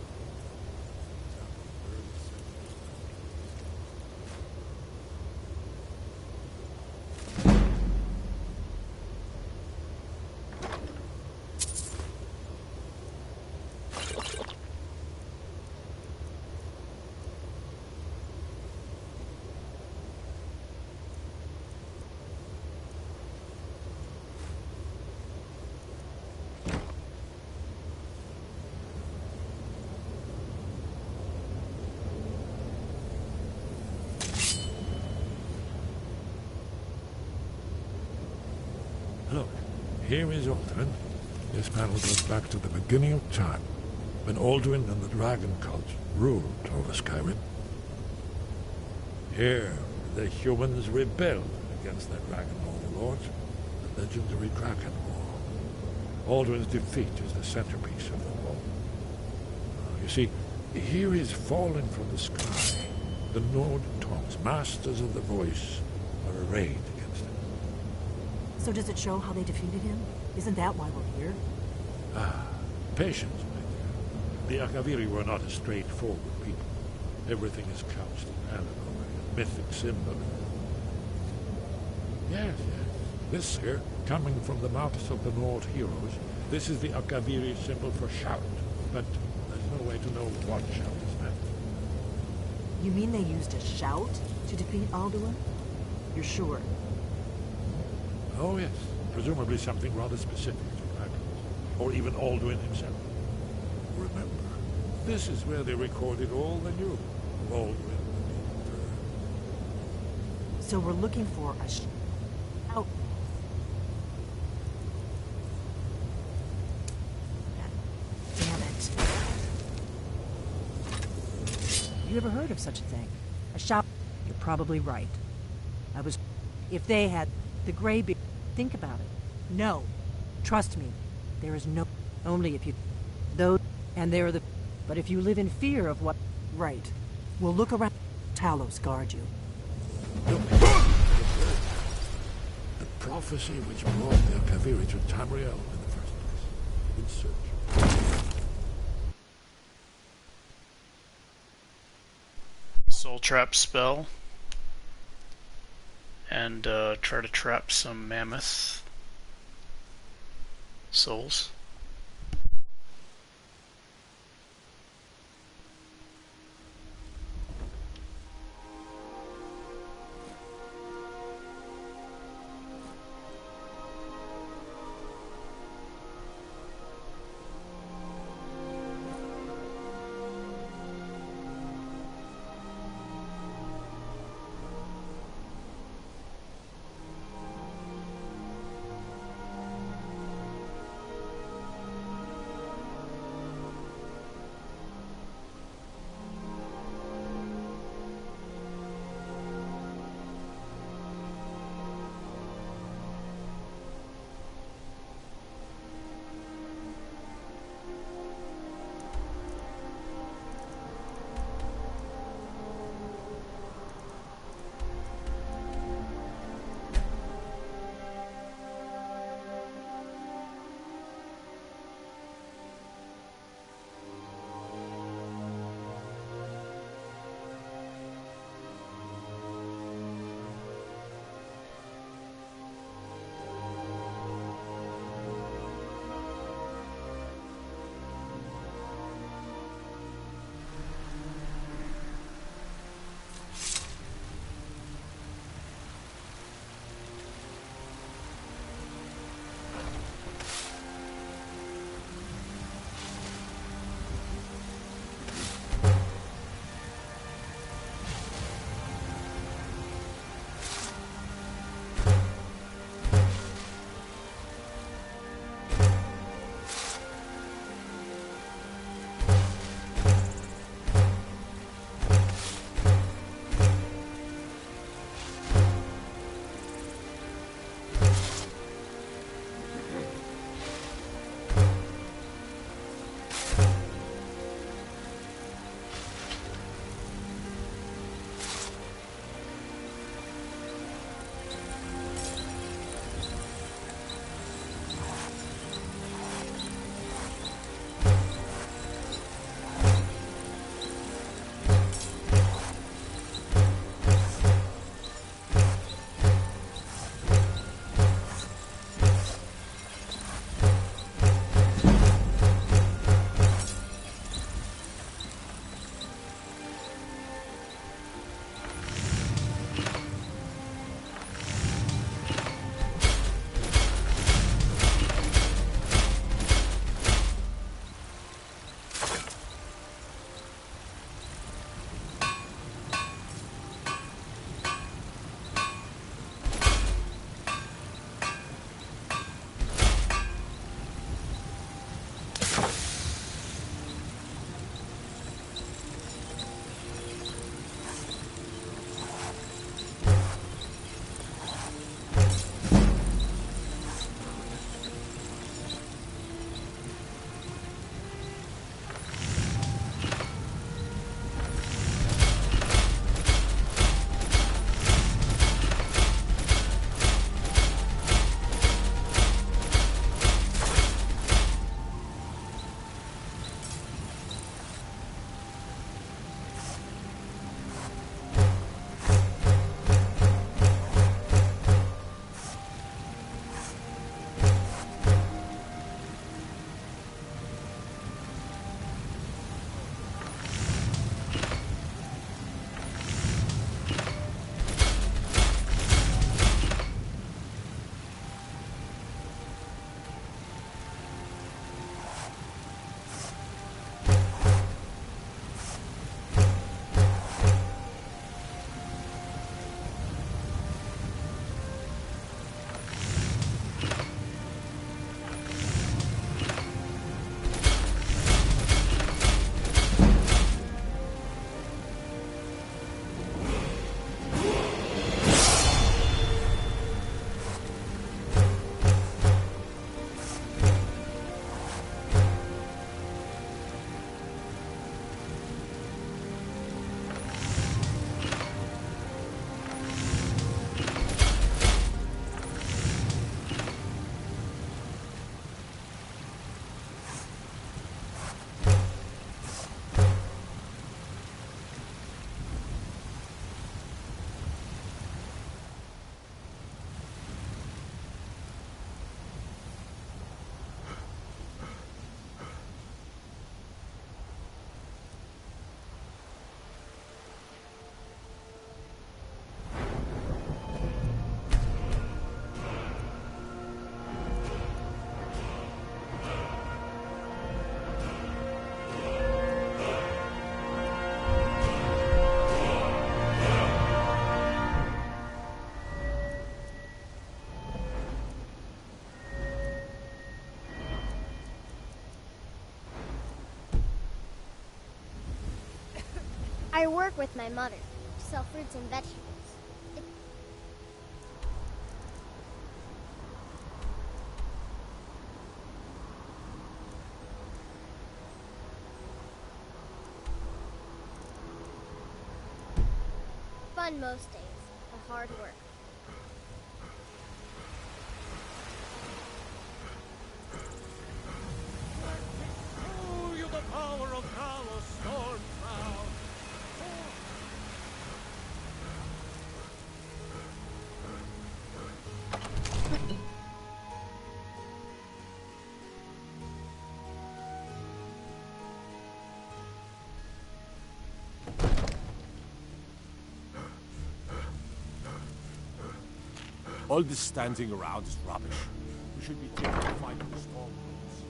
Look, here is Alduin. This panel goes back to the beginning of time, when Alduin and the Dragon Cult ruled over Skyrim. Here, The humans rebelled against their dragon overlords, the legendary Dragon War. Alduin's defeat is the centerpiece of the war. You see, here is fallen from the sky. The Nord tongues, masters of the voice, are arrayed against him. So does it show how they defeated him? Isn't that why we're here? Patience, my dear. The Akaviri were not a straightforward people. Everything is couched in allegory and mythic symbolism. Yes. This here, coming from the mouths of the Nord heroes, this is the Akaviri symbol for shout. But there's no way to know what shout is meant. You mean they used a shout to defeat Alduin? You're sure? Oh, yes. Presumably something rather specific to dragons. Or even Alduin himself. Remember, this is where they recorded all they knew of Alduin and the Dirge. So we're looking for a shout. Damn it. You ever heard of such a thing? A shout? You're probably right. If they had the gray beard, think about it. No. Trust me. There is no... Only if you... Those... And they're the... But if you live in fear of what... Right. We'll look around. Talos guard you. The prophecy which brought the Akaviri to Tamriel in the first place. In search. Soul trap spell. And try to trap some mammoth souls. I work with my mother to sell fruits and vegetables. Fun most days, but hard work. Oh, you the power of Talos, storm cloud. All this standing around is rubbish. We should be taking to find the storm roots.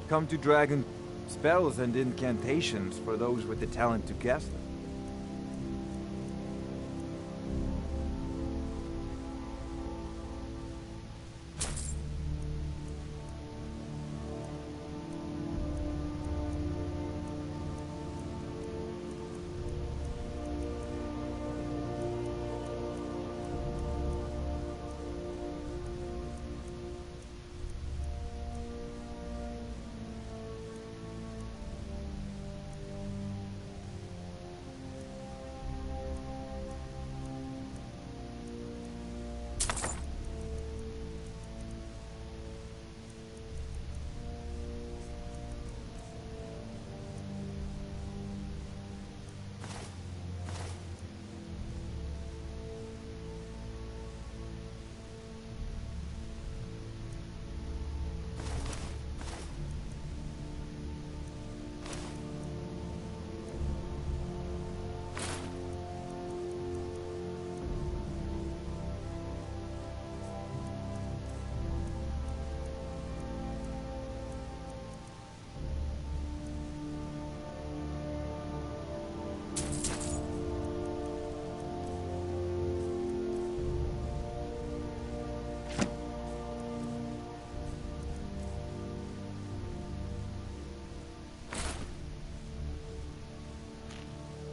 Come to Dragon spells and incantations for those with the talent to cast them.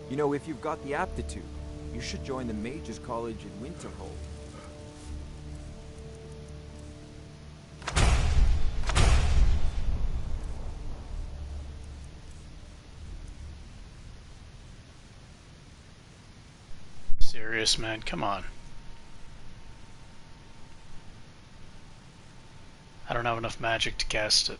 You know, if you've got the aptitude, you should join the Mages College in Winterhold. Serious, man, come on. I don't have enough magic to cast it.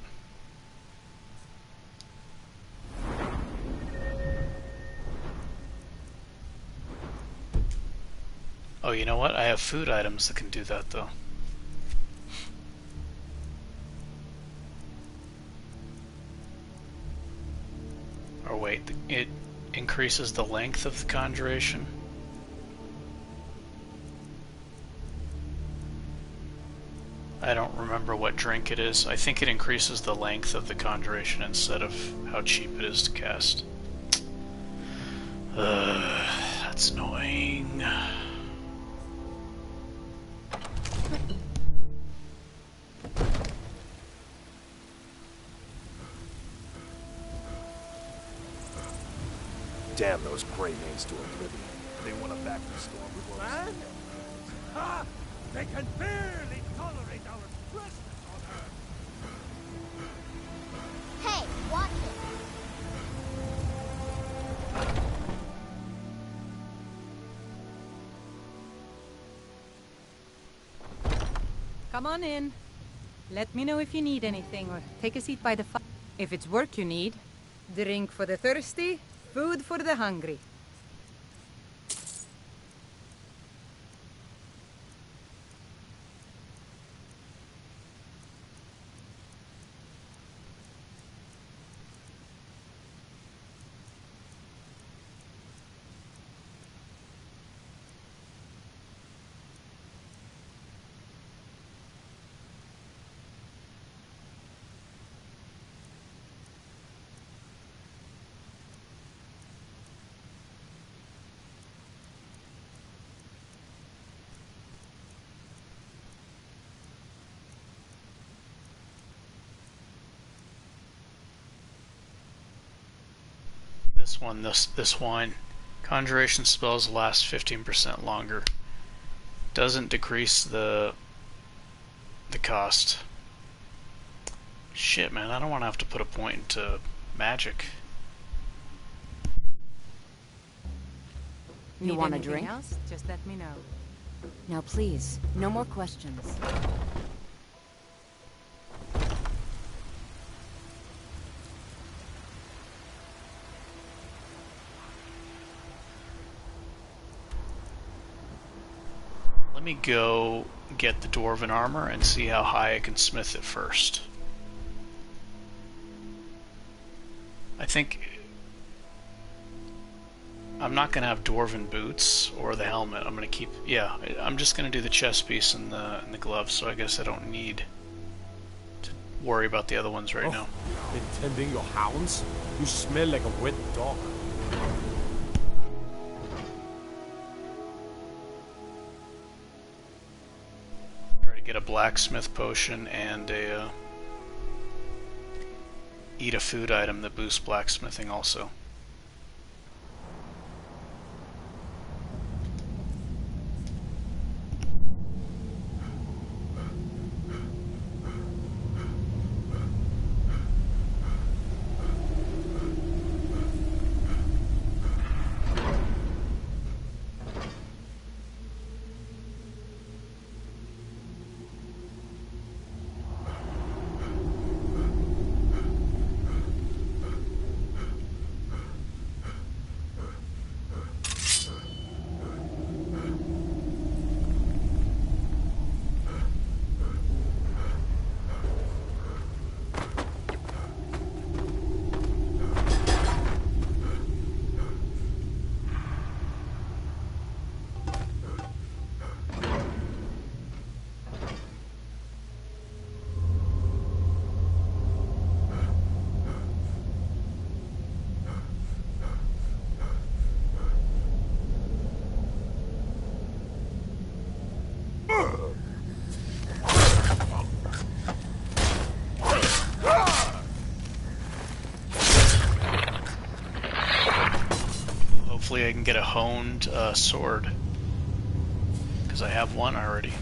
Oh, you know what? I have food items that can do that, though. Or wait, it increases the length of the conjuration? I don't remember what drink it is. I think it increases the length of the conjuration instead of how cheap it is to cast. That's annoying. Damn those gray mains to oblivion. They want to back the storm before Man? Ha! They can barely tolerate our presence on Earth. Hey, watch it. Come on in. Let me know if you need anything, or take a seat by the fire. If it's work you need, drink for the thirsty, food for the hungry. This wine. Conjuration spells last 15% longer. Doesn't decrease the cost. Shit, man, I don't want to have to put a point into magic. You want a drink? Else? Just let me know. Now please, no more questions. Let me go get the dwarven armor and see how high I can smith it first. I think I'm not going to have dwarven boots or the helmet. I'm going to keep... Yeah, I'm just going to do the chest piece and the gloves, so I guess I don't need to worry about the other ones right now. Been tending your hounds? You smell like a wet dog. Try to get a blacksmith potion and a... eat a food item that boosts blacksmithing also. Hopefully I can get a honed sword, because I have one already.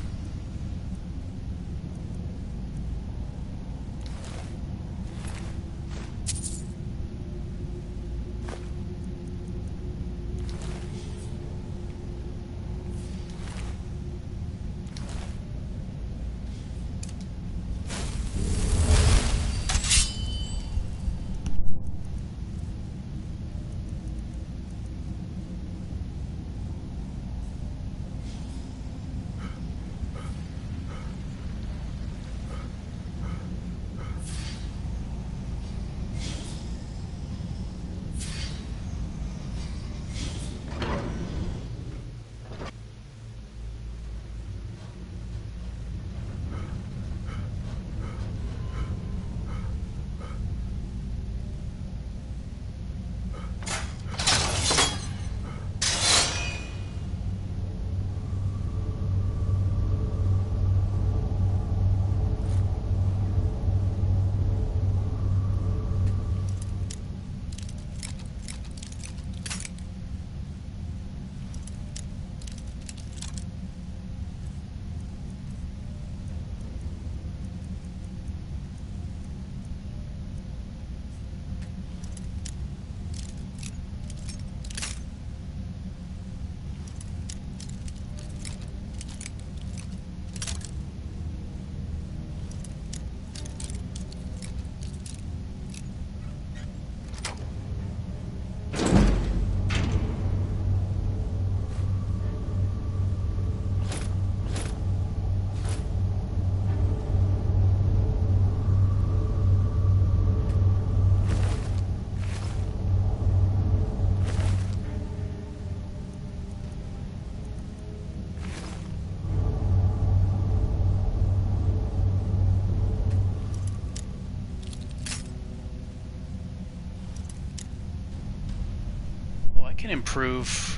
Can improve.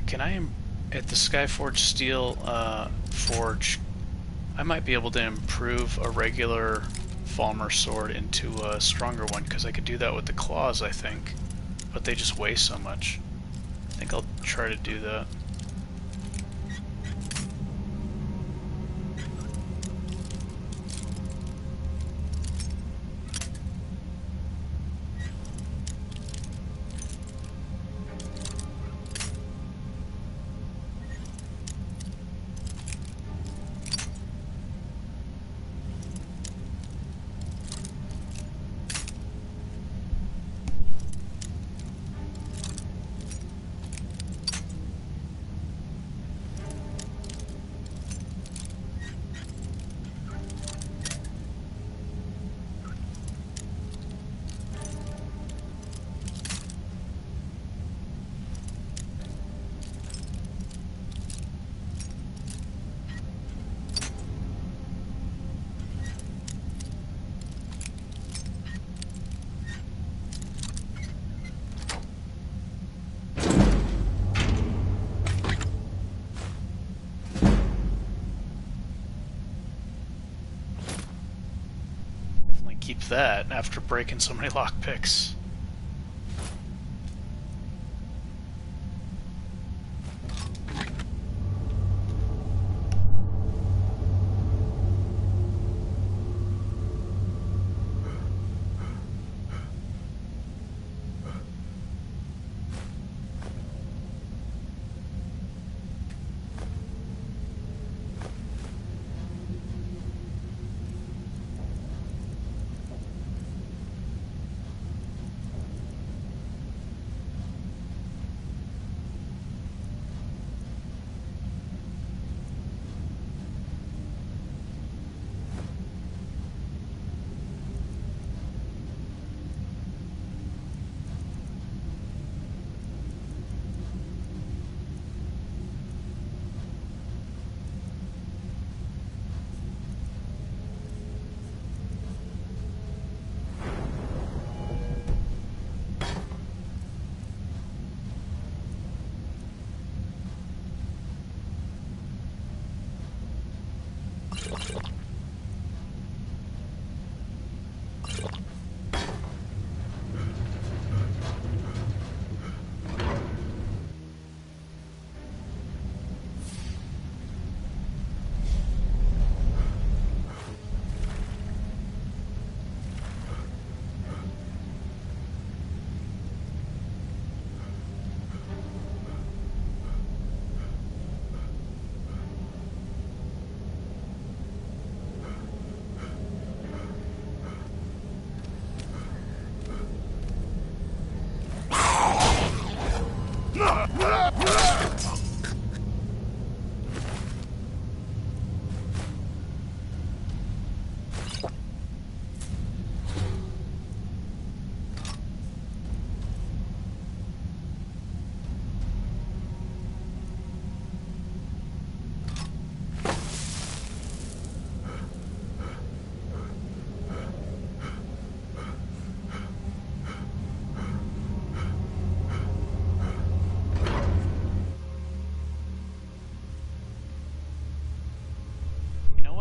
Can I at the Skyforge Steel Forge? I might be able to improve a regular Falmer sword into a stronger one, because I could do that with the claws, I think. but they just weigh so much. I think I'll try to do that. Keep that after breaking so many lockpicks.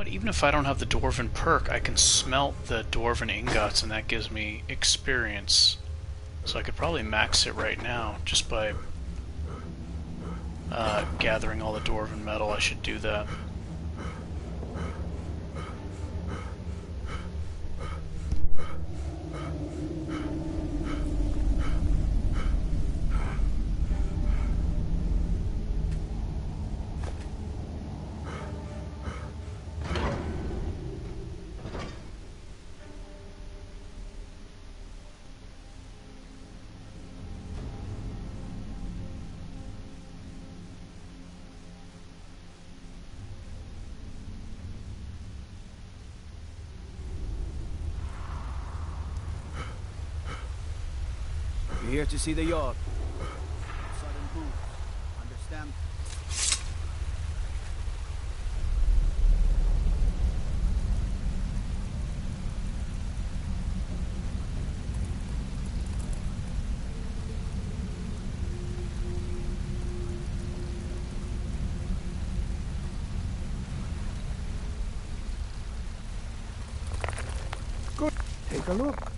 Even if I don't have the Dwarven perk, I can smelt the Dwarven ingots, and that gives me experience. So I could probably max it right now, just by gathering all the Dwarven metal. I should do that. We're here to see the yard. Sudden move. Understand? Good. Take a look.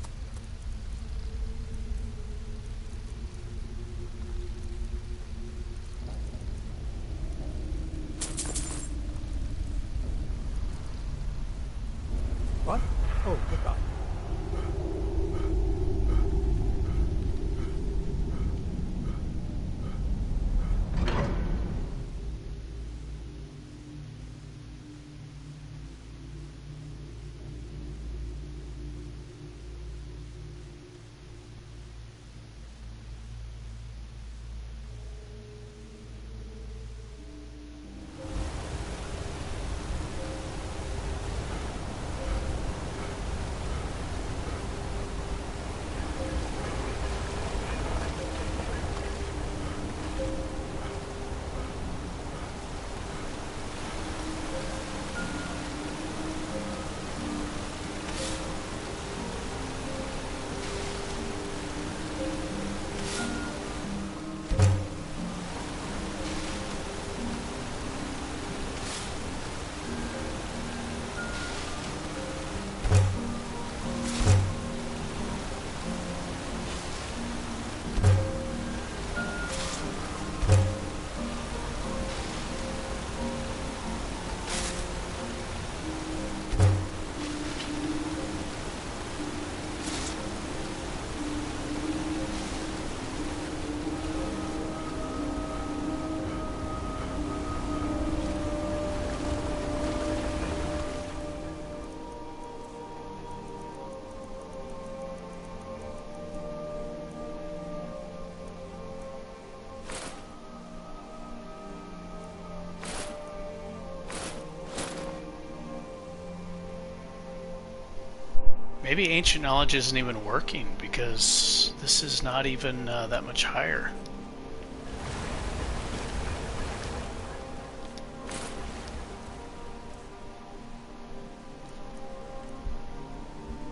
Maybe ancient knowledge isn't even working because this is not even that much higher.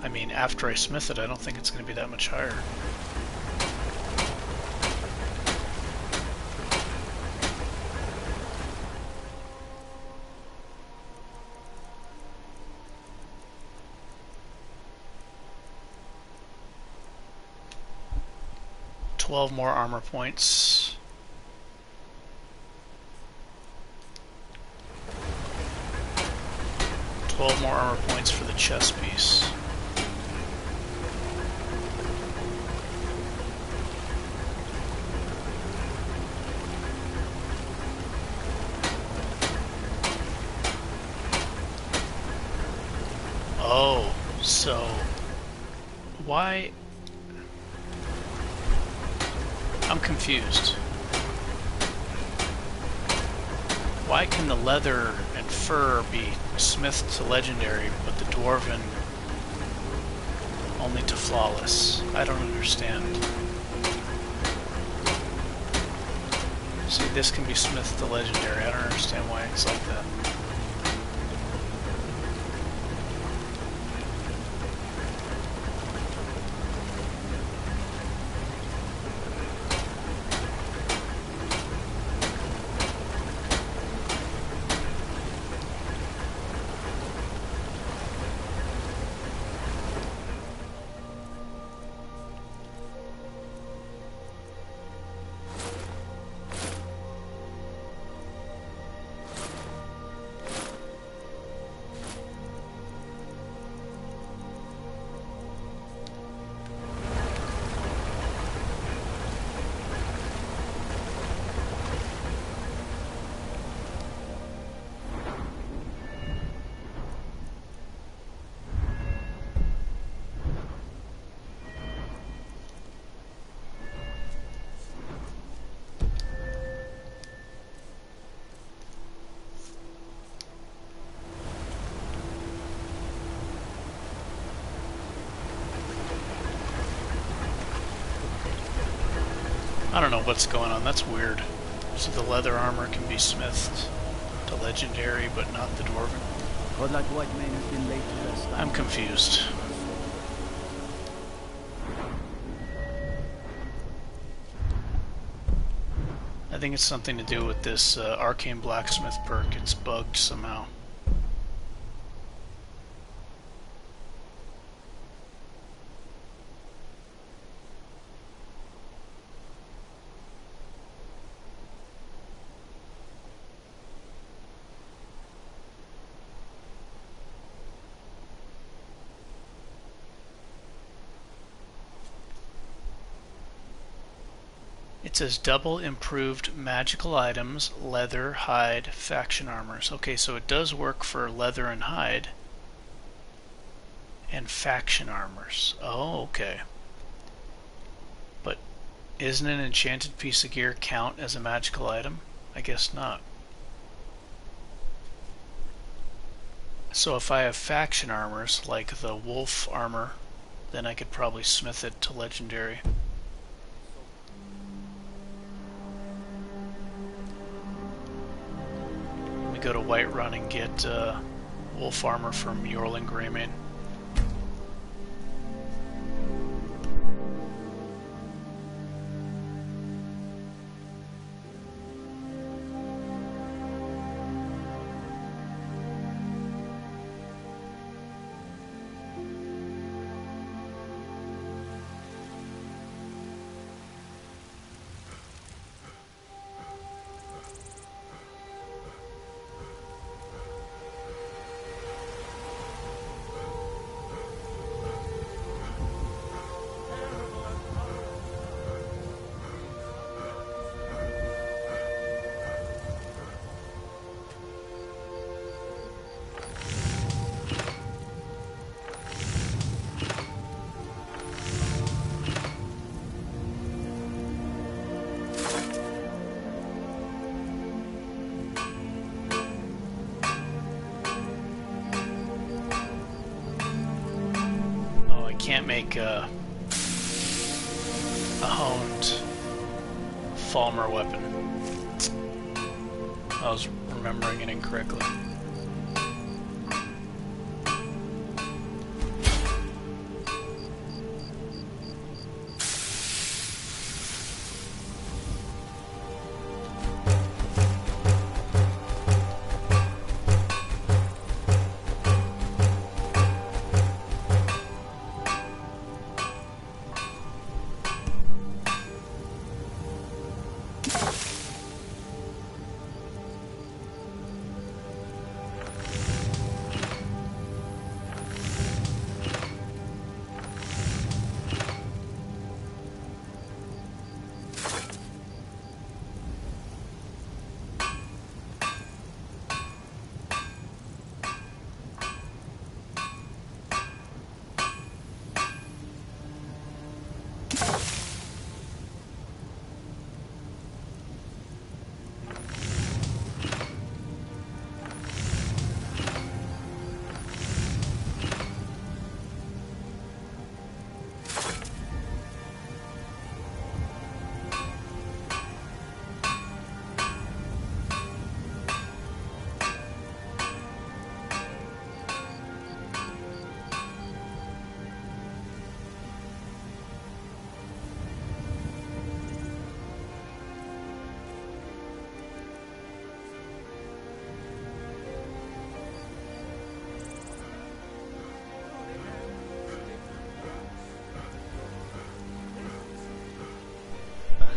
I mean, after I smith it, I don't think it's going to be that much higher. $12 more armor points. $12 more armor points for the chest piece. Oh, so why? I'm confused. Why can the leather and fur be smithed to legendary, but the dwarven only to flawless? I don't understand. See, this can be smithed to legendary. I don't understand why it's like that. I don't know what's going on. That's weird. So the leather armor can be smithed to legendary, but not the dwarven. I'm confused. I think it's something to do with this arcane blacksmith perk. It's bugged somehow. It says double improved magical items, leather, hide, faction armors. Okay, so it does work for leather and hide. And faction armors. Oh, okay. But isn't an enchanted piece of gear count as a magical item? I guess not. So if I have faction armors, like the wolf armor, then I could probably smith it to legendary. We go to Whiterun and get wolf armor from Yorling Greymane. can't make a honed Falmer weapon. I was remembering it incorrectly.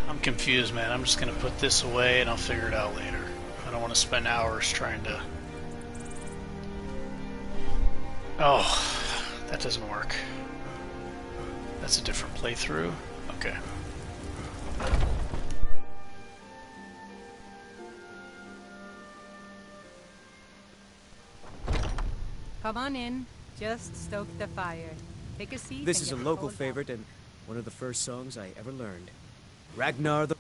I'm confused, man. I'm just gonna put this away and I'll figure it out later. I don't want to spend hours trying to... Oh, that doesn't work. That's a different playthrough? Okay. Come on in. Just stoke the fire. Take a seat. This and is a get local cold favorite and one of the first songs I ever learned. Ragnar the...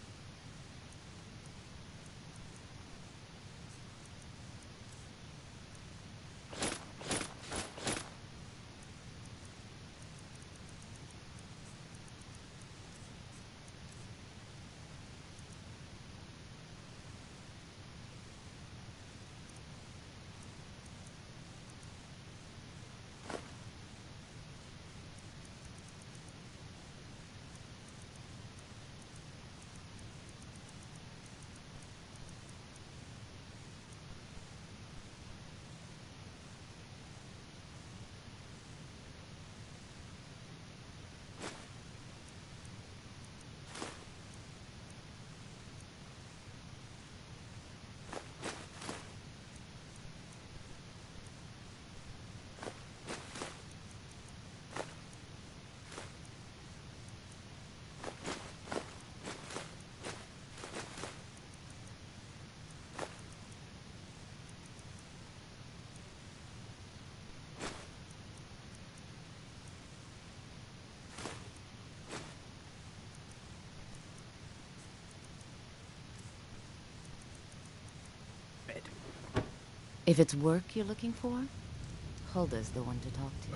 If it's work you're looking for, Hulda's the one to talk to.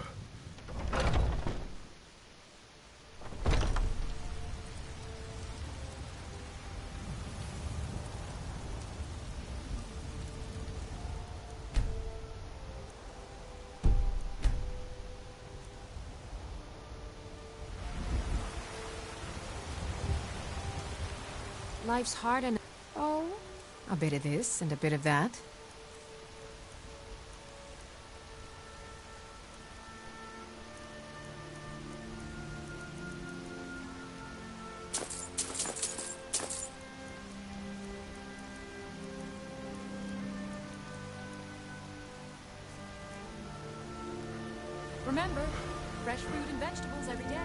Life's hard and... Oh, a bit of this and a bit of that. Remember, fresh fruit and vegetables every day.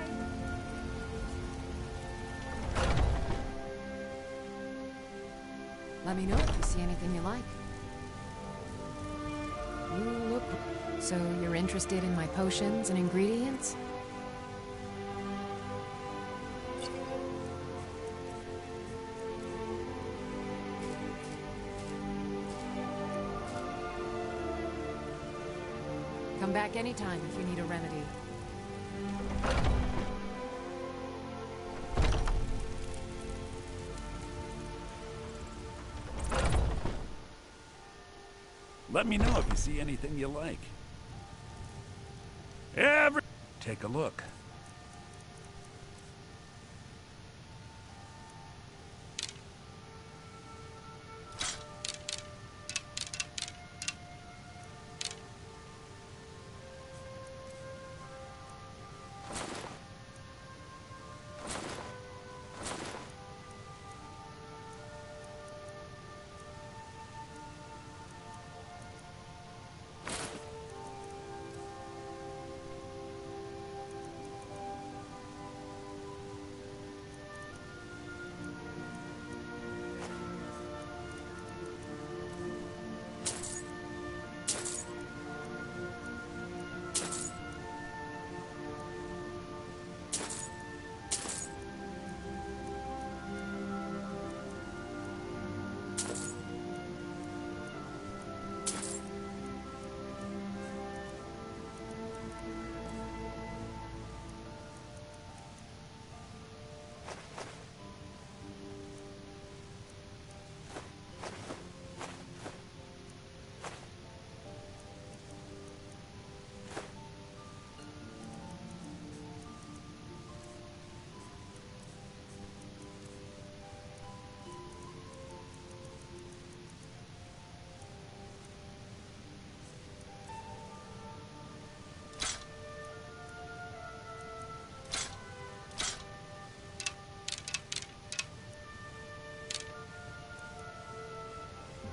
Let me know if you see anything you like. You look... So you're interested in my potions and ingredients? Come back anytime if you need a remedy. Let me know if you see anything you like. Take a look.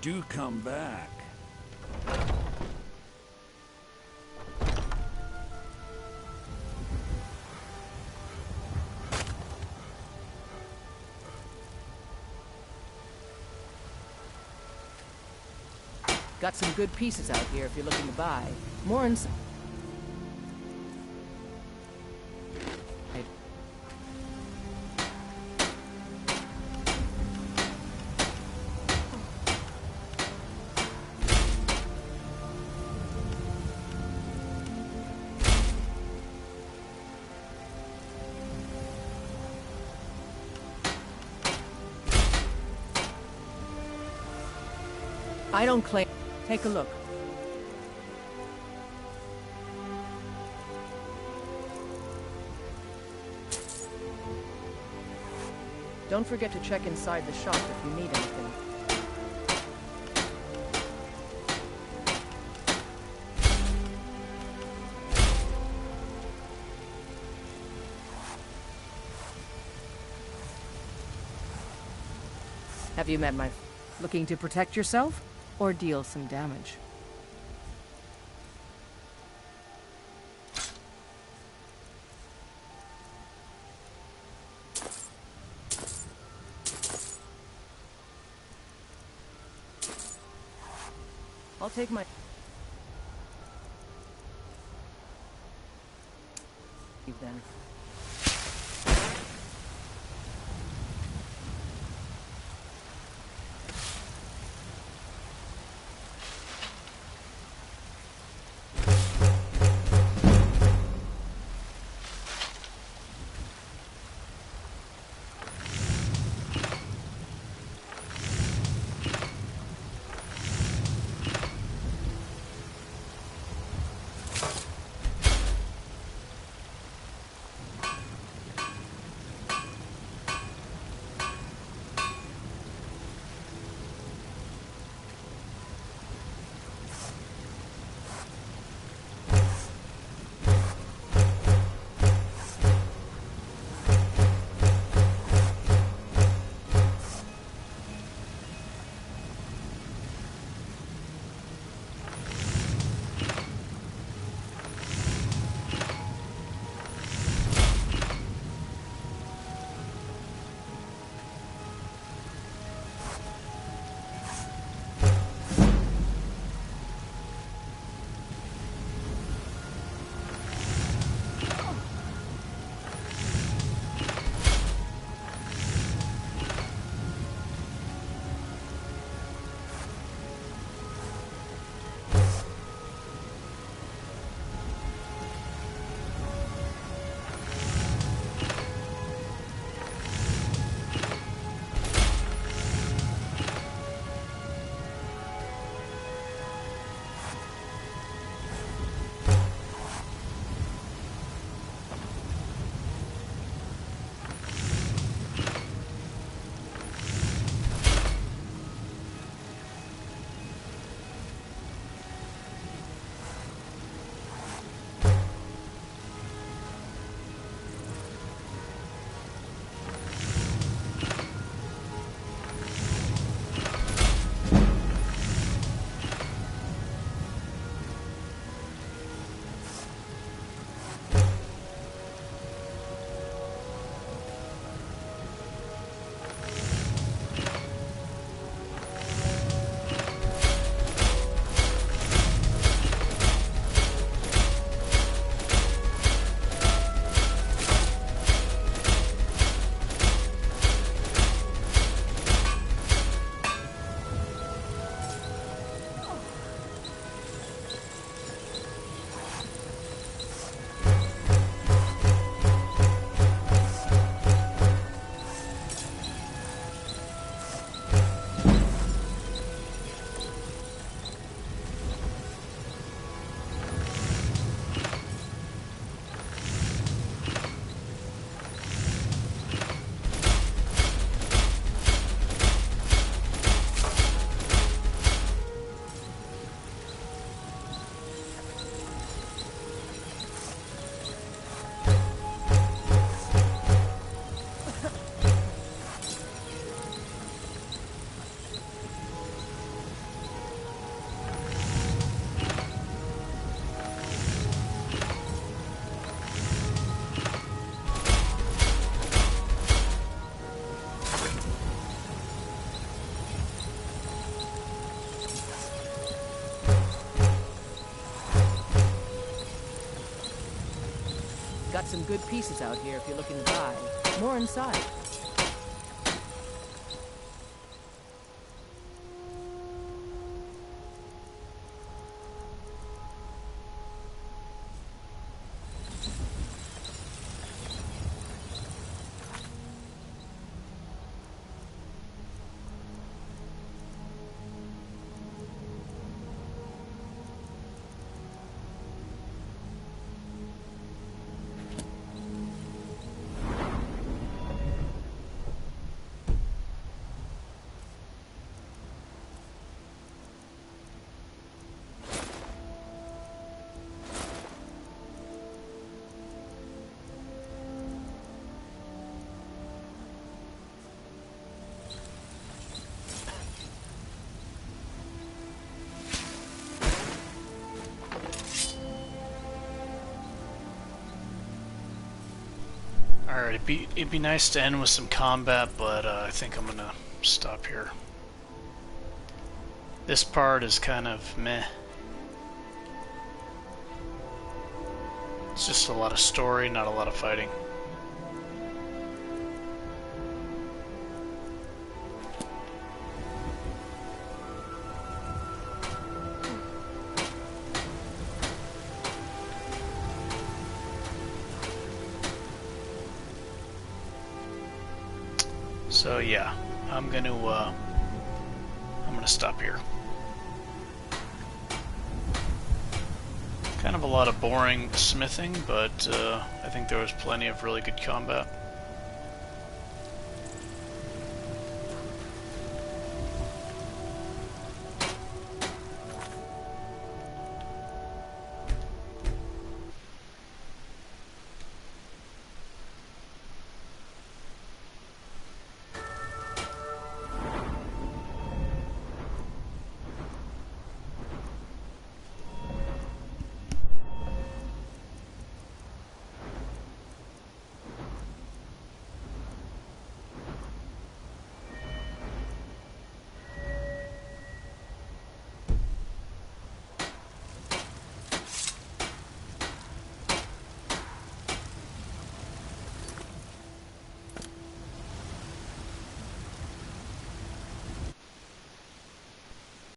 Do come back. Got some good pieces out here if you're looking to buy. More inside. I don't claim. Take a look. Don't forget to check inside the shop if you need anything. Have you met my... Looking to protect yourself? Or deal some damage? I'll take my... then. got some good pieces out here if you're looking to buy. More inside. Alright, it'd be nice to end with some combat, but I think I'm gonna stop here. This part is kind of meh. It's just a lot of story, not a lot of fighting. So yeah, I'm gonna stop here. Kind of a lot of boring smithing, but I think there was plenty of really good combat.